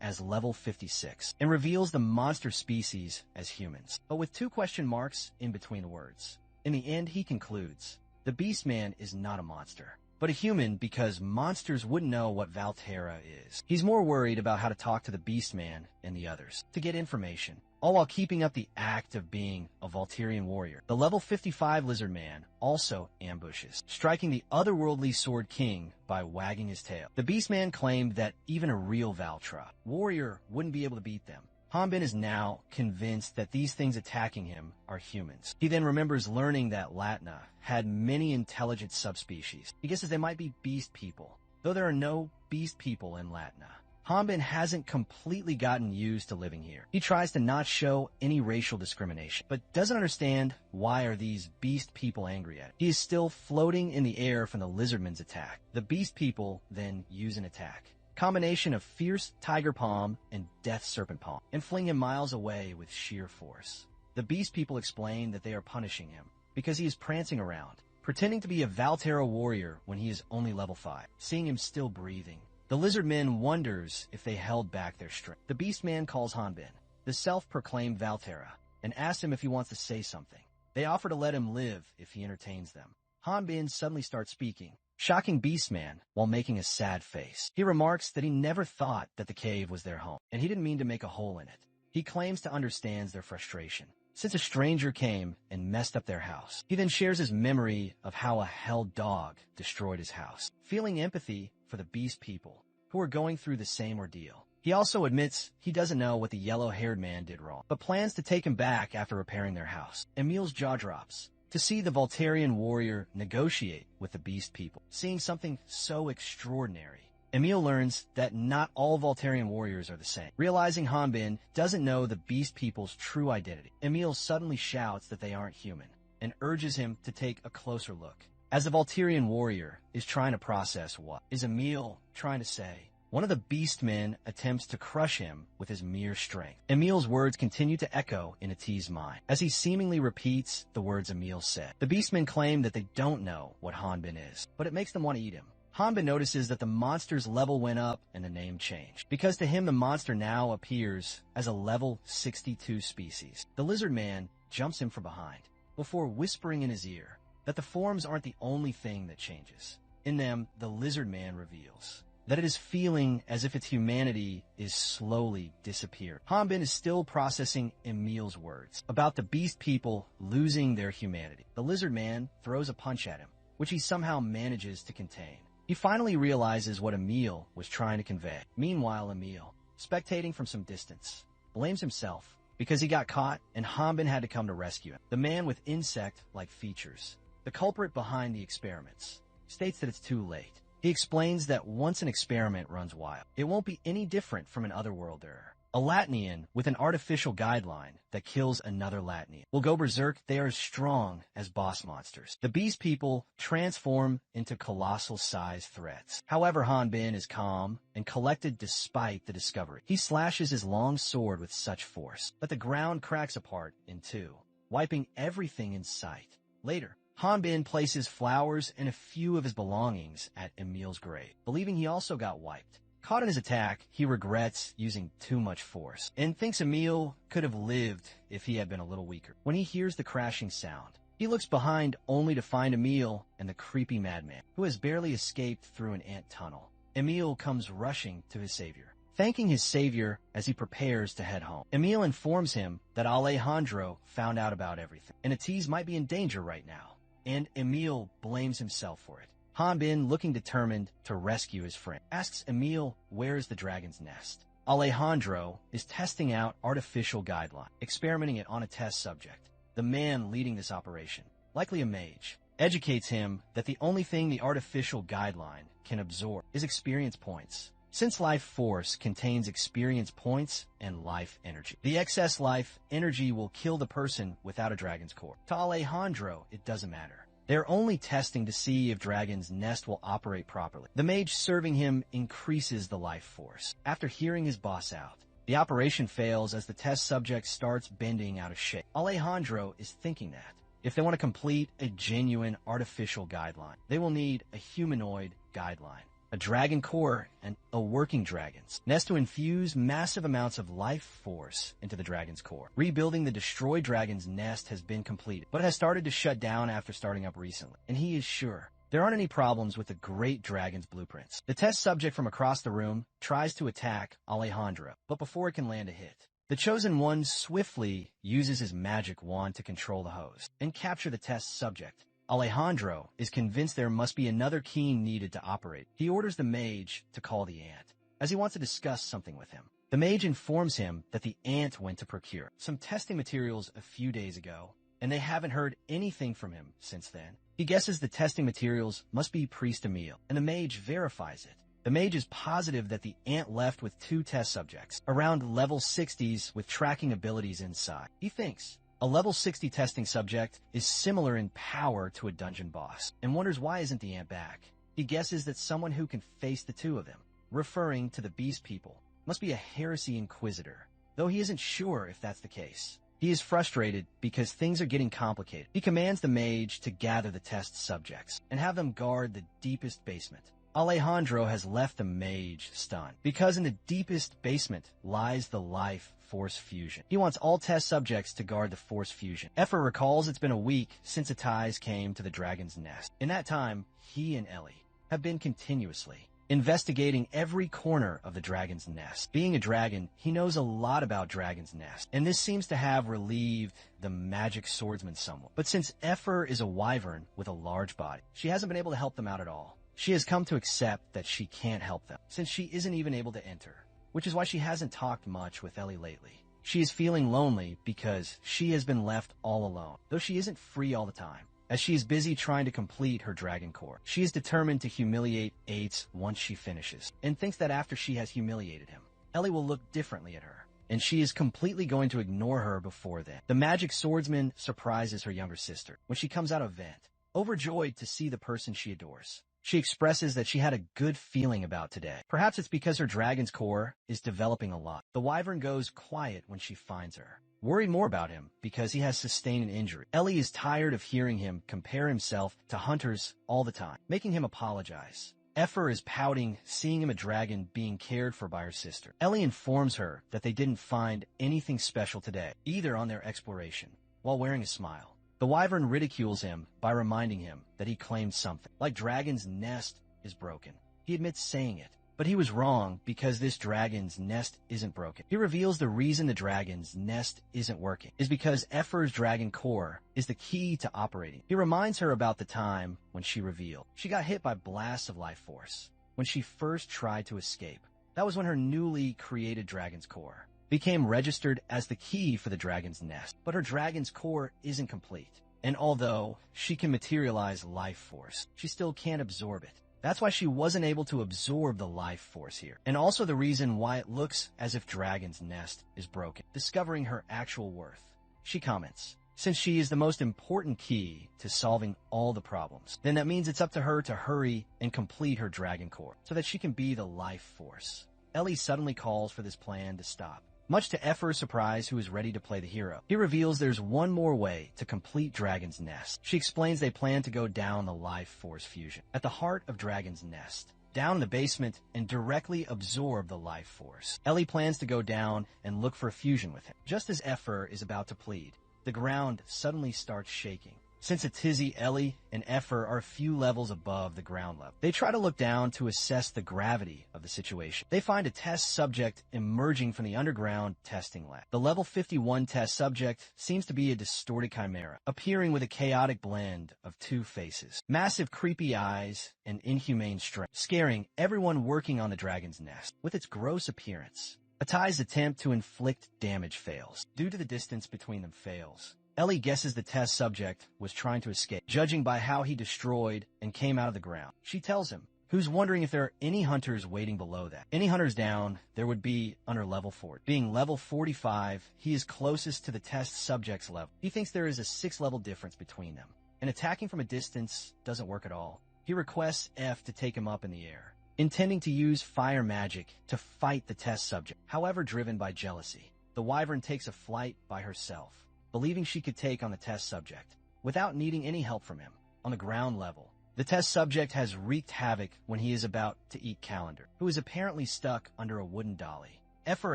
as level 56, and reveals the monster species as humans, but with 2 question marks in between the words. In the end, he concludes, the Beast Man is not a monster, but a human, because monsters wouldn't know what Valterra is. He's more worried about how to talk to the Beast Man and the others, to get information, all while keeping up the act of being a Volturian warrior. The level 55 Lizard Man also ambushes, striking the otherworldly Sword King by wagging his tail. The Beast Man claimed that even a real Valtra warrior wouldn't be able to beat them. Han Bin is now convinced that these things attacking him are humans. He then remembers learning that Latna had many intelligent subspecies. He guesses they might be beast people, though there are no beast people in Latna. Han Bin hasn't completely gotten used to living here. He tries to not show any racial discrimination, but doesn't understand why are these beast people angry at him. He is still floating in the air from the lizardman's attack. The beast people then use an attack, combination of fierce tiger palm and death serpent palm, and fling him miles away with sheer force. The beast people explain that they are punishing him because he is prancing around, pretending to be a Valterra warrior when he is only level 5, seeing him still breathing. The lizard man wonders if they held back their strength. The Beast Man calls Han Bin, the self-proclaimed Valterra, and asks him if he wants to say something. They offer to let him live if he entertains them. Han Bin suddenly starts speaking, shocking Beast Man while making a sad face. He remarks that he never thought that the cave was their home, and he didn't mean to make a hole in it. He claims to understand their frustration, since a stranger came and messed up their house. He then shares his memory of how a hell dog destroyed his house, feeling empathy for the beast people who are going through the same ordeal. He also admits he doesn't know what the yellow-haired man did wrong, but plans to take him back after repairing their house. Emil's jaw drops to see the Volturian warrior negotiate with the beast people. Seeing something so extraordinary, Emil learns that not all Volturian warriors are the same. Realizing Han Bin doesn't know the beast people's true identity, Emil suddenly shouts that they aren't human and urges him to take a closer look. As the Volturian warrior is trying to process what is Emil trying to say, one of the beast men attempts to crush him with his mere strength. Emil's words continue to echo in Ati's mind as he seemingly repeats the words Emil said. The beastmen claim that they don't know what Han Bin is, but it makes them want to eat him. Han Bin notices that the monster's level went up and the name changed, because to him the monster now appears as a level 62 species. The lizard man jumps him from behind before whispering in his ear that the forms aren't the only thing that changes. In them, the lizard man reveals that it is feeling as if its humanity is slowly disappearing. Han Bin is still processing Emil's words about the beast people losing their humanity. The lizard man throws a punch at him, which he somehow manages to contain. He finally realizes what Emil was trying to convey. Meanwhile, Emil, spectating from some distance, blames himself because he got caught and Hanbin had to come to rescue him. The man with insect-like features, the culprit behind the experiments, states that it's too late. He explains that once an experiment runs wild, it won't be any different from an otherworlder. A Latnian with an artificial guideline that kills another Latnian will go berserk. They are as strong as boss monsters. The beast people transform into colossal-sized threats. However, Hanbin is calm and collected despite the discovery. He slashes his long sword with such force that the ground cracks apart in two, wiping everything in sight. Later, Hanbin places flowers and a few of his belongings at Emil's grave, believing he also got wiped. Caught in his attack, he regrets using too much force and thinks Emil could have lived if he had been a little weaker. When he hears the crashing sound, he looks behind only to find Emil and the creepy madman, who has barely escaped through an ant tunnel. Emil comes rushing to his savior, thanking his savior as he prepares to head home. Emil informs him that Alejandro found out about everything, and Atiz might be in danger right now, and Emil blames himself for it. Hanbin, looking determined to rescue his friend, asks Emil where is the dragon's nest. Alejandro is testing out artificial guideline, experimenting it on a test subject. The man leading this operation, likely a mage, educates him that the only thing the artificial guideline can absorb is experience points. Since life force contains experience points and life energy, the excess life energy will kill the person without a dragon's core. To Alejandro, it doesn't matter. They're only testing to see if Dragon's Nest will operate properly. The mage serving him increases the life force. After hearing his boss out, the operation fails as the test subject starts bending out of shape. Alejandro is thinking that if they want to complete a genuine artificial guideline, they will need a humanoid guideline, a dragon core, and a working dragon's nest to infuse massive amounts of life force into the dragon's core. Rebuilding the destroyed dragon's nest has been completed, but has started to shut down after starting up recently, and he is sure there aren't any problems with the great dragon's blueprints. The test subject from across the room tries to attack Alejandro, but before it can land a hit, the Chosen One swiftly uses his magic wand to control the host and capture the test subject. Alejandro is convinced there must be another key needed to operate. He orders the mage to call the ant, as he wants to discuss something with him. The mage informs him that the ant went to procure some testing materials a few days ago, and they haven't heard anything from him since then. He guesses the testing materials must be Priest Emil, and the mage verifies it. The mage is positive that the ant left with 2 test subjects, around level 60s with tracking abilities inside. He thinks a level 60 testing subject is similar in power to a dungeon boss, and wonders why isn't the ant back. He guesses that someone who can face the 2 of them, referring to the beast people, must be a heresy inquisitor, though he isn't sure if that's the case. He is frustrated because things are getting complicated. He commands the mage to gather the test subjects and have them guard the deepest basement. Alejandro has left the mage stunned, because in the deepest basement lies the life force fusion. He wants all test subjects to guard the force fusion. Effer recalls it's been a week since Atiz came to the dragon's nest. In that time, he and Ellie have been continuously investigating every corner of the dragon's nest. Being a dragon, he knows a lot about dragon's nest, and this seems to have relieved the magic swordsman somewhat. But since Effer is a wyvern with a large body, she hasn't been able to help them out at all. She has come to accept that she can't help them, since she isn't even able to enter, which is why she hasn't talked much with Ellie lately. She is feeling lonely because she has been left all alone, though she isn't free all the time, as she is busy trying to complete her dragon core. She is determined to humiliate Eitz once she finishes, and thinks that after she has humiliated him, Ellie will look differently at her, and she is completely going to ignore her before then. The magic swordsman surprises her younger sister when she comes out of vent, overjoyed to see the person she adores. She expresses that she had a good feeling about today. Perhaps it's because her dragon's core is developing a lot. The wyvern goes quiet when she finds her, worried more about him because he has sustained an injury. Ellie is tired of hearing him compare himself to hunters all the time, making him apologize. Effer is pouting, seeing him a dragon being cared for by her sister. Ellie informs her that they didn't find anything special today, either on their exploration, while wearing a smile. The wyvern ridicules him by reminding him that he claimed something, like Dragon's Nest is broken. He admits saying it, But he was wrong because this dragon's nest isn't broken. He reveals the reason the dragon's nest isn't working is because Effer's dragon core is the key to operating. He reminds her about the time when she revealed she got hit by blasts of life force when she first tried to escape. That was when her newly created dragon's core became registered as the key for the dragon's nest. But her dragon's core isn't complete. And although she can materialize life force, she still can't absorb it. That's why she wasn't able to absorb the life force here. And also the reason why it looks as if Dragon's nest is broken. Discovering her actual worth, she comments, since she is the most important key to solving all the problems, then that means it's up to her to hurry and complete her dragon core so that she can be the life force. Ellie suddenly calls for this plan to stop. Much to Effer's surprise, who is ready to play the hero. He reveals there's one more way to complete Dragon's Nest. She explains they plan to go down the life force fusion at the heart of Dragon's Nest, down in the basement, and directly absorb the life force. Ellie plans to go down and look for a fusion with him. Just as Effer is about to plead, the ground suddenly starts shaking. Since a tizzy, Ellie and Effer are a few levels above the ground level. They try to look down to assess the gravity of the situation. They find a test subject emerging from the underground testing lab. The level 51 test subject seems to be a distorted chimera, appearing with a chaotic blend of two faces, massive creepy eyes, and inhumane strength, scaring everyone working on the dragon's nest with its gross appearance. Atai's attempt to inflict damage fails. Due to the distance between them fails, Ellie guesses the test subject was trying to escape, judging by how he destroyed and came out of the ground. She tells him, who's wondering if there are any hunters waiting below that. Any hunters down, there would be under level 40. Being level 45, he is closest to the test subject's level. He thinks there is a 6-level difference between them, and attacking from a distance doesn't work at all. He requests F to take him up in the air, intending to use fire magic to fight the test subject. However, driven by jealousy, the wyvern takes a flight by herself, believing she could take on the test subject without needing any help from him. On the ground level, the test subject has wreaked havoc when he is about to eat Calendar, who is apparently stuck under a wooden dolly. Effer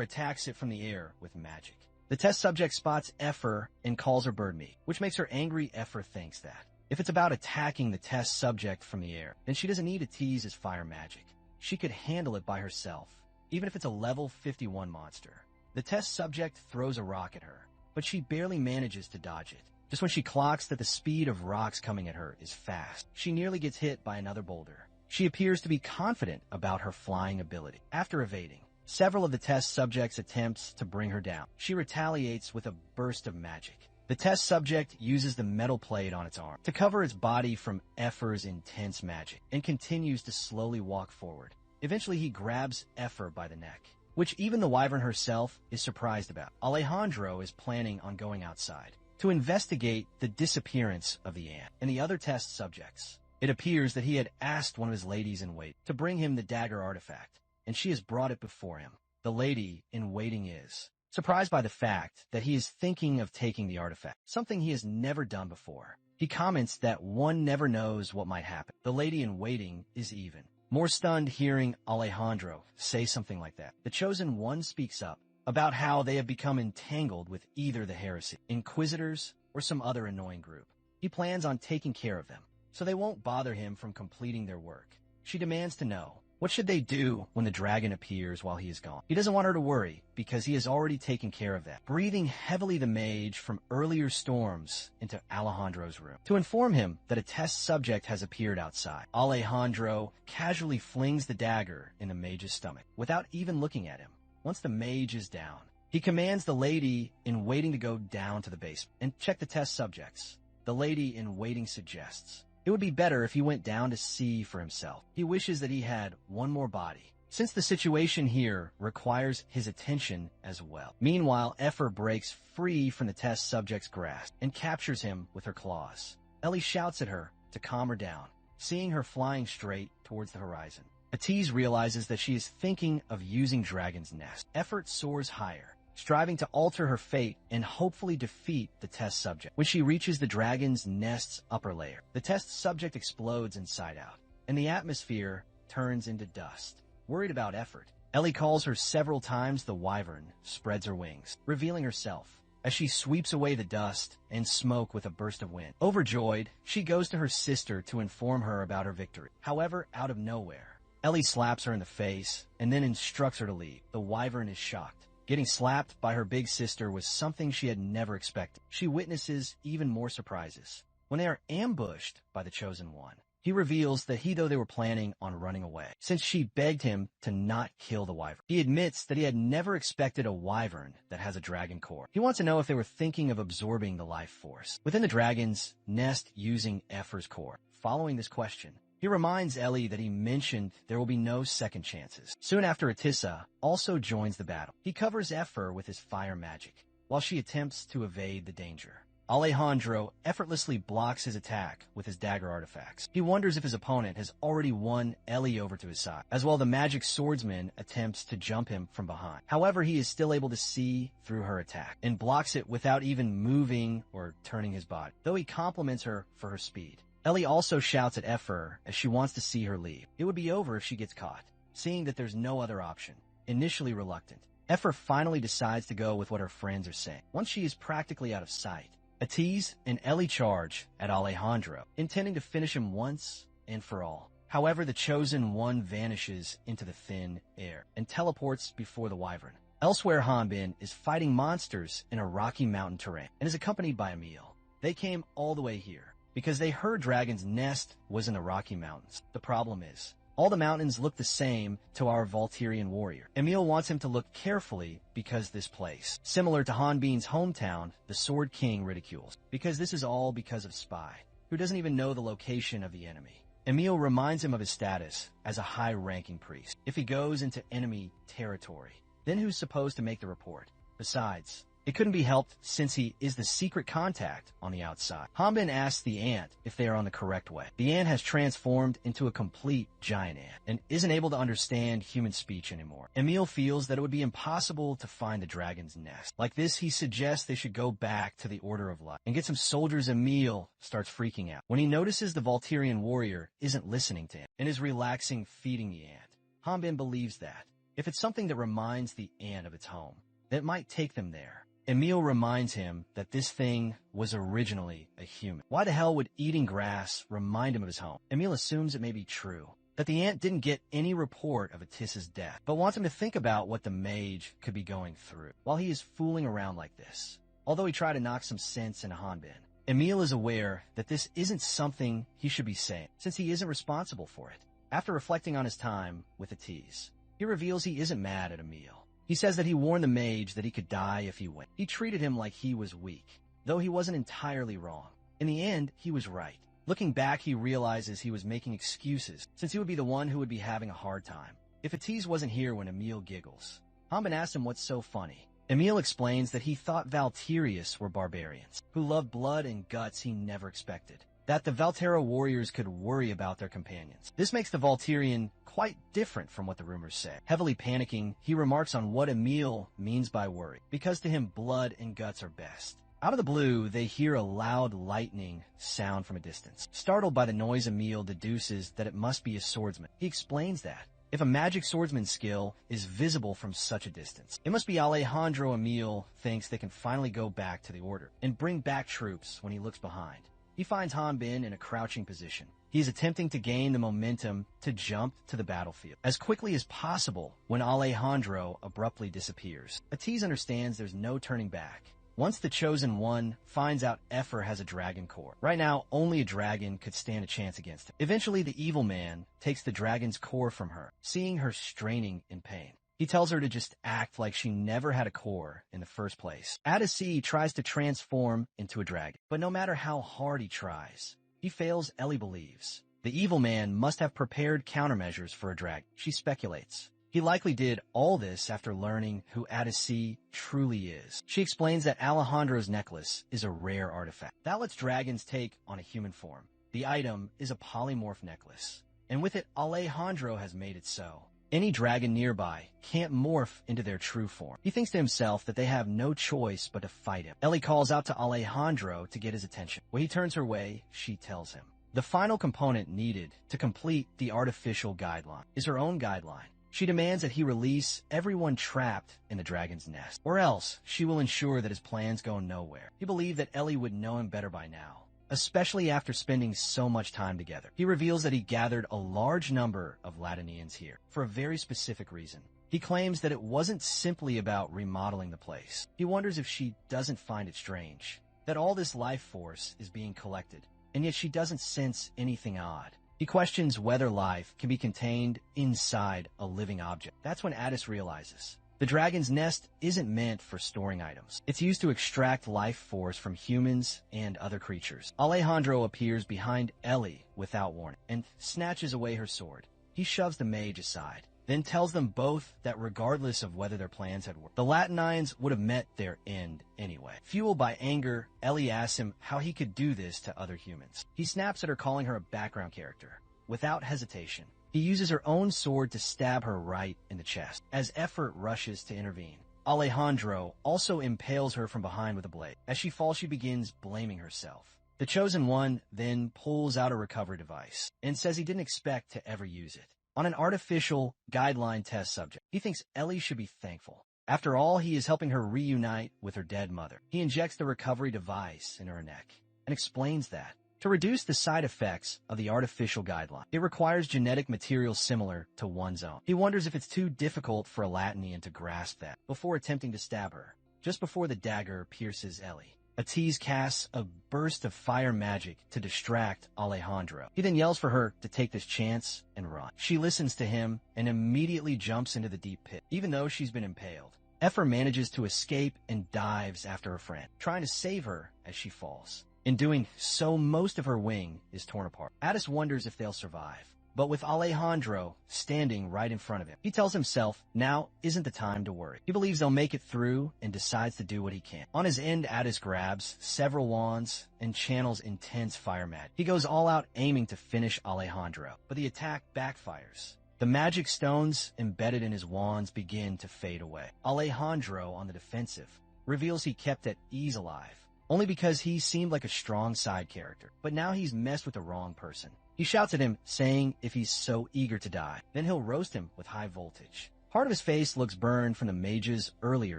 attacks it from the air with magic. The test subject spots Effer and calls her bird meat, which makes her angry. Effer thinks that if it's about attacking the test subject from the air, then she doesn't need to tease his fire magic. She could handle it by herself, even if it's a level 51 monster. The test subject throws a rock at her, but she barely manages to dodge it. Just when she clocks that the speed of rocks coming at her is fast, she nearly gets hit by another boulder. She appears to be confident about her flying ability. After evading several of the test subject's attempts to bring her down, she retaliates with a burst of magic. The test subject uses the metal plate on its arm to cover its body from Effer's intense magic and continues to slowly walk forward. Eventually, he grabs Effer by the neck, which even the wyvern herself is surprised about. Alejandro is planning on going outside to investigate the disappearance of the ant and the other test subjects. It appears that he had asked one of his ladies in waiting to bring him the dagger artifact, and she has brought it before him. The lady in waiting is surprised by the fact that he is thinking of taking the artifact, something he has never done before. He comments that one never knows what might happen. The lady in waiting is even more stunned hearing Alejandro say something like that. The Chosen One speaks up about how they have become entangled with either the Heresy, Inquisitors, or some other annoying group. He plans on taking care of them, so they won't bother him from completing their work. She demands to know, what should they do when the dragon appears while he is gone? He doesn't want her to worry, because he has already taken care of that, breathing heavily the mage from earlier storms into Alejandro's room to inform him that a test subject has appeared outside. Alejandro casually flings the dagger in the mage's stomach without even looking at him. Once the mage is down, he commands the lady in waiting to go down to the basement and check the test subjects. The lady in waiting suggests it would be better if he went down to see for himself. He wishes that he had one more body, since the situation here requires his attention as well. Meanwhile, Effer breaks free from the test subject's grasp and captures him with her claws. Ellie shouts at her to calm her down, seeing her flying straight towards the horizon. Atiz realizes that she is thinking of using Dragon's Nest. Effort soars higher, striving to alter her fate and hopefully defeat the test subject. When she reaches the Dragon's Nest's upper layer, the test subject explodes inside out, and the atmosphere turns into dust. Worried about Effort, Ellie calls her several times. The wyvern spreads her wings, revealing herself as she sweeps away the dust and smoke with a burst of wind. Overjoyed, she goes to her sister to inform her about her victory. However, out of nowhere, Ellie slaps her in the face and then instructs her to leave. The wyvern is shocked. Getting slapped by her big sister was something she had never expected. She witnesses even more surprises when they are ambushed by the Chosen One. He reveals that they were planning on running away, since she begged him to not kill the wyvern. He admits that he had never expected a wyvern that has a dragon core. He wants to know if they were thinking of absorbing the life force within the dragon's nest using Effer's core. Following this question, he reminds Ellie that he mentioned there will be no second chances. Soon after, Atissa also joins the battle. He covers Effer with his fire magic, while she attempts to evade the danger. Alejandro effortlessly blocks his attack with his dagger artifacts. He wonders if his opponent has already won Ellie over to his side, as well the magic swordsman attempts to jump him from behind. However, he is still able to see through her attack, and blocks it without even moving or turning his body, though he compliments her for her speed. Ellie also shouts at Effer as she wants to see her leave. It would be over if she gets caught. Seeing that there's no other option, initially reluctant, Effer finally decides to go with what her friends are saying. Once she is practically out of sight, Atiz and Ellie charge at Alejandro, intending to finish him once and for all. However, the Chosen One vanishes into the thin air and teleports before the wyvern. Elsewhere, Hanbin is fighting monsters in a rocky mountain terrain and is accompanied by Emil. They came all the way here because they heard Dragon's nest was in the Rocky Mountains. The problem is, all the mountains look the same to our Volturian warrior. Emil wants him to look carefully because this place, similar to Hanbin's hometown, the Sword King ridicules, because this is all because of Spy, who doesn't even know the location of the enemy. Emil reminds him of his status as a high-ranking priest. If he goes into enemy territory, then who's supposed to make the report? Besides, it couldn't be helped since he is the secret contact on the outside. Hanbin asks the ant if they are on the correct way. The ant has transformed into a complete giant ant and isn't able to understand human speech anymore. Emil feels that it would be impossible to find the dragon's nest. Like this, he suggests they should go back to the Order of Light and get some soldiers. Emil starts freaking out when he notices the Volturian warrior isn't listening to him and is relaxing feeding the ant. Hanbin believes that if it's something that reminds the ant of its home, that it might take them there. Emil reminds him that this thing was originally a human. Why the hell would eating grass remind him of his home? Emil assumes it may be true, that the ant didn't get any report of Atissa's death, but wants him to think about what the mage could be going through while he is fooling around like this. Although he tried to knock some sense into Hanbin, Emil is aware that this isn't something he should be saying, since he isn't responsible for it. After reflecting on his time with Atiz, he reveals he isn't mad at Emil. He says that he warned the mage that he could die if he went. He treated him like he was weak, though he wasn't entirely wrong. In the end, he was right. Looking back, he realizes he was making excuses, since he would be the one who would be having a hard time. If Atiz wasn't here when Emil giggles, Hanbin asks him what's so funny. Emil explains that he thought Valterius were barbarians, who loved blood and guts he never expected. That the Valterra warriors could worry about their companions. This makes the Volturian quite different from what the rumors say. Heavily panicking, he remarks on what Emil means by worry, because to him blood and guts are best. Out of the blue, they hear a loud lightning sound from a distance. Startled by the noise, Emil deduces that it must be a swordsman. He explains that if a magic swordsman's skill is visible from such a distance, it must be Alejandro. Emil thinks they can finally go back to the Order and bring back troops when he looks behind. He finds Hanbin in a crouching position. He is attempting to gain the momentum to jump to the battlefield as quickly as possible when Alejandro abruptly disappears. Atiz understands there's no turning back. Once the Chosen One finds out Effer has a dragon core. Right now, only a dragon could stand a chance against him. Eventually, the evil man takes the dragon's core from her, seeing her straining in pain. He tells her to just act like she never had a core in the first place. Adasi tries to transform into a dragon, but no matter how hard he tries, he fails. Ellie believes the evil man must have prepared countermeasures for a dragon. She speculates he likely did all this after learning who Adasi truly is. She explains that Alejandro's necklace is a rare artifact that lets dragons take on a human form. The item is a polymorph necklace, and with it, Alejandro has made it so any dragon nearby can't morph into their true form. He thinks to himself that they have no choice but to fight him. Ellie calls out to Alejandro to get his attention. When he turns her way, she tells him the final component needed to complete the artificial guideline is her own guideline. She demands that he release everyone trapped in the dragon's nest, or else she will ensure that his plans go nowhere. He believed that Ellie would know him better by now, especially after spending so much time together. He reveals that he gathered a large number of Latinians here for a very specific reason. He claims that it wasn't simply about remodeling the place. He wonders if she doesn't find it strange that all this life force is being collected, and yet she doesn't sense anything odd. He questions whether life can be contained inside a living object. That's when Addis realizes the dragon's nest isn't meant for storing items. It's used to extract life force from humans and other creatures. Alejandro appears behind Ellie without warning and snatches away her sword. He shoves the mage aside, then tells them both that regardless of whether their plans had worked, the Latinians would have met their end anyway. Fueled by anger, Ellie asks him how he could do this to other humans. He snaps at her, calling her a background character. Without hesitation, he uses her own sword to stab her right in the chest. As Effort rushes to intervene, Alejandro also impales her from behind with a blade. As she falls, she begins blaming herself. The Chosen One then pulls out a recovery device and says he didn't expect to ever use it on an artificial guideline test subject. He thinks Ellie should be thankful. After all, he is helping her reunite with her dead mother. He injects the recovery device in her neck and explains that to reduce the side effects of the artificial guideline, it requires genetic material similar to one's own. He wonders if it's too difficult for a Latinian to grasp that before attempting to stab her. Just before the dagger pierces Ellie, Atiz casts a burst of fire magic to distract Alejandro. He then yells for her to take this chance and run. She listens to him and immediately jumps into the deep pit, even though she's been impaled. Effer manages to escape and dives after her friend, trying to save her as she falls. In doing so, most of her wing is torn apart. Addis wonders if they'll survive, but with Alejandro standing right in front of him, he tells himself now isn't the time to worry. He believes they'll make it through and decides to do what he can. On his end, Addis grabs several wands and channels intense fire magic. He goes all out aiming to finish Alejandro, but the attack backfires. The magic stones embedded in his wands begin to fade away. Alejandro, on the defensive, reveals he kept at ease alive, only because he seemed like a strong side character. But now he's messed with the wrong person. He shouts at him, saying if he's so eager to die, then he'll roast him with high voltage. Part of his face looks burned from the mage's earlier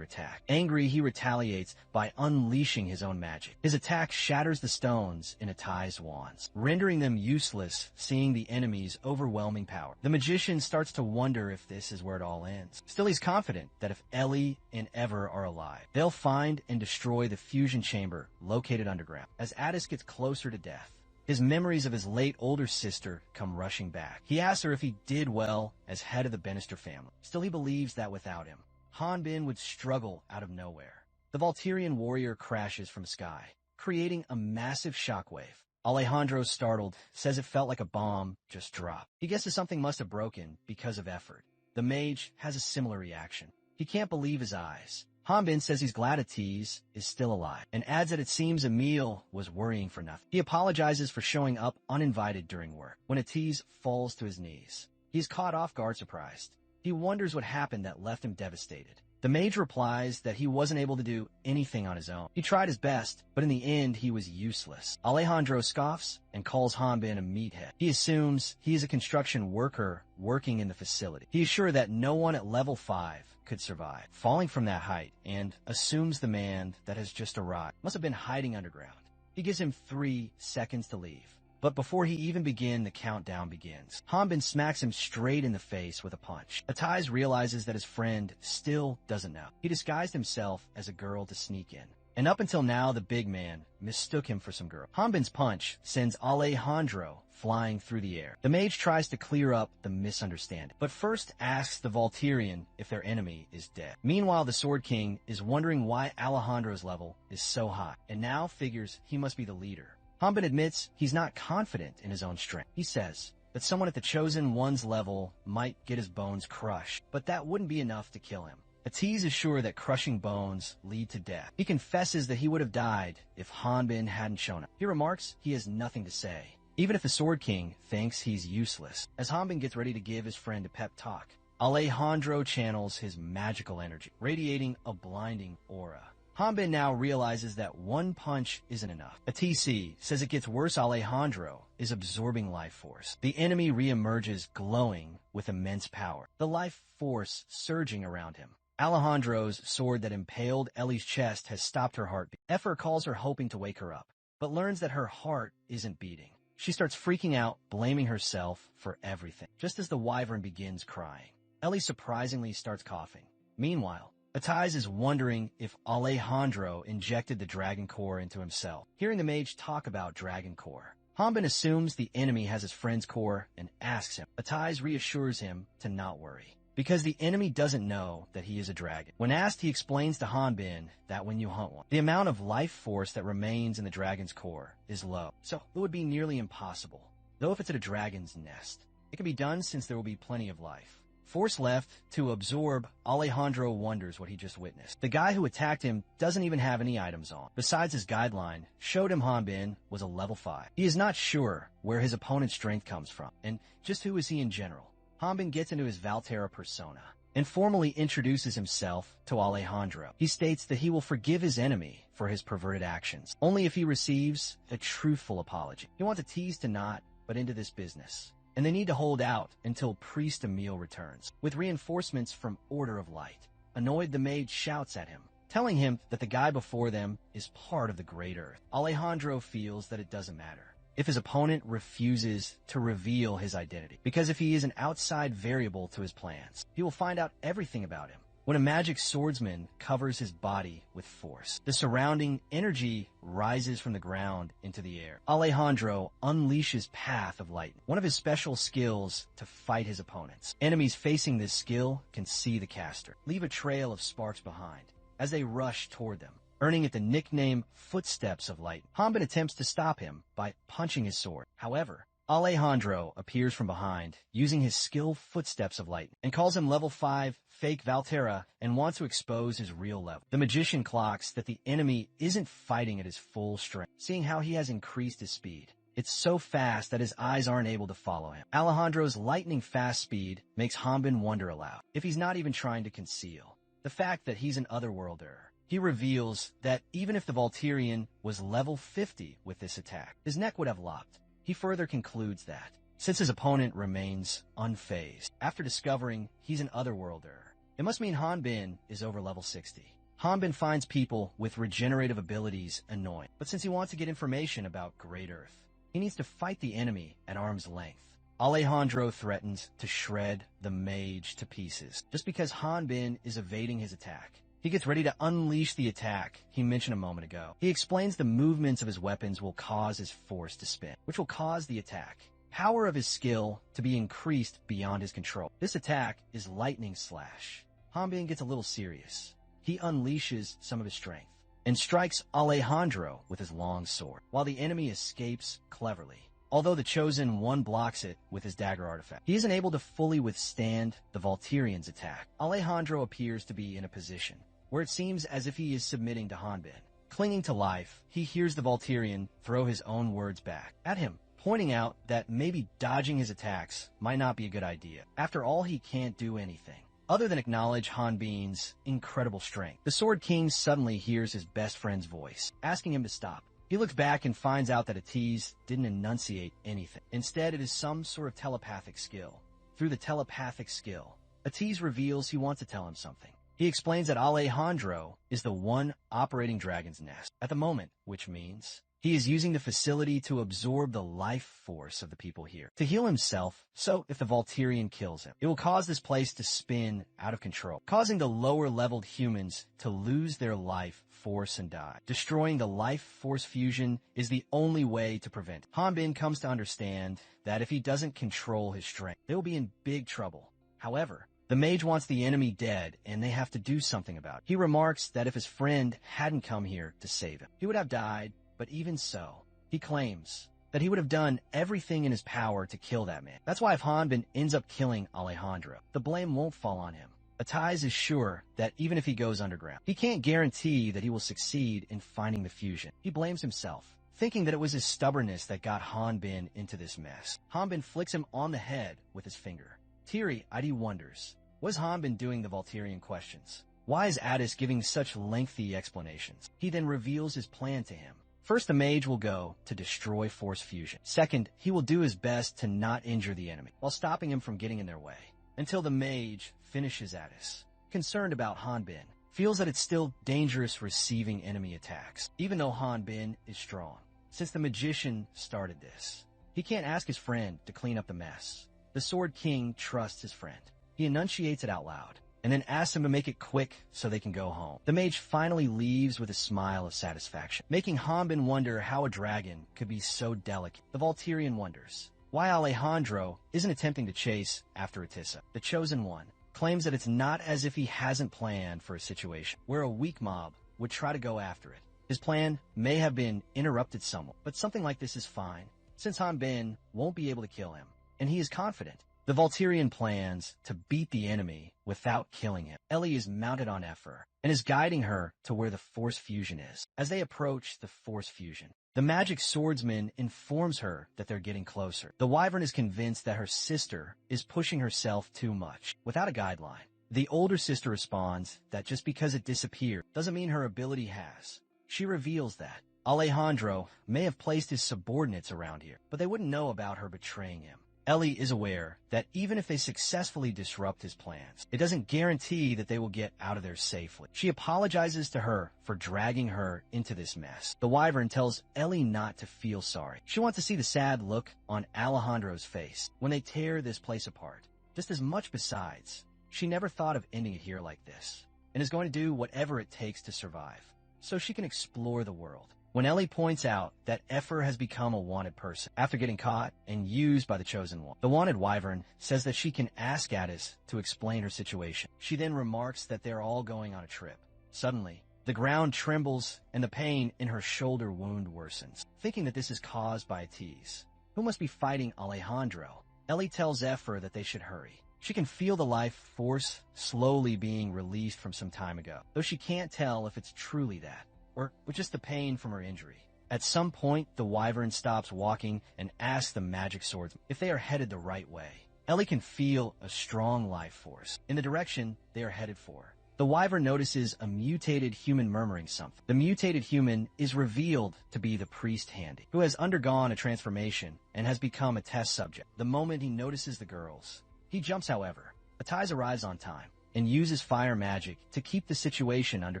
attack. Angry, he retaliates by unleashing his own magic. His attack shatters the stones in Atai's wands, rendering them useless, seeing the enemy's overwhelming power. The magician starts to wonder if this is where it all ends. Still, he's confident that if Ellie and Ever are alive, they'll find and destroy the fusion chamber located underground. As Addis gets closer to death, his memories of his late older sister come rushing back. He asks her if he did well as head of the Bannister family. Still, he believes that without him, Hanbin would struggle out of nowhere. The Volturian warrior crashes from sky, creating a massive shockwave. Alejandro, startled, says it felt like a bomb just dropped. He guesses something must have broken because of effort. The mage has a similar reaction. He can't believe his eyes. Hanbin says he's glad Atiz is still alive, and adds that it seems Emil was worrying for nothing. He apologizes for showing up uninvited during work, when Atiz falls to his knees. He's caught off guard, surprised. He wonders what happened that left him devastated. The mage replies that he wasn't able to do anything on his own. He tried his best, but in the end he was useless. Alejandro scoffs and calls Hanbin a meathead. He assumes he is a construction worker working in the facility. He is sure that no one at level 5 could survive, falling from that height, and assumes the man that has just arrived must have been hiding underground. He gives him 3 seconds to leave, but before he even begins, the countdown begins. Hanbin smacks him straight in the face with a punch. Atiz realizes that his friend still doesn't know. He disguised himself as a girl to sneak in, and up until now the big man mistook him for some girl. Hanbin's punch sends Alejandro flying through the air. The mage tries to clear up the misunderstanding, but first asks the Volturian if their enemy is dead. Meanwhile, the Sword King is wondering why Alejandro's level is so high, and now figures he must be the leader. Hanbin admits he's not confident in his own strength. He says that someone at the Chosen One's level might get his bones crushed, but that wouldn't be enough to kill him. Atiz is sure that crushing bones lead to death. He confesses that he would have died if Hanbin hadn't shown up. He remarks he has nothing to say, even if the Sword King thinks he's useless. As Hanbin gets ready to give his friend a pep talk, Alejandro channels his magical energy, radiating a blinding aura. Hanbin now realizes that one punch isn't enough. ATC says it gets worse. Alejandro is absorbing life force. The enemy reemerges glowing with immense power, the life force surging around him. Alejandro's sword that impaled Ellie's chest has stopped her heartbeat. Effer calls her, hoping to wake her up, but learns that her heart isn't beating. She starts freaking out, blaming herself for everything, just as the wyvern begins crying. Ellie surprisingly starts coughing. Meanwhile, Atiz is wondering if Alejandro injected the dragon core into himself. Hearing the mage talk about dragon core, Hanbin assumes the enemy has his friend's core and asks him. Atiz reassures him to not worry, because the enemy doesn't know that he is a dragon. When asked, he explains to Hanbin that when you hunt one, the amount of life force that remains in the dragon's core is low, so it would be nearly impossible. Though if it's at a dragon's nest, it can be done since there will be plenty of life. Force left to absorb, Alejandro wonders what he just witnessed. The guy who attacked him doesn't even have any items on. Besides his guideline, showed him Hanbin was a level 5. He is not sure where his opponent's strength comes from, and just who is he in general. Hanbin gets into his Valterra persona and formally introduces himself to Alejandro. He states that he will forgive his enemy for his perverted actions, only if he receives a truthful apology. He wants Atiz to not, but into this business, and they need to hold out until Priest Emil returns, with reinforcements from Order of Light. Annoyed, the mage shouts at him, telling him that the guy before them is part of the Great Earth. Alejandro feels that it doesn't matter if his opponent refuses to reveal his identity, because if he is an outside variable to his plans, he will find out everything about him. When a magic swordsman covers his body with force, the surrounding energy rises from the ground into the air. Alejandro unleashes Path of Lightning, one of his special skills to fight his opponents. Enemies facing this skill can see the caster leave a trail of sparks behind as they rush toward them, earning it the nickname Footsteps of Light. Hanbin attempts to stop him by punching his sword. However, Alejandro appears from behind, using his skill Footsteps of Light, and calls him level 5 fake Valterra and wants to expose his real level. The magician clocks that the enemy isn't fighting at his full strength, seeing how he has increased his speed. It's so fast that his eyes aren't able to follow him. Alejandro's lightning fast speed makes Hanbin wonder aloud if he's not even trying to conceal the fact that he's an otherworlder. He reveals that even if the Valterian was level 50 with this attack, his neck would have lopped. He further concludes that, since his opponent remains unfazed, after discovering he's an otherworlder, it must mean Hanbin is over level 60. Hanbin finds people with regenerative abilities annoying, but since he wants to get information about Great Earth, he needs to fight the enemy at arm's length. Alejandro threatens to shred the mage to pieces, just because Hanbin is evading his attack. He gets ready to unleash the attack he mentioned a moment ago. He explains the movements of his weapons will cause his force to spin, which will cause the attack power of his skill to be increased beyond his control. This attack is Lightning Slash. Hanbin gets a little serious. He unleashes some of his strength and strikes Alejandro with his long sword, while the enemy escapes cleverly. Although the Chosen One blocks it with his dagger artifact, he isn't able to fully withstand the Valterian's attack. Alejandro appears to be in a position where it seems as if he is submitting to Hanbin. Clinging to life, he hears the Valterian throw his own words back at him, pointing out that maybe dodging his attacks might not be a good idea. After all, he can't do anything other than acknowledge Hanbin's incredible strength. The Sword King suddenly hears his best friend's voice, asking him to stop. He looks back and finds out that Atiz didn't enunciate anything. Instead, it is some sort of telepathic skill. Through the telepathic skill, Atiz reveals he wants to tell him something. He explains that Alejandro is the one operating Dragon's Nest at the moment, which means he is using the facility to absorb the life force of the people here to heal himself, so if the Valterian kills him, it will cause this place to spin out of control, causing the lower-leveled humans to lose their life force and die. Destroying the life force fusion is the only way to prevent it. Hanbin comes to understand that if he doesn't control his strength, they will be in big trouble. However, the mage wants the enemy dead, and they have to do something about it. He remarks that if his friend hadn't come here to save him, he would have died. But even so, he claims that he would have done everything in his power to kill that man. That's why if Hanbin ends up killing Alejandro, the blame won't fall on him. Atiz is sure that even if he goes underground, he can't guarantee that he will succeed in finding the fusion. He blames himself, thinking that it was his stubbornness that got Hanbin into this mess. Hanbin flicks him on the head with his finger. Teary-eyed wonders, was Hanbin doing the Valterian questions? Why is Addis giving such lengthy explanations? He then reveals his plan to him. First, the mage will go to destroy Force Fusion. Second, he will do his best to not injure the enemy, while stopping him from getting in their way, until the mage finishes Addis. Concerned about Hanbin, feels that it's still dangerous receiving enemy attacks, even though Hanbin is strong. since the magician started this. He can't ask his friend to clean up the mess. The Sword King trusts his friend. He enunciates it out loud, and then asks him to make it quick so they can go home. The mage finally leaves with a smile of satisfaction, making Hanbin wonder how a dragon could be so delicate. The Volturian wonders why Alejandro isn't attempting to chase after Atissa. The Chosen One claims that it's not as if he hasn't planned for a situation where a weak mob would try to go after it. His plan may have been interrupted somewhat, but something like this is fine, since Hanbin won't be able to kill him, and he is confident. The Volturian plans to beat the enemy without killing him. Ellie is mounted on Ephor and is guiding her to where the Force Fusion is. As they approach the Force Fusion, the magic swordsman informs her that they're getting closer. The Wyvern is convinced that her sister is pushing herself too much, without a guideline. The older sister responds that just because it disappeared doesn't mean her ability has. She reveals that Alejandro may have placed his subordinates around here, but they wouldn't know about her betraying him. Ellie is aware that even if they successfully disrupt his plans, it doesn't guarantee that they will get out of there safely. She apologizes to her for dragging her into this mess. The Wyvern tells Ellie not to feel sorry. She wants to see the sad look on Alejandro's face when they tear this place apart. Just as much besides, she never thought of ending it here like this, and is going to do whatever it takes to survive, so she can explore the world. When Ellie points out that Ephor has become a wanted person after getting caught and used by the Chosen One, the wanted Wyvern says that she can ask Addis to explain her situation. She then remarks that they're all going on a trip. Suddenly, the ground trembles and the pain in her shoulder wound worsens. Thinking that this is caused by a tease, who must be fighting Alejandro, Ellie tells Ephor that they should hurry. She can feel the life force slowly being released from some time ago, though she can't tell if it's truly that, or with just the pain from her injury. At some point, the Wyvern stops walking and asks the magic swordsman if they are headed the right way. Ellie can feel a strong life force in the direction they are headed for. The Wyvern notices a mutated human murmuring something. The mutated human is revealed to be the priest Handy, who has undergone a transformation and has become a test subject. The moment he notices the girls, he jumps, however. Attize arrives on time and uses fire magic to keep the situation under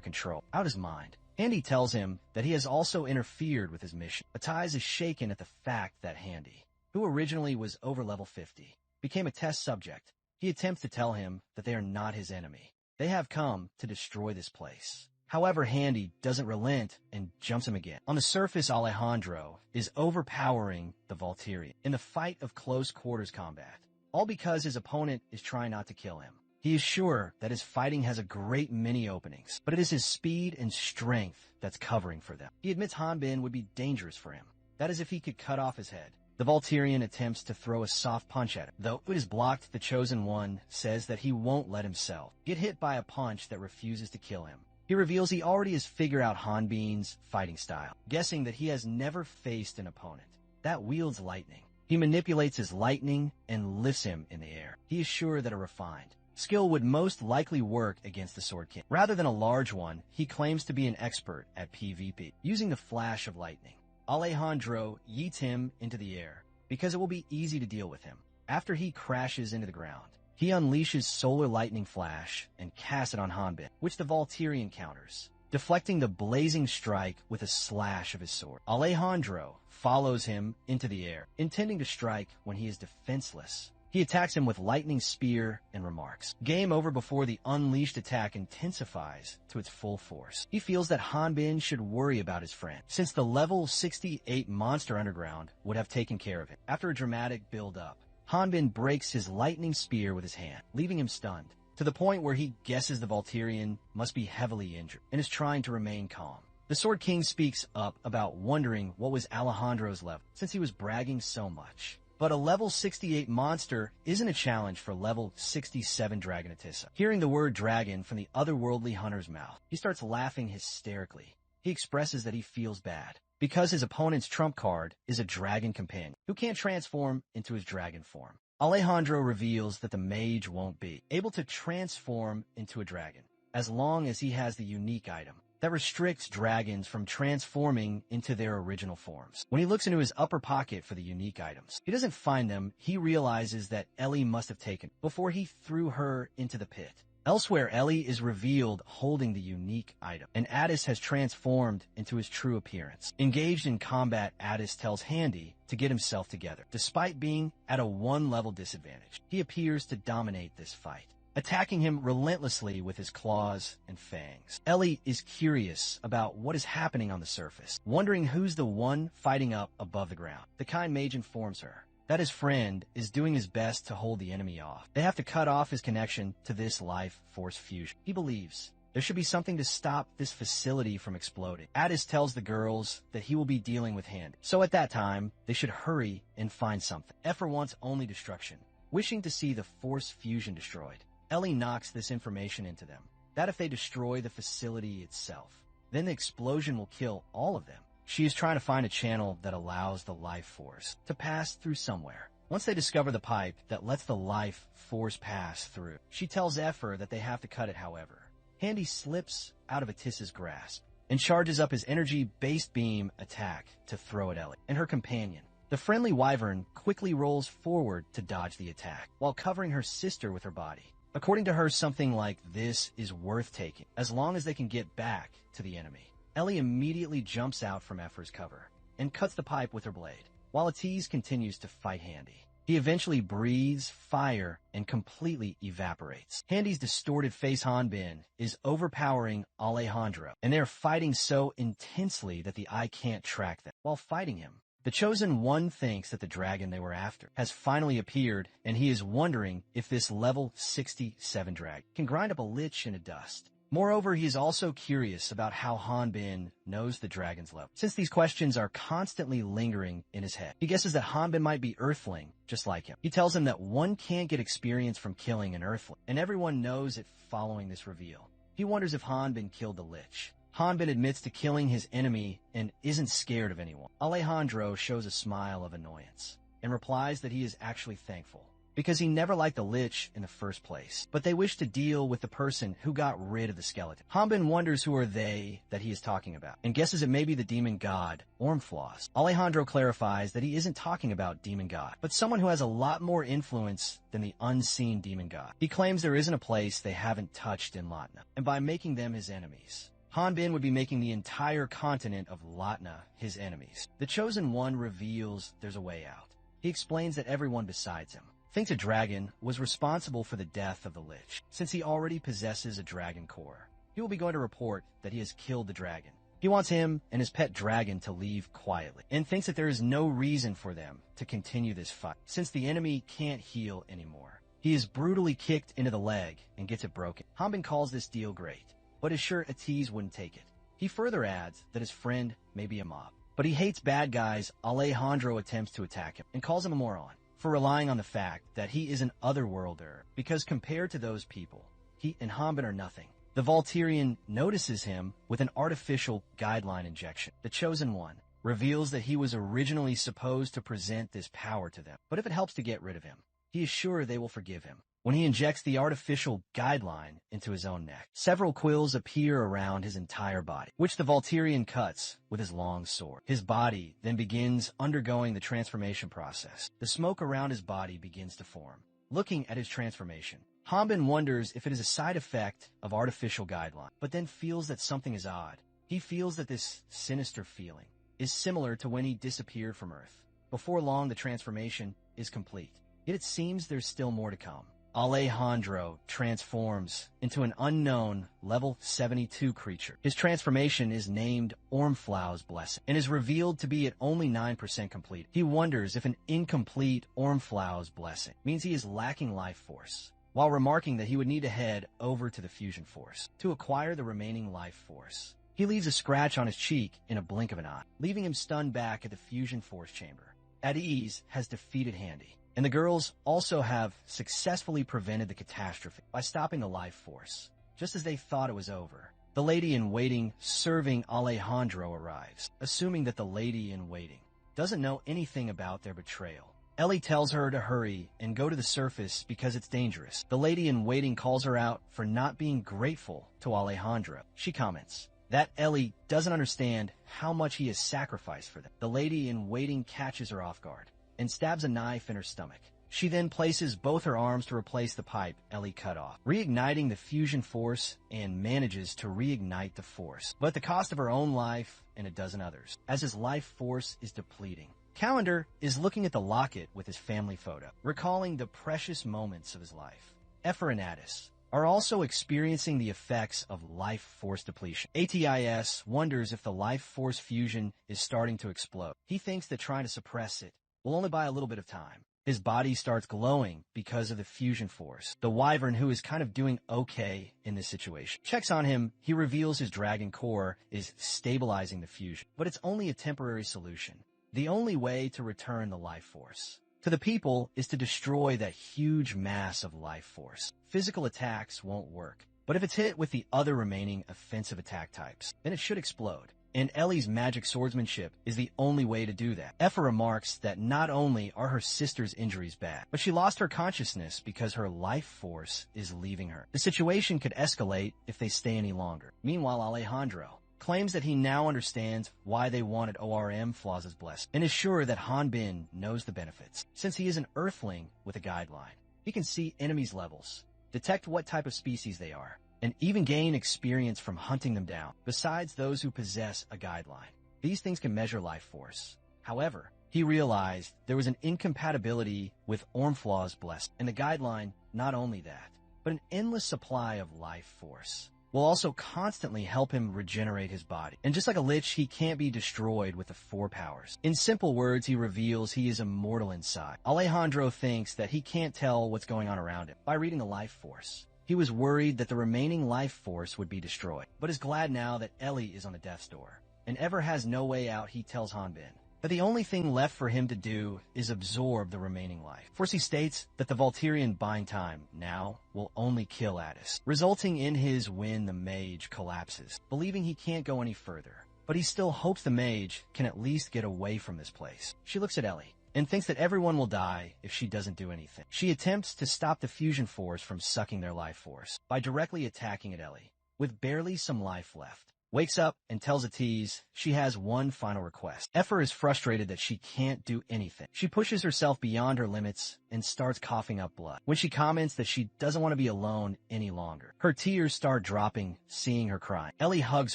control, out his mind. Handy tells him that he has also interfered with his mission. Attize is shaken at the fact that Handy, who originally was over level 50, became a test subject. He attempts to tell him that they are not his enemy. They have come to destroy this place. However, Handy doesn't relent and jumps him again. On the surface, Alejandro is overpowering the Volturian in the fight of close quarters combat, all because his opponent is trying not to kill him. He is sure that his fighting has a great many openings, but it is his speed and strength that's covering for them. He admits Hanbin would be dangerous for him. That is if he could cut off his head. The Volturian attempts to throw a soft punch at him. Though it is blocked, the Chosen One says that he won't let himself get hit by a punch that refuses to kill him. He reveals he already has figured out Hanbin's fighting style, guessing that he has never faced an opponent that wields lightning. He manipulates his lightning and lifts him in the air. He is sure that a refined skill would most likely work against the Sword King. Rather than a large one, he claims to be an expert at PvP, using the flash of lightning. Alejandro yeets him into the air, because it will be easy to deal with him. After he crashes into the ground, he unleashes Solar Lightning Flash and casts it on Hanbin, which the Volturian counters, deflecting the blazing strike with a slash of his sword. Alejandro follows him into the air, intending to strike when he is defenseless. He attacks him with lightning spear and remarks, "Game over," before the unleashed attack intensifies to its full force. He feels that Hanbin should worry about his friend, since the level 68 monster underground would have taken care of him. After a dramatic build-up, Hanbin breaks his lightning spear with his hand, leaving him stunned, to the point where he guesses the Volturian must be heavily injured and is trying to remain calm. The Sword King speaks up about wondering what was Alejandro's level, since he was bragging so much. But a level 68 monster isn't a challenge for level 67 Dragon Atissa. Hearing the word dragon from the otherworldly hunter's mouth, he starts laughing hysterically. He expresses that he feels bad, because his opponent's trump card is a dragon companion, who can't transform into his dragon form. Alejandro reveals that the mage won't be able to transform into a dragon, as long as he has the unique item that restricts dragons from transforming into their original forms. When he looks into his upper pocket for the unique items, he doesn't find them. He realizes that Ellie must have taken before he threw her into the pit. Elsewhere, Ellie is revealed holding the unique item, and Addis has transformed into his true appearance. Engaged in combat, Addis tells Handy to get himself together. Despite being at a 1-level disadvantage, he appears to dominate this fight, attacking him relentlessly with his claws and fangs. Ellie is curious about what is happening on the surface, wondering who's the one fighting up above the ground. The kind mage informs her that his friend is doing his best to hold the enemy off. They have to cut off his connection to this life force fusion. He believes there should be something to stop this facility from exploding. Addis tells the girls that he will be dealing with Handy, so at that time, they should hurry and find something. Effer wants only destruction, wishing to see the force fusion destroyed. Ellie knocks this information into them, that if they destroy the facility itself, then the explosion will kill all of them. She is trying to find a channel that allows the life force to pass through somewhere. Once they discover the pipe that lets the life force pass through, she tells Effer that they have to cut it however. Handy slips out of Atissa's grasp and charges up his energy-based beam attack to throw at Ellie and her companion. The friendly wyvern quickly rolls forward to dodge the attack, while covering her sister with her body. According to her, something like this is worth taking, as long as they can get back to the enemy. Ellie immediately jumps out from Effer's cover and cuts the pipe with her blade, while Atiz continues to fight Handy. He eventually breathes fire and completely evaporates. Handy's distorted face Hanbin is overpowering Alejandro, and they are fighting so intensely that the eye can't track them. While fighting him, the Chosen One thinks that the dragon they were after has finally appeared, and he is wondering if this level 67 dragon can grind up a lich into dust. Moreover, he is also curious about how Hanbin knows the dragon's level, since these questions are constantly lingering in his head. He guesses that Hanbin might be Earthling, just like him. He tells him that one can't get experience from killing an Earthling, and everyone knows it following this reveal. He wonders if Hanbin killed the lich. Hanbin admits to killing his enemy and isn't scared of anyone. Alejandro shows a smile of annoyance and replies that he is actually thankful, because he never liked the lich in the first place, but they wish to deal with the person who got rid of the skeleton. Hanbin wonders who are they that he is talking about, and guesses it may be the demon god, Ormflaws. Alejandro clarifies that he isn't talking about demon god, but someone who has a lot more influence than the unseen demon god. He claims there isn't a place they haven't touched in Latna, and by making them his enemies, Hanbin would be making the entire continent of Latna his enemies. The Chosen One reveals there's a way out. He explains that everyone besides him thinks a dragon was responsible for the death of the lich, since he already possesses a dragon core. He will be going to report that he has killed the dragon. He wants him and his pet dragon to leave quietly, and thinks that there is no reason for them to continue this fight, since the enemy can't heal anymore. He is brutally kicked into the leg and gets it broken. Hanbin calls this deal great, but is sure Atiz wouldn't take it. He further adds that his friend may be a mob, but he hates bad guys. Alejandro attempts to attack him and calls him a moron for relying on the fact that he is an otherworlder, because compared to those people, he and Hanbin are nothing. The Volturian notices him with an artificial guideline injection. The Chosen One reveals that he was originally supposed to present this power to them, but if it helps to get rid of him, he is sure they will forgive him. When he injects the artificial guideline into his own neck, several quills appear around his entire body, which the Volturian cuts with his long sword. His body then begins undergoing the transformation process. The smoke around his body begins to form. Looking at his transformation, Hanbin wonders if it is a side effect of artificial guideline, but then feels that something is odd. He feels that this sinister feeling is similar to when he disappeared from Earth. Before long, the transformation is complete, yet it seems there's still more to come. Alejandro transforms into an unknown level 72 creature. His transformation is named Ormflow's Blessing and is revealed to be at only 9% complete. He wonders if an incomplete Ormflow's Blessing means he is lacking life force, while remarking that he would need to head over to the fusion force to acquire the remaining life force. He leaves a scratch on his cheek in a blink of an eye, leaving him stunned back at the fusion force chamber. Atiz has defeated Handy, and the girls also have successfully prevented the catastrophe by stopping the life force. Just as they thought it was over, the lady-in-waiting serving Alejandro arrives, assuming that the lady-in-waiting doesn't know anything about their betrayal. Ellie tells her to hurry and go to the surface because it's dangerous. The lady-in-waiting calls her out for not being grateful to Alejandro. She comments that Ellie doesn't understand how much he has sacrificed for them. The lady-in-waiting catches her off guard and stabs a knife in her stomach. She then places both her arms to replace the pipe Ellie cut off, reigniting the fusion force and manages to reignite the force, but at the cost of her own life and a dozen others, as his life force is depleting. Calendar is looking at the locket with his family photo, recalling the precious moments of his life. Epher and Addis are also experiencing the effects of life force depletion. ATIS wonders if the life force fusion is starting to explode. He thinks that trying to suppress it will only buy a little bit of time. His body starts glowing because of the fusion force. The wyvern, who is kind of doing okay in this situation, checks on him. He reveals his dragon core is stabilizing the fusion, but it's only a temporary solution. The only way to return the life force to the people is to destroy that huge mass of life force. Physical attacks won't work, but if it's hit with the other remaining offensive attack types, then it should explode. And Ellie's magic swordsmanship is the only way to do that. Epher remarks that not only are her sister's injuries bad, but she lost her consciousness because her life force is leaving her. The situation could escalate if they stay any longer. Meanwhile, Alejandro claims that he now understands why they wanted ORM Flaw's blessing, and is sure that Hanbin knows the benefits. Since he is an earthling with a guideline, he can see enemies' levels, detect what type of species they are, and even gain experience from hunting them down, besides those who possess a guideline. These things can measure life force. However, he realized there was an incompatibility with Ormflaw's blessing, and the guideline, not only that, but an endless supply of life force will also constantly help him regenerate his body. And just like a lich, he can't be destroyed with the 4 powers. In simple words, he reveals he is immortal inside. Alejandro thinks that he can't tell what's going on around him by reading the life force. He was worried that the remaining life force would be destroyed, but is glad now that Ellie is on the death's door. And Ever has no way out. He tells Hanbin that the only thing left for him to do is absorb the remaining life. First, he states that the Volturian buying time now will only kill Addis, resulting in his when the mage collapses, believing he can't go any further. But he still hopes the mage can at least get away from this place. She looks at Ellie and thinks that everyone will die if she doesn't do anything. She attempts to stop the fusion force from sucking their life force by directly attacking at Ellie, with barely some life left. Wakes up and tells Atiz she has one final request. Epher is frustrated that she can't do anything. She pushes herself beyond her limits and starts coughing up blood when she comments that she doesn't want to be alone any longer. Her tears start dropping, seeing her crying. Ellie hugs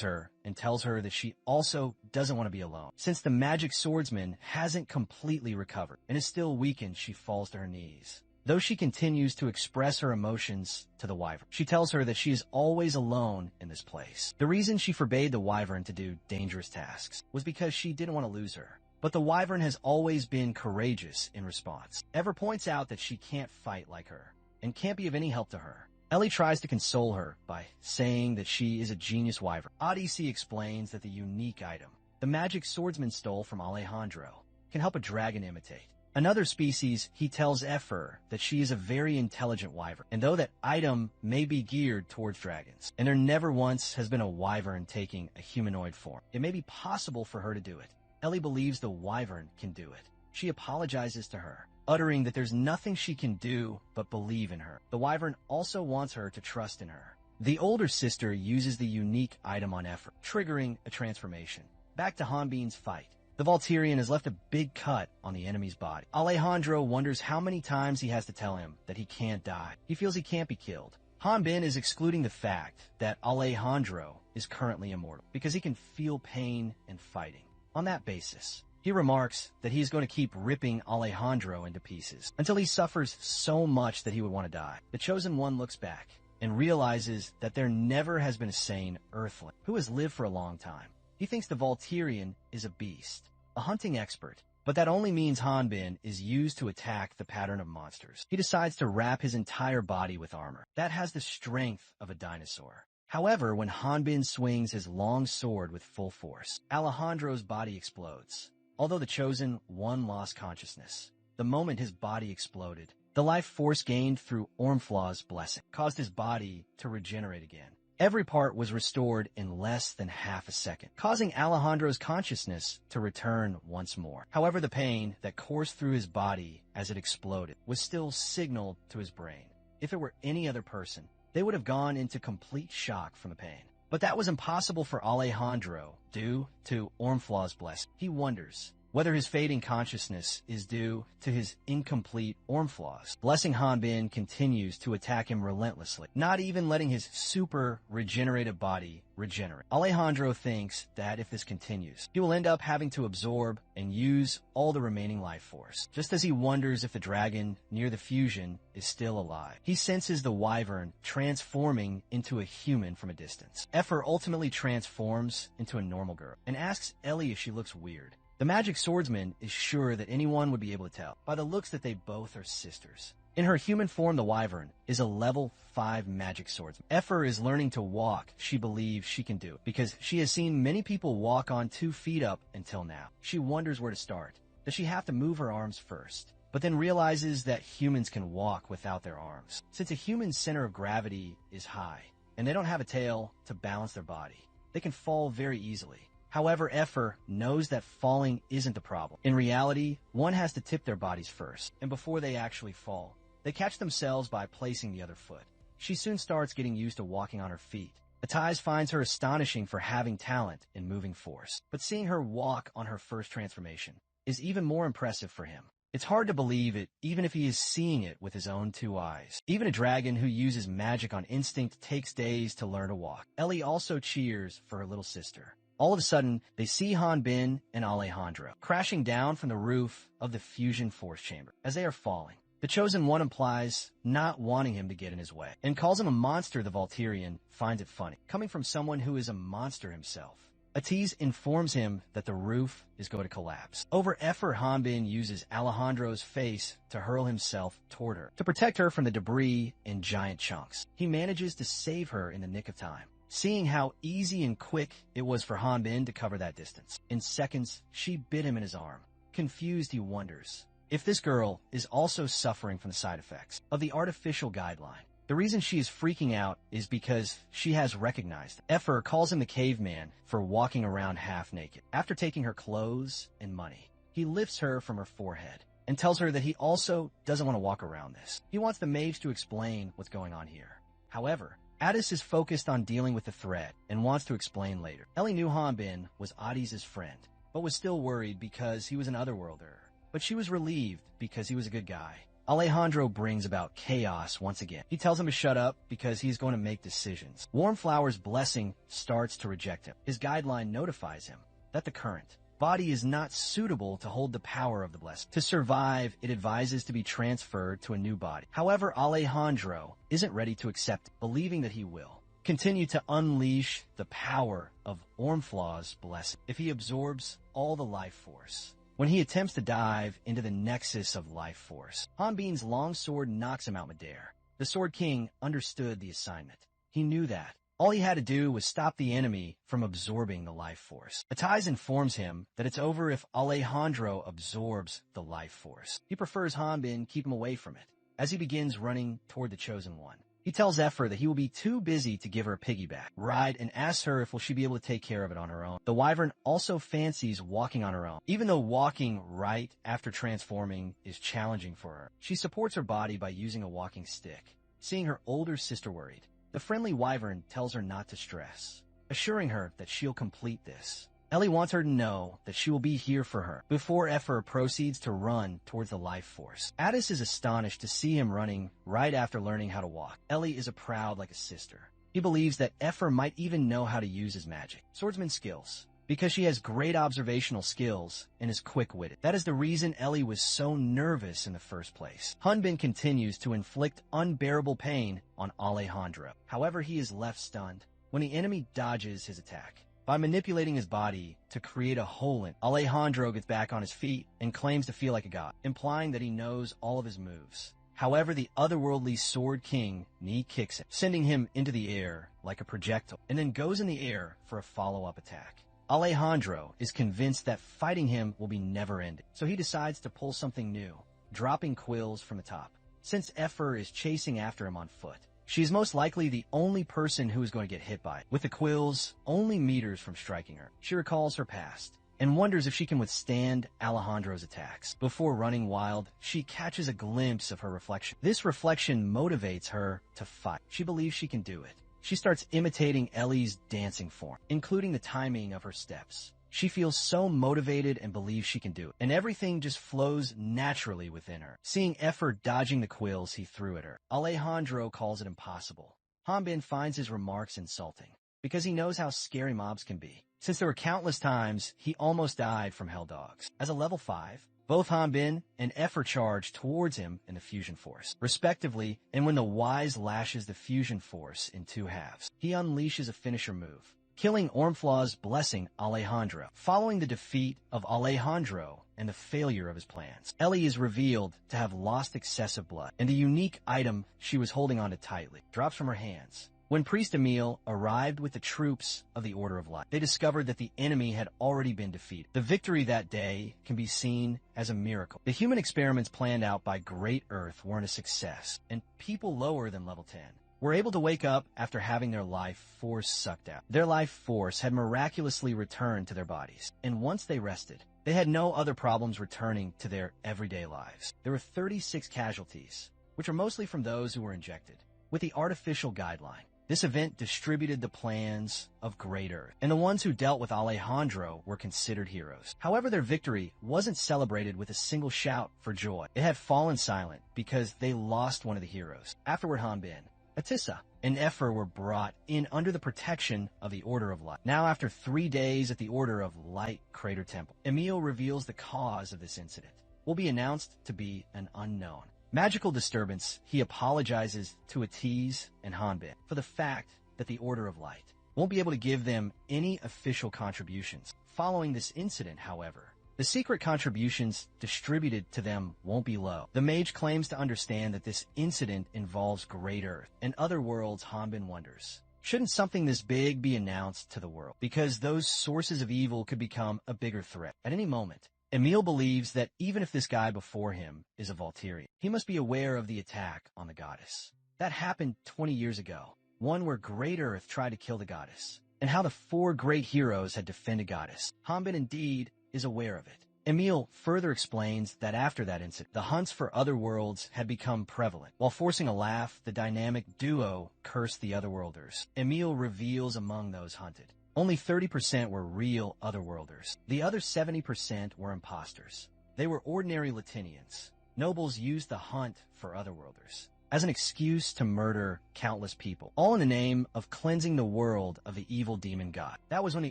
her and tells her that she also doesn't want to be alone. Since the magic swordsman hasn't completely recovered and is still weakened, she falls to her knees. Though she continues to express her emotions to the wyvern, she tells her that she is always alone in this place. The reason she forbade the wyvern to do dangerous tasks was because she didn't want to lose her. But the wyvern has always been courageous in response. Ever points out that she can't fight like her and can't be of any help to her. Ellie tries to console her by saying that she is a genius wyvern. Odyssey explains that the unique item the magic swordsman stole from Alejandro can help a dragon imitate another species. He tells Epher that she is a very intelligent wyvern, and though that item may be geared towards dragons, and there never once has been a wyvern taking a humanoid form, it may be possible for her to do it. Ellie believes the wyvern can do it. She apologizes to her, uttering that there's nothing she can do but believe in her. The wyvern also wants her to trust in her. The older sister uses the unique item on Epher, triggering a transformation. Back to Hanbin's fight. The Volturian has left a big cut on the enemy's body. Alejandro wonders how many times he has to tell him that he can't die. He feels he can't be killed. Hanbin is excluding the fact that Alejandro is currently immortal because he can feel pain and fighting. On that basis, he remarks that he is going to keep ripping Alejandro into pieces until he suffers so much that he would want to die. The Chosen One looks back and realizes that there never has been a sane earthling who has lived for a long time. He thinks the Volturian is a beast, a hunting expert, but that only means Hanbin is used to attack the pattern of monsters. He decides to wrap his entire body with armor. That has the strength of a dinosaur. However, when Hanbin swings his long sword with full force, Alejandro's body explodes. Although the Chosen One lost consciousness, the moment his body exploded, the life force gained through Ormflaw's blessing caused his body to regenerate again. Every part was restored in less than half a second, causing Alejandro's consciousness to return once more. However, the pain that coursed through his body as it exploded was still signaled to his brain. If it were any other person, they would have gone into complete shock from the pain. But that was impossible for Alejandro due to Ormflaw's blessing. He wonders whether his fading consciousness is due to his incomplete Ormflaws. Blessing Hanbin continues to attack him relentlessly, not even letting his super regenerative body regenerate. Alejandro thinks that if this continues, he will end up having to absorb and use all the remaining life force, just as he wonders if the dragon near the fusion is still alive. He senses the wyvern transforming into a human from a distance. Effer ultimately transforms into a normal girl and asks Ellie if she looks weird. The magic swordsman is sure that anyone would be able to tell by the looks that they both are sisters. In her human form, the wyvern is a level 5 magic swordsman. Effer is learning to walk. She believes she can do it because she has seen many people walk on 2 feet up until now. She wonders where to start. Does she have to move her arms first? But then realizes that humans can walk without their arms, since a human's center of gravity is high, and they don't have a tail to balance their body. They can fall very easily. However, Effer knows that falling isn't the problem. In reality, one has to tip their bodies first, and before they actually fall, they catch themselves by placing the other foot. She soon starts getting used to walking on her feet. Attiz finds her astonishing for having talent in moving force, but seeing her walk on her first transformation is even more impressive for him. It's hard to believe it, even if he is seeing it with his own 2 eyes. Even a dragon who uses magic on instinct takes days to learn to walk. Ellie also cheers for her little sister. All of a sudden, they see Hanbin and Alejandro crashing down from the roof of the fusion force chamber. As they are falling, the Chosen One implies not wanting him to get in his way and calls him a monster. The Volturian finds it funny, coming from someone who is a monster himself. Attiz informs him that the roof is going to collapse. Over Effer, Hanbin uses Alejandro's face to hurl himself toward her, to protect her from the debris in giant chunks. He manages to save her in the nick of time, seeing how easy and quick it was for Hanbin to cover that distance. In seconds, she bit him in his arm. Confused, he wonders if this girl is also suffering from the side effects of the artificial guideline. The reason she is freaking out is because she has recognized him. Effer calls him the caveman for walking around half naked. After taking her clothes and money, he lifts her from her forehead and tells her that he also doesn't want to walk around this. He wants the mage to explain what's going on here. However, Addis is focused on dealing with the threat and wants to explain later. Ellie knew Hanbin was Adiz's friend, but was still worried because he was an otherworlder. But she was relieved because he was a good guy. Alejandro brings about chaos once again. He tells him to shut up because he's going to make decisions. Warmflower's blessing starts to reject him. His guideline notifies him that the current body is not suitable to hold the power of the blessing. To survive, it advises to be transferred to a new body. However, Alejandro isn't ready to accept it, believing that he will continue to unleash the power of Ormflaw's blessing if he absorbs all the life force. When he attempts to dive into the nexus of life force, Hanbin's longsword knocks him out midair. The Sword King understood the assignment. He knew that. All he had to do was stop the enemy from absorbing the life force. Attiz informs him that it's over if Alejandro absorbs the life force. He prefers Hanbin keep him away from it. As he begins running toward the Chosen One, he tells Effer that he will be too busy to give her a piggyback ride and asks her if will she be able to take care of it on her own. The wyvern also fancies walking on her own. Even though walking right after transforming is challenging for her, she supports her body by using a walking stick. Seeing her older sister worried, the friendly wyvern tells her not to stress, assuring her that she'll complete this. Ellie wants her to know that she will be here for her before Effer proceeds to run towards the life force. Addis is astonished to see him running right after learning how to walk. Ellie is proud like a sister. He believes that Effer might even know how to use his magic swordsman skills because she has great observational skills and is quick-witted. That is the reason Ellie was so nervous in the first place. Hanbin continues to inflict unbearable pain on Alejandro. However, he is left stunned when the enemy dodges his attack. By manipulating his body to create a hole in, Alejandro gets back on his feet and claims to feel like a god, implying that he knows all of his moves. However, the otherworldly Sword King knee kicks him, sending him into the air like a projectile, and then goes in the air for a follow-up attack. Alejandro is convinced that fighting him will be never-ending, so he decides to pull something new, dropping quills from the top. Since Effer is chasing after him on foot, she is most likely the only person who is going to get hit by it, with the quills only meters from striking her. She recalls her past and wonders if she can withstand Alejandro's attacks. Before running wild, she catches a glimpse of her reflection. This reflection motivates her to fight. She believes she can do it. She starts imitating Ellie's dancing form, including the timing of her steps. She feels so motivated and believes she can do it, and everything just flows naturally within her. Seeing effort dodging the quills he threw at her, Alejandro calls it impossible. Hanbin finds his remarks insulting, because he knows how scary mobs can be, since there were countless times he almost died from Helldogs. As a level 5, both Hanbin and Effort charge towards him in the fusion force, respectively, and when the Wise lashes the fusion force in 2 halves, he unleashes a finisher move, killing Ormflaw's blessing Alejandro. Following the defeat of Alejandro and the failure of his plans, Ellie is revealed to have lost excessive blood, and the unique item she was holding onto tightly drops from her hands. When Priest Emil arrived with the troops of the Order of Light, they discovered that the enemy had already been defeated. The victory that day can be seen as a miracle. The human experiments planned out by Great Earth weren't a success, and people lower than level 10 were able to wake up after having their life force sucked out. Their life force had miraculously returned to their bodies, and once they rested, they had no other problems returning to their everyday lives. There were 36 casualties, which are mostly from those who were injected. With the artificial guideline, this event distributed the plans of Great Earth, and the ones who dealt with Alejandro were considered heroes. However, their victory wasn't celebrated with a single shout for joy. It had fallen silent because they lost one of the heroes. Afterward, Hanbin, Atissa, and Ephor were brought in under the protection of the Order of Light. Now, after 3 days at the Order of Light Crater Temple, Emil reveals the cause of this incident will be announced to be an unknown magical disturbance. He apologizes to Atiz and Hanbin for the fact that the Order of Light won't be able to give them any official contributions. Following this incident, however, the secret contributions distributed to them won't be low. The mage claims to understand that this incident involves Great Earth and other worlds. Hanbin wonders, shouldn't something this big be announced to the world? Because those sources of evil could become a bigger threat at any moment. Emil believes that even if this guy before him is a Volturian, he must be aware of the attack on the goddess. That happened 20 years ago, one where Great Earth tried to kill the goddess, and how the 4 great heroes had defended goddess. Hanbin indeed is aware of it. Emil further explains that after that incident, the hunts for other worlds had become prevalent. While forcing a laugh, the dynamic duo cursed the otherworlders. Emil reveals among those hunted, only 30% were real otherworlders. The other 70% were imposters. They were ordinary Latinians. Nobles used the hunt for otherworlders as an excuse to murder countless people, all in the name of cleansing the world of the evil demon god. That was when the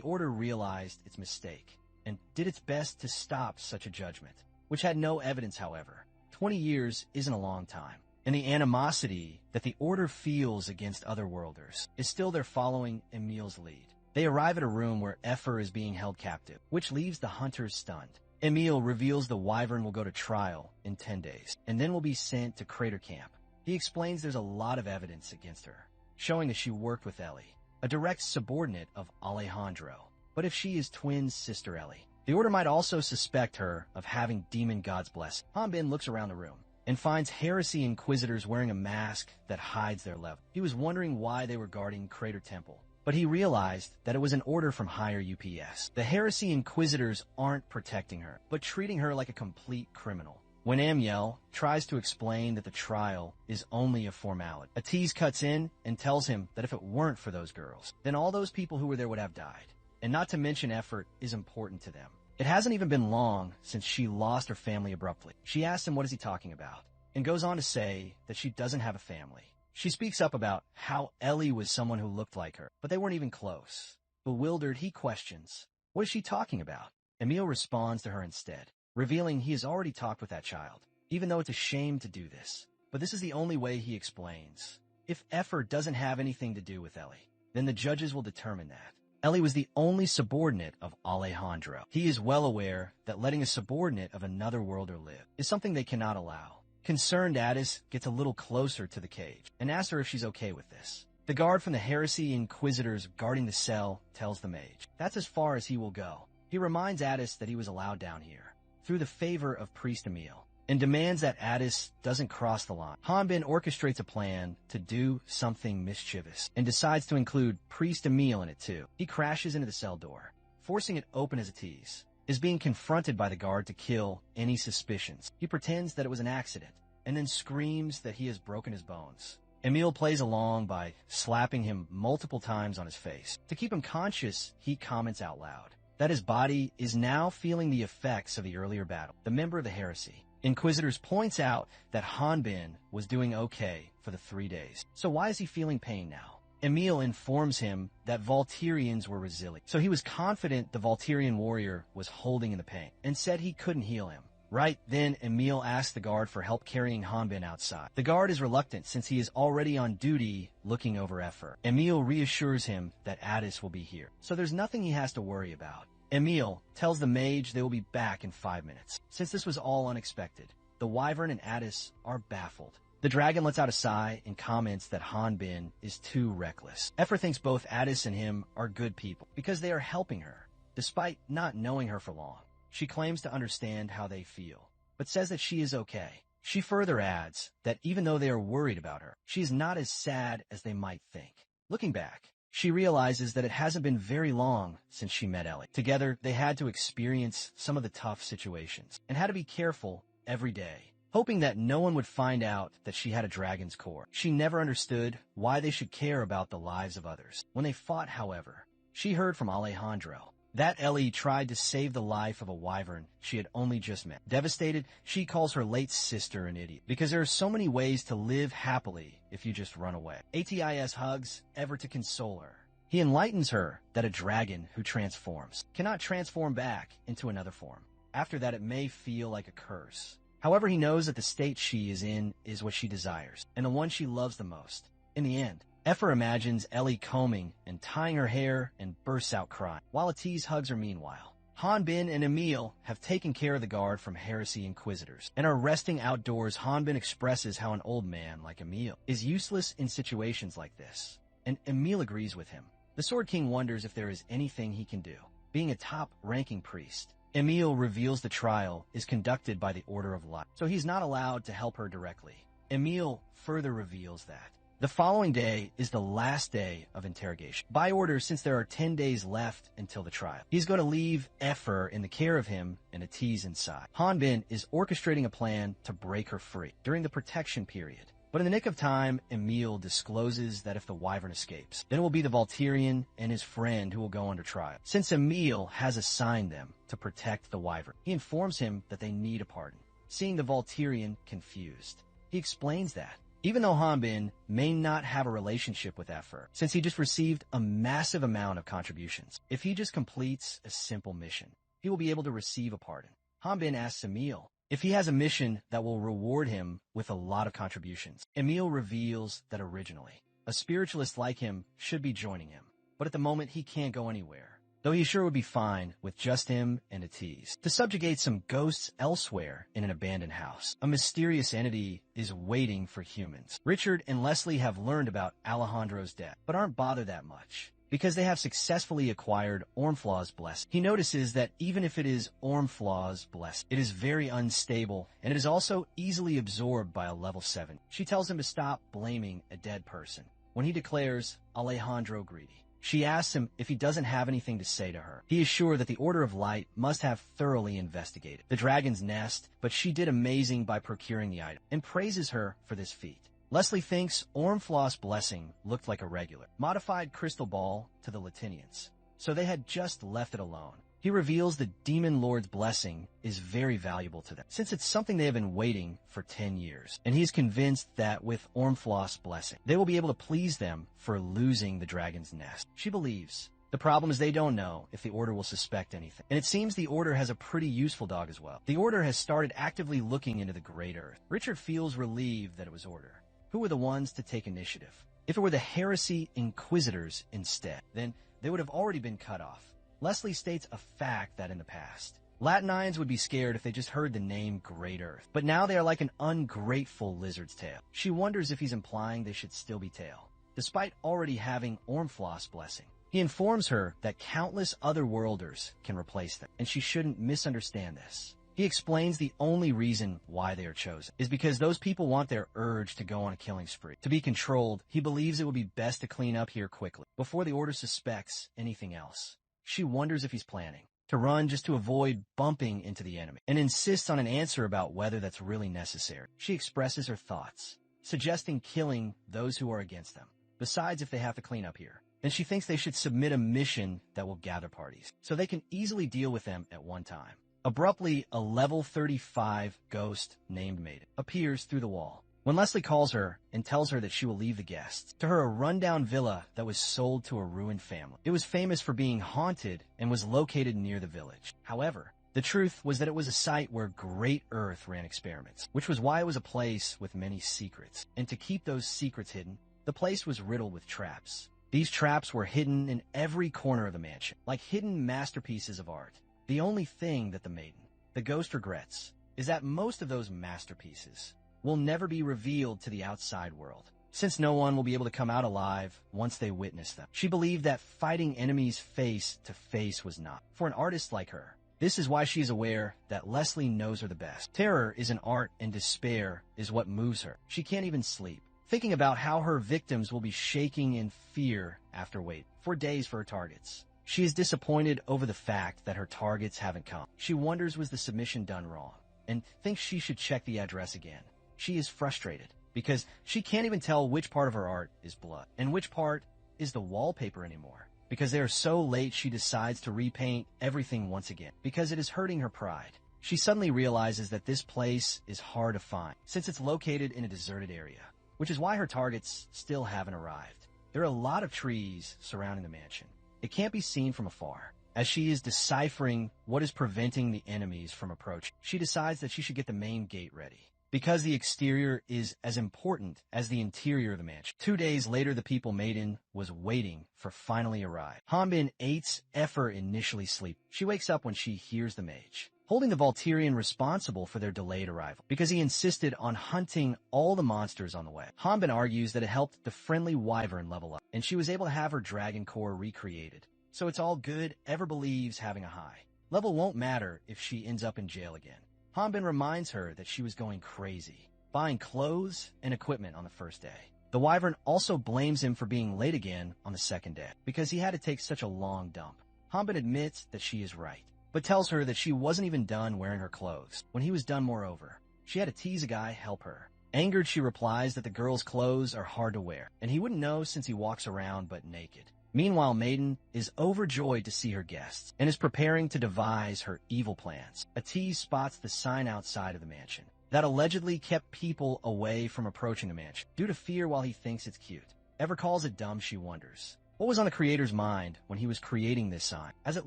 Order realized its mistake and did its best to stop such a judgment, which had no evidence, however. 20 years isn't a long time, and the animosity that the Order feels against otherworlders is still there. Following Emil's lead, they arrive at a room where Ephor is being held captive, which leaves the hunters stunned. Emil reveals the Wyvern will go to trial in 10 days, and then will be sent to Crater Camp. He explains there's a lot of evidence against her, showing that she worked with Ellie, a direct subordinate of Alejandro. But if she is twin sister Ellie, the Order might also suspect her of having demon god's blessing. Hanbin looks around the room and finds heresy inquisitors wearing a mask that hides their level. He was wondering why they were guarding Crater Temple, but he realized that it was an order from higher UPS. The heresy inquisitors aren't protecting her, but treating her like a complete criminal. When Amiel tries to explain that the trial is only a formality, Atiz cuts in and tells him that if it weren't for those girls, then all those people who were there would have died. And not to mention effort is important to them. It hasn't even been long since she lost her family abruptly. She asks him what is he talking about, and goes on to say that she doesn't have a family. She speaks up about how Ellie was someone who looked like her, but they weren't even close. Bewildered, he questions, what is she talking about? Emil responds to her instead, revealing he has already talked with that child, even though it's a shame to do this. But this is the only way. He explains, if effort doesn't have anything to do with Ellie, then the judges will determine that. Ellie was the only subordinate of Alejandro. He is well aware that letting a subordinate of another worlder live is something they cannot allow. Concerned, Addis gets a little closer to the cage and asks her if she's okay with this. The guard from the heresy inquisitors guarding the cell tells the mage that's as far as he will go. He reminds Addis that he was allowed down here through the favor of Priest Emil, and demands that Addis doesn't cross the line. Hanbin orchestrates a plan to do something mischievous and decides to include Priest Emil in it too. He crashes into the cell door, forcing it open as a tease, is being confronted by the guard to kill any suspicions. He pretends that it was an accident, and then screams that he has broken his bones. Emil plays along by slapping him multiple times on his face. To keep him conscious, he comments out loud, that his body is now feeling the effects of the earlier battle. The member of the heresy, Inquisitors, points out that Hanbin was doing okay for the 3 days. So why is he feeling pain now? Emil informs him that Volturians were resilient, so he was confident the Volturian warrior was holding in the pain, and said he couldn't heal him. Right then, Emil asks the guard for help carrying Hanbin outside. The guard is reluctant since he is already on duty looking over Effer. Emil reassures him that Addis will be here, so there's nothing he has to worry about. Emil tells the mage they will be back in 5 minutes. Since this was all unexpected, the Wyvern and Addis are baffled. The dragon lets out a sigh and comments that Hanbin is too reckless. Effer thinks both Addis and him are good people because they are helping her, despite not knowing her for long. She claims to understand how they feel, but says that she is okay. She further adds that even though they are worried about her, she is not as sad as they might think. Looking back, she realizes that it hasn't been very long since she met Ellie. Together, they had to experience some of the tough situations and had to be careful every day, hoping that no one would find out that she had a dragon's core. She never understood why they should care about the lives of others. When they fought, however, she heard from Alejandro that Ellie tried to save the life of a wyvern she had only just met. Devastated, she calls her late sister an idiot, because there are so many ways to live happily if you just run away. Atis hugs Ever to console her. He enlightens her that a dragon who transforms cannot transform back into another form. After that, it may feel like a curse. However, he knows that the state she is in is what she desires, and the one she loves the most. In the end, Effer imagines Ellie combing and tying her hair and bursts out crying, while Atiz hugs her meanwhile. Hanbin and Emil have taken care of the guard from Heresy Inquisitors and are resting outdoors. Hanbin expresses how an old man like Emil is useless in situations like this, and Emil agrees with him. The Sword King wonders if there is anything he can do. Being a top-ranking priest, Emil reveals the trial is conducted by the Order of Light, so he's not allowed to help her directly. Emil further reveals that the following day is the last day of interrogation. By order, since there are 10 days left until the trial, he's going to leave Effer in the care of him and Atiz inside. Hanbin is orchestrating a plan to break her free during the protection period. But in the nick of time, Emil discloses that if the wyvern escapes, then it will be the Volturian and his friend who will go under trial. Since Emil has assigned them to protect the wyvern, he informs him that they need a pardon. Seeing the Volturian confused, he explains that even though Hanbin may not have a relationship with Effer, since he just received a massive amount of contributions, if he just completes a simple mission, he will be able to receive a pardon. Hanbin asks Emil if he has a mission that will reward him with a lot of contributions. Emil reveals that originally, a spiritualist like him should be joining him, but at the moment he can't go anywhere, though he sure would be fine with just him and Atiz. To subjugate some ghosts elsewhere in an abandoned house, a mysterious entity is waiting for humans. Richard and Leslie have learned about Alejandro's death, but aren't bothered that much, because they have successfully acquired Ormflaw's blessing. He notices that even if it is Ormflaw's blessing, it is very unstable, and it is also easily absorbed by a level 7. She tells him to stop blaming a dead person, when he declares Alejandro greedy. She asks him if he doesn't have anything to say to her. He is sure that the Order of Light must have thoroughly investigated the dragon's nest, but she did amazing by procuring the item, and praises her for this feat. Leslie thinks Ormflaw's blessing looked like a regular, modified crystal ball to the Latinians, so they had just left it alone. He reveals the Demon Lord's blessing is very valuable to them, since it's something they have been waiting for 10 years. And he's convinced that with Ormflaw's blessing, they will be able to please them for losing the dragon's nest. She believes. The problem is they don't know if the Order will suspect anything. And it seems the Order has a pretty useful dog as well. The Order has started actively looking into the Great Earth. Richard feels relieved that it was Order. Who were the ones to take initiative? If it were the Heresy Inquisitors instead, then they would have already been cut off. Leslie states a fact that in the past, Latinians would be scared if they just heard the name Great Earth, but now they are like an ungrateful lizard's tail. She wonders if he's implying they should still be tail, despite already having Ormflaw's blessing. He informs her that countless other worlders can replace them, and she shouldn't misunderstand this. He explains the only reason why they are chosen is because those people want their urge to go on a killing spree. To be controlled, he believes it would be best to clean up here quickly, before the Order suspects anything else. She wonders if he's planning to run just to avoid bumping into the enemy, and insists on an answer about whether that's really necessary. She expresses her thoughts, suggesting killing those who are against them, besides if they have to clean up here. then she thinks they should submit a mission that will gather parties, so they can easily deal with them at one time. Abruptly, a level 35 ghost named Maiden appears through the wall. When Leslie calls her and tells her that she will leave the guests to her a rundown villa that was sold to a ruined family. It was famous for being haunted and was located near the village. However, the truth was that it was a site where Great Earth ran experiments, which was why it was a place with many secrets. And to keep those secrets hidden, the place was riddled with traps. These traps were hidden in every corner of the mansion, like hidden masterpieces of art. The only thing that the ghost regrets, is that most of those masterpieces will never be revealed to the outside world, since no one will be able to come out alive once they witness them. She believed that fighting enemies face to face was not. For an artist like her, this is why she is aware that Leslie knows her the best. Terror is an art and despair is what moves her. She can't even sleep, thinking about how her victims will be shaking in fear after waiting for days for her targets. She is disappointed over the fact that her targets haven't come. She wonders, was the submission done wrong, and thinks she should check the address again. She is frustrated because she can't even tell which part of her art is blood and which part is the wallpaper anymore. Because they are so late, she decides to repaint everything once again because it is hurting her pride. She suddenly realizes that this place is hard to find since it's located in a deserted area, which is why her targets still haven't arrived. There are a lot of trees surrounding the mansion. It can't be seen from afar. As she is deciphering what is preventing the enemies from approaching, she decides that she should get the main gate ready, because the exterior is as important as the interior of the mansion. 2 days later, the people Maiden was waiting for finally arrived. Hanbin 8's Effer initially sleep. She wakes up when she hears the mage, holding the Volturian responsible for their delayed arrival, because he insisted on hunting all the monsters on the way. Hanbin argues that it helped the friendly wyvern level up, and she was able to have her dragon core recreated. So it's all good. Ever believes having a high level won't matter if she ends up in jail again. Hanbin reminds her that she was going crazy, buying clothes and equipment on the first day. The wyvern also blames him for being late again on the second day, because he had to take such a long dump. Hanbin admits that she is right, but tells her that she wasn't even done wearing her clothes when he was done. Moreover, she had to tease a guy help her. Angered, she replies that the girl's clothes are hard to wear, and he wouldn't know since he walks around but naked. Meanwhile, Maiden is overjoyed to see her guests and is preparing to devise her evil plans. A tease spots the sign outside of the mansion that allegedly kept people away from approaching the mansion due to fear while he thinks it's cute. Ever calls it dumb, she wonders what was on the creator's mind when he was creating this sign, as it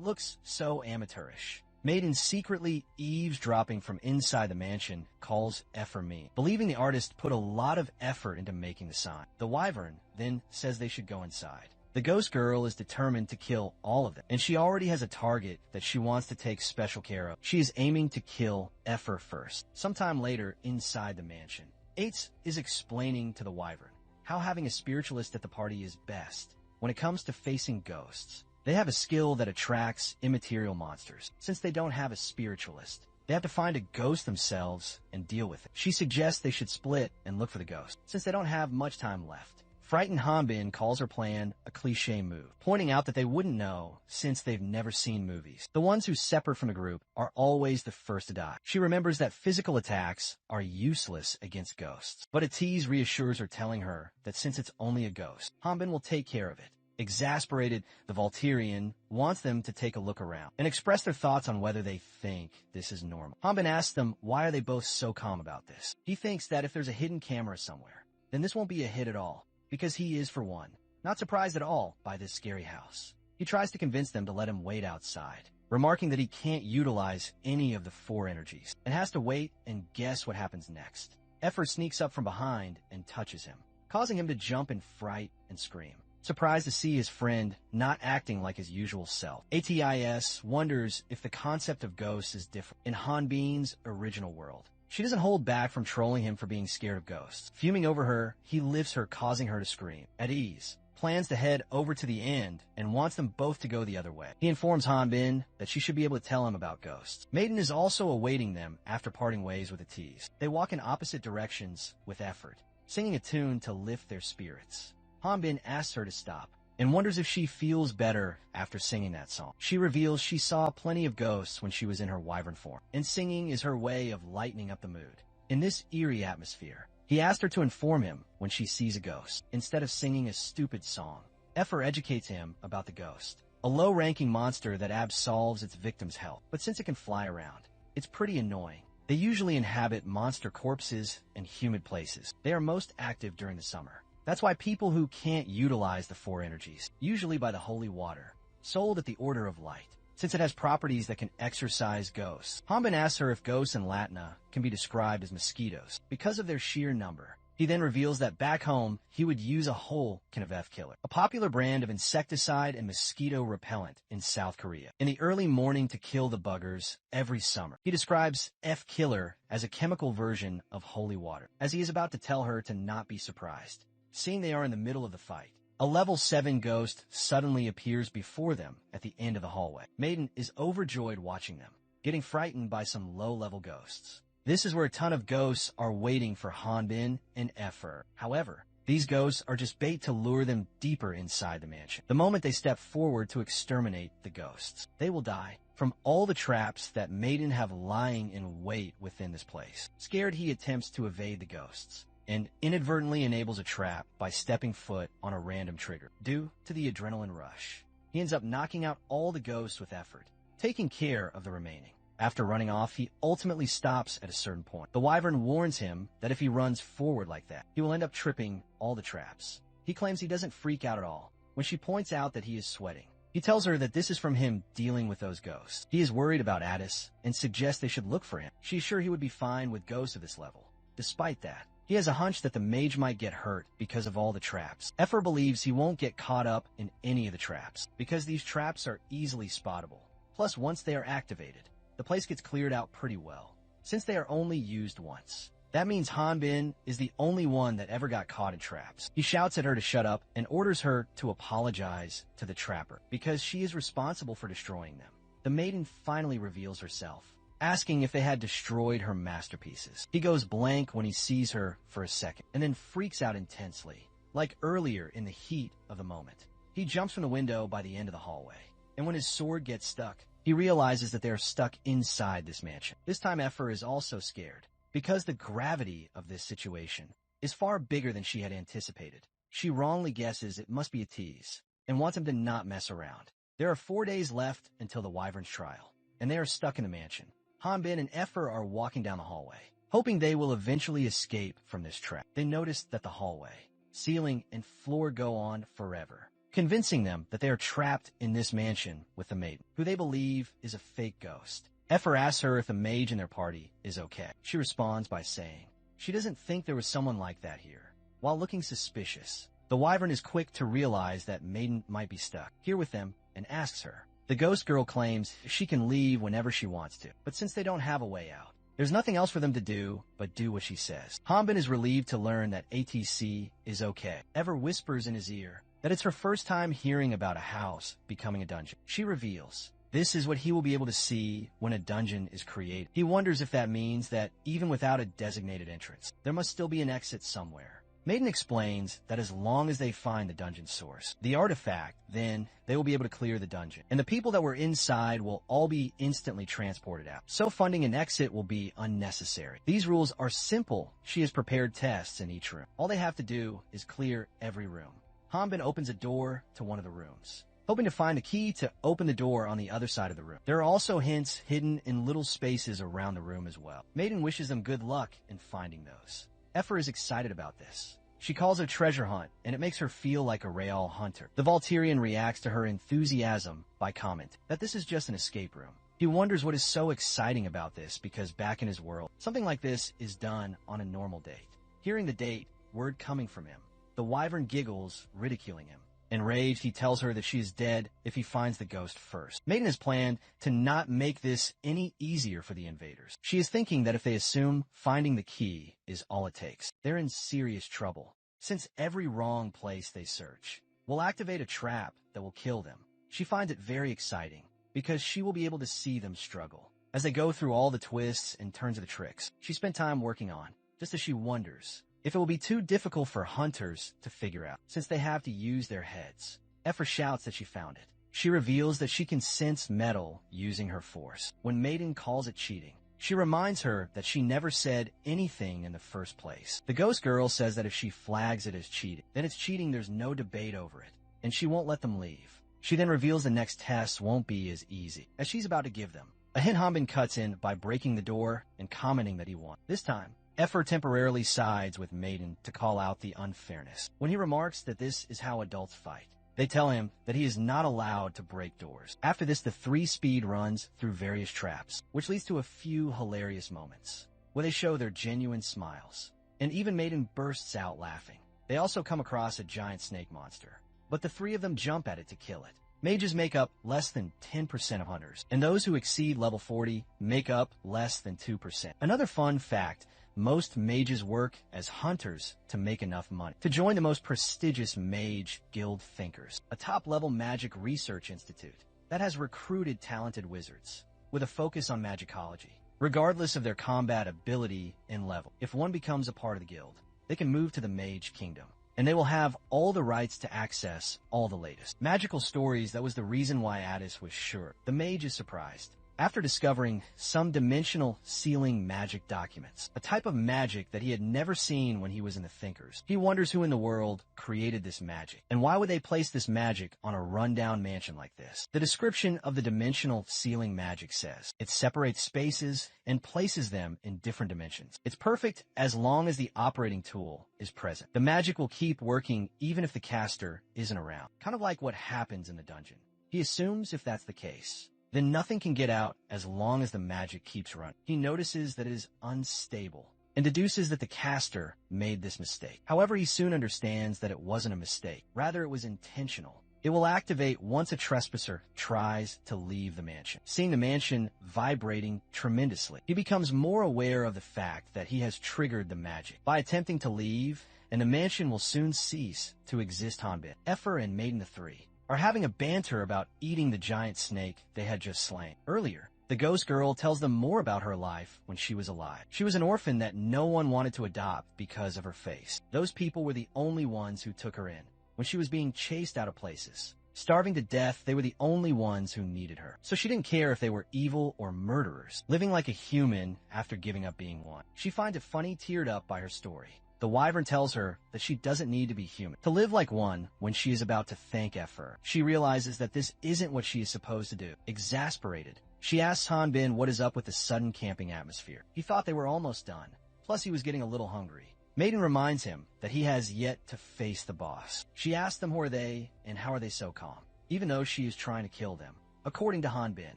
looks so amateurish. Maiden, secretly eavesdropping from inside the mansion, calls Effer mean, believing the artist put a lot of effort into making the sign. The wyvern then says they should go inside. The ghost girl is determined to kill all of them, and she already has a target that she wants to take special care of. She is aiming to kill Effer first. Sometime later, inside the mansion, Eights is explaining to the wyvern how having a spiritualist at the party is best when it comes to facing ghosts. They have a skill that attracts immaterial monsters. Since they don't have a spiritualist, they have to find a ghost themselves and deal with it. She suggests they should split and look for the ghost, since they don't have much time left. Frightened Hanbin calls her plan a cliché move, pointing out that they wouldn't know since they've never seen movies. The ones who separate from the group are always the first to die. She remembers that physical attacks are useless against ghosts, but a tease reassures her, telling her that since it's only a ghost, Hanbin will take care of it. Exasperated, the Volturian wants them to take a look around and express their thoughts on whether they think this is normal. Hanbin asks them why are they both so calm about this. He thinks that if there's a hidden camera somewhere, then this won't be a hit at all, because he is, for one, not surprised at all by this scary house. He tries to convince them to let him wait outside, remarking that he can't utilize any of the 4 energies and has to wait and guess what happens next. Effer sneaks up from behind and touches him, causing him to jump in fright and scream, surprised to see his friend not acting like his usual self. ATIS wonders if the concept of ghosts is different in Hanbin's original world. She doesn't hold back from trolling him for being scared of ghosts. Fuming over her, he lifts her, causing her to scream. At ease, plans to head over to the end and wants them both to go the other way. He informs Hanbin that she should be able to tell him about ghosts. Maiden is also awaiting them after parting ways with a tease. They walk in opposite directions with effort, singing a tune to lift their spirits. Hanbin asks her to stop and wonders if she feels better after singing that song. She reveals she saw plenty of ghosts when she was in her wyvern form, and singing is her way of lightening up the mood. In this eerie atmosphere, he asked her to inform him when she sees a ghost, instead of singing a stupid song. Effer educates him about the ghost, a low-ranking monster that absolves its victims' health. But since it can fly around, it's pretty annoying. They usually inhabit monster corpses and humid places. They are most active during the summer. That's why people who can't utilize the four energies, usually by the holy water, sold at the Order of Light, since it has properties that can exorcise ghosts. Hanbin asks her if ghosts in Latina can be described as mosquitoes because of their sheer number. He then reveals that back home, he would use a whole can of F-Killer, a popular brand of insecticide and mosquito repellent in South Korea, in the early morning to kill the buggers every summer. He describes F-Killer as a chemical version of holy water, as he is about to tell her to not be surprised. Seeing they are in the middle of the fight, a level 7 ghost suddenly appears before them at the end of the hallway. Maiden is overjoyed watching them, getting frightened by some low-level ghosts. This is where a ton of ghosts are waiting for Hanbin and Effer. However, these ghosts are just bait to lure them deeper inside the mansion. The moment they step forward to exterminate the ghosts, they will die from all the traps that Maiden have lying in wait within this place. Scared, he attempts to evade the ghosts and inadvertently enables a trap by stepping foot on a random trigger. Due to the adrenaline rush, he ends up knocking out all the ghosts with effort, taking care of the remaining. After running off, he ultimately stops at a certain point. The wyvern warns him that if he runs forward like that, he will end up tripping all the traps. He claims he doesn't freak out at all when she points out that he is sweating. He tells her that this is from him dealing with those ghosts. He is worried about Addis and suggests they should look for him. She's sure he would be fine with ghosts of this level. Despite that, he has a hunch that the mage might get hurt because of all the traps. Effer believes he won't get caught up in any of the traps because these traps are easily spottable. Plus, once they are activated, the place gets cleared out pretty well, since they are only used once. That means Hanbin is the only one that ever got caught in traps. He shouts at her to shut up and orders her to apologize to the trapper, because she is responsible for destroying them. The maiden finally reveals herself, asking if they had destroyed her masterpieces. He goes blank when he sees her for a second, and then freaks out intensely, like earlier in the heat of the moment. He jumps from the window by the end of the hallway, and when his sword gets stuck, he realizes that they are stuck inside this mansion. This time Effer is also scared, because the gravity of this situation is far bigger than she had anticipated. She wrongly guesses it must be a tease, and wants him to not mess around. There are 4 days left until the wyvern's trial, and they are stuck in the mansion. Hanbin and Effer are walking down the hallway, hoping they will eventually escape from this trap. They notice that the hallway, ceiling, and floor go on forever, convincing them that they are trapped in this mansion with the maiden, who they believe is a fake ghost. Effer asks her if the mage in their party is okay. She responds by saying she doesn't think there was someone like that here. While looking suspicious, the wyvern is quick to realize that Maiden might be stuck here with them and asks her. The ghost girl claims she can leave whenever she wants to, but since they don't have a way out, there's nothing else for them to do but do what she says. Hanbin is relieved to learn that ATC is okay. Ever whispers in his ear that it's her first time hearing about a house becoming a dungeon. She reveals this is what he will be able to see when a dungeon is created. He wonders if that means that even without a designated entrance, there must still be an exit somewhere. Maiden explains that as long as they find the dungeon source, the artifact, then they will be able to clear the dungeon, and the people that were inside will all be instantly transported out. So funding an exit will be unnecessary. These rules are simple. She has prepared tests in each room. All they have to do is clear every room. Hanbin opens a door to one of the rooms, hoping to find the key to open the door on the other side of the room. There are also hints hidden in little spaces around the room as well. Maiden wishes them good luck in finding those. Effer is excited about this. She calls it a treasure hunt, and it makes her feel like a real hunter. The Valtirian reacts to her enthusiasm by commenting that this is just an escape room. He wonders what is so exciting about this because back in his world, something like this is done on a normal date. Hearing the date, word coming from him, the wyvern giggles, ridiculing him. Enraged, he tells her that she is dead if he finds the ghost first. Maiden has planned to not make this any easier for the invaders. She is thinking that if they assume finding the key is all it takes, they're in serious trouble, since every wrong place they search will activate a trap that will kill them. She finds it very exciting, because she will be able to see them struggle as they go through all the twists and turns of the tricks she spent time working on, just as she wonders if it will be too difficult for hunters to figure out, since they have to use their heads. Effer shouts that she found it. She reveals that she can sense metal using her force. When Maiden calls it cheating, she reminds her that she never said anything in the first place. The ghost girl says that if she flags it as cheating, then it's cheating, there's no debate over it. and she won't let them leave. She then reveals the next tests won't be as easy, as she's about to give them. A hint Hanbin cuts in by breaking the door and commenting that he won. This time, Effer temporarily sides with Maiden to call out the unfairness. When he remarks that this is how adults fight, they tell him that he is not allowed to break doors. After this, the three speed runs through various traps, which leads to a few hilarious moments, where they show their genuine smiles. And even Maiden bursts out laughing. They also come across a giant snake monster, but the three of them jump at it to kill it. Mages make up less than 10% of hunters, and those who exceed level 40 make up less than 2%. Another fun fact, most mages work as hunters to make enough money to join the most prestigious mage guild thinkers, a top-level magic research institute that has recruited talented wizards with a focus on magicology. Regardless of their combat ability and level, if one becomes a part of the guild, they can move to the mage kingdom, and they will have all the rights to access all the latest magical stories. That was the reason why Addis was sure. The mage is surprised after discovering some dimensional sealing magic documents, a type of magic that he had never seen when he was in the Thinkers. He wonders who in the world created this magic, and why would they place this magic on a rundown mansion like this? The description of the dimensional sealing magic says, it separates spaces and places them in different dimensions. It's perfect as long as the operating tool is present. The magic will keep working even if the caster isn't around, kind of like what happens in the dungeon. He assumes if that's the case, then nothing can get out as long as the magic keeps running. He notices that it is unstable and deduces that the caster made this mistake. However, he soon understands that it wasn't a mistake. Rather, it was intentional. It will activate once a trespasser tries to leave the mansion, seeing the mansion vibrating tremendously. He becomes more aware of the fact that he has triggered the magic by attempting to leave, and the mansion will soon cease to exist. Hanbin, Effer, and Maiden the Three are having a banter about eating the giant snake they had just slain. Earlier, the ghost girl tells them more about her life when she was alive. She was an orphan that no one wanted to adopt because of her face. Those people were the only ones who took her in when she was being chased out of places. Starving to death, they were the only ones who needed her. So she didn't care if they were evil or murderers, living like a human after giving up being one. She finds it funny, teared up by her story. The wyvern tells her that she doesn't need to be human to live like one when she is about to thank Effer. She realizes that this isn't what she is supposed to do. Exasperated, she asks Hanbin what is up with the sudden camping atmosphere. He thought they were almost done, plus he was getting a little hungry. Maiden reminds him that he has yet to face the boss. She asks them who are they and how are they so calm, even though she is trying to kill them. According to Hanbin,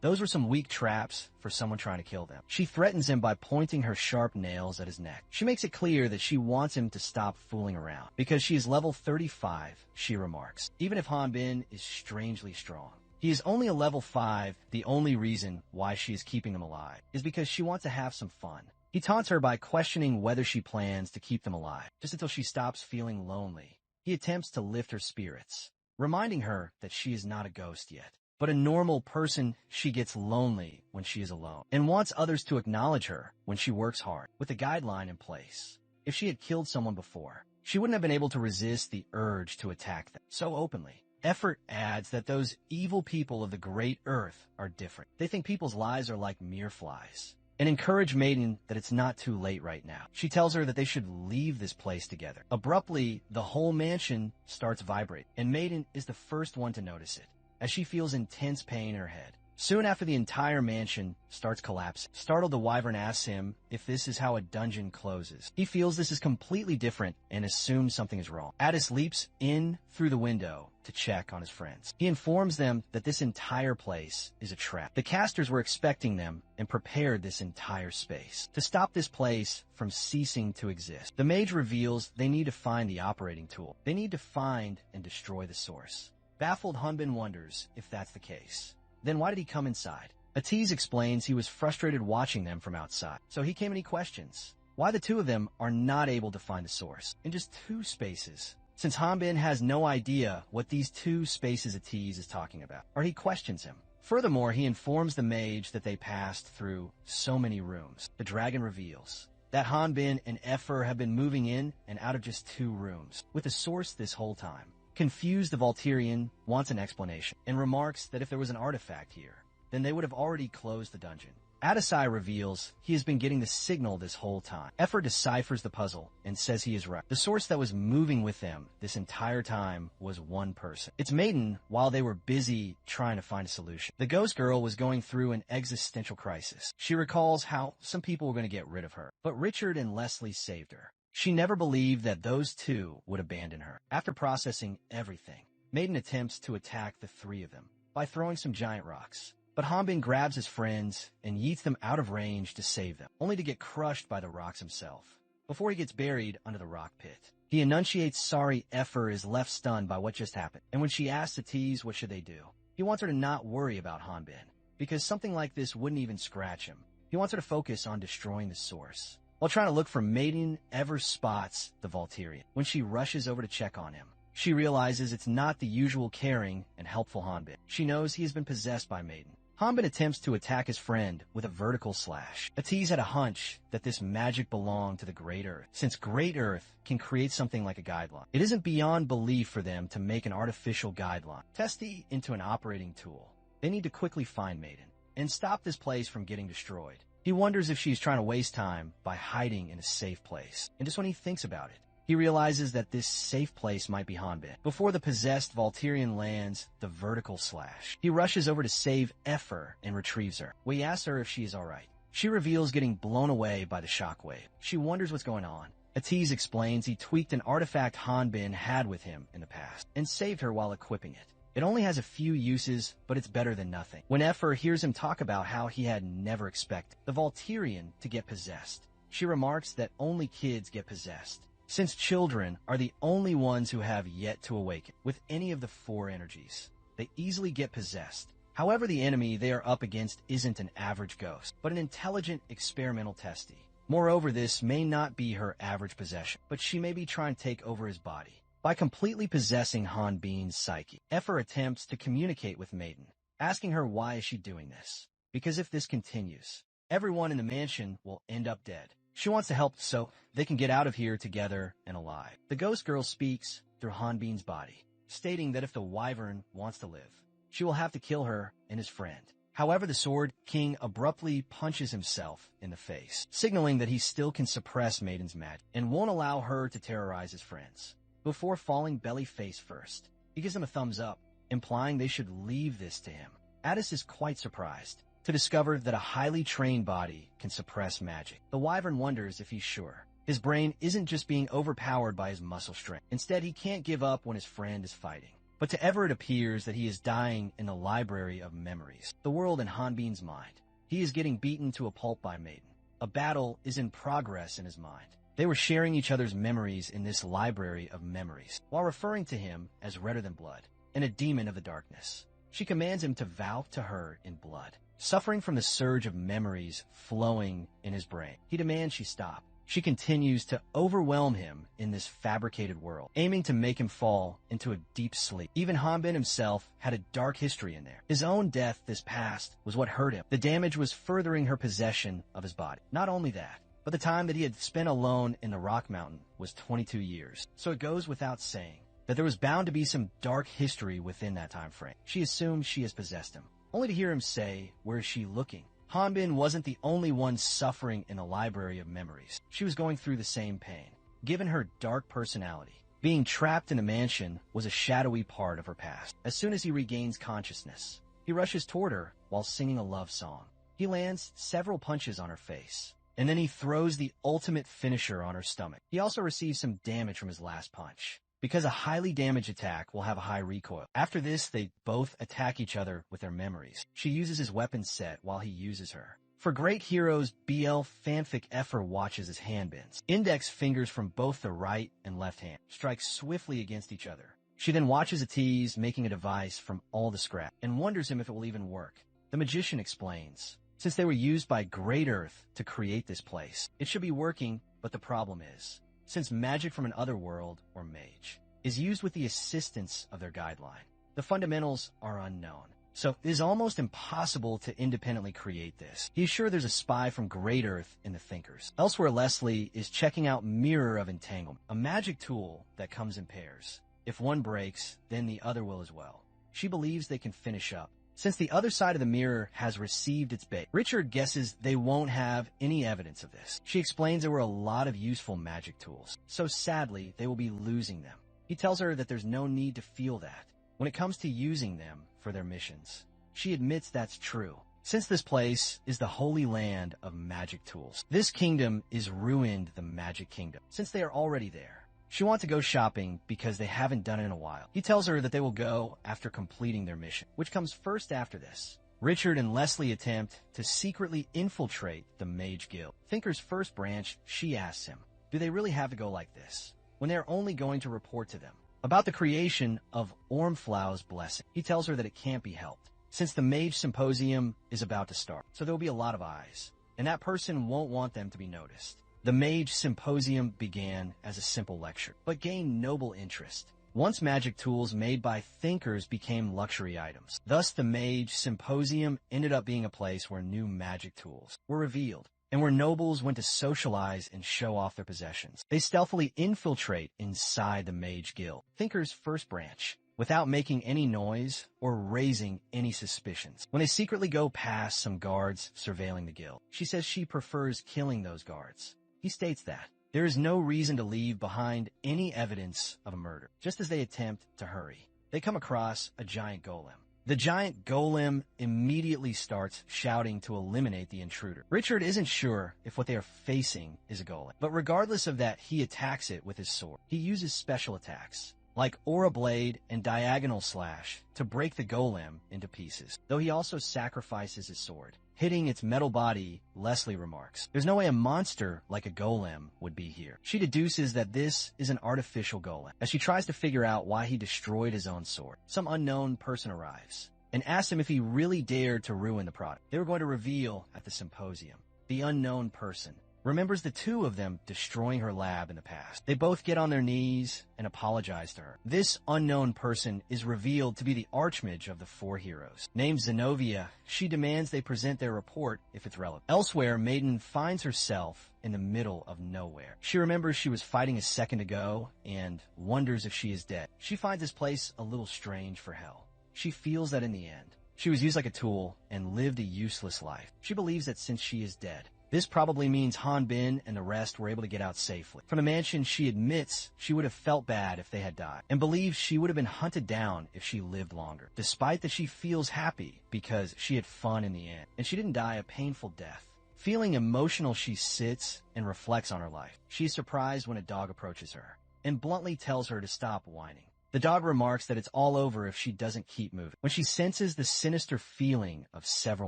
those were some weak traps for someone trying to kill them. She threatens him by pointing her sharp nails at his neck. She makes it clear that she wants him to stop fooling around. Because she is level 35, she remarks, even if Hanbin is strangely strong. He is only a level 5. The only reason why she is keeping him alive is because she wants to have some fun. He taunts her by questioning whether she plans to keep them alive, just until she stops feeling lonely. He attempts to lift her spirits, reminding her that she is not a ghost yet, but a normal person. She gets lonely when she is alone and wants others to acknowledge her when she works hard, with a guideline in place. If she had killed someone before, she wouldn't have been able to resist the urge to attack them so openly. Effort adds that those evil people of the Great Earth are different. They think people's lives are like mere flies, and encourage Maiden that it's not too late right now. She tells her that they should leave this place together. Abruptly, the whole mansion starts vibrating, and Maiden is the first one to notice it, as she feels intense pain in her head. Soon after, the entire mansion starts collapsing. Startled, the wyvern asks him if this is how a dungeon closes. He feels this is completely different and assumes something is wrong. Addis leaps in through the window to check on his friends. He informs them that this entire place is a trap. The casters were expecting them and prepared this entire space to stop this place from ceasing to exist. The mage reveals they need to find the operating tool. They need to find and destroy the source. Baffled, Hanbin wonders if that's the case. Then why did he come inside? Atiz explains he was frustrated watching them from outside, so he came and he questions why the two of them are not able to find the source in just 2 spaces, since Hanbin has no idea what these 2 spaces Atiz is talking about, or he questions him. Furthermore, he informs the mage that they passed through so many rooms. The dragon reveals that Hanbin and Effer have been moving in and out of just 2 rooms, with a source this whole time. Confused, the Volturian wants an explanation and remarks that if there was an artifact here, then they would have already closed the dungeon. Adesai reveals he has been getting the signal this whole time. Effer deciphers the puzzle and says he is right. The source that was moving with them this entire time was one person. It's Maiden while they were busy trying to find a solution. The ghost girl was going through an existential crisis. She recalls how some people were going to get rid of her, but Richard and Leslie saved her. She never believed that those two would abandon her. After processing everything, Maiden attempts to attack the three of them by throwing some giant rocks. But Hanbin grabs his friends and yeets them out of range to save them, only to get crushed by the rocks himself, before he gets buried under the rock pit. He enunciates sorry Effer is left stunned by what just happened, and when she asks to tease what should they do, he wants her to not worry about Hanbin, because something like this wouldn't even scratch him. He wants her to focus on destroying the source. While trying to look for Maiden, Ever spots the Volturian. When she rushes over to check on him, she realizes it's not the usual caring and helpful Hanbin. She knows he has been possessed by Maiden. Hanbin attempts to attack his friend with a vertical slash. Atiz had a hunch that this magic belonged to the Great Earth, since Great Earth can create something like a guideline. It isn't beyond belief for them to make an artificial guideline. Testy into an operating tool. They need to quickly find Maiden and stop this place from getting destroyed. He wonders if she's trying to waste time by hiding in a safe place. And just when he thinks about it, he realizes that this safe place might be Hanbin. Before the possessed Volturian lands the vertical slash, he rushes over to save Effer and retrieves her. We ask her if she is alright. She reveals getting blown away by the shockwave. She wonders what's going on. Atiz explains he tweaked an artifact Hanbin had with him in the past and saved her while equipping it. It only has a few uses, but it's better than nothing. When Effer hears him talk about how he had never expected the Volturian to get possessed, she remarks that only kids get possessed, since children are the only ones who have yet to awaken with any of the four energies. They easily get possessed. However, the enemy they are up against isn't an average ghost, but an intelligent experimental testy. Moreover, this may not be her average possession, but she may be trying to take over his body. By completely possessing Hanbin's psyche, Effer attempts to communicate with Maiden, asking her why is she doing this. Because if this continues, everyone in the mansion will end up dead. She wants to help so they can get out of here together and alive. The ghost girl speaks through Hanbin's body, stating that if the wyvern wants to live, she will have to kill her and his friend. However, the Sword King abruptly punches himself in the face, signaling that he still can suppress Maiden's magic and won't allow her to terrorize his friends. Before falling belly face first, he gives them a thumbs up, implying they should leave this to him. Addis is quite surprised to discover that a highly trained body can suppress magic. The wyvern wonders if he's sure. His brain isn't just being overpowered by his muscle strength. Instead, he can't give up when his friend is fighting. But to Ever it appears that he is dying in the library of memories, the world in Hanbin's mind. He is getting beaten to a pulp by Maiden. A battle is in progress in his mind. They were sharing each other's memories in this library of memories, while referring to him as redder than blood, and a demon of the darkness. She commands him to vow to her in blood. Suffering from the surge of memories flowing in his brain, he demands she stop. She continues to overwhelm him in this fabricated world, aiming to make him fall into a deep sleep. Even Hanbin himself had a dark history in there. His own death this past was what hurt him. The damage was furthering her possession of his body. Not only that, but the time that he had spent alone in the Rock Mountain was 22 years. So it goes without saying that there was bound to be some dark history within that time frame. She assumes she has possessed him, only to hear him say, "Where is she looking?" Hanbin wasn't the only one suffering in the library of memories. She was going through the same pain. Given her dark personality, being trapped in a mansion was a shadowy part of her past. As soon as he regains consciousness, he rushes toward her while singing a love song. He lands several punches on her face, and then he throws the ultimate finisher on her stomach. He also receives some damage from his last punch, because a highly damaged attack will have a high recoil. After this, they both attack each other with their memories. She uses his weapon set while he uses her. For Great Heroes BL fanfic, Effer watches his handbends. Index fingers from both the right and left hand strike swiftly against each other. She then watches Atiz making a device from all the scrap and wonders him if it will even work. The magician explains, since they were used by Great Earth to create this place, it should be working, but the problem is, since magic from an other world, or mage, is used with the assistance of their guideline, the fundamentals are unknown. So it is almost impossible to independently create this. He's sure there's a spy from Great Earth in the Thinkers. Elsewhere, Leslie is checking out Mirror of Entanglement, a magic tool that comes in pairs. If one breaks, then the other will as well. She believes they can finish up since the other side of the mirror has received its bait. Richard guesses they won't have any evidence of this. She explains there were a lot of useful magic tools, so sadly they will be losing them. He tells her that there's no need to feel that when it comes to using them for their missions. She admits that's true, since this place is the holy land of magic tools. This kingdom is ruined the magic kingdom, since they are already there. She wants to go shopping because they haven't done it in a while. He tells her that they will go after completing their mission, which comes first after this. Richard and Leslie attempt to secretly infiltrate the Mage Guild. Thinker's first branch, she asks him, do they really have to go like this, when they're only going to report to them about the creation of Ormflau's blessing? He tells her that it can't be helped, since the Mage Symposium is about to start, so there will be a lot of eyes, and that person won't want them to be noticed. The Mage Symposium began as a simple lecture, but gained noble interest once magic tools made by thinkers became luxury items. Thus, the Mage Symposium ended up being a place where new magic tools were revealed, and where nobles went to socialize and show off their possessions. They stealthily infiltrate inside the Mage Guild, Thinker's first branch, without making any noise or raising any suspicions. When they secretly go past some guards surveilling the guild, she says she prefers killing those guards. He states that there is no reason to leave behind any evidence of a murder. Just as they attempt to hurry, they come across a giant golem. The giant golem immediately starts shouting to eliminate the intruder. Richard isn't sure if what they are facing is a golem, but regardless of that, he attacks it with his sword. He uses special attacks, like Aura Blade and Diagonal Slash, to break the golem into pieces, though he also sacrifices his sword. Hitting its metal body, Leslie remarks, there's no way a monster like a golem would be here. She deduces that this is an artificial golem, as she tries to figure out why he destroyed his own sword. Some unknown person arrives and asks him if he really dared to ruin the product they were going to reveal at the symposium. The unknown person remembers the two of them destroying her lab in the past. They both get on their knees and apologize to her. This unknown person is revealed to be the archmage of the four heroes. Named Zenobia, she demands they present their report if it's relevant. Elsewhere, Maiden finds herself in the middle of nowhere. She remembers she was fighting a second ago and wonders if she is dead. She finds this place a little strange for Hell. She feels that in the end, she was used like a tool and lived a useless life. She believes that since she is dead, this probably means Han Bin and the rest were able to get out safely. From the mansion, she admits she would have felt bad if they had died, and believes she would have been hunted down if she lived longer, despite that she feels happy because she had fun in the end, and she didn't die a painful death. Feeling emotional, she sits and reflects on her life. She is surprised when a dog approaches her, and bluntly tells her to stop whining. The dog remarks that it's all over if she doesn't keep moving. When she senses the sinister feeling of several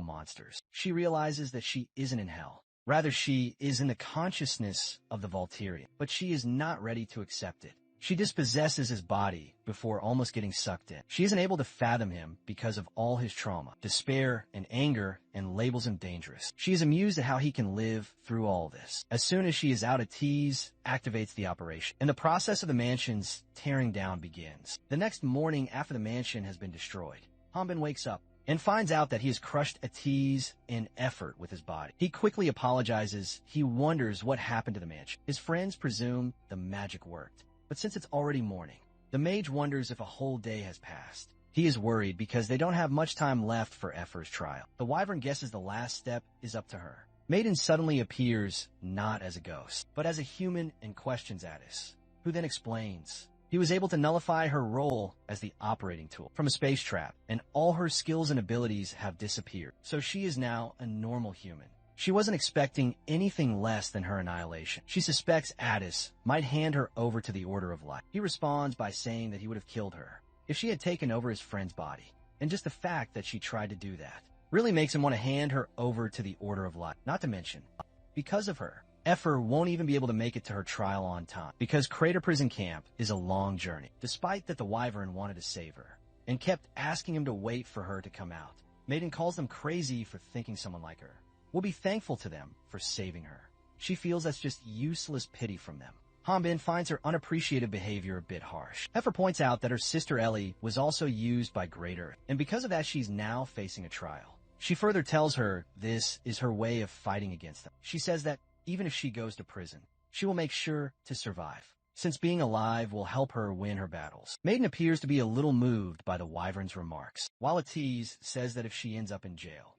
monsters, she realizes that she isn't in hell. Rather, she is in the consciousness of the Volturian, but she is not ready to accept it. She dispossesses his body before almost getting sucked in. She isn't able to fathom him because of all his trauma, despair, and anger, and labels him dangerous. She is amused at how he can live through all this. As soon as she is out of tease, activates the operation, and the process of the mansion's tearing down begins. The next morning after the mansion has been destroyed, Hanbin wakes up and finds out that he has crushed a tease in effort with his body. He quickly apologizes. He wonders what happened to the mansion. His friends presume the magic worked, but since it's already morning, the mage wonders if a whole day has passed. He is worried because they don't have much time left for Effer's trial. The wyvern guesses the last step is up to her. Maiden suddenly appears not as a ghost, but as a human and questions Addis, who then explains he was able to nullify her role as the operating tool from a space trap, and all her skills and abilities have disappeared. So she is now a normal human. She wasn't expecting anything less than her annihilation. She suspects Addis might hand her over to the Order of Light. He responds by saying that he would have killed her if she had taken over his friend's body, and just the fact that she tried to do that really makes him want to hand her over to the Order of Light. Not to mention, because of her, Effer won't even be able to make it to her trial on time, because Crater Prison Camp is a long journey. Despite that the wyvern wanted to save her, and kept asking him to wait for her to come out, Maiden calls them crazy for thinking someone like her will be thankful to them for saving her. She feels that's just useless pity from them. Hanbin finds her unappreciative behavior a bit harsh. Effer points out that her sister Ellie was also used by Great Earth, and because of that she's now facing a trial. She further tells her this is her way of fighting against them. She says that even if she goes to prison, she will make sure to survive, since being alive will help her win her battles. Maiden appears to be a little moved by the wyvern's remarks, while Atiz says that if she ends up in jail,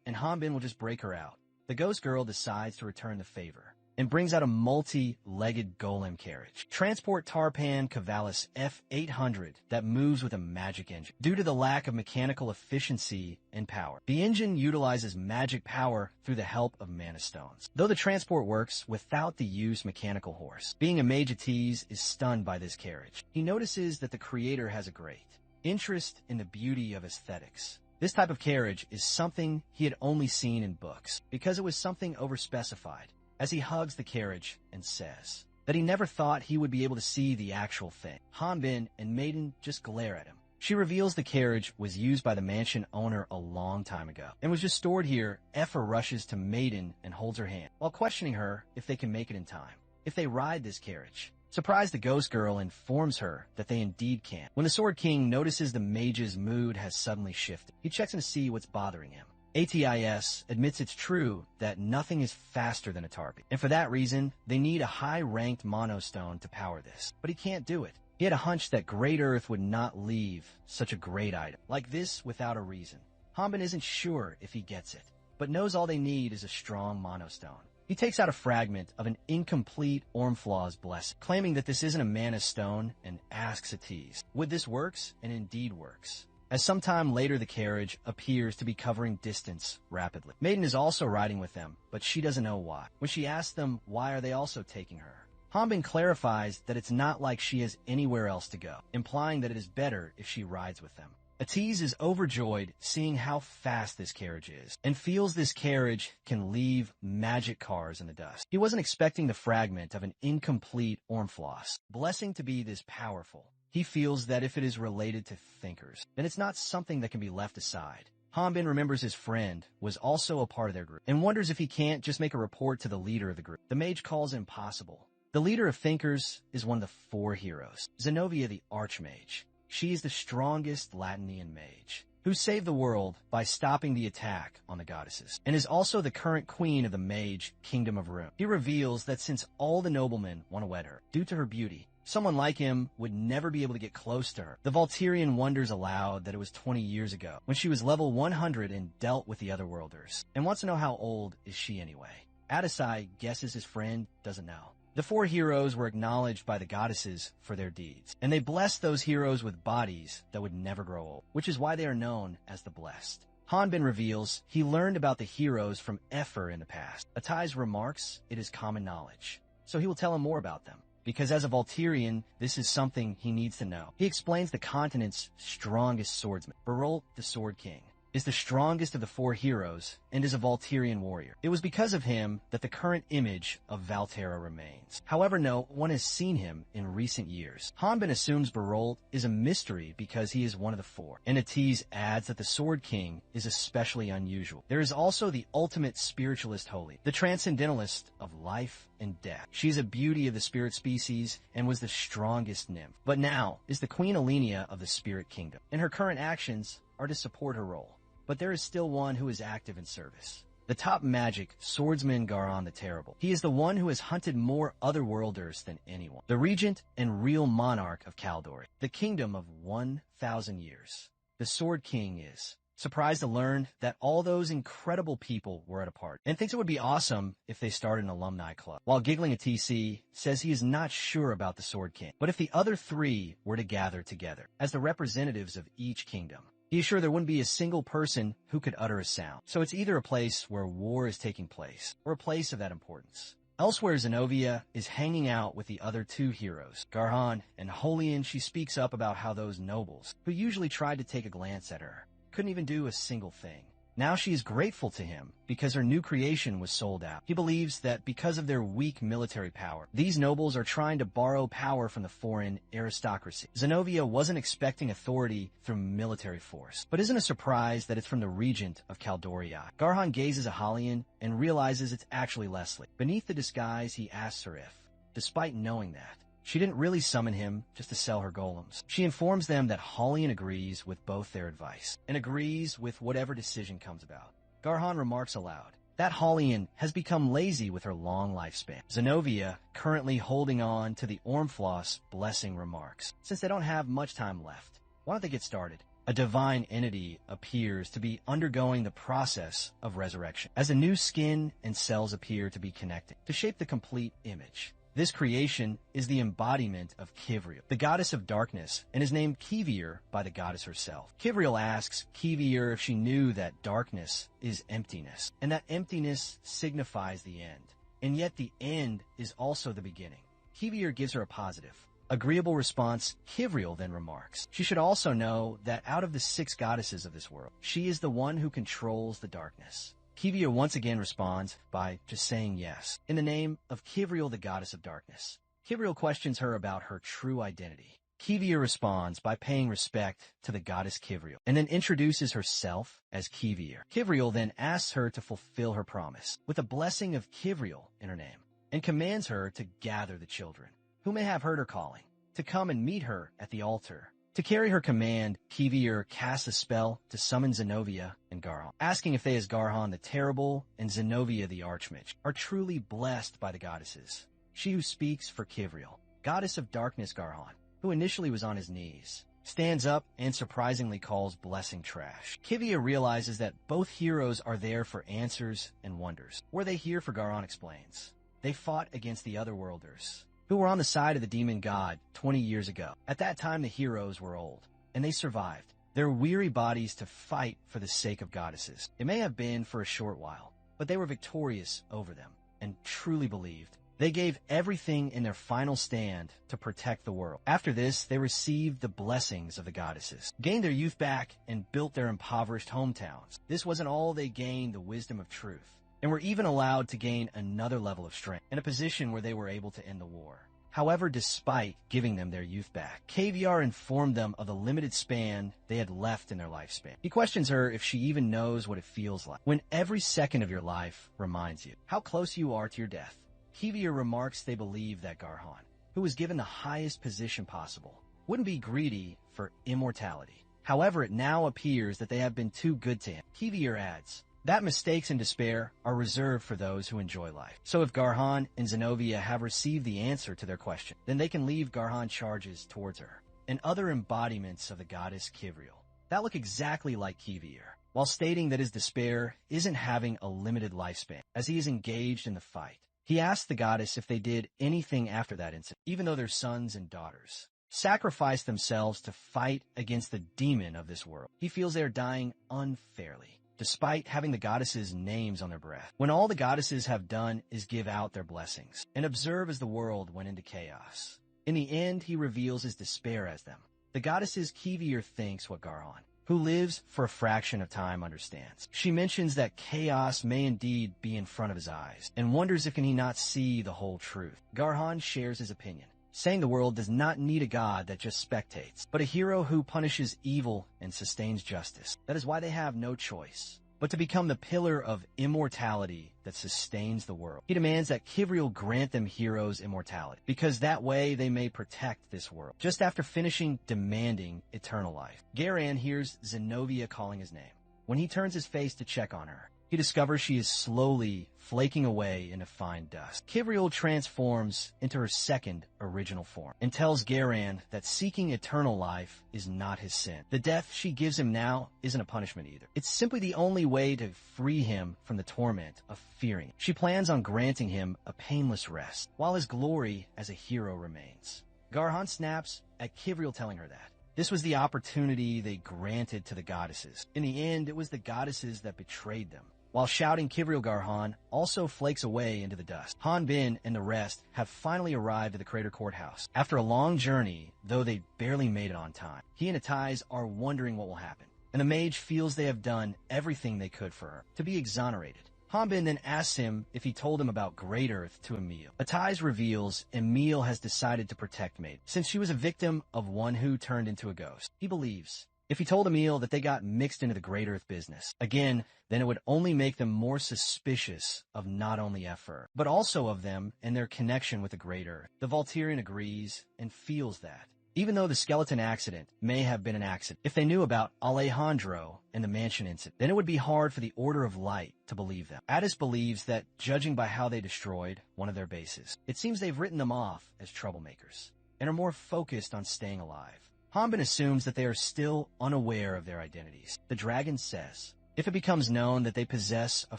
and Hanbin will just break her out. The ghost girl decides to return the favor and brings out a multi-legged golem carriage. Transport Tarpan Cavalis F800 that moves with a magic engine. Due to the lack of mechanical efficiency and power, the engine utilizes magic power through the help of mana stones. Though the transport works without the used mechanical horse, being a mage Atiz is stunned by this carriage. He notices that the creator has a great interest in the beauty of aesthetics. This type of carriage is something he had only seen in books, because it was something overspecified, as he hugs the carriage and says that he never thought he would be able to see the actual thing. Hanbin and Maiden just glare at him. She reveals the carriage was used by the mansion owner a long time ago and was just stored here. Effa rushes to Maiden and holds her hand, while questioning her if they can make it in time, if they ride this carriage. Surprised, the ghost girl informs her that they indeed can. When the Sword King notices the mage's mood has suddenly shifted, he checks in to see what's bothering him. ATIS admits it's true that nothing is faster than a Tarpy, and for that reason, they need a high-ranked monostone to power this. But he can't do it. He had a hunch that Great Earth would not leave such a great item like this without a reason. Hanbin isn't sure if he gets it, but knows all they need is a strong monostone. He takes out a fragment of an incomplete Ormflaw's blessing, claiming that this isn't a mana stone, and asks Atiz would this works, and indeed works. As sometime later the carriage appears to be covering distance rapidly. Maiden is also riding with them, but she doesn't know why. When she asks them why are they also taking her, Hanbin clarifies that it's not like she has anywhere else to go, implying that it is better if she rides with them. Atiz is overjoyed seeing how fast this carriage is, and feels this carriage can leave magic cars in the dust. He wasn't expecting the fragment of an incomplete Ormfloss blessing to be this powerful. He feels that if it is related to thinkers, then it's not something that can be left aside. Hanbin remembers his friend was also a part of their group, and wonders if he can't just make a report to the leader of the group. The mage calls it impossible. The leader of thinkers is one of the 4 heroes, Zenobia the Archmage. She is the strongest Latinian mage, who saved the world by stopping the attack on the goddesses, and is also the current queen of the mage Kingdom of Rune. He reveals that since all the noblemen want to wed her, due to her beauty, someone like him would never be able to get close to her. The Volturian wonders aloud that it was 20 years ago, when she was level 100 and dealt with the Otherworlders, and wants to know how old is she anyway. Adesai guesses his friend doesn't know. The 4 heroes were acknowledged by the goddesses for their deeds, and they blessed those heroes with bodies that would never grow old, which is why they are known as the Blessed. Hanbin reveals he learned about the heroes from Efer in the past. Atai's remarks it is common knowledge, so he will tell him more about them, because as a Volturian, this is something he needs to know. He explains the continent's strongest swordsman, Berolt the Sword King, is the strongest of the 4 heroes and is a Volturian warrior. It was because of him that the current image of Valterra remains. However, no one has seen him in recent years. Hanbin assumes Berolt is a mystery because he is one of the 4, and Atiz adds that the Sword King is especially unusual. There is also the ultimate spiritualist holy, the transcendentalist of life and death. She's a beauty of the spirit species and was the strongest nymph, but now is the Queen Alenia of the Spirit Kingdom, and her current actions are to support her role. But there is still one who is active in service. The top magic swordsman Garan the Terrible. He is the one who has hunted more Otherworlders than anyone. The regent and real monarch of Caldori, the kingdom of 1,000 years. The Sword King is surprised to learn that all those incredible people were at a party, and thinks it would be awesome if they started an alumni club. While giggling at TC, says he is not sure about the Sword King, but if the other 3 were to gather together as the representatives of each kingdom, he is sure there wouldn't be a single person who could utter a sound. So it's either a place where war is taking place, or a place of that importance. Elsewhere, Zenobia is hanging out with the other 2 heroes, Garhan and Holian. She speaks up about how those nobles, who usually tried to take a glance at her, couldn't even do a single thing. Now she is grateful to him because her new creation was sold out. He believes that because of their weak military power, these nobles are trying to borrow power from the foreign aristocracy. Zenobia wasn't expecting authority through military force, but isn't a surprise that it's from the regent of Caldoria. Garhan gazes at Holian and realizes it's actually Leslie. Beneath the disguise, he asks her if, despite knowing that, she didn't really summon him just to sell her golems. She informs them that Holian agrees with both their advice, and agrees with whatever decision comes about. Garhan remarks aloud That Hollian has become lazy with her long lifespan. Zenovia, currently holding on to the Ormfloss blessing, remarks, since they don't have much time left, why don't they get started? A divine entity appears to be undergoing the process of resurrection, as a new skin and cells appear to be connecting to shape the complete image. This creation is the embodiment of Kivriel, the goddess of darkness, and is named Kivir by the goddess herself. Kivriel asks Kivir if she knew that darkness is emptiness, and that emptiness signifies the end. And yet the end is also the beginning. Kivir gives her a positive, agreeable response. Kivriel then remarks, she should also know that out of the 6 goddesses of this world, she is the one who controls the darkness. Kivir once again responds by just saying yes, in the name of Kivriel, the goddess of darkness. Kivriel questions her about her true identity. Kivir responds by paying respect to the goddess Kivriel, and then introduces herself as Kivir. Kivriel then asks her to fulfill her promise, with a blessing of Kivriel in her name, and commands her to gather the children, who may have heard her calling, to come and meet her at the altar. To carry her command, Kivir casts a spell to summon Zenovia and Garhon, asking if they as Garhon the Terrible and Zenovia the Archmage are truly blessed by the goddesses. She who speaks for Kivriel, goddess of darkness Garhon, who initially was on his knees, stands up and surprisingly calls blessing trash. Kivir realizes that both heroes are there for answers and wonders. Were they here for Garhon explains. They fought against the Otherworlders, who were on the side of the demon god 20 years ago. At that time, the heroes were old, and they survived their weary bodies to fight for the sake of goddesses. It may have been for a short while, but they were victorious over them and truly believed. They gave everything in their final stand to protect the world. After this, they received the blessings of the goddesses, gained their youth back, and built their impoverished hometowns. This wasn't all. They gained the wisdom of truth, and were even allowed to gain another level of strength in a position where they were able to end the war. However, despite giving them their youth back, Kivir informed them of the limited span they had left in their lifespan. He questions her if she even knows what it feels like when every second of your life reminds you how close you are to your death. Kivir remarks they believe that Garhon, who was given the highest position possible, wouldn't be greedy for immortality. However, it now appears that they have been too good to him. Kivir adds that mistakes and despair are reserved for those who enjoy life. So if Garhon and Zenovia have received the answer to their question, then they can leave Garhon charges towards her and other embodiments of the goddess Kivriel that look exactly like Kivir, while stating that his despair isn't having a limited lifespan as he is engaged in the fight. He asked the goddess if they did anything after that incident, even though their sons and daughters sacrificed themselves to fight against the demon of this world. He feels they are dying unfairly, despite having the goddesses' names on their breath. When all the goddesses have done is give out their blessings and observe as the world went into chaos. In the end, he reveals his despair as them. The goddesses Kivir thinks what Garhon, who lives for a fraction of time, understands. She mentions that chaos may indeed be in front of his eyes, and wonders if can he not see the whole truth. Garhon shares his opinion, saying the world does not need a god that just spectates, but a hero who punishes evil and sustains justice. That is why they have no choice but to become the pillar of immortality that sustains the world. He demands that Kivriel grant them heroes immortality, because that way they may protect this world. Just after finishing demanding eternal life, Garan hears Zenovia calling his name. When he turns his face to check on her, he discovers she is slowly flaking away into fine dust. Kivriel transforms into her second original form and tells Garan that seeking eternal life is not his sin. The death she gives him now isn't a punishment either. It's simply the only way to free him from the torment of fearing. She plans on granting him a painless rest, while his glory as a hero remains. Garhon snaps at Kivriel telling her that this was the opportunity they granted to the goddesses. In the end, it was the goddesses that betrayed them. While shouting, Kivriel Garhon also flakes away into the dust. Hanbin and the rest have finally arrived at the Crater Courthouse. After a long journey, though they barely made it on time, he and Atais are wondering what will happen, and the mage feels they have done everything they could for her to be exonerated. Hanbin then asks him if he told him about Great Earth to Emil. Atais reveals Emil has decided to protect Maid, since she was a victim of one who turned into a ghost. He believes if he told Emil that they got mixed into the Great Earth business, again, then it would only make them more suspicious of not only Efer, but also of them and their connection with the Great Earth. The Volturian agrees and feels that even though the skeleton accident may have been an accident. If they knew about Alejandro and the mansion incident, then it would be hard for the Order of Light to believe them. Addis believes that, judging by how they destroyed one of their bases, it seems they've written them off as troublemakers and are more focused on staying alive. Hanbin assumes that they are still unaware of their identities. The dragon says, if it becomes known that they possess a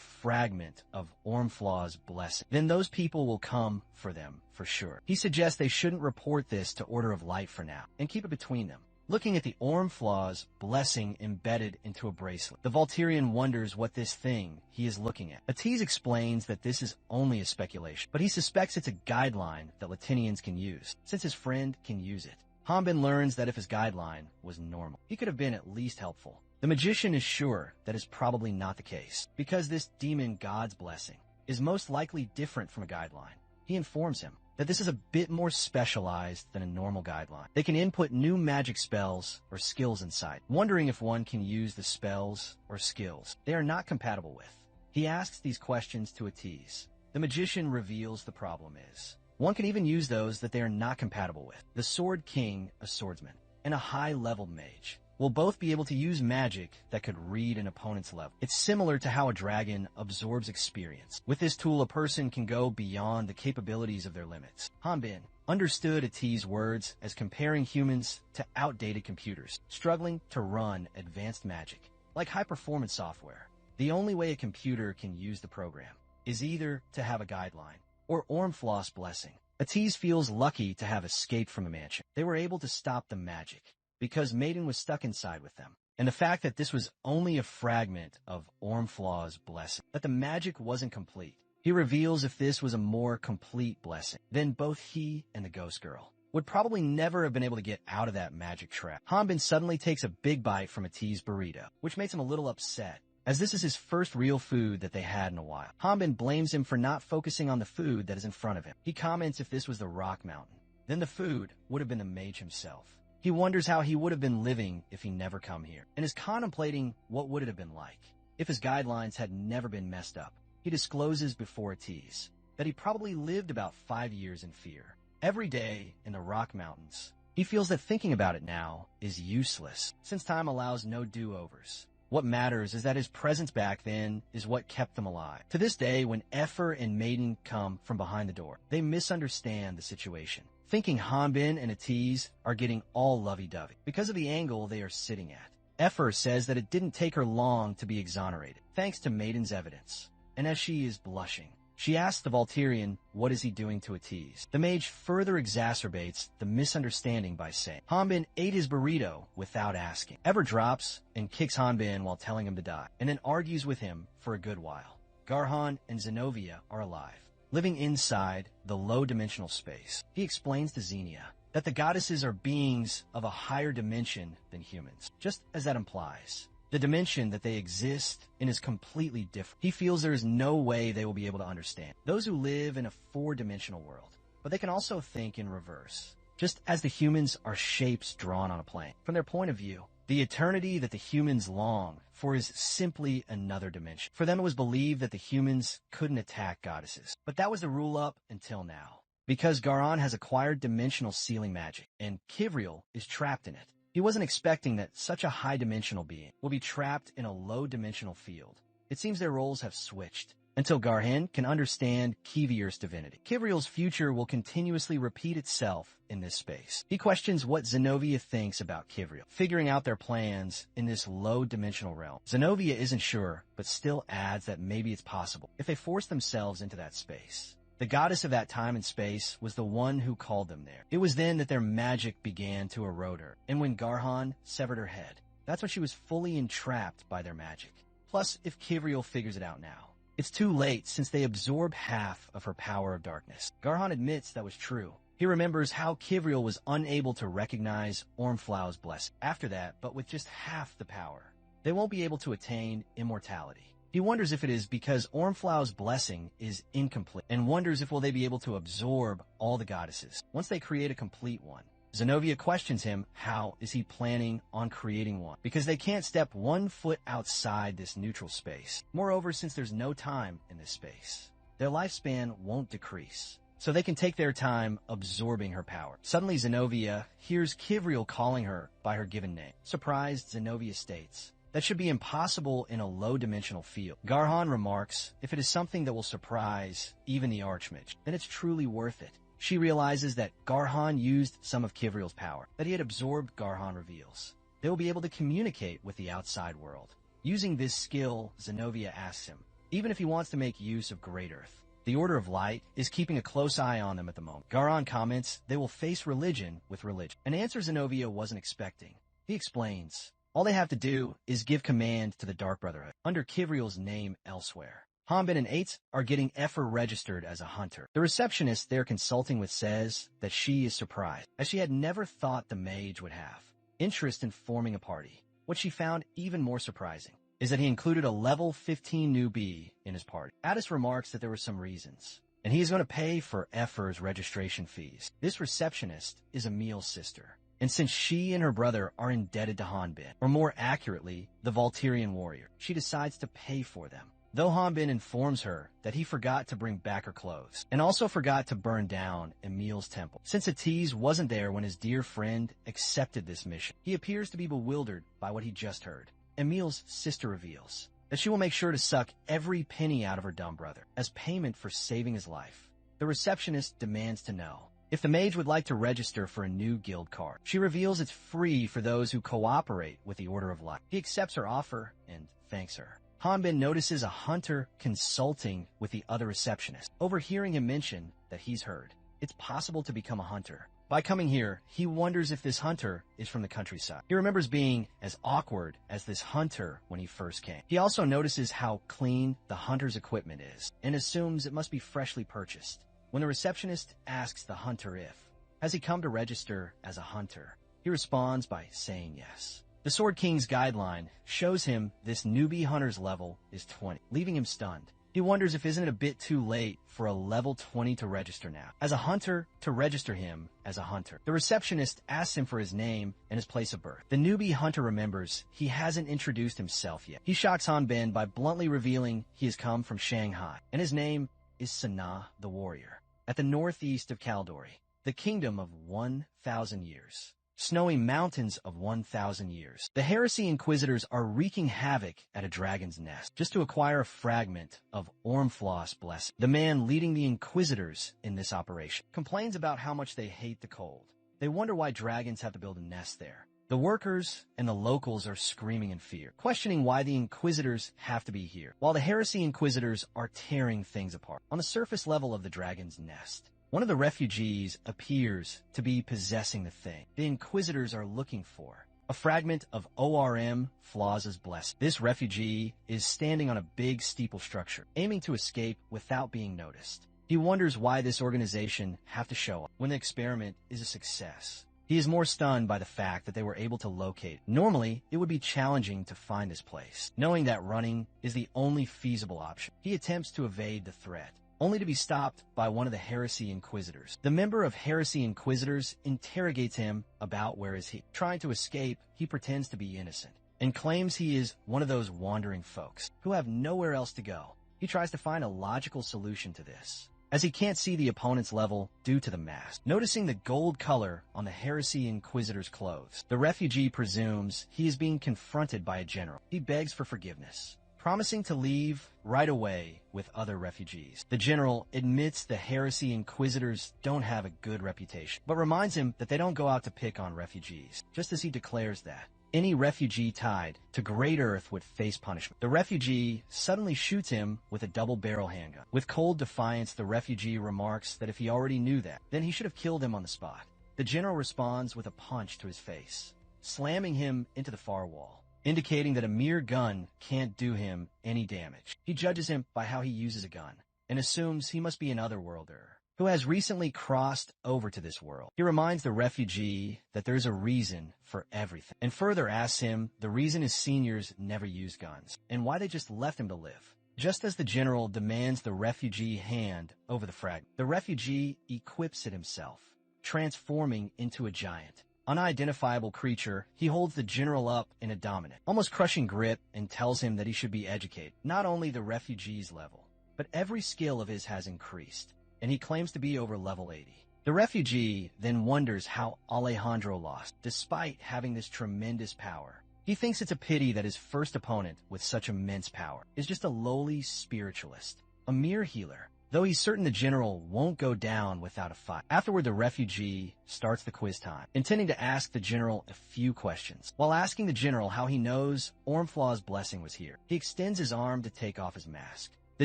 fragment of Ormflaw's blessing, then those people will come for them for sure. He suggests they shouldn't report this to Order of Light for now and keep it between them. Looking at the Ormflaw's blessing embedded into a bracelet, the Volturian wonders what this thing he is looking at. Atiz explains that this is only a speculation, but he suspects it's a guideline that Latinians can use, since his friend can use it. Hanbin learns that if his guideline was normal, he could have been at least helpful. The magician is sure that is probably not the case, because this demon god's blessing is most likely different from a guideline. He informs him that this is a bit more specialized than a normal guideline. They can input new magic spells or skills inside, wondering if one can use the spells or skills they are not compatible with. He asks these questions to Atiz. The magician reveals the problem is, one can even use those that they are not compatible with. The Sword King, a swordsman, and a high-level mage will both be able to use magic that could read an opponent's level. It's similar to how a dragon absorbs experience. With this tool, a person can go beyond the capabilities of their limits. Hanbin understood Atiz's words as comparing humans to outdated computers, struggling to run advanced magic, like high-performance software. The only way a computer can use the program is either to have a guideline or Ormflaw's blessing. Atiz feels lucky to have escaped from the mansion. They were able to stop the magic because Maiden was stuck inside with them. And the fact that this was only a fragment of Ormflaw's blessing, that the magic wasn't complete. He reveals if this was a more complete blessing, then both he and the ghost girl would probably never have been able to get out of that magic trap. Hanbin suddenly takes a big bite from Atiz's burrito, which makes him a little upset, as this is his first real food that they had in a while. Hanbin blames him for not focusing on the food that is in front of him. He comments if this was the rock mountain, then the food would have been the mage himself. He wonders how he would have been living if he never come here, and is contemplating what would it have been like if his guidelines had never been messed up. He discloses before Atiz that he probably lived about 5 years in fear. Every day in the Rock Mountains, he feels that thinking about it now is useless, since time allows no do-overs. What matters is that his presence back then is what kept them alive. To this day, when Effer and Maiden come from behind the door, they misunderstand the situation, thinking Hanbin and Atiz are getting all lovey-dovey because of the angle they are sitting at. Effer says that it didn't take her long to be exonerated, thanks to Maiden's evidence. And as she is blushing, she asks the Volturian what is he doing to Atiz. The mage further exacerbates the misunderstanding by saying, Hanbin ate his burrito without asking. Ever drops and kicks Hanbin while telling him to die, and then argues with him for a good while. Garhan and Zenobia are alive, living inside the low-dimensional space. He explains to Xenia that the goddesses are beings of a higher dimension than humans, just as that implies. The dimension that they exist in is completely different. He feels there is no way they will be able to understand. Those who live in a four-dimensional world, but they can also think in reverse, just as the humans are shapes drawn on a plane. From their point of view, the eternity that the humans long for is simply another dimension. For them, it was believed that the humans couldn't attack goddesses, but that was the rule up until now, because Garan has acquired dimensional sealing magic, and Kivriel is trapped in it. He wasn't expecting that such a high-dimensional being will be trapped in a low-dimensional field. It seems their roles have switched, until Garhan can understand Kivir's divinity. Kivriel's future will continuously repeat itself in this space. He questions what Zenobia thinks about Kivriel, figuring out their plans in this low-dimensional realm. Zenobia isn't sure, but still adds that maybe it's possible if they force themselves into that space. The goddess of that time and space was the one who called them there. It was then that their magic began to erode her, and when Garhan severed her head, that's when she was fully entrapped by their magic. Plus, if Kivriel figures it out now, it's too late since they absorb half of her power of darkness. Garhan admits that was true. He remembers how Kivriel was unable to recognize Ormflau's blessing. After that, but with just half the power, they won't be able to attain immortality. He wonders if it is because Ormflau's blessing is incomplete, and wonders if will they be able to absorb all the goddesses once they create a complete one. Zenobia questions him how is he planning on creating one, because they can't step 1 foot outside this neutral space. Moreover, since there's no time in this space, their lifespan won't decrease. so they can take their time absorbing her power. Suddenly, Zenobia hears Kivriel calling her by her given name. Surprised, Zenobia states, "That should be impossible in a low-dimensional field." Garhan remarks, "If it is something that will surprise even the Archmage, then it's truly worth it." She realizes that Garhan used some of Kivriel's power, that he had absorbed. Garhan reveals they will be able to communicate with the outside world. Using this skill, Zenobia asks him, even if he wants to make use of Great Earth. The Order of Light is keeping a close eye on them at the moment. Garhan comments they will face religion with religion, an answer Zenobia wasn't expecting. He explains, all they have to do is give command to the Dark Brotherhood, under Kivriel's name elsewhere. Hanbin and Eitz are getting Effer registered as a hunter. The receptionist they're consulting with says that she is surprised, as she had never thought the mage would have interest in forming a party. What she found even more surprising is that he included a level 15 newbie in his party. Addis remarks that there were some reasons, and he is going to pay for Effer's registration fees. This receptionist is Emil's sister, and since she and her brother are indebted to Hanbin, or more accurately, the Voltirian warrior, she decides to pay for them. Though Hanbin informs her that he forgot to bring back her clothes, and also forgot to burn down Emil's temple. Since Atiz wasn't there when his dear friend accepted this mission, he appears to be bewildered by what he just heard. Emil's sister reveals that she will make sure to suck every penny out of her dumb brother as payment for saving his life. The receptionist demands to know if the mage would like to register for a new guild card. She reveals it's free for those who cooperate with the Order of Light. He accepts her offer and thanks her. Hanbin notices a hunter consulting with the other receptionist, overhearing him mention that he's heard it's possible to become a hunter. By coming here, he wonders if this hunter is from the countryside. He remembers being as awkward as this hunter when he first came. He also notices how clean the hunter's equipment is, and assumes it must be freshly purchased. When the receptionist asks the hunter if, has he come to register as a hunter, he responds by saying yes. The Sword King's guideline shows him this newbie hunter's level is 20, leaving him stunned. He wonders if isn't it a bit too late for a level 20 to register now, as a hunter to register him as a hunter. The receptionist asks him for his name and his place of birth. The newbie hunter remembers he hasn't introduced himself yet. He shocks Hanbin by bluntly revealing he has come from Shanghai, and his name is Sanaa the Warrior, at the northeast of Kaldori, the kingdom of 1,000 years. Snowy mountains of 1,000 years. The Heresy Inquisitors are wreaking havoc at a dragon's nest, just to acquire a fragment of Ormfloss blessing. The man leading the Inquisitors in this operation complains about how much they hate the cold. They wonder why dragons have to build a nest there. The workers and the locals are screaming in fear, questioning why the Inquisitors have to be here, while the Heresy Inquisitors are tearing things apart. On the surface level of the dragon's nest, one of the refugees appears to be possessing the thing the Inquisitors are looking for, a fragment of ORM Flaw's blessing. This refugee is standing on a big steeple structure, aiming to escape without being noticed. He wonders why this organization have to show up when the experiment is a success. He is more stunned by the fact that they were able to locate it. Normally, it would be challenging to find this place, knowing that running is the only feasible option. He attempts to evade the threat, only to be stopped by one of the Heresy Inquisitors. The member of Heresy Inquisitors interrogates him about where is he. Trying to escape, he pretends to be innocent and claims he is one of those wandering folks who have nowhere else to go. He tries to find a logical solution to this, as he can't see the opponent's level due to the mask. Noticing the gold color on the Heresy Inquisitor's clothes, the refugee presumes he is being confronted by a general. He begs for forgiveness, promising to leave right away with other refugees. The general admits the Heresy Inquisitors don't have a good reputation, but reminds him that they don't go out to pick on refugees, just as he declares that any refugee tied to Great Earth would face punishment. The refugee suddenly shoots him with a double-barrel handgun. With cold defiance, the refugee remarks that if he already knew that, then he should have killed him on the spot. The general responds with a punch to his face, slamming him into the far wall, indicating that a mere gun can't do him any damage. He judges him by how he uses a gun, and assumes he must be an otherworlder who has recently crossed over to this world. He reminds the refugee that there's a reason for everything, and further asks him the reason his seniors never used guns, and why they just left him to live. Just as the general demands the refugee hand over the fragment, the refugee equips it himself, transforming into a giant, unidentifiable creature. He holds the general up in a dominant, almost crushing grip, and tells him that he should be educated. Not only the refugee's level, but every skill of his has increased. and he claims to be over level 80. The refugee then wonders how Alejandro lost, despite having this tremendous power. He thinks it's a pity that his first opponent with such immense power is just a lowly spiritualist, a mere healer, though he's certain the general won't go down without a fight. Afterward, the refugee starts the quiz time, intending to ask the general a few questions. While asking the general how he knows Ormflaw's blessing was here, he extends his arm to take off his mask. The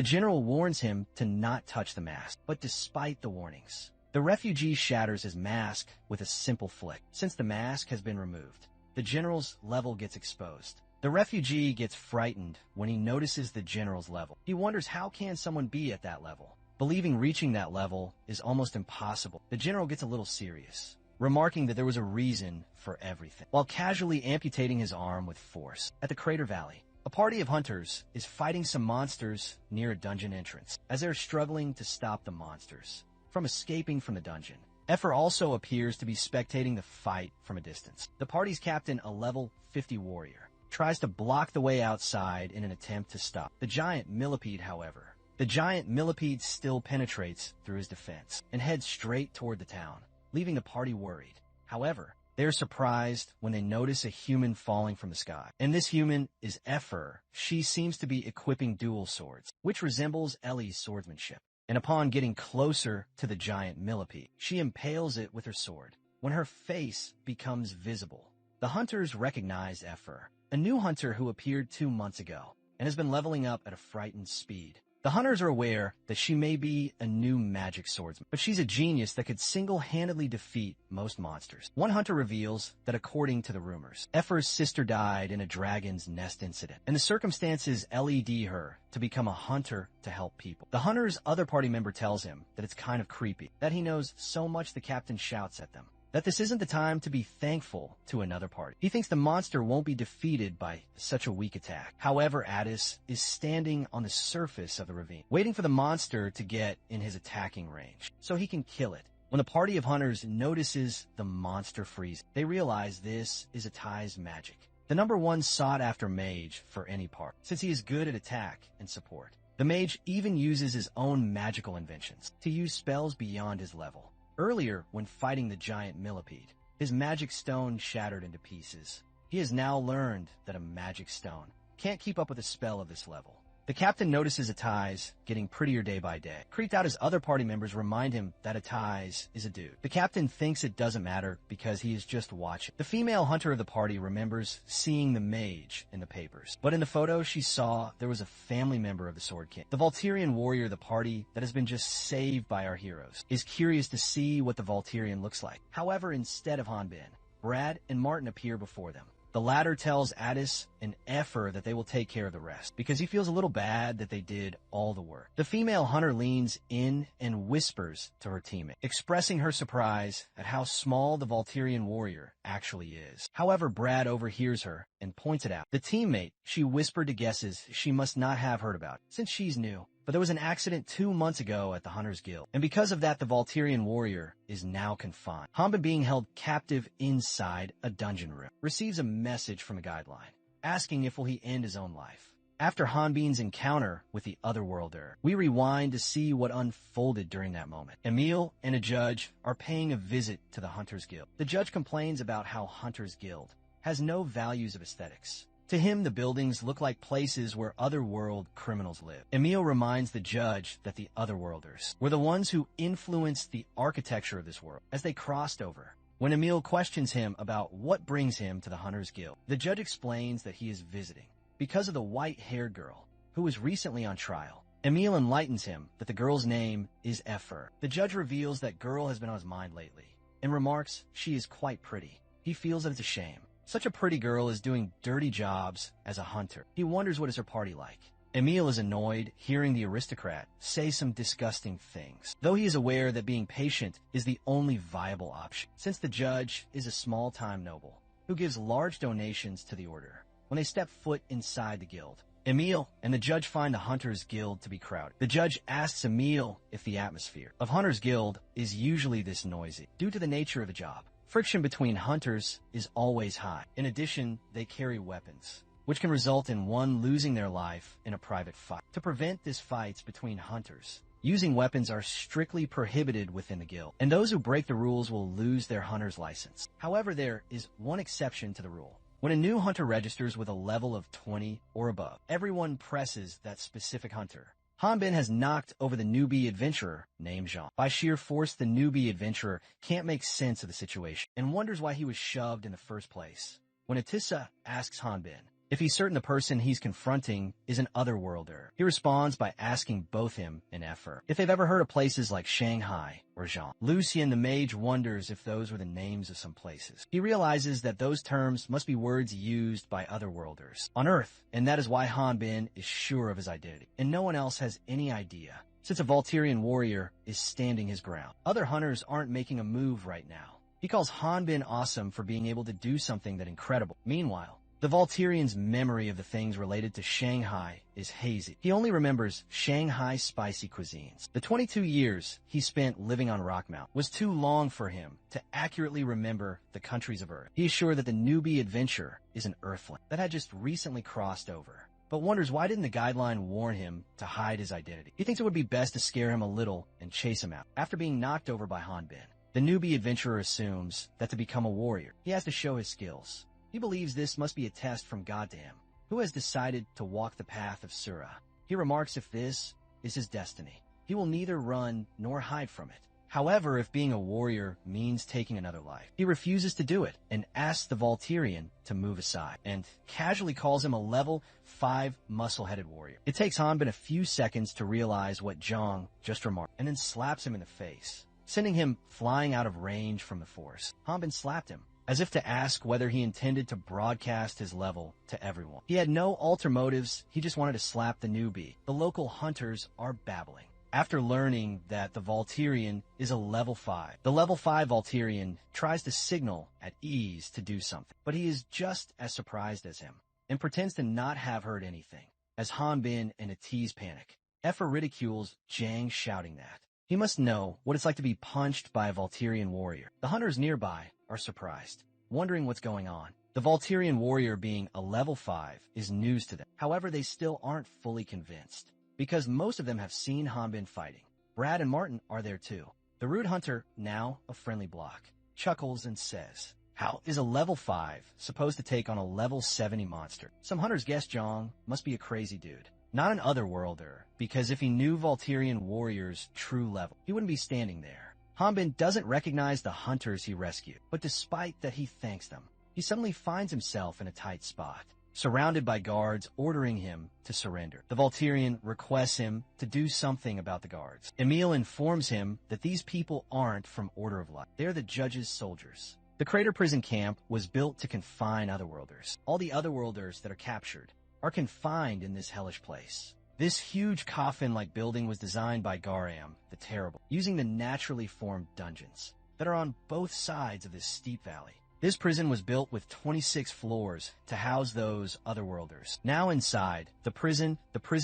general warns him to not touch the mask, but despite the warnings, the refugee shatters his mask with a simple flick. Since the mask has been removed, the general's level gets exposed. The refugee gets frightened when he notices the general's level. He wonders how can someone be at that level. Believing reaching that level is almost impossible, the general gets a little serious, remarking that there was a reason for everything, while casually amputating his arm with force. At the Crater Valley, a party of hunters is fighting some monsters near a dungeon entrance. As they're struggling to stop the monsters from escaping from the dungeon, Effer also appears to be spectating the fight from a distance. The party's captain, a level 50 warrior, tries to block the way outside in an attempt to stop the giant millipede. However, the giant millipede still penetrates through his defense and heads straight toward the town, leaving the party worried. However, they're surprised when they notice a human falling from the sky. And this human is Effer. She seems to be equipping dual swords, which resembles Ellie's swordsmanship. And upon getting closer to the giant millipede, she impales it with her sword. When her face becomes visible, the hunters recognize Effer, a new hunter who appeared 2 months ago and has been leveling up at a frightened speed. The hunters are aware that she may be a new magic swordsman, but she's a genius that could single-handedly defeat most monsters. One hunter reveals that according to the rumors, Effer's sister died in a dragon's nest incident, and the circumstances led her to become a hunter to help people. The hunter's other party member tells him that it's kind of creepy, that he knows so much the captain shouts at them, that this isn't the time to be thankful to another party. He thinks the monster won't be defeated by such a weak attack. However, Addis is standing on the surface of the ravine, waiting for the monster to get in his attacking range, so he can kill it. When the party of hunters notices the monster freeze, they realize this is Atai's magic, the #1 sought-after mage for any part, since he is good at attack and support. The mage even uses his own magical inventions to use spells beyond his level. Earlier, when fighting the giant millipede, his magic stone shattered into pieces. He has now learned that a magic stone can't keep up with a spell of this level. The captain notices Atai's getting prettier day by day. Creeped out, his other party members remind him that Atai's is a dude. The captain thinks it doesn't matter because he is just watching. The female hunter of the party remembers seeing the mage in the papers, but in the photo she saw there was a family member of the Sword King. The Volturian warrior of the party that has been just saved by our heroes is curious to see what the Volturian looks like. However, instead of Hanbin, Brad and Martin appear before them. The latter tells Addis and Effer that they will take care of the rest, because he feels a little bad that they did all the work. The female hunter leans in and whispers to her teammate, expressing her surprise at how small the Volturian warrior actually is. However, Brad overhears her and points it out. The teammate she whispered to guesses she must not have heard about, since she's new. But there was an accident 2 months ago at the Hunters Guild, and because of that, the Volturian warrior is now confined. Hanbin, being held captive inside a dungeon room, receives a message from a guideline, asking if will he end his own life. After Hanbin's encounter with the Otherworlder, we rewind to see what unfolded during that moment. Emil and a judge are paying a visit to the Hunters Guild. The judge complains about how Hunters Guild has no values of aesthetics. To him, the buildings look like places where otherworld criminals live. Emil reminds the judge that the Otherworlders were the ones who influenced the architecture of this world as they crossed over. When Emil questions him about what brings him to the Hunters Guild, the judge explains that he is visiting because of the white-haired girl who was recently on trial. Emil enlightens him that the girl's name is Effer. The judge reveals that girl has been on his mind lately and remarks she is quite pretty. He feels that it's a shame. Such a pretty girl is doing dirty jobs as a hunter. He wonders what is her party like. Emil is annoyed hearing the aristocrat say some disgusting things, though he is aware that being patient is the only viable option, since the judge is a small-time noble who gives large donations to the order. When they step foot inside the guild, Emil and the judge find the Hunters Guild to be crowded. The judge asks Emil if the atmosphere of Hunters Guild is usually this noisy, due to the nature of the job. Friction between hunters is always high. In addition, they carry weapons, which can result in one losing their life in a private fight. To prevent this fights between hunters, Using weapons are strictly prohibited within the guild, and those who break the rules will lose their hunter's license. However, there is one exception to the rule. When a new hunter registers with a level of 20 or above, everyone presses that specific hunter. Hanbin has knocked over the newbie adventurer named Jean. By sheer force, the newbie adventurer can't make sense of the situation and wonders why he was shoved in the first place. When Atissa asks Hanbin if he's certain the person he's confronting is an otherworlder, he responds by asking both him and Effer if they've ever heard of places like Shanghai or Jean. Lucien the mage wonders if those were the names of some places. He realizes that those terms must be words used by otherworlders on Earth, and that is why Hanbin is sure of his identity, and no one else has any idea, since a Volturian warrior is standing his ground. Other hunters aren't making a move right now. He calls Hanbin awesome for being able to do something that incredible. Meanwhile, the Volturian's memory of the things related to Shanghai is hazy. He only remembers Shanghai spicy cuisines. The 22 years he spent living on Rockmount was too long for him to accurately remember the countries of Earth. He is sure that the newbie adventurer is an Earthling that had just recently crossed over, but wonders why didn't the guideline warn him to hide his identity. He thinks it would be best to scare him a little and chase him out. After being knocked over by Hanbin, the newbie adventurer assumes that to become a warrior, he has to show his skills. He believes this must be a test from God to him, who has decided to walk the path of Asura. He remarks if this is his destiny, he will neither run nor hide from it. However, if being a warrior means taking another life, he refuses to do it and asks the Volturian to move aside, and casually calls him a level 5 muscle-headed warrior. It takes Hanbin a few seconds to realize what Zhang just remarked, and then slaps him in the face, sending him flying out of range from the force. Hanbin slapped him, as if to ask whether he intended to broadcast his level to everyone. He had no ulterior motives, he just wanted to slap the newbie. The local hunters are babbling after learning that the Volturian is a level 5. The level 5 Volturian tries to signal at ease to do something, but he is just as surprised as him, and pretends to not have heard anything, as Hanbin and Atiz panic. Effer ridicules Zhang shouting that. He must know what it's like to be punched by a Volturian warrior. The hunters nearby are surprised, wondering what's going on. The Volturian warrior being a level 5 is news to them. However, they still aren't fully convinced, because most of them have seen Hanbin fighting. Brad and Martin are there too. The rude hunter, now a friendly block, chuckles and says, "How is a level 5 supposed to take on a level 70 monster?" Some hunters guess Zhang must be a crazy dude, not an otherworlder, because if he knew Volturian warriors' true level, he wouldn't be standing there. Hanbin doesn't recognize the hunters he rescued, but despite that he thanks them, he suddenly finds himself in a tight spot, surrounded by guards ordering him to surrender. The Volturian requests him to do something about the guards. Emil informs him that these people aren't from Order of Light. They're the judge's soldiers. The Crater Prison Camp was built to confine otherworlders. All the otherworlders that are captured are confined in this hellish place. This huge coffin-like building was designed by Garam the Terrible, using the naturally formed dungeons that are on both sides of this steep valley. This prison was built with 26 floors to house those otherworlders. Now inside the prison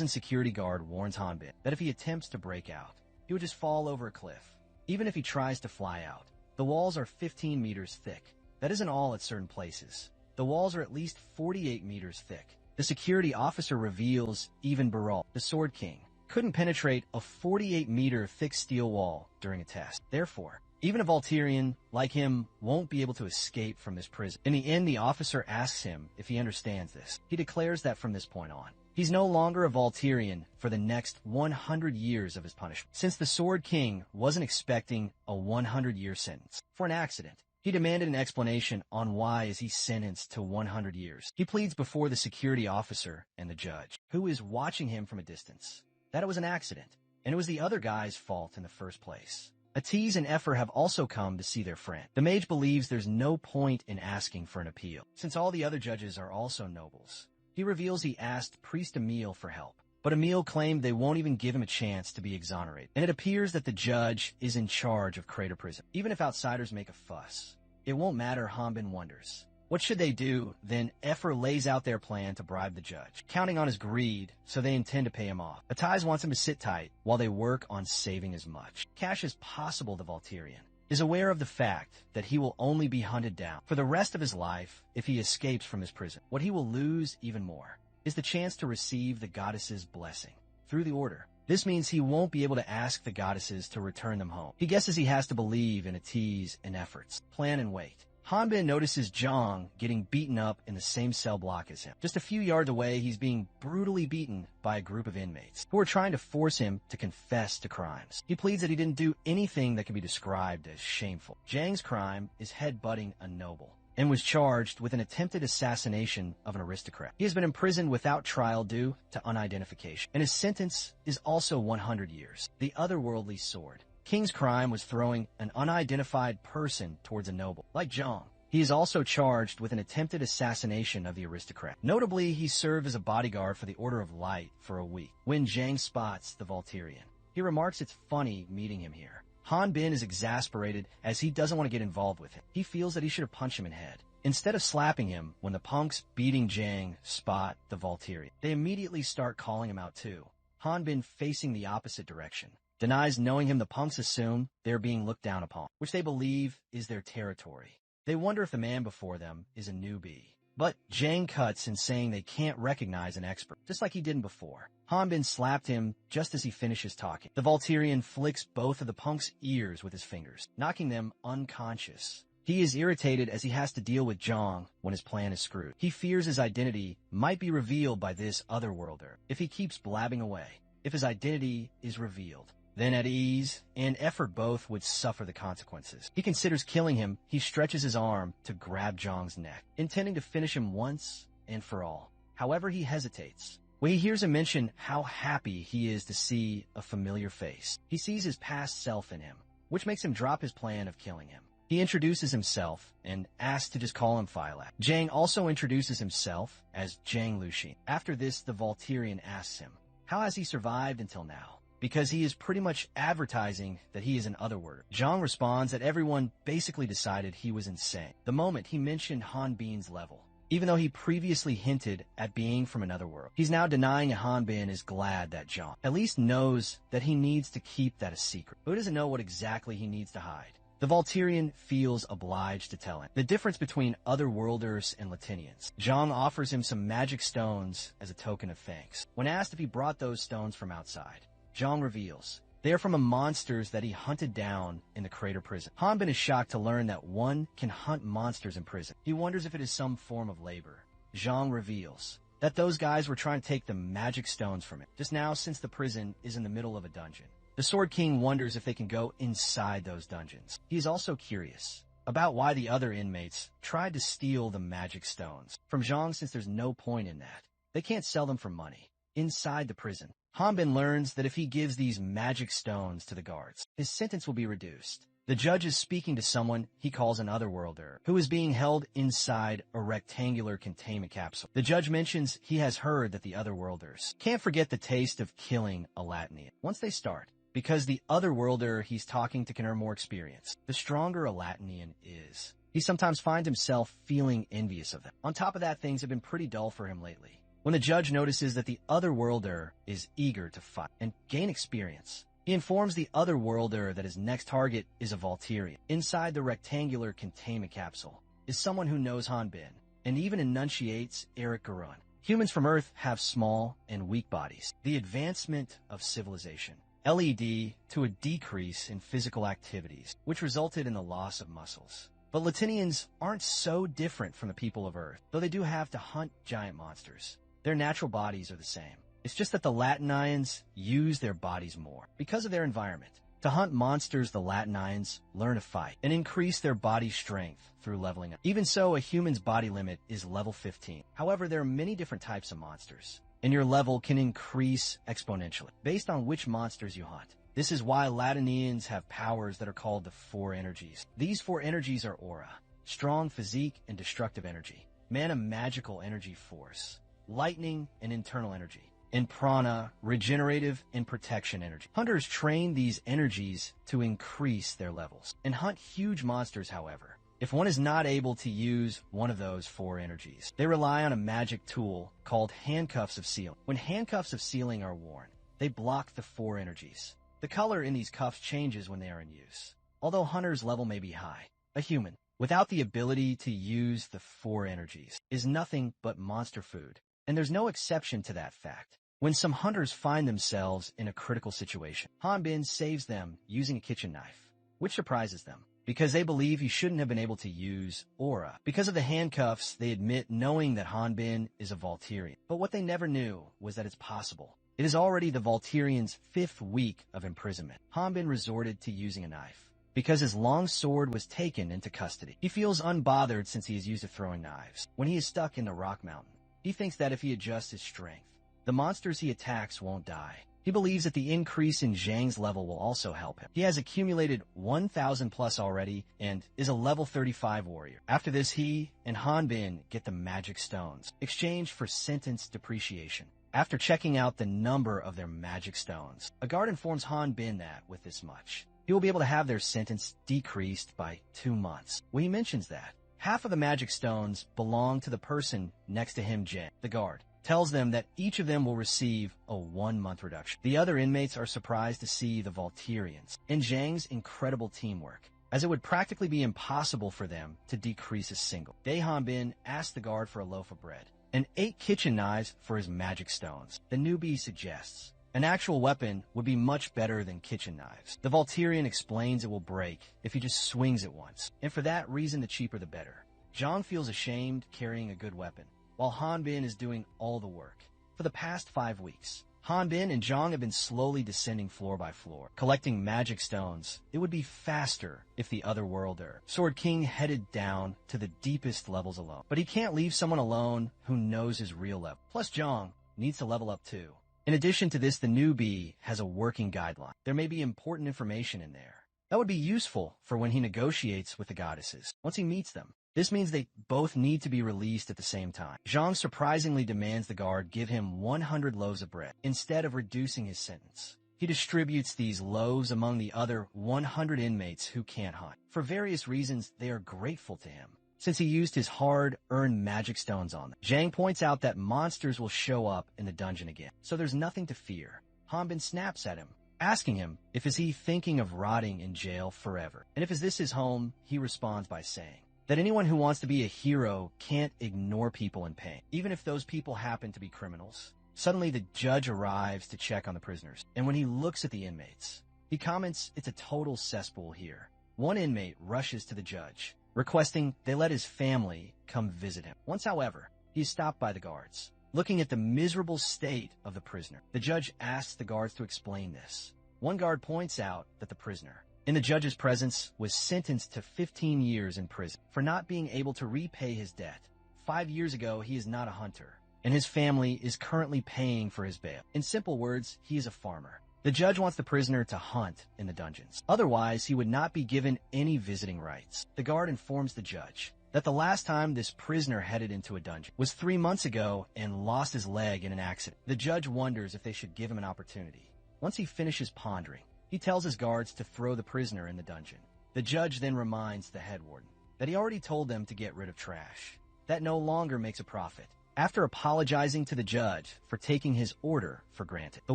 security guard warns Hanbin that if he attempts to break out, he would just fall over a cliff. Even if he tries to fly out, the walls are 15 meters thick. That isn't all at certain places. The walls are at least 48 meters thick. The security officer reveals even Baral, the Sword King, couldn't penetrate a 48-meter thick steel wall during a test. Therefore, even a Volturian like him won't be able to escape from this prison. In the end, the officer asks him if he understands this. He declares that from this point on, he's no longer a Volturian for the next 100 years of his punishment. Since the Sword King wasn't expecting a 100-year sentence for an accident, he demanded an explanation on why is he sentenced to 100 years. He pleads before the security officer and the judge, who is watching him from a distance, that it was an accident, and it was the other guy's fault in the first place. Atiz and Effer have also come to see their friend. The mage believes there's no point in asking for an appeal, since all the other judges are also nobles. He reveals he asked Priest Emil for help, but Emil claimed they won't even give him a chance to be exonerated, and it appears that the judge is in charge of Crater Prison. Even if outsiders make a fuss, it won't matter, Hanbin wonders. What should they do? Then Effer lays out their plan to bribe the judge, counting on his greed, so they intend to pay him off. Atiz wants him to sit tight while they work on saving as much cash as possible. The Volturian is aware of the fact that he will only be hunted down for the rest of his life if he escapes from his prison. What he will lose even more is the chance to receive the goddess's blessing through the order. This means he won't be able to ask the goddesses to return them home. He guesses he has to believe in Ati's and efforts, plan and wait. Hanbin notices Zhang getting beaten up in the same cell block as him. Just a few yards away, he's being brutally beaten by a group of inmates who are trying to force him to confess to crimes. He pleads that he didn't do anything that can be described as shameful. Zhang's crime is headbutting a noble and was charged with an attempted assassination of an aristocrat. He has been imprisoned without trial due to unidentification, and his sentence is also 100 years. The otherworldly sword. King's crime was throwing an unidentified person towards a noble, like Zhang. He is also charged with an attempted assassination of the aristocrat. Notably, he served as a bodyguard for the Order of Light for a week. When Zhang spots the Volturian, he remarks it's funny meeting him here. Han Bin is exasperated as he doesn't want to get involved with him. He feels that he should have punched him in the head. Instead of slapping him, when the punks beating Zhang spot the Volturian, they immediately start calling him out too. Han Bin, facing the opposite direction, denies knowing him. The punks assume they're being looked down upon, which they believe is their territory. They wonder if the man before them is a newbie. But Zhang cuts in saying they can't recognize an expert, just like he didn't before. Hanbin slapped him just as he finishes talking. The Volturian flicks both of the punk's ears with his fingers, knocking them unconscious. He is irritated as he has to deal with Zhang when his plan is screwed. He fears his identity might be revealed by this otherworlder if he keeps blabbing away. If his identity is revealed, then at ease and effort both would suffer the consequences. He considers killing him. He stretches his arm to grab Zhang's neck, intending to finish him once and for all. However, he hesitates when he hears him mention how happy he is to see a familiar face. He sees his past self in him, which makes him drop his plan of killing him. He introduces himself and asks to just call him Phylak. Zhang also introduces himself as Zhang Luxin. After this, the Volturian asks him, how has he survived until now? Because he is pretty much advertising that he is an otherworlder. Zhang responds that everyone basically decided he was insane the moment he mentioned Han Bin's level, even though he previously hinted at being from another world. He's now denying Han Bin is glad that Zhang at least knows that he needs to keep that a secret, but doesn't know what exactly he needs to hide. The Volturian feels obliged to tell him the difference between otherworlders and Latinians. Zhang offers him some magic stones as a token of thanks. When asked if he brought those stones from outside, Zhang reveals they are from the monsters that he hunted down in the crater prison. Hanbin is shocked to learn that one can hunt monsters in prison. He wonders if it is some form of labor. Zhang reveals that those guys were trying to take the magic stones from it just now, since the prison is in the middle of a dungeon. The Sword King wonders if they can go inside those dungeons. He is also curious about why the other inmates tried to steal the magic stones from Zhang, since there's no point in that. They can't sell them for money. Inside the prison, Hanbin learns that if he gives these magic stones to the guards, his sentence will be reduced. The judge is speaking to someone he calls an otherworlder, who is being held inside a rectangular containment capsule. The judge mentions he has heard that the otherworlders can't forget the taste of killing a Latinian once they start, because the otherworlder he's talking to can earn more experience. The stronger a Latinian is, he sometimes finds himself feeling envious of them. On top of that, things have been pretty dull for him lately. When the judge notices that the otherworlder is eager to fight and gain experience, he informs the otherworlder that his next target is a Volturian. Inside the rectangular containment capsule is someone who knows Hanbin and even enunciates Eric Garun. Humans from Earth have small and weak bodies. The advancement of civilization led to a decrease in physical activities, which resulted in the loss of muscles. But Latinians aren't so different from the people of Earth, though they do have to hunt giant monsters. Their natural bodies are the same. It's just that the Latinians use their bodies more because of their environment. To hunt monsters, the Latinians learn to fight and increase their body strength through leveling up. Even so, a human's body limit is level 15. However, there are many different types of monsters, and your level can increase exponentially based on which monsters you hunt. This is why Latinians have powers that are called the four energies. These four energies are aura, strong physique and destructive energy, mana, magical energy force, lightning and internal energy, and prana, regenerative and protection energy. Hunters train these energies to increase their levels and hunt huge monsters. However, if one is not able to use one of those four energies, they rely on a magic tool called handcuffs of sealing. When handcuffs of sealing are worn, they block the four energies. The color in these cuffs changes when they are in use. Although hunters' level may be high, a human without the ability to use the four energies is nothing but monster food. And there's no exception to that fact. when some hunters find themselves in a critical situation. Hanbin saves them using a kitchen knife, which surprises them, because they believe he shouldn't have been able to use aura. Because of the handcuffs, they admit knowing that Hanbin is a Volturian. But what they never knew was that it's possible. It is already the Volturian's 5th week of imprisonment. Hanbin resorted to using a knife, because his long sword was taken into custody. He feels unbothered since he is used to throwing knives. When he is stuck in the rock mountain, he thinks that if he adjusts his strength, the monsters he attacks won't die. He believes that the increase in Zhang's level will also help him. He has accumulated 1,000 plus already and is a level 35 warrior. After this, he and Hanbin get the magic stones, exchanged for sentence depreciation. After checking out the number of their magic stones, a guard informs Hanbin that, with this much, he will be able to have their sentence decreased by 2 months. When he mentions that, half of the magic stones belong to the person next to him, Jen. The guard tells them that each of them will receive a 1-month reduction. The other inmates are surprised to see the Volturians and Zhang's incredible teamwork, as it would practically be impossible for them to decrease a single. Hanbin asks the guard for a loaf of bread and 8 kitchen knives for his magic stones. The newbie suggests an actual weapon would be much better than kitchen knives. The Volturian explains it will break if he just swings it once, and for that reason the cheaper the better. Zhang feels ashamed carrying a good weapon, while Hanbin is doing all the work. For the past 5 weeks, Hanbin and Zhang have been slowly descending floor by floor, collecting magic stones. It would be faster if the other worlder, Sword King, headed down to the deepest levels alone. But he can't leave someone alone who knows his real level. Plus Zhang needs to level up too. In addition to this, the newbie has a working guideline. There may be important information in there that would be useful for when he negotiates with the goddesses. Once he meets them, this means they both need to be released at the same time. Zhang surprisingly demands the guard give him 100 loaves of bread instead of reducing his sentence. He distributes these loaves among the other 100 inmates who can't hunt. For various reasons, they are grateful to him, since he used his hard-earned magic stones on them. Zhang points out that monsters will show up in the dungeon again, so there's nothing to fear. Hanbin snaps at him, asking him if is he thinking of rotting in jail forever. And if is this his home, he responds by saying that anyone who wants to be a hero can't ignore people in pain, even if those people happen to be criminals. Suddenly, the judge arrives to check on the prisoners, and when he looks at the inmates, he comments it's a total cesspool here. One inmate rushes to the judge, requesting they let his family come visit him. Once, however, he is stopped by the guards. Looking at the miserable state of the prisoner, the judge asks the guards to explain this. One guard points out that the prisoner, in the judge's presence, was sentenced to 15 years in prison for not being able to repay his debt. 5 years ago, he is not a hunter, and his family is currently paying for his bail. In simple words, he is a farmer. The judge wants the prisoner to hunt in the dungeons. Otherwise, he would not be given any visiting rights. The guard informs the judge that the last time this prisoner headed into a dungeon was 3 months ago and lost his leg in an accident. The judge wonders if they should give him an opportunity. Once he finishes pondering, he tells his guards to throw the prisoner in the dungeon. The judge then reminds the head warden that he already told them to get rid of trash. That no longer makes a profit. After apologizing to the judge for taking his order for granted, the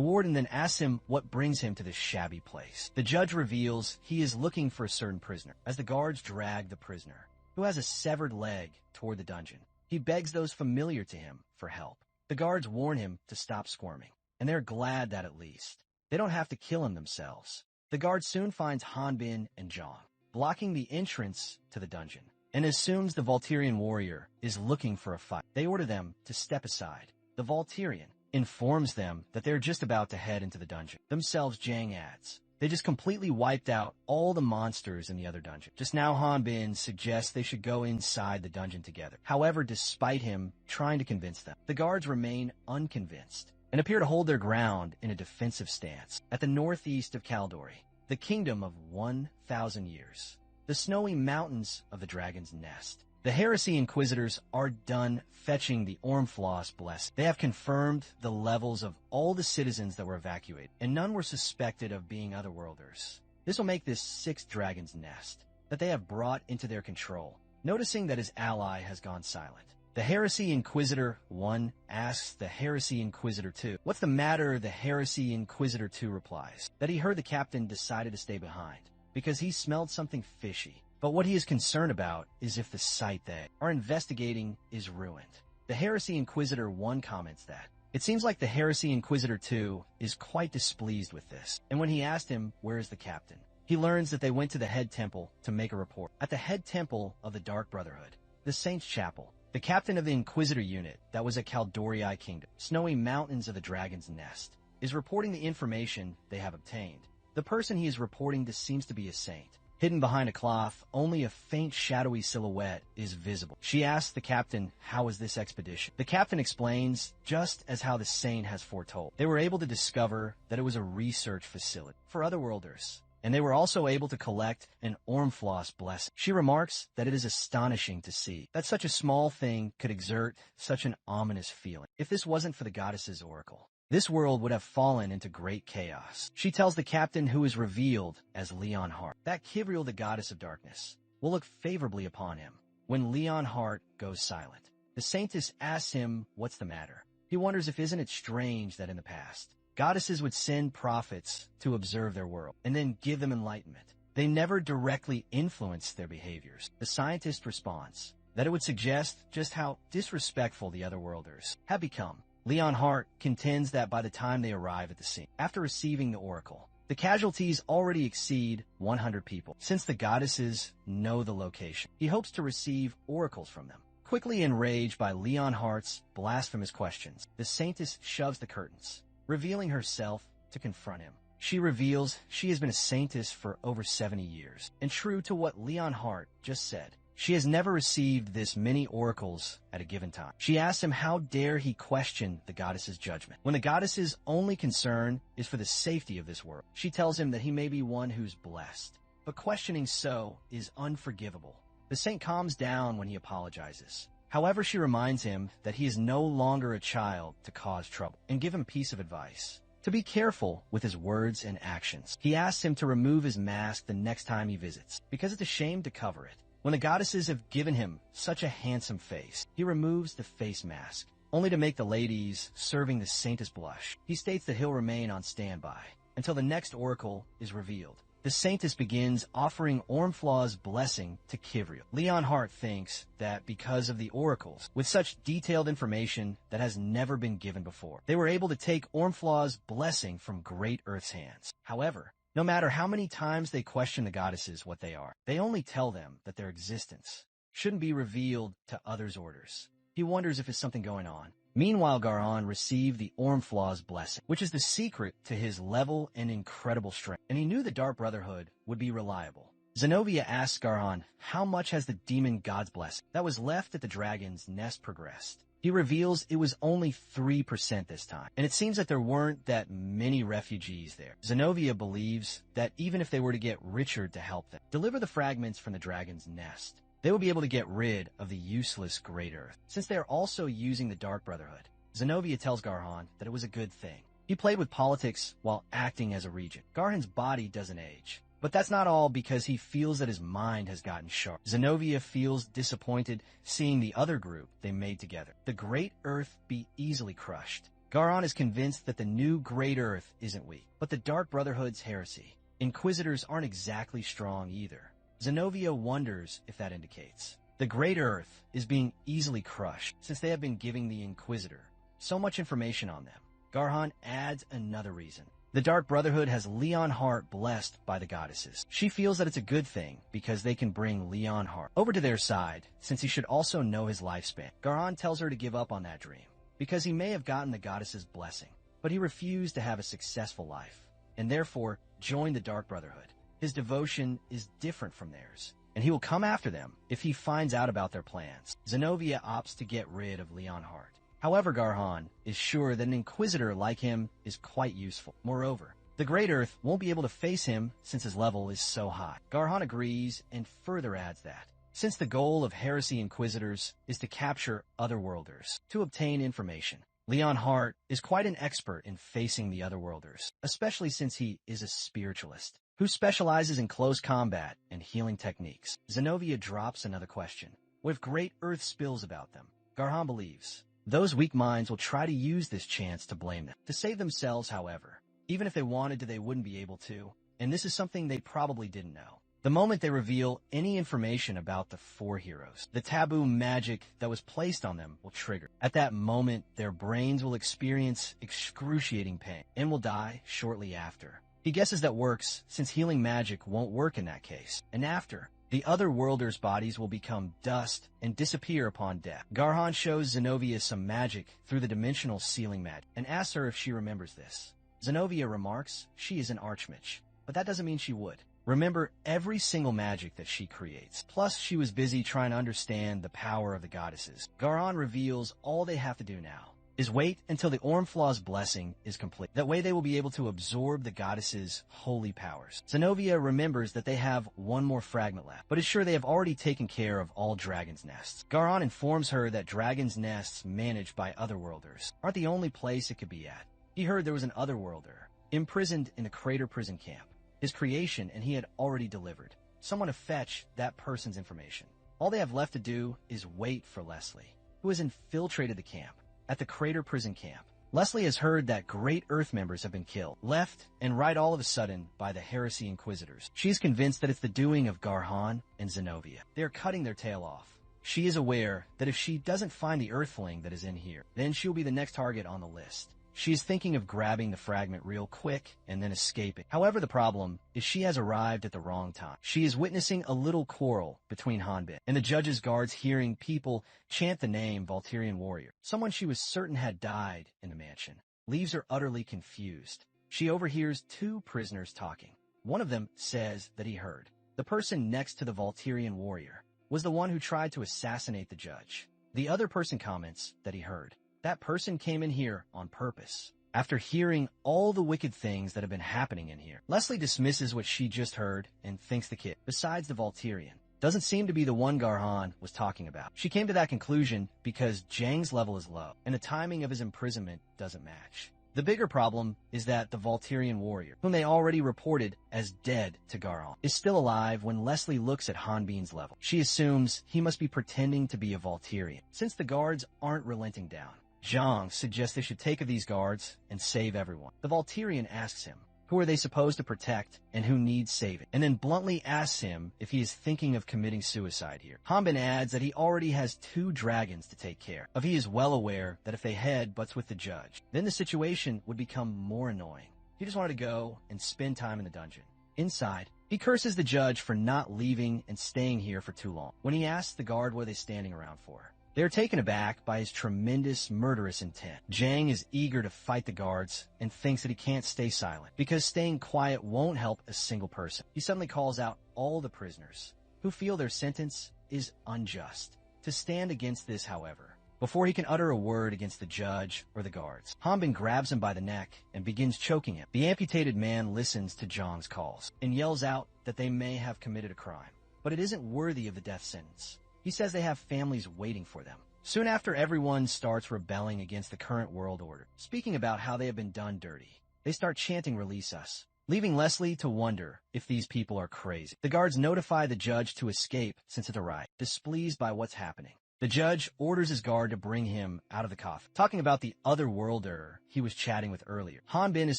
warden then asks him what brings him to this shabby place. The judge reveals he is looking for a certain prisoner. As the guards drag the prisoner, who has a severed leg, toward the dungeon, he begs those familiar to him for help. The guards warn him to stop squirming, and they're glad that at least they don't have to kill him themselves. The guard soon finds Hanbin and Zhang, blocking the entrance to the dungeon, and assumes the Volturian warrior is looking for a fight. They order them to step aside. The Volturian informs them that they're just about to head into the dungeon. Themselves, Zhang adds, they just completely wiped out all the monsters in the other dungeon. Just now, Hanbin suggests they should go inside the dungeon together. However, despite him trying to convince them, the guards remain unconvinced and appear to hold their ground in a defensive stance. At the northeast of Kaldori, the kingdom of 1,000 years, the snowy mountains of the Dragon's Nest, the Heresy Inquisitors are done fetching the Ormfloss blessing. They have confirmed the levels of all the citizens that were evacuated, and none were suspected of being otherworlders. This will make this 6th Dragon's Nest that they have brought into their control. Noticing that his ally has gone silent, the Heresy Inquisitor 1 asks the Heresy Inquisitor 2, "What's the matter?" The Heresy Inquisitor 2 replies that he heard the captain decided to stay behind because he smelled something fishy. But what he is concerned about is if the site they are investigating is ruined. The Heresy Inquisitor 1 comments that It seems like the Heresy Inquisitor too is quite displeased with this, and when he asked him where is the captain, he learns that they went to the head temple to make a report. At the head temple of the Dark Brotherhood, the Saints' Chapel, the captain of the Inquisitor unit that was at Caldorii Kingdom, snowy mountains of the Dragon's Nest, is reporting the information they have obtained. The person he is reporting to seems to be a saint. Hidden behind a cloth, only a faint shadowy silhouette is visible. She asks the captain, how is this expedition? The captain explains, just as how the saint has foretold. They were able to discover that it was a research facility for otherworlders, and they were also able to collect an Ormfloss blessing. She remarks that it is astonishing to see that such a small thing could exert such an ominous feeling. If this wasn't for the goddess's oracle, this world would have fallen into great chaos. She tells the captain, who is revealed as Leon Hart, that Kivriel, the goddess of darkness, will look favorably upon him when Leon Hart goes silent. The saintess asks him what's the matter. He wonders if isn't it strange that in the past, goddesses would send prophets to observe their world and then give them enlightenment. They never directly influenced their behaviors. The scientist responds that it would suggest just how disrespectful the otherworlders have become. Leon Hart contends that by the time they arrive at the scene, after receiving the oracle, the casualties already exceed 100 people. Since the goddesses know the location, he hopes to receive oracles from them. Quickly enraged by Leon Hart's blasphemous questions, the saintess shoves the curtains, revealing herself to confront him. She reveals she has been a saintess for over 70 years, and true to what Leon Hart just said, she has never received this many oracles at a given time. She asks him how dare he question the goddess's judgment, when the goddess's only concern is for the safety of this world. She tells him that he may be one who's blessed, but questioning so is unforgivable. The saint calms down when he apologizes. However, she reminds him that he is no longer a child to cause trouble, and give him a piece of advice: to be careful with his words and actions. He asks him to remove his mask the next time he visits, because it's a shame to cover it. When the goddesses have given him such a handsome face, he removes the face mask, only to make the ladies serving the saintess blush. He states that he'll remain on standby until the next oracle is revealed. The saintess begins offering Ormflaw's blessing to Kivriel. Leon Hart thinks that because of the oracles, with such detailed information that has never been given before, they were able to take Ormflaw's blessing from Great Earth's hands. However, no matter how many times they question the goddesses what they are, they only tell them that their existence shouldn't be revealed to others' orders. He wonders if there's something going on. Meanwhile, Garhon received the Ormflaw's blessing, which is the secret to his level and incredible strength, and he knew the Dark Brotherhood would be reliable. Zenobia asks Garhon how much has the demon god's blessing that was left at the dragon's nest progressed. He reveals it was only 3% this time, and it seems that there weren't that many refugees there. Zenobia believes that even if they were to get Richard to help them deliver the fragments from the dragon's nest, they will be able to get rid of the useless Great Earth. Since they are also using the Dark Brotherhood, Zenobia tells Garhon that it was a good thing. He played with politics while acting as a regent. Garhon's body doesn't age, but that's not all, because he feels that his mind has gotten sharp. Zenobia feels disappointed seeing the other group they made together, the Great Earth, be easily crushed. Garhon is convinced that the new Great Earth isn't weak, but the Dark Brotherhood's heresy. Inquisitors aren't exactly strong either. Zenobia wonders if that indicates the Great Earth is being easily crushed, since they have been giving the Inquisitor so much information on them. Garhon adds another reason. The Dark Brotherhood has Leon Hart blessed by the goddesses. She feels that it's a good thing because they can bring Leon Hart over to their side, since he should also know his lifespan. Garhon tells her to give up on that dream, because he may have gotten the goddess's blessing, but he refused to have a successful life, and therefore joined the Dark Brotherhood. His devotion is different from theirs, and he will come after them if he finds out about their plans. Zenobia opts to get rid of Leon Hart. However, Garhon is sure that an Inquisitor like him is quite useful. Moreover, the Great Earth won't be able to face him since his level is so high. Garhon agrees and further adds that, since the goal of Heresy Inquisitors is to capture Otherworlders to obtain information, Leon Hart is quite an expert in facing the Otherworlders, especially since he is a spiritualist who specializes in close combat and healing techniques. Zenobia drops another question. What if Great Earth spills about them? Garhon believes those weak minds will try to use this chance to blame them. To save themselves, however, even if they wanted to, they wouldn't be able to, and this is something they probably didn't know. The moment they reveal any information about the four heroes, the taboo magic that was placed on them will trigger. At that moment, their brains will experience excruciating pain and will die shortly after. He guesses that works since healing magic won't work in that case. And after, the other worlders' bodies will become dust and disappear upon death. Garhan shows Zenobia some magic through the dimensional sealing magic and asks her if she remembers this. Zenobia remarks she is an archmage, but that doesn't mean she would remember every single magic that she creates. Plus, she was busy trying to understand the power of the goddesses. Garhan reveals all they have to do now is wait until the Ormflaw's blessing is complete. That way they will be able to absorb the goddess's holy powers. Zenobia remembers that they have one more fragment left, but is sure they have already taken care of all dragon's nests. Garhan informs her that dragon's nests managed by otherworlders aren't the only place it could be at. He heard there was an otherworlder imprisoned in the crater prison camp, his creation, and he had already delivered someone to fetch that person's information. All they have left to do is wait for Leslie, who has infiltrated the camp. At the crater prison camp, Leslie has heard that great Earth members have been killed, left and right all of a sudden by the Heresy Inquisitors. She is convinced that it's the doing of Garhan and Zenobia. They are cutting their tail off. She is aware that if she doesn't find the Earthling that is in here, then she will be the next target on the list. She is thinking of grabbing the fragment real quick and then escaping. However, the problem is she has arrived at the wrong time. She is witnessing a little quarrel between Hanbin and the judge's guards, hearing people chant the name Volturian warrior. Someone she was certain had died in the mansion leaves her utterly confused. She overhears two prisoners talking. One of them says that he heard the person next to the Volturian warrior was the one who tried to assassinate the judge. The other person comments that he heard that person came in here on purpose. After hearing all the wicked things that have been happening in here, Leslie dismisses what she just heard and thinks the kid, besides the Volturian, doesn't seem to be the one Garhan was talking about. She came to that conclusion because Jang's level is low, and the timing of his imprisonment doesn't match. The bigger problem is that the Volturian warrior, whom they already reported as dead to Garhan, is still alive when Leslie looks at Hanbin's level. She assumes he must be pretending to be a Volturian, since the guards aren't relenting down. Zhang suggests they should take of these guards and save everyone. The Volturian asks him, who are they supposed to protect and who needs saving, and then bluntly asks him if he is thinking of committing suicide here. Hanbin adds that he already has 2 dragons to take care of. He is well aware that if they head butts with the judge, then the situation would become more annoying. He just wanted to go and spend time in the dungeon. Inside, he curses the judge for not leaving and staying here for too long. When he asks the guard what are they standing around for, they are taken aback by his tremendous murderous intent. Zhang is eager to fight the guards and thinks that he can't stay silent because staying quiet won't help a single person. He suddenly calls out all the prisoners who feel their sentence is unjust to stand against this, however, before he can utter a word against the judge or the guards. Hanbin grabs him by the neck and begins choking him. The amputated man listens to Zhang's calls and yells out that they may have committed a crime, but it isn't worthy of the death sentence. He says they have families waiting for them. Soon after, everyone starts rebelling against the current world order, speaking about how they have been done dirty. They start chanting "Release us," leaving Leslie to wonder if these people are crazy. The guards notify the judge to escape since it's a riot, displeased by what's happening. The judge orders his guard to bring him out of the coffin, talking about the other worlder he was chatting with earlier. Hanbin is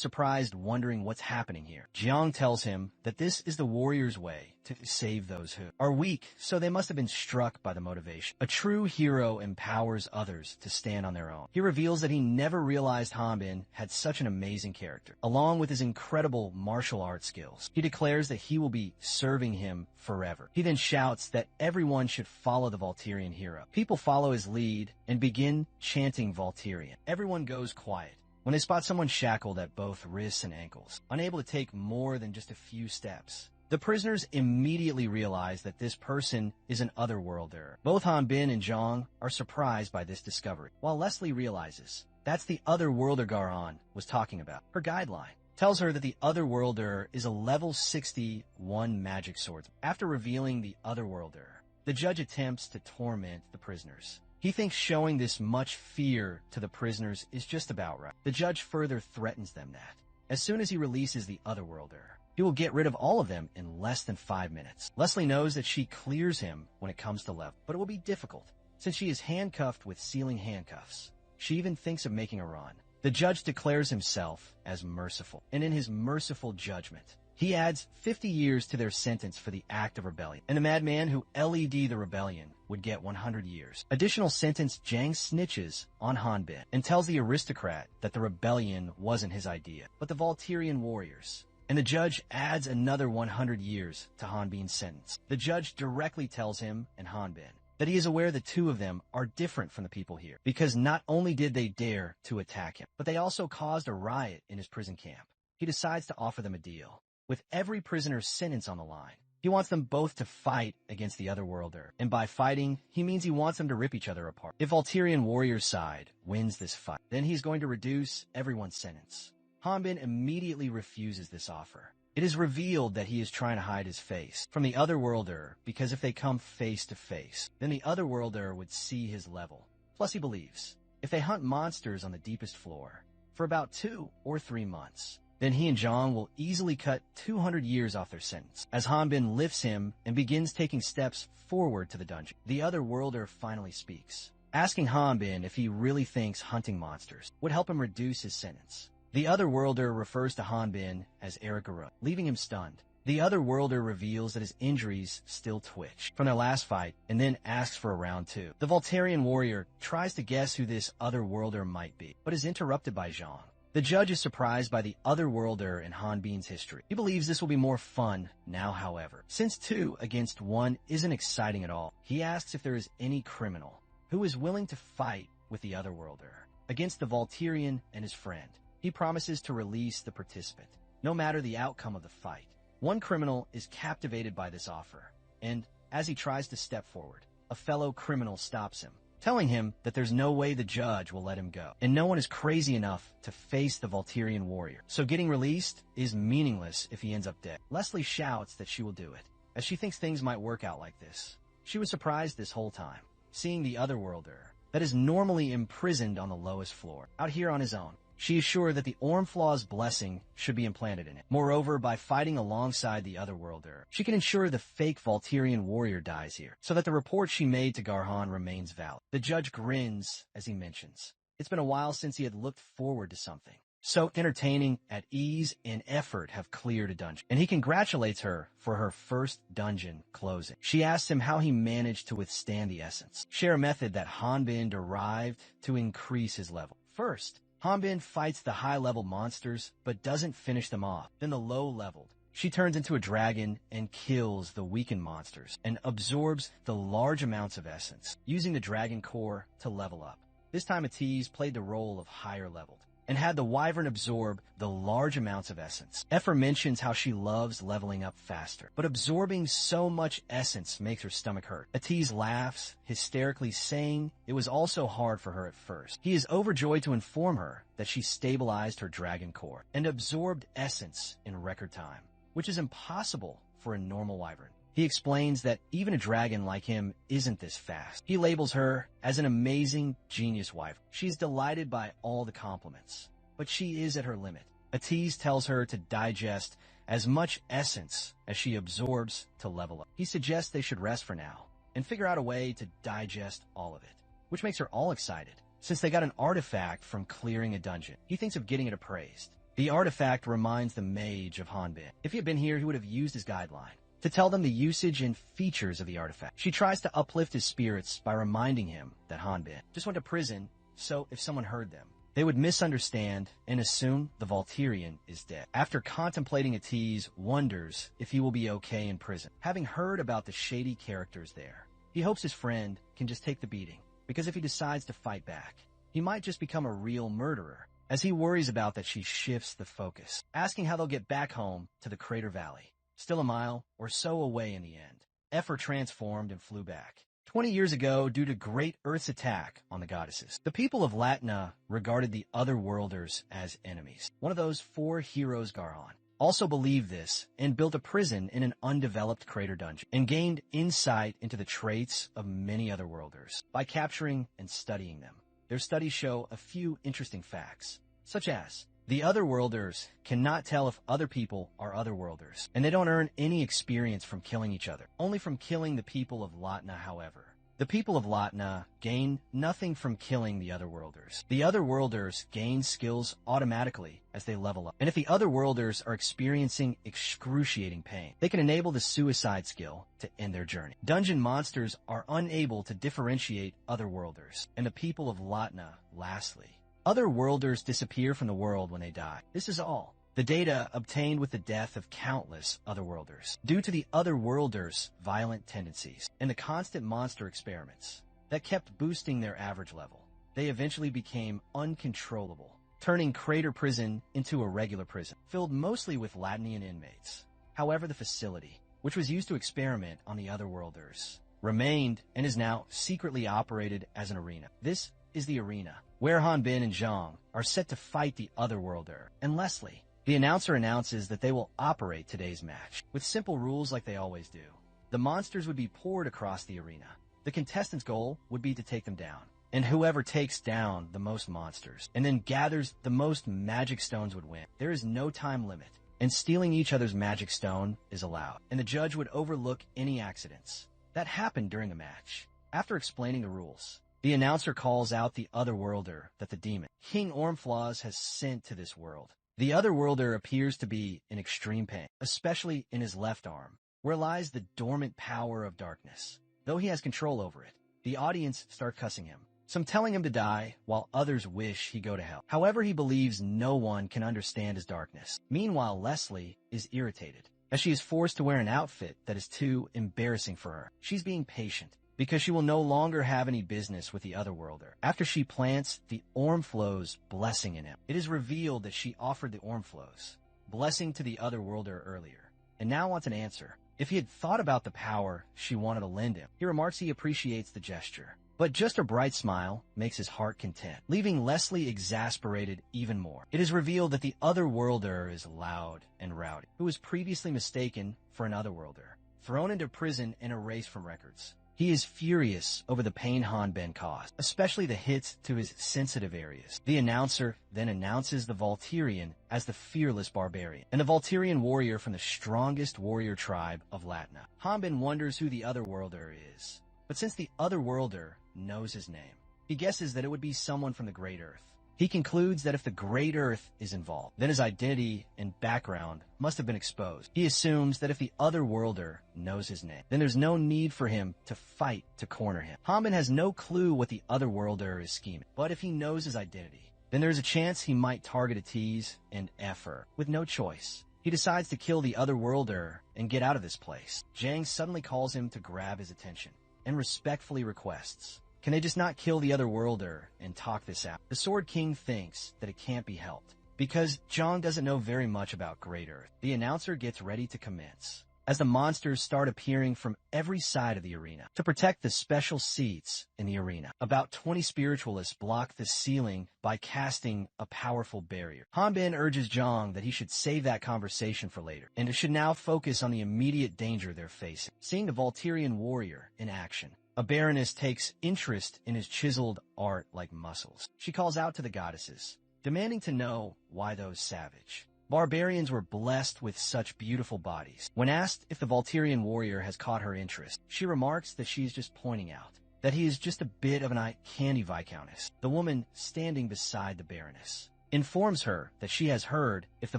surprised, wondering what's happening here. Jiang tells him that this is the warrior's way to save those who are weak, so they must have been struck by the motivation. A true hero empowers others to stand on their own. He reveals that he never realized Hanbin had such an amazing character, along with his incredible martial arts skills. He declares that he will be serving him forever. He then shouts that everyone should follow the Volturian hero. People follow his lead and begin chanting Volturian. Everyone goes quiet when they spot someone shackled at both wrists and ankles, unable to take more than just a few steps. The prisoners immediately realize that this person is an otherworlder. Both Hanbin and Zhang are surprised by this discovery, while Leslie realizes that's the otherworlder Garhan was talking about. Her guideline tells her that the otherworlder is a level 61 magic swordsman. After revealing the otherworlder, the judge attempts to torment the prisoners. He thinks showing this much fear to the prisoners is just about right. The judge further threatens them that as soon as he releases the otherworlder, he will get rid of all of them in less than 5 minutes. Leslie knows that she clears him when it comes to level, but it will be difficult since she is handcuffed with sealing handcuffs. She even thinks of making a run. The judge declares himself as merciful, and in his merciful judgment, He adds 50 years to their sentence for the act of rebellion, and the madman who led the rebellion would get 100 years. Additional sentence, Jang snitches on Hanbin and tells the aristocrat that the rebellion wasn't his idea, but the Volturian warriors. And the judge adds another 100 years to Hanbin's sentence. The judge directly tells him and Hanbin that he is aware the two of them are different from the people here, because not only did they dare to attack him, but they also caused a riot in his prison camp. He decides to offer them a deal. With every prisoner's sentence on the line, he wants them both to fight against the Otherworlder, and by fighting, he means he wants them to rip each other apart. If Volturian Warrior's side wins this fight, then he's going to reduce everyone's sentence. Hanbin immediately refuses this offer. It is revealed that he is trying to hide his face from the Otherworlder, because if they come face to face, then the Otherworlder would see his level. Plus he believes, if they hunt monsters on the deepest floor for about 2 or 3 months, then he and Zhang will easily cut 200 years off their sentence. As Hanbin lifts him and begins taking steps forward to the dungeon, the Otherworlder finally speaks, asking Hanbin if he really thinks hunting monsters would help him reduce his sentence. The Otherworlder refers to Hanbin as Erigara, leaving him stunned. The Otherworlder reveals that his injuries still twitch from their last fight and then asks for a round 2. The Volturian warrior tries to guess who this Otherworlder might be, but is interrupted by Zhang. The judge is surprised by the Otherworlder in Hanbin's history. He believes this will be more fun now, however. Since 2 against 1 isn't exciting at all, he asks if there is any criminal who is willing to fight with the Otherworlder against the Volturian and his friend. He promises to release the participant, no matter the outcome of the fight. One criminal is captivated by this offer, and as he tries to step forward, a fellow criminal stops him, telling him that there's no way the judge will let him go, and no one is crazy enough to face the Volturian warrior, so getting released is meaningless if he ends up dead. Leslie shouts that she will do it, as she thinks things might work out like this. She was surprised this whole time, seeing the Otherworlder that is normally imprisoned on the lowest floor, out here on his own. She is sure that the Ormflaw's blessing should be implanted in it. Moreover, by fighting alongside the Otherworlder, she can ensure the fake Volturian warrior dies here, so that the report she made to Garhan remains valid. The judge grins as he mentions, it's been a while since he had looked forward to something so entertaining, at ease, and effort have cleared a dungeon, and he congratulates her for her first dungeon closing. She asks him how he managed to withstand the essence, share a method that Hanbin derived to increase his level. First, Hanbin fights the high-level monsters, but doesn't finish them off. Then the low-leveled. She turns into a dragon and kills the weakened monsters, and absorbs the large amounts of essence, using the dragon core to level up. This time Atiz played the role of higher-leveled, and had the wyvern absorb the large amounts of essence. Effer mentions how she loves leveling up faster, but absorbing so much essence makes her stomach hurt. Atiz laughs, hysterically saying it was also hard for her at first. He is overjoyed to inform her that she stabilized her dragon core and absorbed essence in record time, which is impossible for a normal wyvern. He explains that even a dragon like him isn't this fast. He labels her as an amazing genius wyvern. She's delighted by all the compliments, but she is at her limit. Atiz tells her to digest as much essence as she absorbs to level up. He suggests they should rest for now and figure out a way to digest all of it, which makes her all excited, since they got an artifact from clearing a dungeon. He thinks of getting it appraised. The artifact reminds the mage of Hanbin. If he had been here, he would have used his guideline to tell them the usage and features of the artifact. She tries to uplift his spirits by reminding him that Hanbin just went to prison, so if someone heard them, they would misunderstand and assume the Volturian is dead. After contemplating, Atiz wonders if he will be okay in prison. Having heard about the shady characters there, he hopes his friend can just take the beating, because if he decides to fight back, he might just become a real murderer, as he worries about that she shifts the focus, asking how they'll get back home to the Crater Valley. Still a mile or so away in the end, Effer transformed and flew back. 20 years ago, due to Great Earth's attack on the goddesses, the people of Latna regarded the Otherworlders as enemies. One of those 4 heroes, Garhan, also believed this and built a prison in an undeveloped crater dungeon, and gained insight into the traits of many Otherworlders by capturing and studying them. Their studies show a few interesting facts, such as the Otherworlders cannot tell if other people are Otherworlders, and they don't earn any experience from killing each other, only from killing the people of Latna, however. The people of Latna gain nothing from killing the Otherworlders. The Otherworlders gain skills automatically as they level up. And if the Otherworlders are experiencing excruciating pain, they can enable the suicide skill to end their journey. Dungeon monsters are unable to differentiate Otherworlders. And the people of Latna, lastly. Otherworlders disappear from the world when they die. This is all. The data obtained with the death of countless Otherworlders, due to the Otherworlders' violent tendencies and the constant monster experiments that kept boosting their average level. They eventually became uncontrollable, turning Crater Prison into a regular prison, filled mostly with Latnian inmates. However, the facility, which was used to experiment on the Otherworlders, remained and is now secretly operated as an arena. This is the arena, where Hanbin and Zhang are set to fight the Otherworlder and Leslie. The announcer announces that they will operate today's match, with simple rules like they always do. The monsters would be poured across the arena. The contestants' goal would be to take them down, and whoever takes down the most monsters, and then gathers the most magic stones would win. There is no time limit, and stealing each other's magic stone is allowed, and the judge would overlook any accidents that happened during the match. After explaining the rules, the announcer calls out the Otherworlder that the demon, King Ormflaws, has sent to this world. The Otherworlder appears to be in extreme pain, especially in his left arm, where lies the dormant power of darkness. Though he has control over it, the audience start cussing him, some telling him to die, while others wish he go to hell. However, he believes no one can understand his darkness. Meanwhile, Leslie is irritated, as she is forced to wear an outfit that is too embarrassing for her. She's being patient, because she will no longer have any business with the Otherworlder. After she plants the Ormflow's blessing in him, it is revealed that she offered the Ormflow's blessing to the Otherworlder earlier, and now wants an answer. If he had thought about the power she wanted to lend him, he remarks he appreciates the gesture. But just a bright smile makes his heart content, leaving Leslie exasperated even more. It is revealed that the Otherworlder is loud and rowdy, who was previously mistaken for an Otherworlder, thrown into prison and erased from records. He is furious over the pain Hanbin caused, especially the hits to his sensitive areas. The announcer then announces the Volturian as the fearless barbarian, and the Volturian warrior from the strongest warrior tribe of Latna. Hanbin wonders who the Otherworlder is, but since the Otherworlder knows his name, he guesses that it would be someone from the Great Earth. He concludes that if the Great Earth is involved, then his identity and background must have been exposed. He assumes that if the Otherworlder knows his name, then there's no need for him to fight to corner him. Hanbin has no clue what the Otherworlder is scheming, but if he knows his identity, then there's a chance he might target a tease and F her. With no choice, he decides to kill the Otherworlder and get out of this place. Zhang suddenly calls him to grab his attention and respectfully requests, can they just not kill the Otherworlder and talk this out? The Sword King thinks that it can't be helped, because Zhang doesn't know very much about Great Earth. The announcer gets ready to commence, as the monsters start appearing from every side of the arena. To protect the special seats in the arena, about 20 spiritualists block the ceiling by casting a powerful barrier. Hanbin urges Zhang that he should save that conversation for later, and should now focus on the immediate danger they're facing. Seeing the Volturian warrior in action, a baroness takes interest in his chiseled art like muscles. She calls out to the goddesses, demanding to know why those savage barbarians were blessed with such beautiful bodies. When asked if the Volturian warrior has caught her interest, she remarks that she is just pointing out that he is just a bit of an candy viscountess. The woman standing beside the baroness informs her that she has heard if the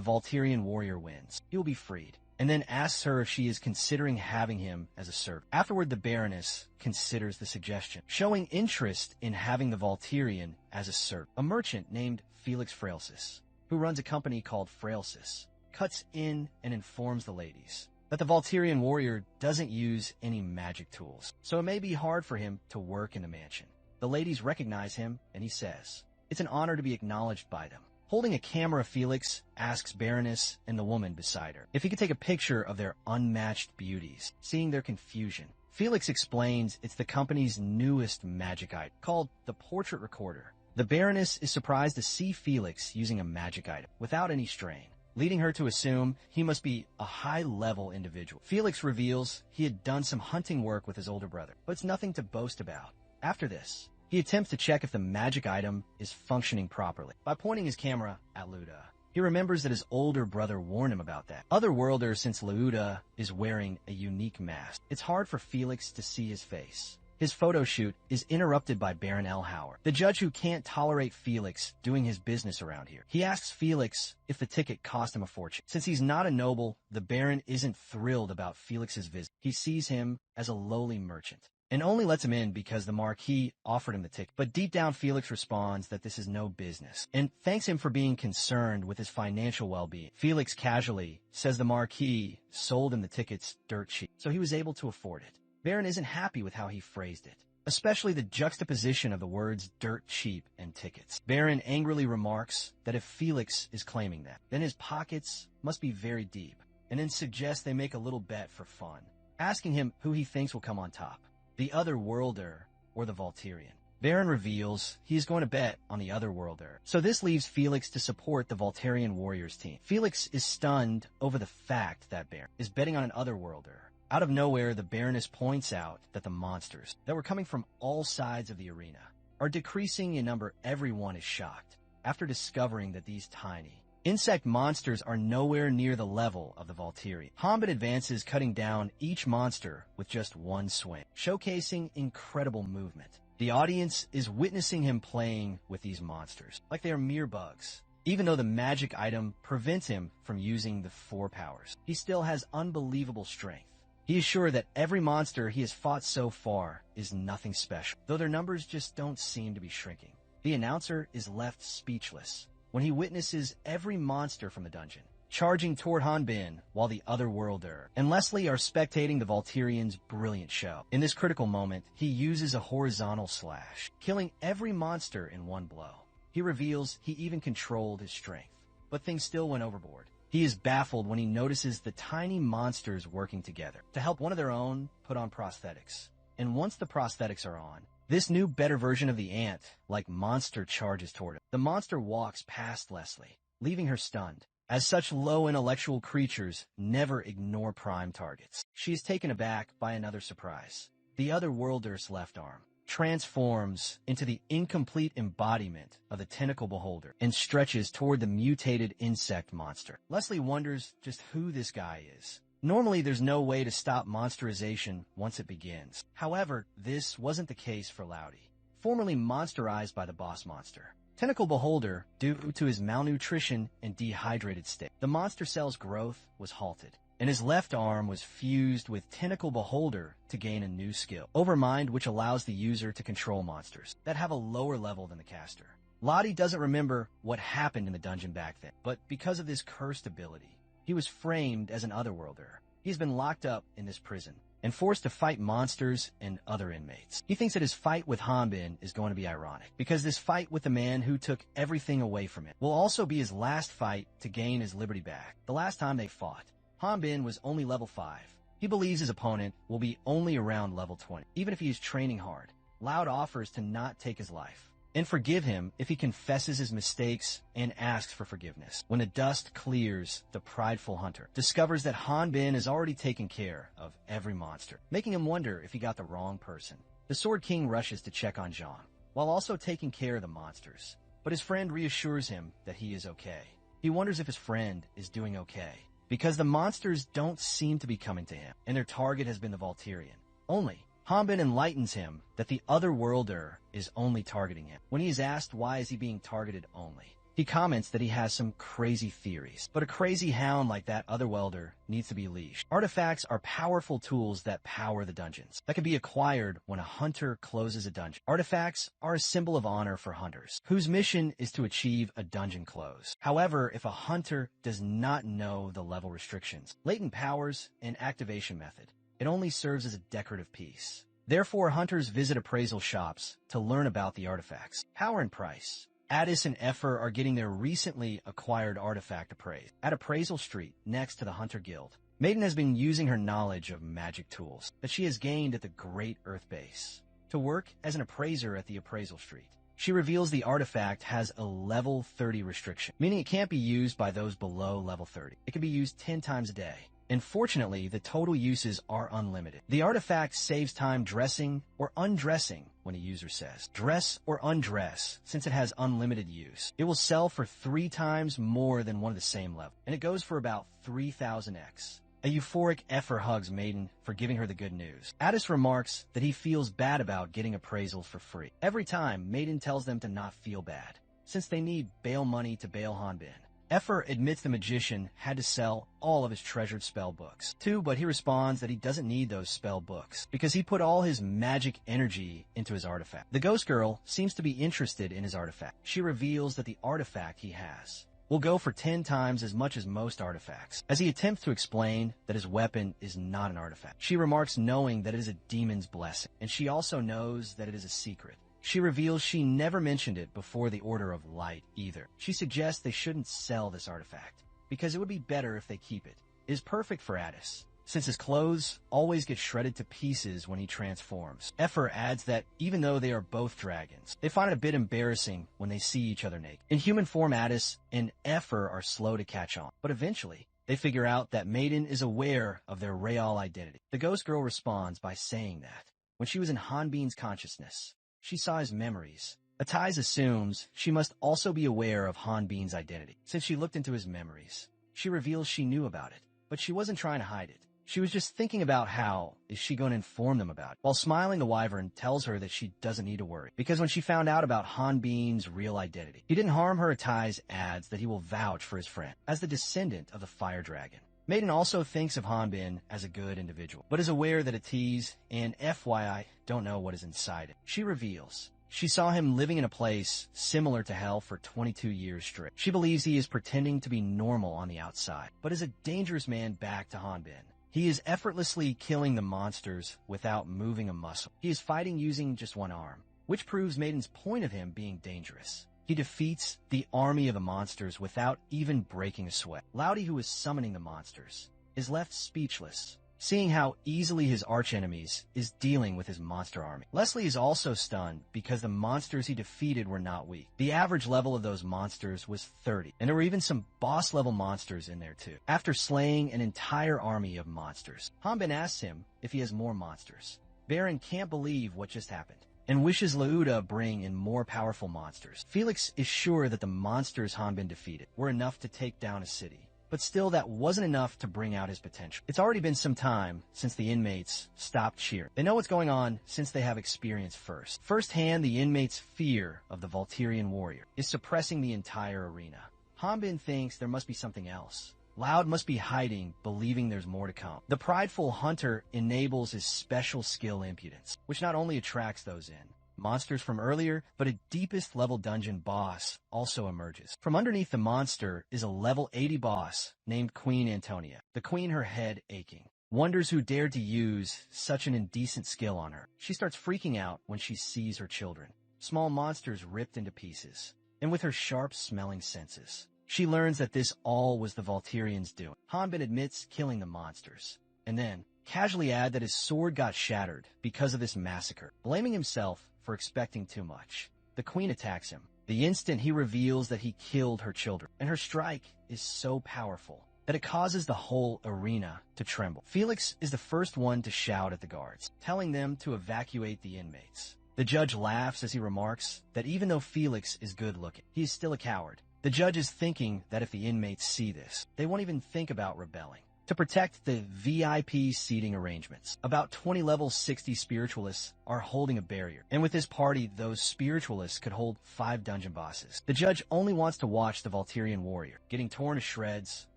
Volturian warrior wins, he will be freed, and then asks her if she is considering having him as a servant. Afterward, the Baroness considers the suggestion, showing interest in having the Volturian as a servant. A merchant named Felix Frailsis, who runs a company called Frailsis, cuts in and informs the ladies that the Volturian warrior doesn't use any magic tools, so it may be hard for him to work in the mansion. The ladies recognize him, and he says, it's an honor to be acknowledged by them. Holding a camera, Felix asks Baroness and the woman beside her if he could take a picture of their unmatched beauties. Seeing their confusion, Felix explains it's the company's newest magic item, called the Portrait Recorder. The Baroness is surprised to see Felix using a magic item without any strain, leading her to assume he must be a high-level individual. Felix reveals he had done some hunting work with his older brother, but it's nothing to boast about. After this, he attempts to check if the magic item is functioning properly by pointing his camera at Luda. He remembers that his older brother warned him about that. Otherworlder, since Luda is wearing a unique mask, it's hard for Felix to see his face. His photo shoot is interrupted by Baron Elhauer, the judge who can't tolerate Felix doing his business around here. He asks Felix if the ticket cost him a fortune. Since he's not a noble, the Baron isn't thrilled about Felix's visit. He sees him as a lowly merchant and only lets him in because the Marquis offered him the ticket. But deep down, Felix responds that this is no business and thanks him for being concerned with his financial well-being. Felix casually says the Marquis sold him the tickets dirt cheap, so he was able to afford it. Baron isn't happy with how he phrased it, especially the juxtaposition of the words dirt cheap and tickets. Baron angrily remarks that if Felix is claiming that, then his pockets must be very deep, and then suggests they make a little bet for fun, asking him who he thinks will come on top, the Otherworlder or the Volturian. Baron reveals he is going to bet on the Otherworlder, so this leaves Felix to support the Volturian Warriors team. Felix is stunned over the fact that Baron is betting on an Otherworlder. Out of nowhere, the Baroness points out that the monsters that were coming from all sides of the arena are decreasing in number. Everyone is shocked after discovering that these tiny insect monsters are nowhere near the level of the Volturian. Hanbin advances, cutting down each monster with just one swing, showcasing incredible movement. The audience is witnessing him playing with these monsters like they are mere bugs. Even though the magic item prevents him from using the 4 powers, he still has unbelievable strength. He is sure that every monster he has fought so far is nothing special, though their numbers just don't seem to be shrinking. The announcer is left speechless when he witnesses every monster from the dungeon charging toward Hanbin, while the Otherworlder and Leslie are spectating the Volturian's brilliant show. In this critical moment, he uses a horizontal slash, killing every monster in one blow. He reveals he even controlled his strength, but things still went overboard. He is baffled when he notices the tiny monsters working together to help one of their own put on prosthetics. And once the prosthetics are on, this new better version of the ant-like monster charges toward him. The monster walks past Leslie, leaving her stunned, as such low intellectual creatures never ignore prime targets. She is taken aback by another surprise. The Otherworlder's left arm transforms into the incomplete embodiment of the tentacle beholder and stretches toward the mutated insect monster. Leslie wonders just who this guy is. Normally, there's no way to stop monsterization once it begins. However, this wasn't the case for Loudy, formerly monsterized by the boss monster. Tentacle Beholder, due to his malnutrition and dehydrated state, the monster cell's growth was halted, and his left arm was fused with Tentacle Beholder to gain a new skill, Overmind, which allows the user to control monsters that have a lower level than the caster. Lottie doesn't remember what happened in the dungeon back then, but because of this cursed ability, he was framed as an Otherworlder. He's been locked up in this prison and forced to fight monsters and other inmates. He thinks that his fight with Hanbin is going to be ironic, because this fight with the man who took everything away from him will also be his last fight to gain his liberty back. The last time they fought, Hanbin was only level 5. He believes his opponent will be only around level 20. Even if he is training hard, Loud offers to not take his life and forgive him if he confesses his mistakes and asks for forgiveness. When the dust clears, the prideful hunter discovers that Hanbin has already taken care of every monster, making him wonder if he got the wrong person. The Sword King rushes to check on Zhang, while also taking care of the monsters, but his friend reassures him that he is okay. He wonders if his friend is doing okay, because the monsters don't seem to be coming to him, and their target has been the Volturian. Only Hanbin enlightens him that the Otherworlder is only targeting him. When he is asked why is he being targeted only, he comments that he has some crazy theories. But a crazy hound like that Otherworlder needs to be leashed. Artifacts are powerful tools that power the dungeons, that can be acquired when a hunter closes a dungeon. Artifacts are a symbol of honor for hunters, whose mission is to achieve a dungeon close. However, if a hunter does not know the level restrictions, latent powers, and activation method, it only serves as a decorative piece. Therefore, hunters visit appraisal shops to learn about the artifacts. Power and price. Addis and Effer are getting their recently acquired artifact appraised at Appraisal Street next to the Hunter Guild. Maiden has been using her knowledge of magic tools that she has gained at the Great Earth Base to work as an appraiser at the Appraisal Street. She reveals the artifact has a level 30 restriction, meaning it can't be used by those below level 30. It can be used 10 times a day. And fortunately, the total uses are unlimited. The artifact saves time dressing or undressing when a user says dress or undress, since it has unlimited use. It will sell for 3 times more than one of the same level, and it goes for about 3000x. A euphoric Effer hugs Maiden for giving her the good news. Addis remarks that he feels bad about getting appraisals for free. Every time, Maiden tells them to not feel bad, since they need bail money to bail Hanbin. Effer admits the magician had to sell all of his treasured spell books, too, but he responds that he doesn't need those spell books because he put all his magic energy into his artifact. The ghost girl seems to be interested in his artifact. She reveals that the artifact he has will go for 10 times as much as most artifacts, as he attempts to explain that his weapon is not an artifact. She remarks knowing that it is a demon's blessing, and she also knows that it is a secret. She reveals she never mentioned it before the Order of Light either. She suggests they shouldn't sell this artifact, because it would be better if they keep it. It is perfect for Addis, since his clothes always get shredded to pieces when he transforms. Effer adds that even though they are both dragons, they find it a bit embarrassing when they see each other naked. In human form, Addis and Effer are slow to catch on, but eventually, they figure out that Maiden is aware of their real identity. The ghost girl responds by saying that when she was in Hanbin's consciousness, she saw his memories. Atais assumes she must also be aware of Hanbin's identity, since she looked into his memories. She reveals she knew about it, but she wasn't trying to hide it. She was just thinking about how is she going to inform them about it. While smiling, the wyvern tells her that she doesn't need to worry, because when she found out about Hanbin's real identity, he didn't harm her. Atais adds that he will vouch for his friend as the descendant of the fire dragon. Maiden also thinks of Hanbin as a good individual, but is aware that Atais and FYI don't know what is inside it. She reveals she saw him living in a place similar to hell for 22 years straight. She believes he is pretending to be normal on the outside, but is a dangerous man back to Hanbin. He is effortlessly killing the monsters without moving a muscle. He is fighting using just one arm, which proves Maiden's point of him being dangerous. He defeats the army of the monsters without even breaking a sweat. Loudy, who is summoning the monsters, is left speechless, seeing how easily his archenemies is dealing with his monster army. Leslie is also stunned because the monsters he defeated were not weak. The average level of those monsters was 30, and there were even some boss-level monsters in there too. After slaying an entire army of monsters, Hanbin asks him if he has more monsters. Baron can't believe what just happened and wishes Lauda bring in more powerful monsters. Felix is sure that the monsters Hanbin defeated were enough to take down a city, but still that wasn't enough to bring out his potential. It's already been some time since the inmates stopped cheering. They know what's going on since they have experience first. Firsthand, the inmates' fear of the Volturian warrior is suppressing the entire arena. Hanbin thinks there must be something else. Loud must be hiding, believing there's more to come. The prideful hunter enables his special skill impudence, which not only attracts those in monsters from earlier, but a deepest level dungeon boss also emerges. From underneath the monster is a level 80 boss named Queen Antonia. The queen, her head aching, wonders who dared to use such an indecent skill on her. She starts freaking out when she sees her children, small monsters ripped into pieces, and with her sharp smelling senses, she learns that this all was the Volturians' doing. Hanbin admits killing the monsters, and then casually add that his sword got shattered because of this massacre, blaming himself for expecting too much. The queen attacks him. The instant he reveals that he killed her children, and her strike is so powerful that it causes the whole arena to tremble. Felix is the first one to shout at the guards, telling them to evacuate the inmates. The judge laughs as he remarks that even though Felix is good-looking, he is still a coward. The judge is thinking that if the inmates see this, they won't even think about rebelling. To protect the VIP seating arrangements, about 20 level 60 spiritualists are holding a barrier, and with this party, those spiritualists could hold 5 dungeon bosses. The judge only wants to watch the Volturian warrior getting torn to shreds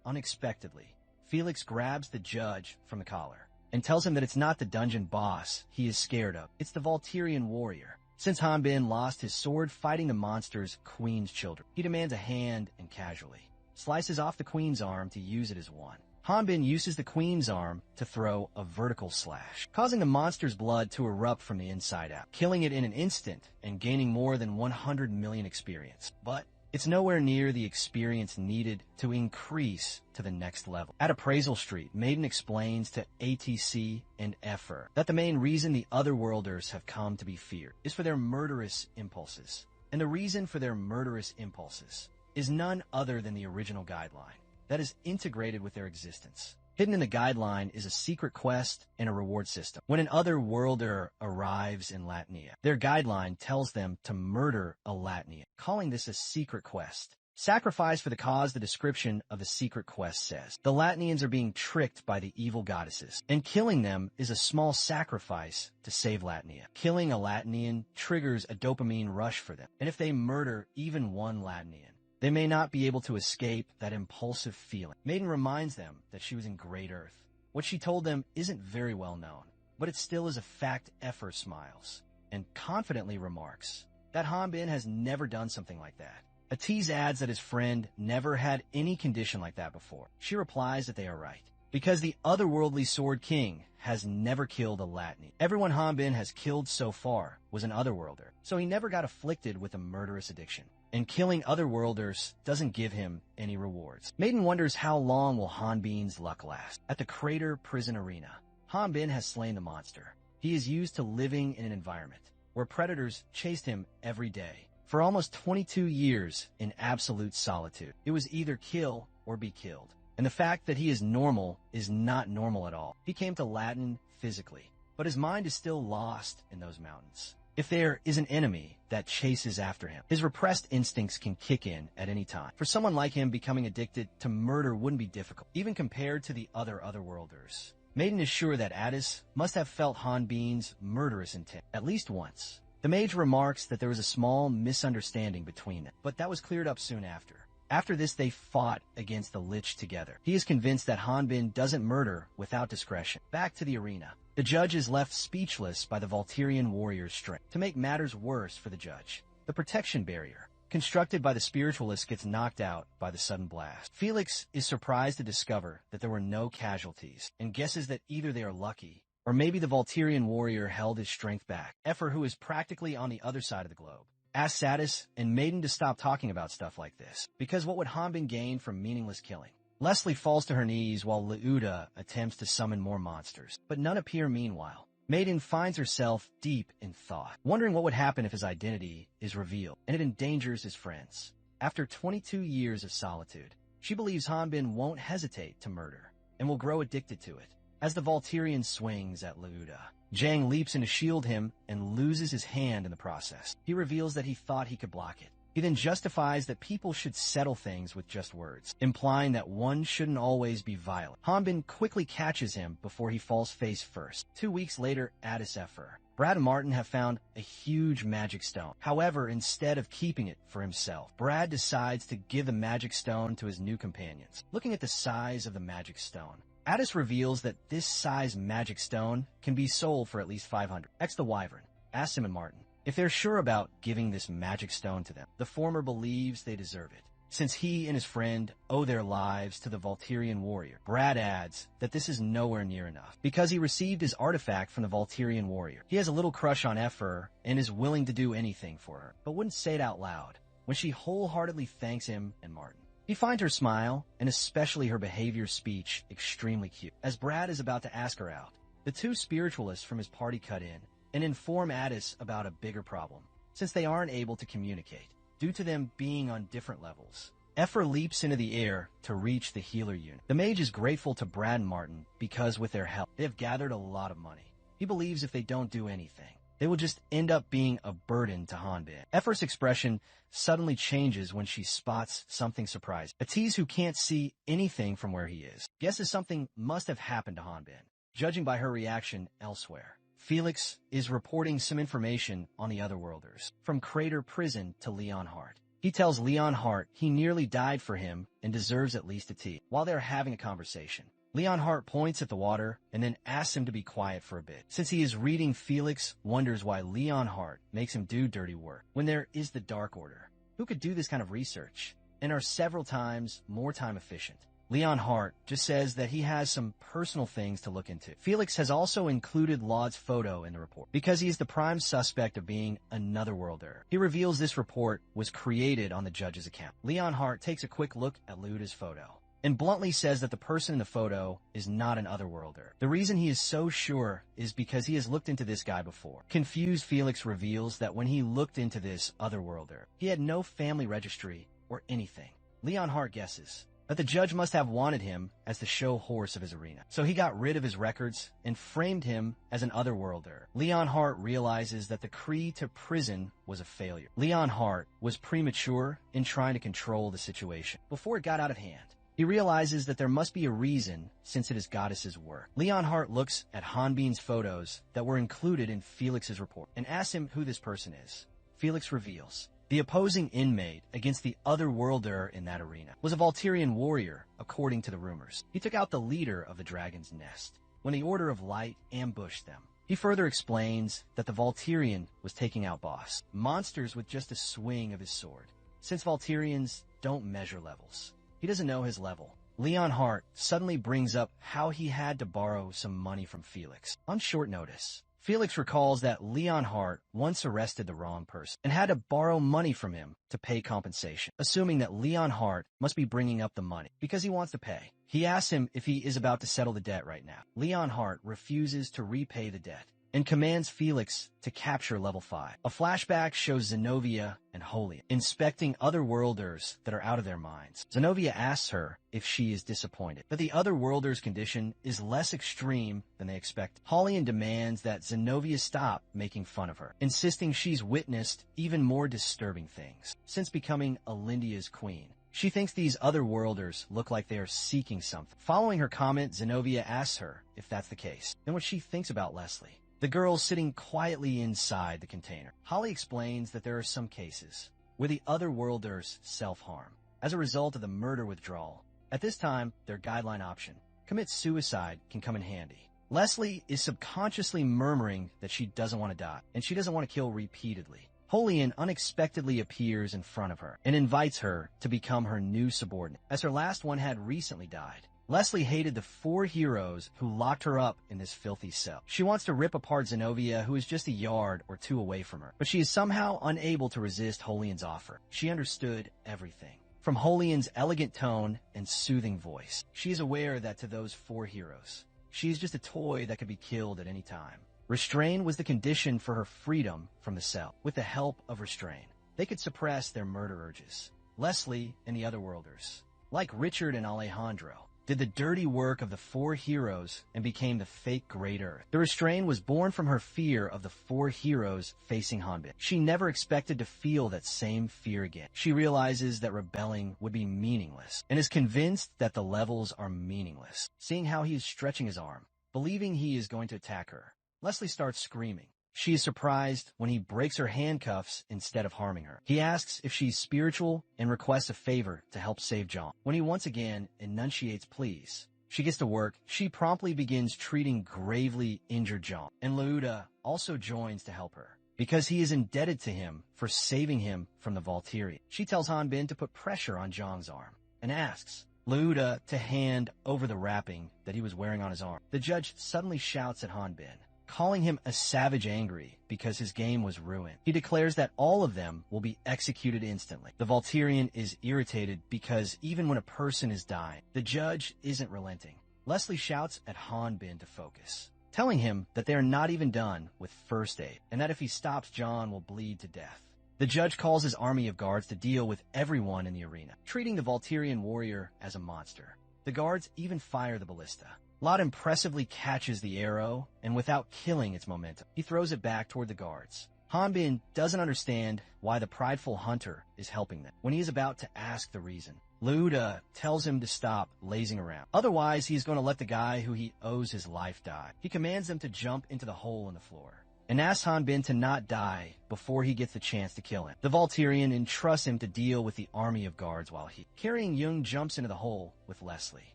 unexpectedly. Felix grabs the judge from the collar and tells him that it's not the dungeon boss he is scared of, it's the Volturian warrior. Since Hanbin lost his sword fighting the monster's queen's children, he demands a hand and casually slices off the queen's arm to use it as one. Hanbin uses the queen's arm to throw a vertical slash, causing the monster's blood to erupt from the inside out, killing it in an instant and gaining more than 100 million experience. But it's nowhere near the experience needed to increase to the next level. At Appraisal Street, Maiden explains to ATC and Effer that the main reason the Otherworlders have come to be feared is for their murderous impulses. And the reason for their murderous impulses is none other than the original guideline that is integrated with their existence. Hidden in the guideline is a secret quest and a reward system. When an Otherworlder arrives in Latnia, their guideline tells them to murder a Latnia, calling this a secret quest. Sacrifice for the cause, the description of the secret quest says. The Latnians are being tricked by the evil goddesses, and killing them is a small sacrifice to save Latnia. Killing a Latnian triggers a dopamine rush for them, and if they murder even one Latnian, they may not be able to escape that impulsive feeling. Maiden reminds them that she was in Great Earth. What she told them isn't very well known, but it still is a fact. Effer smiles and confidently remarks that Hanbin has never done something like that. Atiz adds that his friend never had any condition like that before. She replies that they are right, because the otherworldly Sword King has never killed a Latni. Everyone Hanbin has killed so far was an otherworlder, so he never got afflicted with a murderous addiction. And killing otherworlders doesn't give him any rewards. Maiden wonders how long will Hanbin's luck last. At the Crater Prison Arena, Hanbin has slain the monster. He is used to living in an environment where predators chased him every day. For almost 22 years in absolute solitude, it was either kill or be killed. And the fact that he is normal is not normal at all. He came to Latin physically, but his mind is still lost in those mountains. If there is an enemy that chases after him, his repressed instincts can kick in at any time. For someone like him, becoming addicted to murder wouldn't be difficult, even compared to the otherworlders. Maiden is sure that Addis must have felt Hanbin's murderous intent at least once. The mage remarks that there was a small misunderstanding between them, but that was cleared up soon after. After this, they fought against the Lich together. He is convinced that Hanbin doesn't murder without discretion. Back to the arena. The judge is left speechless by the Volturian warrior's strength. To make matters worse for the judge, the protection barrier, constructed by the spiritualist, gets knocked out by the sudden blast. Felix is surprised to discover that there were no casualties, and guesses that either they are lucky, or maybe the Volturian warrior held his strength back. Effer, who is practically on the other side of the globe, asks Addis and Maiden to stop talking about stuff like this, because what would Hanbin gain from meaningless killing? Leslie falls to her knees while Leuda attempts to summon more monsters, but none appear meanwhile. Maiden finds herself deep in thought, wondering what would happen if his identity is revealed, and it endangers his friends. After 22 years of solitude, she believes Hanbin won't hesitate to murder, and will grow addicted to it. As the Volturian swings at Leuda, Jang leaps in to shield him and loses his hand in the process. He reveals that he thought he could block it. He then justifies that people should settle things with just words, implying that one shouldn't always be violent. Hanbin quickly catches him before he falls face first. 2 weeks later, Addis Effer, Brad and Martin have found a huge magic stone. However, instead of keeping it for himself, Brad decides to give the magic stone to his new companions. Looking at the size of the magic stone, Addis reveals that this size magic stone can be sold for at least 500. X the Wyvern asks him and Martin if they're sure about giving this magic stone to them. The former believes they deserve it, since he and his friend owe their lives to the Volturian warrior. Brad adds that this is nowhere near enough, because he received his artifact from the Volturian warrior. He has a little crush on Effer and is willing to do anything for her, but wouldn't say it out loud when she wholeheartedly thanks him and Martin. He finds her smile, and especially her behavior speech, extremely cute. As Brad is about to ask her out, the two spiritualists from his party cut in and inform Addis about a bigger problem, since they aren't able to communicate, due to them being on different levels. Effer leaps into the air to reach the healer unit. The mage is grateful to Brad and Martin because with their help, they have gathered a lot of money. He believes if they don't do anything, they will just end up being a burden to Hanbin. Effer's expression suddenly changes when she spots something surprising. Atiz, who can't see anything from where he is, guesses something must have happened to Hanbin, judging by her reaction elsewhere. Felix is reporting some information on the otherworlders, from Crater Prison to Leon Hart. He tells Leon Hart he nearly died for him and deserves at least a tea. While they're having a conversation, Leon Hart points at the water and then asks him to be quiet for a bit. Since he is reading, Felix wonders why Leon Hart makes him do dirty work when there is the Dark Order, who could do this kind of research and are several times more time efficient. Leon Hart just says that he has some personal things to look into. Felix has also included Laud's photo in the report because he is the prime suspect of being another worlder. He reveals this report was created on the judge's account. Leon Hart takes a quick look at Luda's photo and bluntly says that the person in the photo is not an otherworlder. The reason he is so sure is because he has looked into this guy before. Confused, Felix reveals that when he looked into this otherworlder, he had no family registry or anything. Leon Hart guesses but the judge must have wanted him as the show horse of his arena. So he got rid of his records and framed him as an otherworlder. Leon Hart realizes that the decree to prison was a failure. Leon Hart was premature in trying to control the situation before it got out of hand. He realizes that there must be a reason since it is Goddess's work. Leon Hart looks at Hanbin's photos that were included in Felix's report and asks him who this person is. Felix reveals the opposing inmate against the otherworlder in that arena was a Volturian warrior, according to the rumors. He took out the leader of the Dragon's Nest when the Order of Light ambushed them. He further explains that the Volturian was taking out boss monsters with just a swing of his sword. Since Volturians don't measure levels, he doesn't know his level. Leon Hart suddenly brings up how he had to borrow some money from Felix on short notice. Felix recalls that Leon Hart once arrested the wrong person and had to borrow money from him to pay compensation, assuming that Leon Hart must be bringing up the money because he wants to pay. He asks him if he is about to settle the debt right now. Leon Hart refuses to repay the debt and commands Felix to capture level 5. A flashback shows Zenobia and Holian inspecting otherworlders that are out of their minds. Zenobia asks her if she is disappointed, but the otherworlders' condition is less extreme than they expect. Holian demands that Zenobia stop making fun of her, insisting she's witnessed even more disturbing things since becoming Alindia's queen. She thinks these otherworlders look like they are seeking something. Following her comment, Zenobia asks her if that's the case and what she thinks about Leslie, the girl sitting quietly inside the container. Holly explains that there are some cases where the otherworlders self-harm as a result of the murder withdrawal. At this time, their guideline option, commit suicide, can come in handy. Leslie is subconsciously murmuring that she doesn't want to die, and she doesn't want to kill repeatedly. Holian unexpectedly appears in front of her and invites her to become her new subordinate, as her last one had recently died. Leslie hated the 4 heroes who locked her up in this filthy cell. She wants to rip apart Zenobia, who is just a yard or 2 away from her, but she is somehow unable to resist Holian's offer. She understood everything from Holian's elegant tone and soothing voice. She is aware that to those 4 heroes, she is just a toy that could be killed at any time. Restrain was the condition for her freedom from the cell. With the help of Restrain, they could suppress their murder urges. Leslie and the otherworlders, like Richard and Alejandro, did the dirty work of the 4 heroes and became the fake Great Earth. The Restrain was born from her fear of the 4 heroes facing Hanbin. She never expected to feel that same fear again. She realizes that rebelling would be meaningless and is convinced that the levels are meaningless. Seeing how he is stretching his arm, believing he is going to attack her, Leslie starts screaming. She is surprised when he breaks her handcuffs instead of harming her. He asks if she's spiritual and requests a favor to help save John. When he once again enunciates please, she gets to work. She promptly begins treating gravely injured John, and Lauda also joins to help her because he is indebted to him for saving him from the Volturian. She tells Hanbin to put pressure on Zhang's arm and asks Lauda to hand over the wrapping that he was wearing on his arm. The judge suddenly shouts at Hanbin, calling him a savage angry because his game was ruined. He declares that all of them will be executed instantly. The Volturian is irritated because even when a person is dying, the judge isn't relenting. Leslie shouts at Hanbin to focus, telling him that they are not even done with first aid and that if he stops, John will bleed to death. The judge calls his army of guards to deal with everyone in the arena, treating the Volturian warrior as a monster. The guards even fire the ballista. Lot impressively catches the arrow, and without killing its momentum, he throws it back toward the guards. Hanbin doesn't understand why the prideful hunter is helping them when he is about to ask the reason. Lauda tells him to stop lazing around. Otherwise, he is going to let the guy who he owes his life die. He commands them to jump into the hole in the floor and asks Hanbin to not die before he gets the chance to kill him. The Volturian entrusts him to deal with the army of guards while he, carrying Jung, jumps into the hole with Leslie.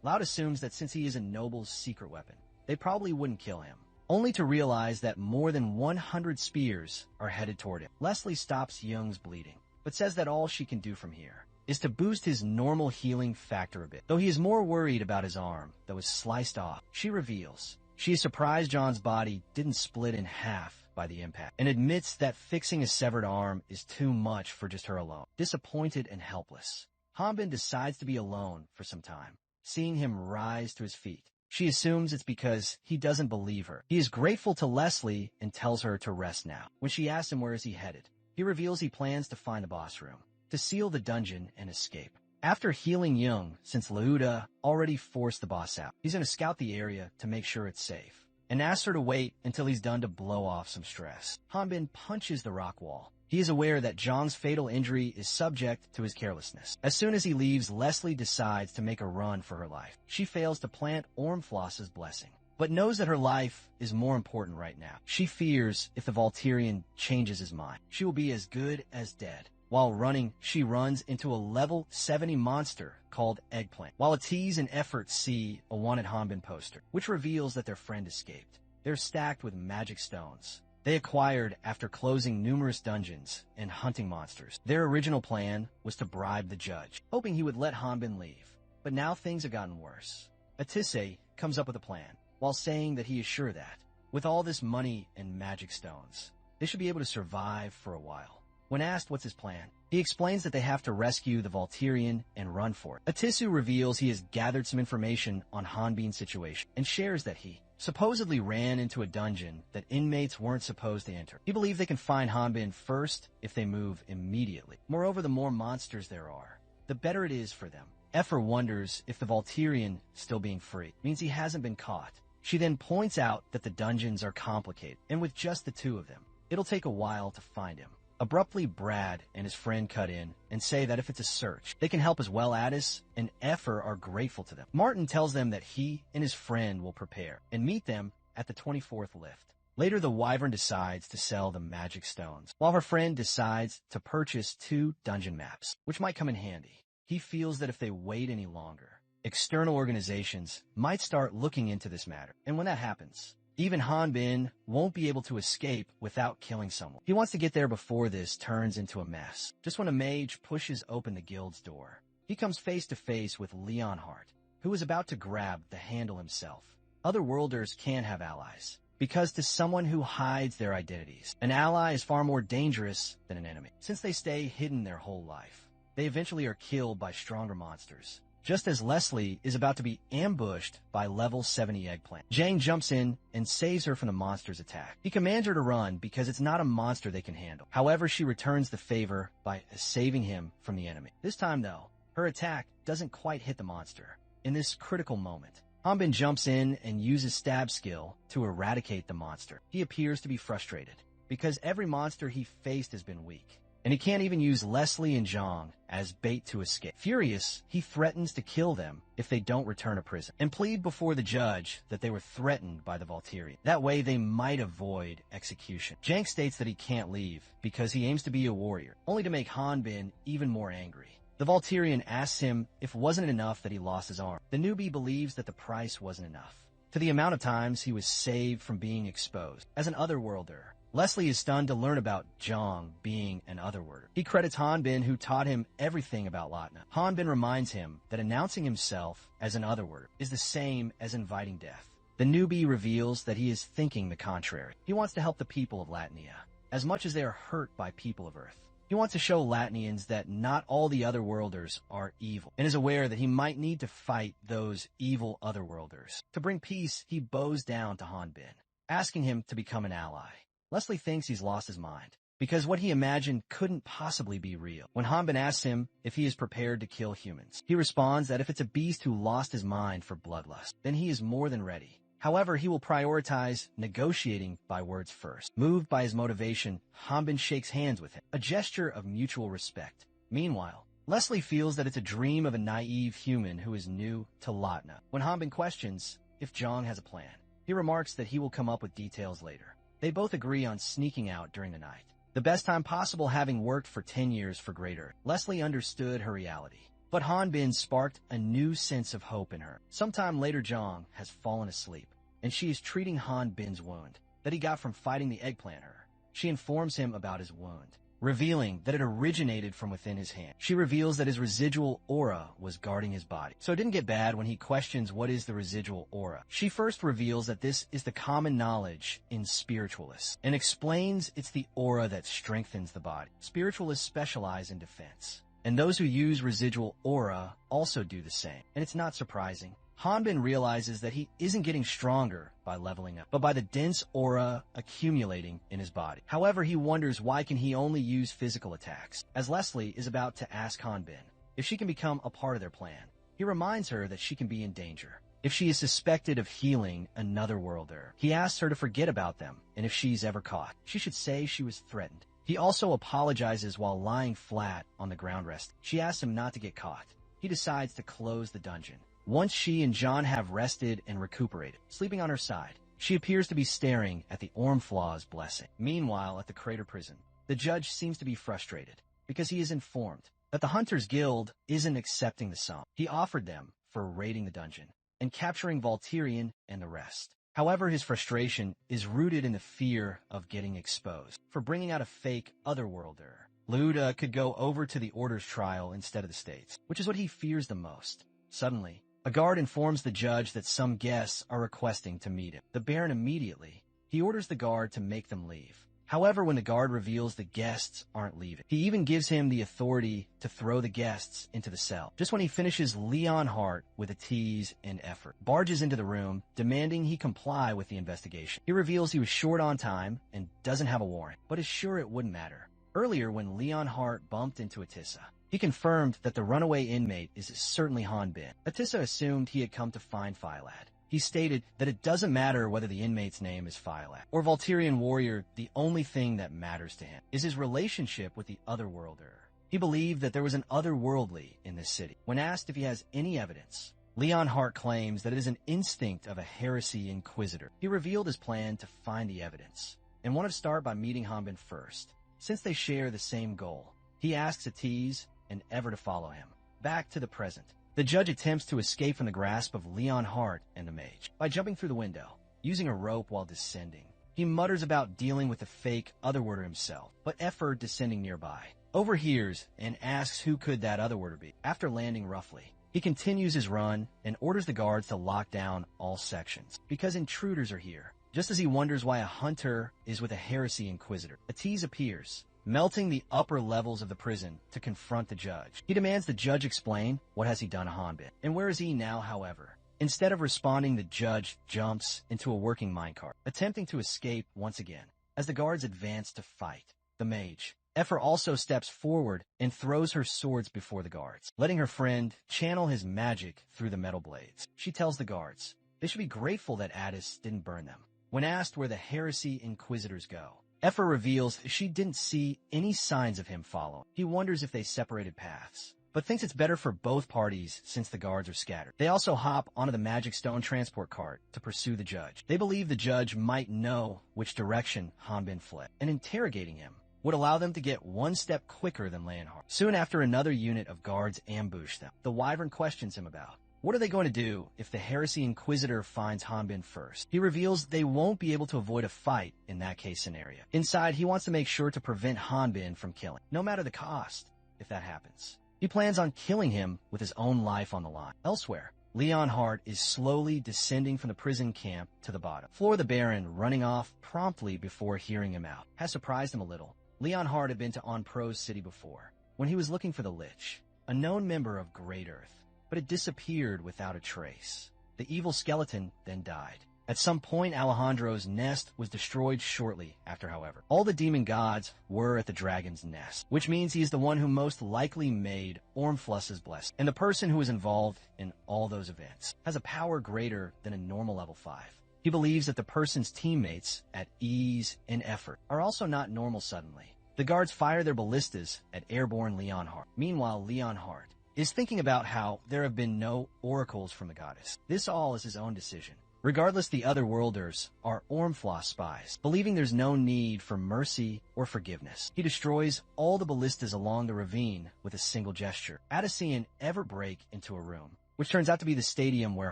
Loud assumes that since he is a noble's secret weapon, they probably wouldn't kill him, only to realize that more than 100 spears are headed toward him. Leslie stops Jung's bleeding, but says that all she can do from here is to boost his normal healing factor a bit. Though he is more worried about his arm that was sliced off, she reveals she is surprised John's body didn't split in half by the impact, and admits that fixing a severed arm is too much for just her alone. Disappointed and helpless, Hanbin decides to be alone for some time. Seeing him rise to his feet, she assumes it's because he doesn't believe her. He is grateful to Leslie and tells her to rest now. When she asks him where is he headed, he reveals he plans to find the boss room, to seal the dungeon and escape. After healing Young, since Lauda already forced the boss out, he's going to scout the area to make sure it's safe, and asks her to wait until he's done to blow off some stress. Hanbin punches the rock wall. He is aware that Zhang's fatal injury is subject to his carelessness. As soon as he leaves, Leslie decides to make a run for her life. She fails to plant Ormfloss's blessing, but knows that her life is more important right now. She fears if the Volturian changes his mind, she will be as good as dead. While running, she runs into a level 70 monster called Eggplant. While Atiz and Effort see a wanted Hanbin poster, which reveals that their friend escaped. They're stacked with magic stones they acquired after closing numerous dungeons and hunting monsters. Their original plan was to bribe the judge, hoping he would let Hanbin leave. But now things have gotten worse. Atise comes up with a plan, while saying that he is sure that, with all this money and magic stones, they should be able to survive for a while. When asked what's his plan, he explains that they have to rescue the Volturian and run for it. Atisu reveals he has gathered some information on Hanbin's situation and shares that he supposedly ran into a dungeon that inmates weren't supposed to enter. He believes they can find Hanbin first if they move immediately. Moreover, the more monsters there are, the better it is for them. Effer wonders if the Volturian still being free means he hasn't been caught. She then points out that the dungeons are complicated, and with just the two of them, it'll take a while to find him. Abruptly, Brad and his friend cut in and say that if it's a search, they can help as well. Addis and Effer are grateful to them. Martin tells them that he and his friend will prepare and meet them at the 24th lift. Later, the Wyvern decides to sell the magic stones, while her friend decides to purchase 2 dungeon maps, which might come in handy. He feels that if they wait any longer, external organizations might start looking into this matter, and when that happens, even Hanbin won't be able to escape without killing someone. He wants to get there before this turns into a mess. Just when a mage pushes open the guild's door, he comes face to face with Leonhardt, who is about to grab the handle himself. Other worlders can have allies, because to someone who hides their identities, an ally is far more dangerous than an enemy. Since they stay hidden their whole life, they eventually are killed by stronger monsters. Just as Leslie is about to be ambushed by level 70 Eggplant, Jang jumps in and saves her from the monster's attack. He commands her to run because it's not a monster they can handle. However, she returns the favor by saving him from the enemy. This time, though, her attack doesn't quite hit the monster. In this critical moment, Hanbin jumps in and uses stab skill to eradicate the monster. He appears to be frustrated because every monster he faced has been weak, and he can't even use Leslie and Zhang as bait to escape. Furious, he threatens to kill them if they don't return to prison, and plead before the judge that they were threatened by the Volturian. That way they might avoid execution. Zhang states that he can't leave because he aims to be a warrior, only to make Hanbin even more angry. The Volturian asks him if it wasn't enough that he lost his arm. The newbie believes that the price wasn't enough, to the amount of times he was saved from being exposed. As an otherworlder, Leslie is stunned to learn about Zhang being an otherworlder. He credits Hanbin, who taught him everything about Latina. Hanbin reminds him that announcing himself as an otherworlder is the same as inviting death. The newbie reveals that he is thinking the contrary. He wants to help the people of Latinia as much as they are hurt by people of Earth. He wants to show Latinians that not all the otherworlders are evil, and is aware that he might need to fight those evil otherworlders. To bring peace, he bows down to Hanbin, asking him to become an ally. Leslie thinks he's lost his mind, because what he imagined couldn't possibly be real. When Hanbin asks him if he is prepared to kill humans, he responds that if it's a beast who lost his mind for bloodlust, then he is more than ready. However, he will prioritize negotiating by words first. Moved by his motivation, Hanbin shakes hands with him, a gesture of mutual respect. Meanwhile, Leslie feels that it's a dream of a naive human who is new to Latina. When Hanbin questions if Zhang has a plan, he remarks that he will come up with details later. They both agree on sneaking out during the night, the best time possible, having worked for 10 years for Great Earth. Leslie understood her reality, but Hanbin sparked a new sense of hope in her. Sometime later, Zhang has fallen asleep, and she is treating Hanbin's wound that he got from fighting the Eggplant her. She informs him about his wound, revealing that it originated from within his hand. She reveals that his residual aura was guarding his body. So it didn't get bad when he questions what is the residual aura. She first reveals that this is the common knowledge in spiritualists, and explains it's the aura that strengthens the body. Spiritualists specialize in defense, and those who use residual aura also do the same. And it's not surprising. Hanbin realizes that he isn't getting stronger by leveling up, but by the dense aura accumulating in his body. However, he wonders why can he only use physical attacks, as Leslie is about to ask Hanbin if she can become a part of their plan. He reminds her that she can be in danger if she is suspected of healing another worlder. He asks her to forget about them, and if she's ever caught, she should say she was threatened. He also apologizes while lying flat on the ground resting. She asks him not to get caught. He decides to close the dungeon. Once she and John have rested and recuperated, sleeping on her side, she appears to be staring at the Ormflaw's blessing. Meanwhile, at the Crater Prison, the judge seems to be frustrated because he is informed that the Hunters Guild isn't accepting the sum he offered them for raiding the dungeon and capturing Volturian and the rest. However, his frustration is rooted in the fear of getting exposed for bringing out a fake otherworlder. Luda could go over to the Order's trial instead of the State's, which is what he fears the most. Suddenly, a guard informs the judge that some guests are requesting to meet him. The Baron immediately, he orders the guard to make them leave. However, when the guard reveals the guests aren't leaving, he even gives him the authority to throw the guests into the cell. Just when he finishes, Leon Hart, with a tease and effort, barges into the room, demanding he comply with the investigation. He reveals he was short on time and doesn't have a warrant, but is sure it wouldn't matter. Earlier, when Leon Hart bumped into Atissa, he confirmed that the runaway inmate is certainly Han Bin. Atissa assumed he had come to find Phylad. He stated that it doesn't matter whether the inmate's name is Phylad or Volturian warrior, the only thing that matters to him is his relationship with the otherworlder. He believed that there was an otherworldly in this city. When asked if he has any evidence, Leon Hart claims that it is an instinct of a heresy inquisitor. He revealed his plan to find the evidence and wanted to start by meeting Han Bin first. Since they share the same goal, he asks Atiz and Ever to follow him. Back to the present. The judge attempts to escape from the grasp of Leon Hart and the mage by jumping through the window, using a rope while descending. He mutters about dealing with the fake otherworlder himself, but Effer, descending nearby, overhears and asks who could that otherworlder be. After landing roughly, he continues his run and orders the guards to lock down all sections because intruders are here. Just as he wonders why a hunter is with a heresy inquisitor, Atiz appears, melting the upper levels of the prison to confront the judge. He demands the judge explain what has he done to Han Bin, and where is he now, however. Instead of responding, the judge jumps into a working minecart, attempting to escape once again. As the guards advance to fight the mage, Effer also steps forward and throws her swords before the guards, letting her friend channel his magic through the metal blades. She tells the guards they should be grateful that Addis didn't burn them. When asked where the heresy inquisitors go, Effer reveals she didn't see any signs of him following. He wonders if they separated paths, but thinks it's better for both parties since the guards are scattered. They also hop onto the magic stone transport cart to pursue the judge. They believe the judge might know which direction Han Bin fled, and interrogating him would allow them to get one step quicker than Leonhardt. Soon after, another unit of guards ambush them. The Wyvern questions him about what are they going to do if the Heresy Inquisitor finds Han Bin first. He reveals they won't be able to avoid a fight in that case scenario. Inside, he wants to make sure to prevent Han Bin from killing, no matter the cost, if that happens. He plans on killing him with his own life on the line. Elsewhere, Leon Hart is slowly descending from the prison camp to the bottom. Floor the Baron, running off promptly before hearing him out, has surprised him a little. Leon Hart had been to Onpro's city before, when he was looking for the Lich, a known member of Great Earth, but it disappeared without a trace. The evil skeleton then died. At some point, Alejandro's nest was destroyed shortly after, however. All the demon gods were at the dragon's nest, which means he is the one who most likely made Ormfluss's blessing, and the person who was involved in all those events has a power greater than a normal level 5. He believes that the person's teammates at ease and effort are also not normal suddenly. The guards fire their ballistas at airborne Leon Hart. Meanwhile, Leon Hart is thinking about how there have been no oracles from the goddess. This all is his own decision. Regardless, the other worlders are Ormfloss spies, believing there's no need for mercy or forgiveness. He destroys all the ballistas along the ravine with a single gesture. Addisian ever break into a room, which turns out to be the stadium where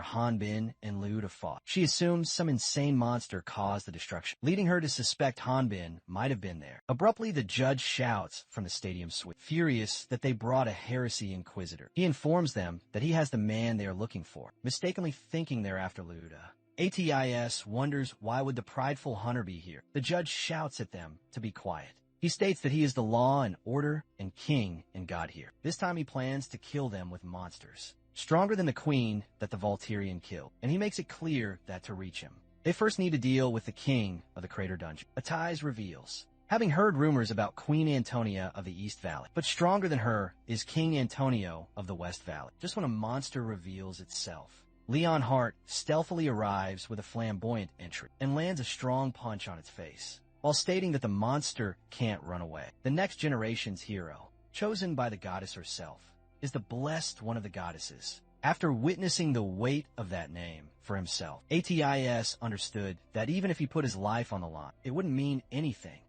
Han Bin and Luda fought. She assumes some insane monster caused the destruction, leading her to suspect Han Bin might have been there. Abruptly, the judge shouts from the stadium suite, furious that they brought a heresy inquisitor. He informs them that he has the man they are looking for, mistakenly thinking they're after Luda. ATIS wonders why would the prideful hunter be here. The judge shouts at them to be quiet. He states that he is the law and order and king and god here. This time he plans to kill them with monsters stronger than the queen that the Volturian killed, and he makes it clear that to reach him, they first need to deal with the king of the Crater Dungeon. Atiz reveals having heard rumors about Queen Antonia of the East Valley. But stronger than her is King Antonio of the West Valley. Just when a monster reveals itself, Leon Hart stealthily arrives with a flamboyant entry and lands a strong punch on its face, while stating that the monster can't run away. The next generation's hero, chosen by the goddess herself, is the blessed one of the goddesses. After witnessing the weight of that name for himself, ATIS understood that even if he put his life on the line, it wouldn't mean anything.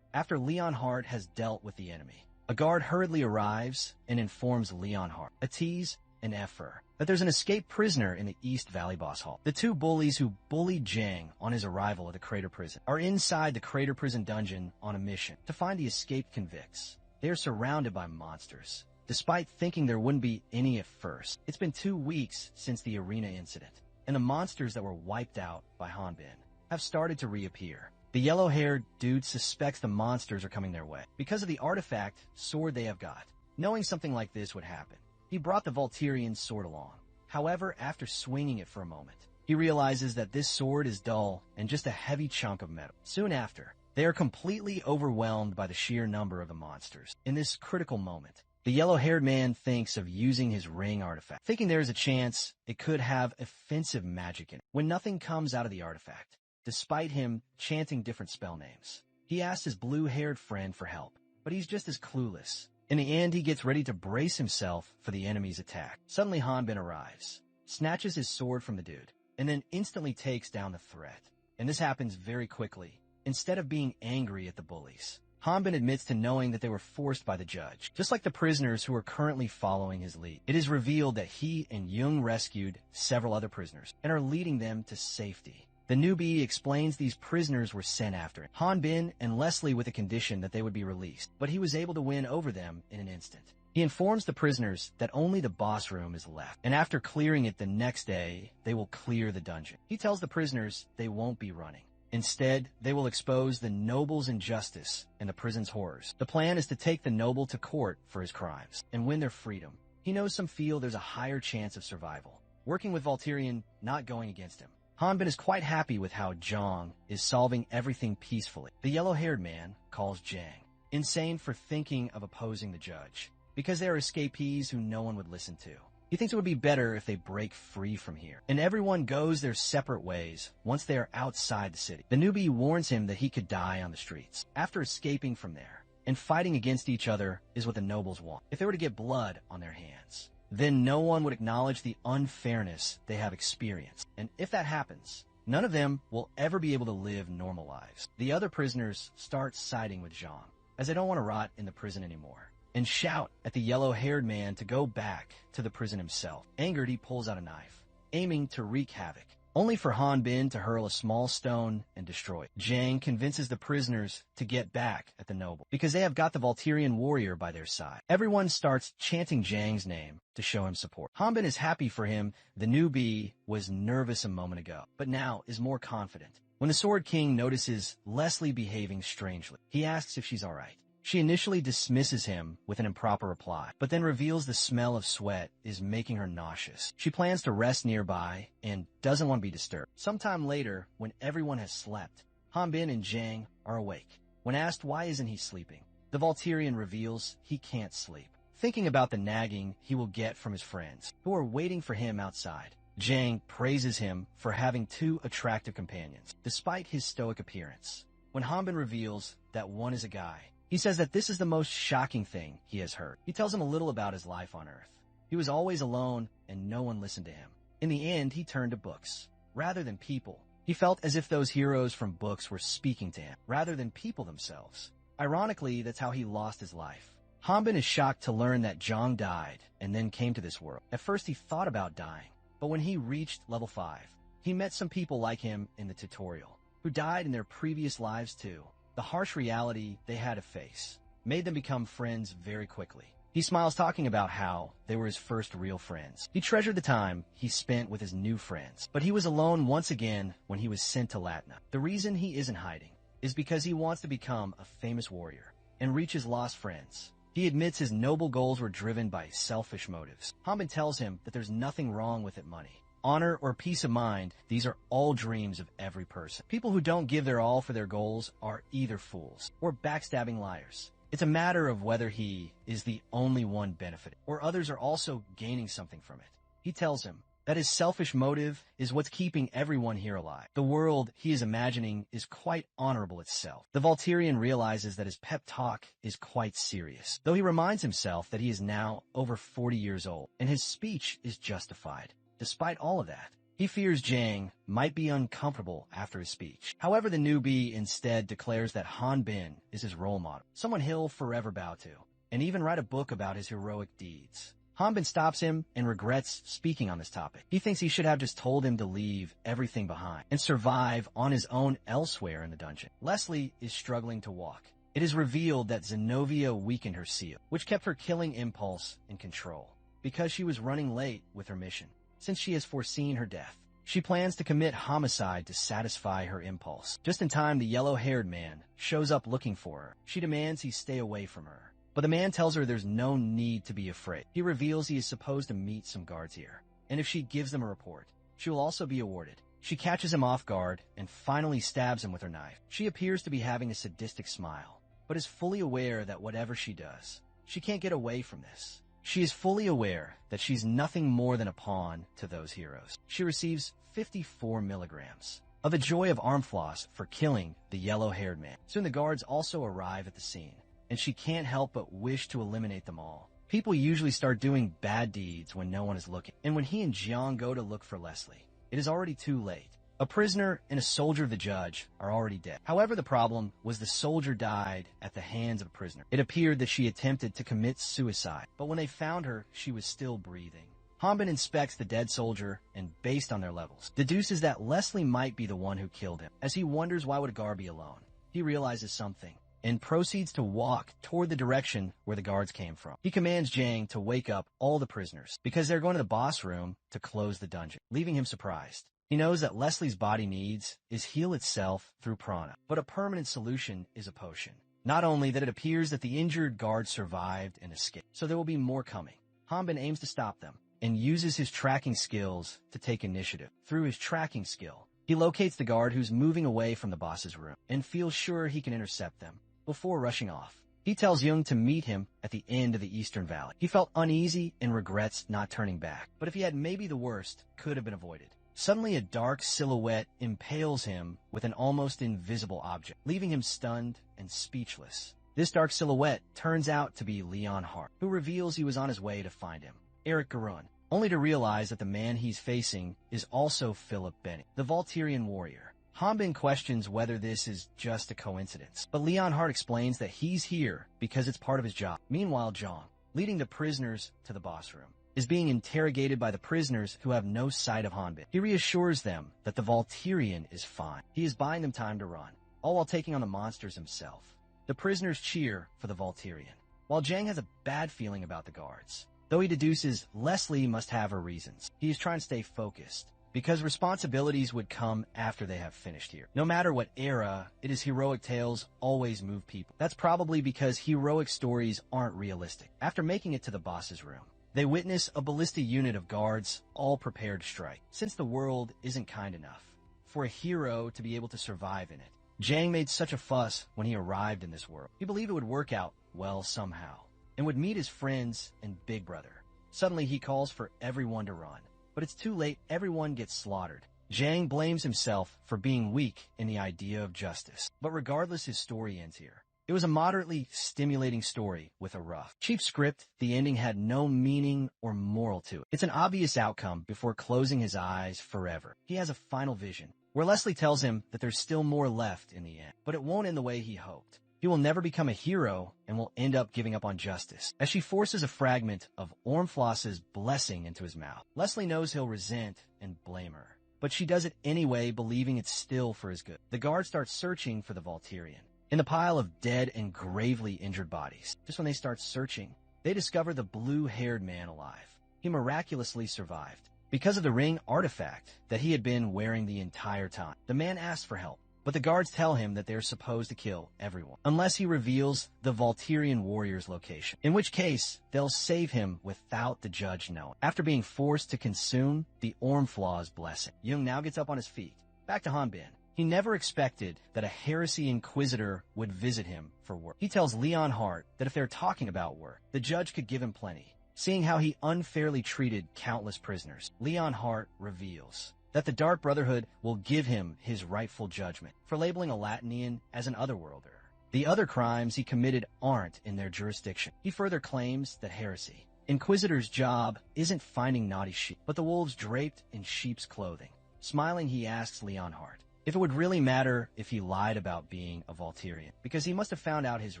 After Leon Hart has dealt with the enemy, a guard hurriedly arrives and informs Leon Hart, Atiz, and Effer that there's an escaped prisoner in the East Valley Boss Hall. The two bullies who bullied Jang on his arrival at the Crater Prison are inside the Crater Prison dungeon on a mission to find the escaped convicts. They are surrounded by monsters, despite thinking there wouldn't be any at first. It's been 2 weeks since the arena incident, and the monsters that were wiped out by Hanbin have started to reappear. The yellow-haired dude suspects the monsters are coming their way because of the artifact sword they have got. Knowing something like this would happen, he brought the Volturian sword along. However, after swinging it for a moment, he realizes that this sword is dull and just a heavy chunk of metal. Soon after, they are completely overwhelmed by the sheer number of the monsters. In this critical moment, the yellow-haired man thinks of using his ring artifact, thinking there is a chance it could have offensive magic in it. When nothing comes out of the artifact, despite him chanting different spell names, he asks his blue-haired friend for help, but he's just as clueless. In the end, he gets ready to brace himself for the enemy's attack. Suddenly, Hanbin arrives, snatches his sword from the dude, and then instantly takes down the threat. And this happens very quickly. Instead of being angry at the bullies, Hanbin admits to knowing that they were forced by the judge, just like the prisoners who are currently following his lead. It is revealed that he and Jung rescued several other prisoners and are leading them to safety. The newbie explains these prisoners were sent after him, Hanbin and Leslie, with a condition that they would be released, but he was able to win over them in an instant. He informs the prisoners that only the boss room is left, and after clearing it the next day, they will clear the dungeon. He tells the prisoners they won't be running. Instead, they will expose the noble's injustice and the prison's horrors. The plan is to take the noble to court for his crimes and win their freedom. He knows some feel there's a higher chance of survival, working with Volturian, not going against him. Hanbin is quite happy with how Zhang is solving everything peacefully. The yellow-haired man calls Zhang insane for thinking of opposing the judge, because they are escapees who no one would listen to. He thinks it would be better if they break free from here, and everyone goes their separate ways once they are outside the city. The newbie warns him that he could die on the streets. After escaping from there and fighting against each other is what the nobles want. If they were to get blood on their hands, then no one would acknowledge the unfairness they have experienced. And if that happens, none of them will ever be able to live normal lives. The other prisoners start siding with Zhang, as they don't want to rot in the prison anymore, and shout at the yellow-haired man to go back to the prison himself. Angered, he pulls out a knife, aiming to wreak havoc, only for Hanbin to hurl a small stone and destroy it. Zhang convinces the prisoners to get back at the noble, because they have got the Volturian warrior by their side. Everyone starts chanting Zhang's name to show him support. Hanbin is happy for him. The newbie was nervous a moment ago, but now is more confident. When the Sword King notices Leslie behaving strangely, he asks if she's alright. She initially dismisses him with an improper reply, but then reveals the smell of sweat is making her nauseous. She plans to rest nearby and doesn't want to be disturbed. Sometime later, when everyone has slept, Hanbin and Zhang are awake. When asked why isn't he sleeping, the Volturian reveals he can't sleep, thinking about the nagging he will get from his friends, who are waiting for him outside. Zhang praises him for having 2 attractive companions, despite his stoic appearance. When Hanbin reveals that one is a guy, he says that this is the most shocking thing he has heard. He tells him a little about his life on Earth. He was always alone and no one listened to him. In the end, he turned to books, rather than people. He felt as if those heroes from books were speaking to him, rather than people themselves. Ironically, that's how he lost his life. Hanbin is shocked to learn that Zhang died and then came to this world. At first, he thought about dying, but when he reached level 5, he met some people like him in the tutorial, who died in their previous lives too. The harsh reality they had to face made them become friends very quickly. He smiles talking about how they were his first real friends. He treasured the time he spent with his new friends, but he was alone once again when he was sent to Latna. The reason he isn't hiding is because he wants to become a famous warrior and reach his lost friends. He admits his noble goals were driven by selfish motives. Hanbin tells him that there's nothing wrong with it money, honor, or peace of mind, these are all dreams of every person. People who don't give their all for their goals are either fools or backstabbing liars. It's a matter of whether he is the only one benefiting, or others are also gaining something from it. He tells him that his selfish motive is what's keeping everyone here alive. The world he is imagining is quite honorable itself. The Volturian realizes that his pep talk is quite serious, though he reminds himself that he is now over 40 years old, and his speech is justified. Despite all of that, he fears Jang might be uncomfortable after his speech. However, the newbie instead declares that Han Bin is his role model, someone he'll forever bow to, and even write a book about his heroic deeds. Han Bin stops him and regrets speaking on this topic. He thinks he should have just told him to leave everything behind and survive on his own elsewhere in the dungeon. Leslie is struggling to walk. It is revealed that Zenobia weakened her seal, which kept her killing impulse in control, because she was running late with her mission. Since she has foreseen her death, she plans to commit homicide to satisfy her impulse. Just in time, the yellow-haired man shows up looking for her. She demands he stay away from her, but the man tells her there's no need to be afraid. He reveals he is supposed to meet some guards here, and if she gives them a report, she will also be awarded. She catches him off guard and finally stabs him with her knife. She appears to be having a sadistic smile, but is fully aware that whatever she does, she can't get away from this. She is fully aware that she's nothing more than a pawn to those heroes. She receives 54 milligrams of the joy of arm floss for killing the yellow-haired man. Soon the guards also arrive at the scene, and she can't help but wish to eliminate them all. People usually start doing bad deeds when no one is looking, and when he and Jiang go to look for Leslie, it is already too late. A prisoner and a soldier of the judge are already dead. However, the problem was the soldier died at the hands of a prisoner. It appeared that she attempted to commit suicide, but when they found her, she was still breathing. Han Bin inspects the dead soldier and, based on their levels, deduces that Leslie might be the one who killed him. As he wonders why would a guard be alone, he realizes something and proceeds to walk toward the direction where the guards came from. He commands Jang to wake up all the prisoners because they're going to the boss room to close the dungeon, leaving him surprised. He knows that Leslie's body needs is heal itself through prana, but a permanent solution is a potion. Not only that, it appears that the injured guards survived and escaped, so there will be more coming. Han Bin aims to stop them and uses his tracking skills to take initiative. Through his tracking skill, he locates the guard who's moving away from the boss's room and feels sure he can intercept them before rushing off. He tells Jung to meet him at the end of the Eastern Valley. He felt uneasy and regrets not turning back, but if he had, maybe the worst could have been avoided. Suddenly, a dark silhouette impales him with an almost invisible object, leaving him stunned and speechless. This dark silhouette turns out to be Leon Hart, who reveals he was on his way to find him, Eric Garun, only to realize that the man he's facing is also Philip Benny, the Volturian warrior. Han Bin questions whether this is just a coincidence, but Leon Hart explains that he's here because it's part of his job. Meanwhile, Zhang, leading the prisoners to the boss room, is being interrogated by the prisoners who have no sight of Han Bin. He reassures them that the Volturian is fine. He is buying them time to run, all while taking on the monsters himself. The prisoners cheer for the Volturian, while Zhang has a bad feeling about the guards. Though he deduces Leslie must have her reasons, he is trying to stay focused, because responsibilities would come after they have finished here. No matter what era, it is heroic tales always move people. That's probably because heroic stories aren't realistic. After making it to the boss's room, they witness a ballista unit of guards all prepared to strike. Since the world isn't kind enough for a hero to be able to survive in it, Zhang made such a fuss when he arrived in this world. He believed it would work out well somehow, and would meet his friends and big brother. Suddenly he calls for everyone to run, but it's too late. Everyone gets slaughtered. Zhang blames himself for being weak in the idea of justice. But regardless, his story ends here. It was a moderately stimulating story with a rough, cheap script. The ending had no meaning or moral to it. It's an obvious outcome before closing his eyes forever. He has a final vision, where Leslie tells him that there's still more left in the end, but it won't end the way he hoped. He will never become a hero and will end up giving up on justice, as she forces a fragment of Ormfloss's blessing into his mouth. Leslie knows he'll resent and blame her, but she does it anyway, believing it's still for his good. The guards start searching for the Volturian in the pile of dead and gravely injured bodies. Just when they start searching, they discover the blue-haired man alive. He miraculously survived because of the ring artifact that he had been wearing the entire time. The man asks for help, but the guards tell him that they're supposed to kill everyone, unless he reveals the Volturian warrior's location, in which case they'll save him without the judge knowing. After being forced to consume the Ormflaw's blessing, Jung now gets up on his feet. Back to Hanbin. He never expected that a heresy inquisitor would visit him for work. He tells Leon Hart that if they're talking about work, the judge could give him plenty, seeing how he unfairly treated countless prisoners. Leon Hart reveals that the Dark Brotherhood will give him his rightful judgment for labeling a Latinian as an otherworlder. The other crimes he committed aren't in their jurisdiction. He further claims that heresy. Inquisitor's job isn't finding naughty sheep, but the wolves draped in sheep's clothing. Smiling, he asks Leon Hart if it would really matter if he lied about being a Volturian, because he must have found out his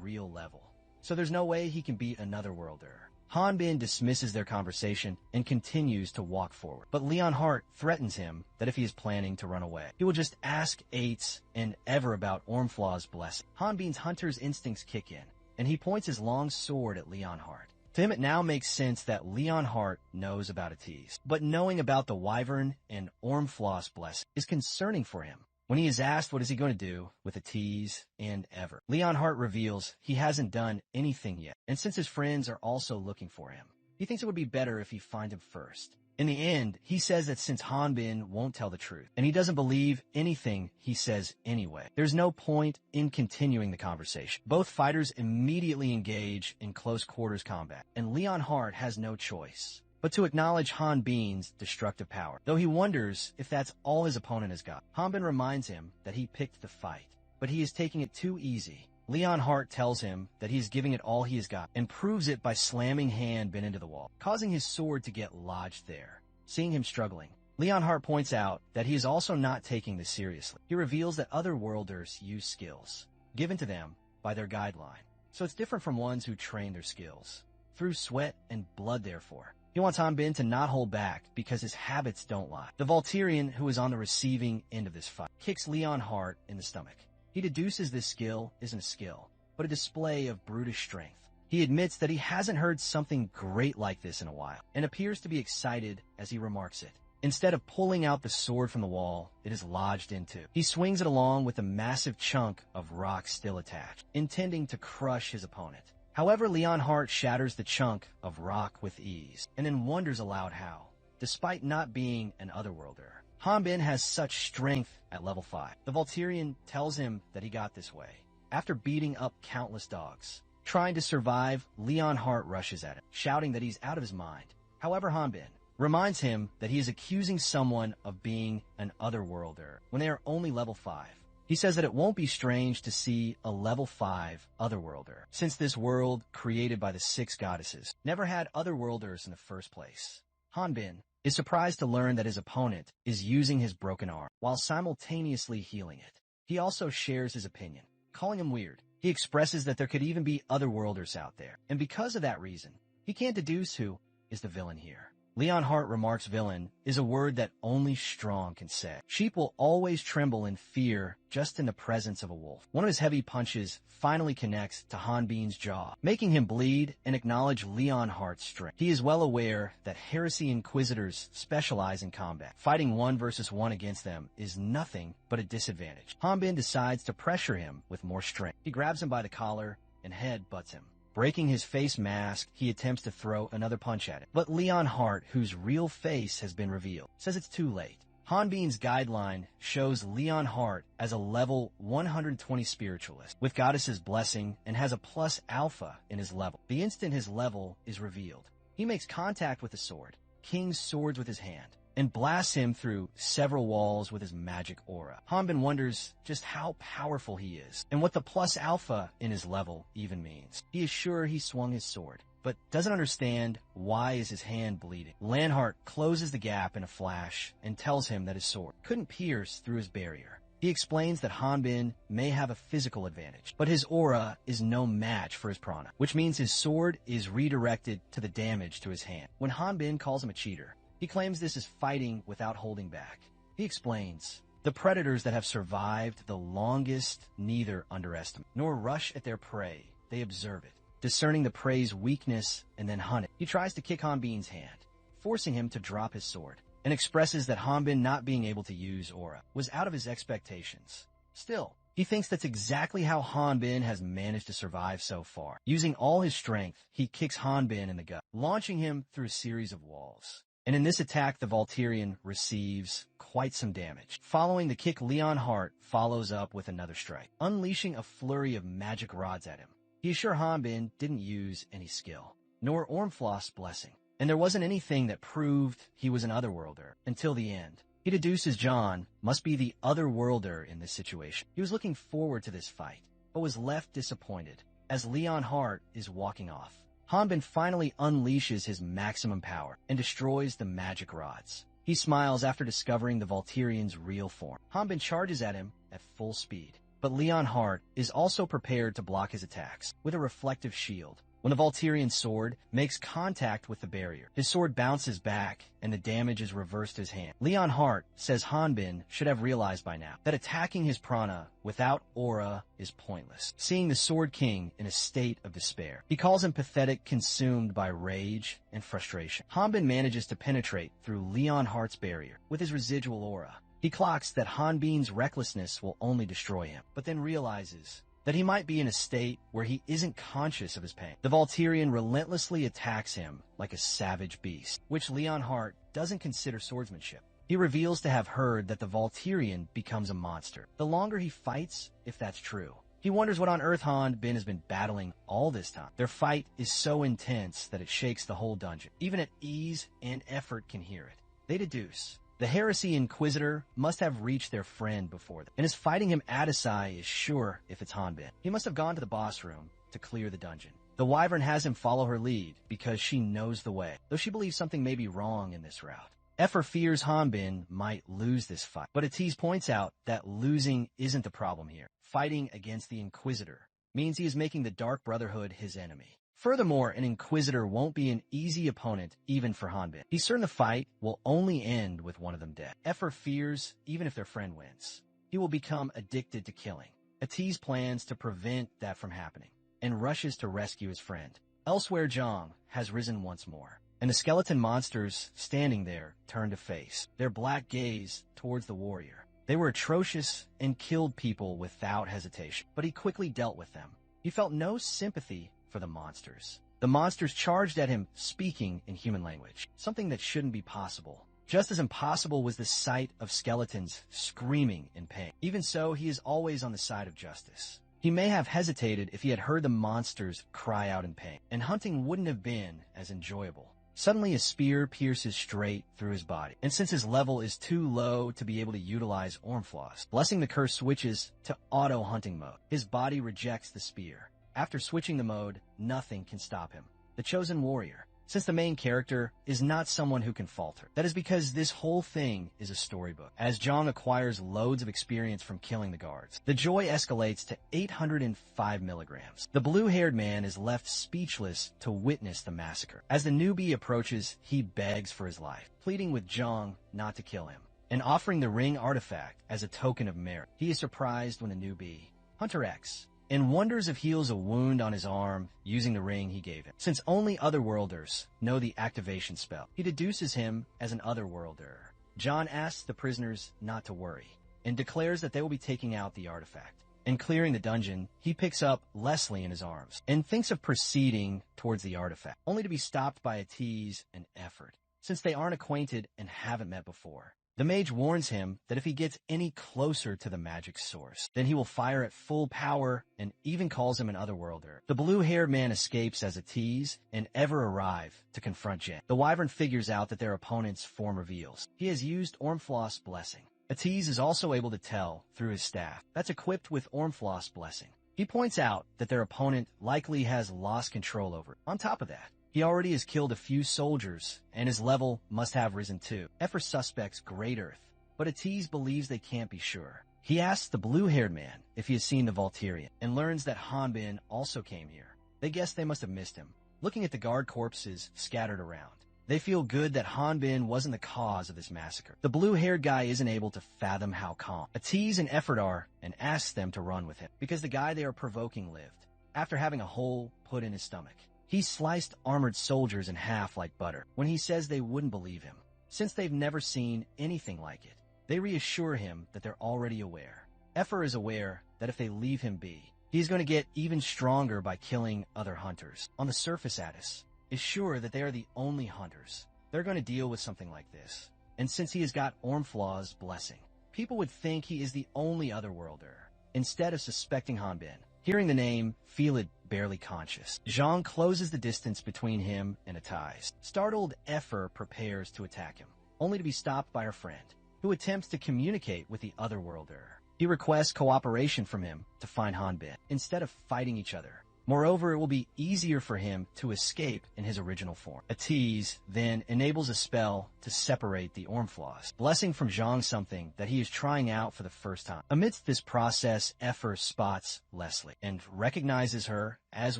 real level. So there's no way he can beat another worlder. Hanbin dismisses their conversation and continues to walk forward. But Leon Hart threatens him that if he is planning to run away, he will just ask Ates and Ever about Ormflaw's blessing. Hanbin's hunter's instincts kick in, and he points his long sword at Leon Hart. To him, it now makes sense that Leon Hart knows about a tease. But knowing about the Wyvern and Ormflaw's blessing is concerning for him. When he is asked what is he going to do with a tease and Ever, Leon Hart reveals he hasn't done anything yet, and since his friends are also looking for him, he thinks it would be better if he find him first. In the end, he says that since Hanbin won't tell the truth, and he doesn't believe anything he says anyway, there's no point in continuing the conversation. Both fighters immediately engage in close quarters combat, and Leon Hart has no choice but to acknowledge Hanbin's destructive power, though he wonders if that's all his opponent has got. Hanbin reminds him that he picked the fight, but he is taking it too easy. Leon Hart tells him that he is giving it all he has got, and proves it by slamming Hanbin into the wall, causing his sword to get lodged there. Seeing him struggling, Leon Hart points out that he is also not taking this seriously. He reveals that other worlders use skills given to them by their guideline, so it's different from ones who train their skills through sweat and blood. Therefore, he wants Hanbin to not hold back because his habits don't lie. The Volturian, who is on the receiving end of this fight, kicks Leon Hart in the stomach. He deduces this skill isn't a skill, but a display of brutish strength. He admits that he hasn't heard something great like this in a while, and appears to be excited as he remarks it. Instead of pulling out the sword from the wall, it is lodged into. He swings it along with a massive chunk of rock still attached, intending to crush his opponent. However, Leon Hart shatters the chunk of rock with ease, and then wonders aloud how, despite not being an otherworlder, Hanbin has such strength at level 5. The Volturian tells him that he got this way after beating up countless dogs. Trying to survive, Leon Hart rushes at him, shouting that he's out of his mind. However, Hanbin reminds him that he is accusing someone of being an otherworlder when they are only level 5. He says that it won't be strange to see a level 5 otherworlder, since this world, created by the 6 goddesses, never had otherworlders in the first place. Hanbin is surprised to learn that his opponent is using his broken arm while simultaneously healing it. He also shares his opinion, calling him weird. He expresses that there could even be otherworlders out there, and because of that reason, he can't deduce who is the villain here. Leon Hart remarks villain is a word that only strong can say. Sheep will always tremble in fear just in the presence of a wolf. One of his heavy punches finally connects to Hanbin's jaw, making him bleed and acknowledge Leon Hart's strength. He is well aware that heresy inquisitors specialize in combat. Fighting 1 versus 1 against them is nothing but a disadvantage. Hanbin decides to pressure him with more strength. He grabs him by the collar and head-butts him. Breaking his face mask, he attempts to throw another punch at it. But Leon Hart, whose real face has been revealed, says it's too late. Hanbin's guideline shows Leon Hart as a level 120 spiritualist, with Goddess's blessing, and has a plus alpha in his level. The instant his level is revealed, he makes contact with the sword, King's swords with his hand, and blasts him through several walls with his magic aura. Hanbin wonders just how powerful he is, and what the plus alpha in his level even means. He is sure he swung his sword, but doesn't understand why is his hand bleeding. Lanhart closes the gap in a flash and tells him that his sword couldn't pierce through his barrier. He explains that Hanbin may have a physical advantage, but his aura is no match for his prana, which means his sword is redirected to the damage to his hand. When Hanbin calls him a cheater, he claims this is fighting without holding back. He explains, the predators that have survived the longest neither underestimate nor rush at their prey. They observe it, discerning the prey's weakness and then hunt it. He tries to kick Hanbin's hand, forcing him to drop his sword, and expresses that Hanbin not being able to use aura was out of his expectations. Still, he thinks that's exactly how Hanbin has managed to survive so far. Using all his strength, he kicks Hanbin in the gut, launching him through a series of walls. And in this attack, the Volturian receives quite some damage. Following the kick, Leonhardt follows up with another strike, unleashing a flurry of magic rods at him. He is sure Hanbin didn't use any skill, nor Ormflost's blessing, and there wasn't anything that proved he was an Otherworlder until the end. He deduces John must be the Otherworlder in this situation. He was looking forward to this fight, but was left disappointed as Leonhardt is walking off. Hanbin finally unleashes his maximum power and destroys the magic rods. He smiles after discovering the Volturian's real form. Hanbin charges at him at full speed, but Leonhardt is also prepared to block his attacks with a reflective shield. When the Volturian's sword makes contact with the barrier, his sword bounces back and the damage is reversed to his hand. Leonhardt says Hanbin should have realized by now that attacking his prana without aura is pointless, seeing the Sword King in a state of despair. He calls him pathetic, consumed by rage and frustration. Hanbin manages to penetrate through Leonhardt's barrier with his residual aura. He clocks that Hanbin's recklessness will only destroy him, but then realizes that he might be in a state where he isn't conscious of his pain. The Volturian relentlessly attacks him like a savage beast, which Leonhardt doesn't consider swordsmanship. He reveals to have heard that the Volturian becomes a monster the longer he fights, if that's true. He wonders what on earth Hanbin has been battling all this time. Their fight is so intense that it shakes the whole dungeon. Even at ease and effort can hear it. They deduce the Heresy Inquisitor must have reached their friend before them, and is fighting him Adesai is sure if it's Hanbin. He must have gone to the boss room to clear the dungeon. The Wyvern has him follow her lead because she knows the way, though she believes something may be wrong in this route. Effer fears Hanbin might lose this fight, but Atiz points out that losing isn't the problem here. Fighting against the Inquisitor means he is making the Dark Brotherhood his enemy. Furthermore, an Inquisitor won't be an easy opponent even for Hanbin. He's certain the fight will only end with one of them dead. Effer fears even if their friend wins, he will become addicted to killing. Atiz plans to prevent that from happening and rushes to rescue his friend. Elsewhere, Zhang has risen once more, and the skeleton monsters standing there turn to face, their black gaze towards the warrior. They were atrocious and killed people without hesitation, but he quickly dealt with them. He felt no sympathy for the monsters. The monsters charged at him speaking in human language, something that shouldn't be possible. Just as impossible was the sight of skeletons screaming in pain. Even so, he is always on the side of justice. He may have hesitated if he had heard the monsters cry out in pain, and hunting wouldn't have been as enjoyable. Suddenly a spear pierces straight through his body, and since his level is too low to be able to utilize Ormfloss, blessing the curse switches to auto hunting mode. His body rejects the spear. After switching the mode, nothing can stop him. The chosen warrior. Since the main character is not someone who can falter, that is because this whole thing is a storybook. As Zhang acquires loads of experience from killing the guards, the joy escalates to 805 milligrams. The blue-haired man is left speechless to witness the massacre. As the newbie approaches, he begs for his life, pleading with Zhang not to kill him, and offering the ring artifact as a token of merit. He is surprised when the newbie, Hunter X, and wonders if he heals a wound on his arm using the ring he gave him. Since only Otherworlders know the activation spell, he deduces him as an Otherworlder. John asks the prisoners not to worry, and declares that they will be taking out the artifact. In clearing the dungeon, he picks up Leslie in his arms, and thinks of proceeding towards the artifact, only to be stopped by Atiz and Effort, since they aren't acquainted and haven't met before. The mage warns him that if he gets any closer to the magic source, then he will fire at full power, and even calls him an Otherworlder. The blue-haired man escapes as Atiz and Ever arrive to confront Jen. The Wyvern figures out that their opponent's form reveals. He has used Ormfloss Blessing. Atiz is also able to tell through his staff that's equipped with Ormfloss Blessing. He points out that their opponent likely has lost control over it. On top of that, he already has killed a few soldiers, and his level must have risen too. Effer suspects Great Earth, but Atiz believes they can't be sure. He asks the blue-haired man if he has seen the Volturian, and learns that Hanbin also came here. They guess they must have missed him. Looking at the guard corpses scattered around, they feel good that Hanbin wasn't the cause of this massacre. The blue-haired guy isn't able to fathom how calm Atiz and Effort are, and asks them to run with him, because the guy they are provoking lived, after having a hole put in his stomach. He sliced armored soldiers in half like butter when he says they wouldn't believe him, since they've never seen anything like it. They reassure him that they're already aware. Effer is aware that if they leave him be, he's going to get even stronger by killing other hunters. On the surface, Addis is sure that they are the only hunters. They're going to deal with something like this. And since he has got Ormflaw's blessing, people would think he is the only otherworlder, instead of suspecting Hanbin. Hearing the name, feel it barely conscious. Zhang closes the distance between him and Atai's. Startled, Effer prepares to attack him, only to be stopped by her friend, who attempts to communicate with the otherworlder. He requests cooperation from him to find Hanbin, instead of fighting each other. Moreover, it will be easier for him to escape in his original form. Atiz then enables a spell to separate the Ormflaws, blessing from Zhang something that he is trying out for the first time. Amidst this process, Effer spots Leslie and recognizes her as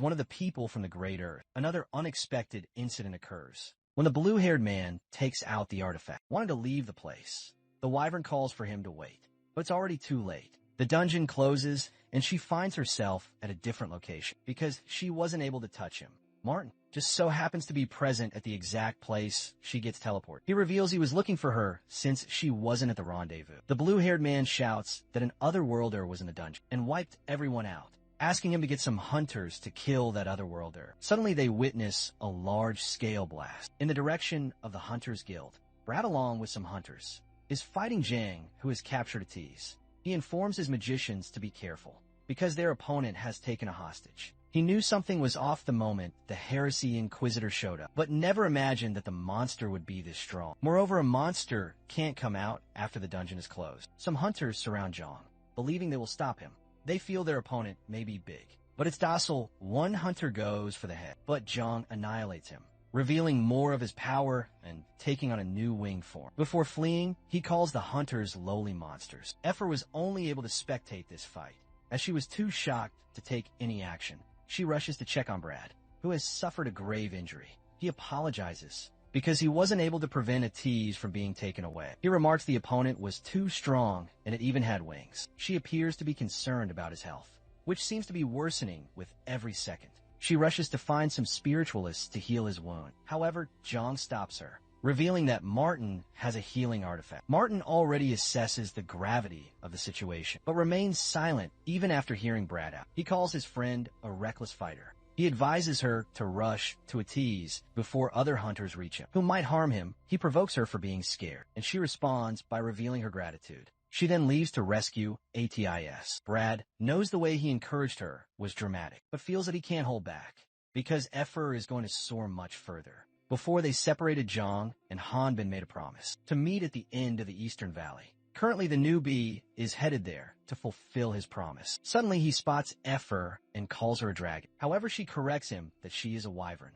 one of the people from the Great Earth. Another unexpected incident occurs when the blue-haired man takes out the artifact. Wanting to leave the place, the Wyvern calls for him to wait, but it's already too late. The dungeon closes, and she finds herself at a different location because she wasn't able to touch him. Martin just so happens to be present at the exact place she gets teleported. He reveals he was looking for her since she wasn't at the rendezvous. The blue-haired man shouts that an otherworlder was in the dungeon and wiped everyone out, asking him to get some hunters to kill that otherworlder. Suddenly they witness a large-scale blast in the direction of the Hunters Guild. Brad, along with some hunters, is fighting Jang, who has captured Atiz. He informs his magicians to be careful, because their opponent has taken a hostage. He knew something was off the moment the Heresy Inquisitor showed up, but never imagined that the monster would be this strong. Moreover, a monster can't come out after the dungeon is closed. Some hunters surround Zhang, believing they will stop him. They feel their opponent may be big, but it's docile. One hunter goes for the head, but Zhang annihilates him, revealing more of his power and taking on a new winged form. Before fleeing, he calls the hunters lowly monsters. Effer was only able to spectate this fight, as she was too shocked to take any action. She rushes to check on Brad, who has suffered a grave injury. He apologizes because he wasn't able to prevent Atiz from being taken away. He remarks the opponent was too strong and it even had wings. She appears to be concerned about his health, which seems to be worsening with every second. She rushes to find some spiritualists to heal his wound. However, Zhang stops her, revealing that Martin has a healing artifact. Martin already assesses the gravity of the situation, but remains silent even after hearing Brad out. He calls his friend a reckless fighter. He advises her to rush to Atiz before other hunters reach him, who might harm him. He provokes her for being scared, and she responds by revealing her gratitude. She then leaves to rescue Atis. Brad knows the way he encouraged her was dramatic, but feels that he can't hold back, because Effer is going to soar much further. Before they separated, Zhang and Hanbin made a promise to meet at the end of the Eastern Valley. Currently, the newbie is headed there to fulfill his promise. Suddenly, he spots Effer and calls her a dragon. However, she corrects him that she is a wyvern,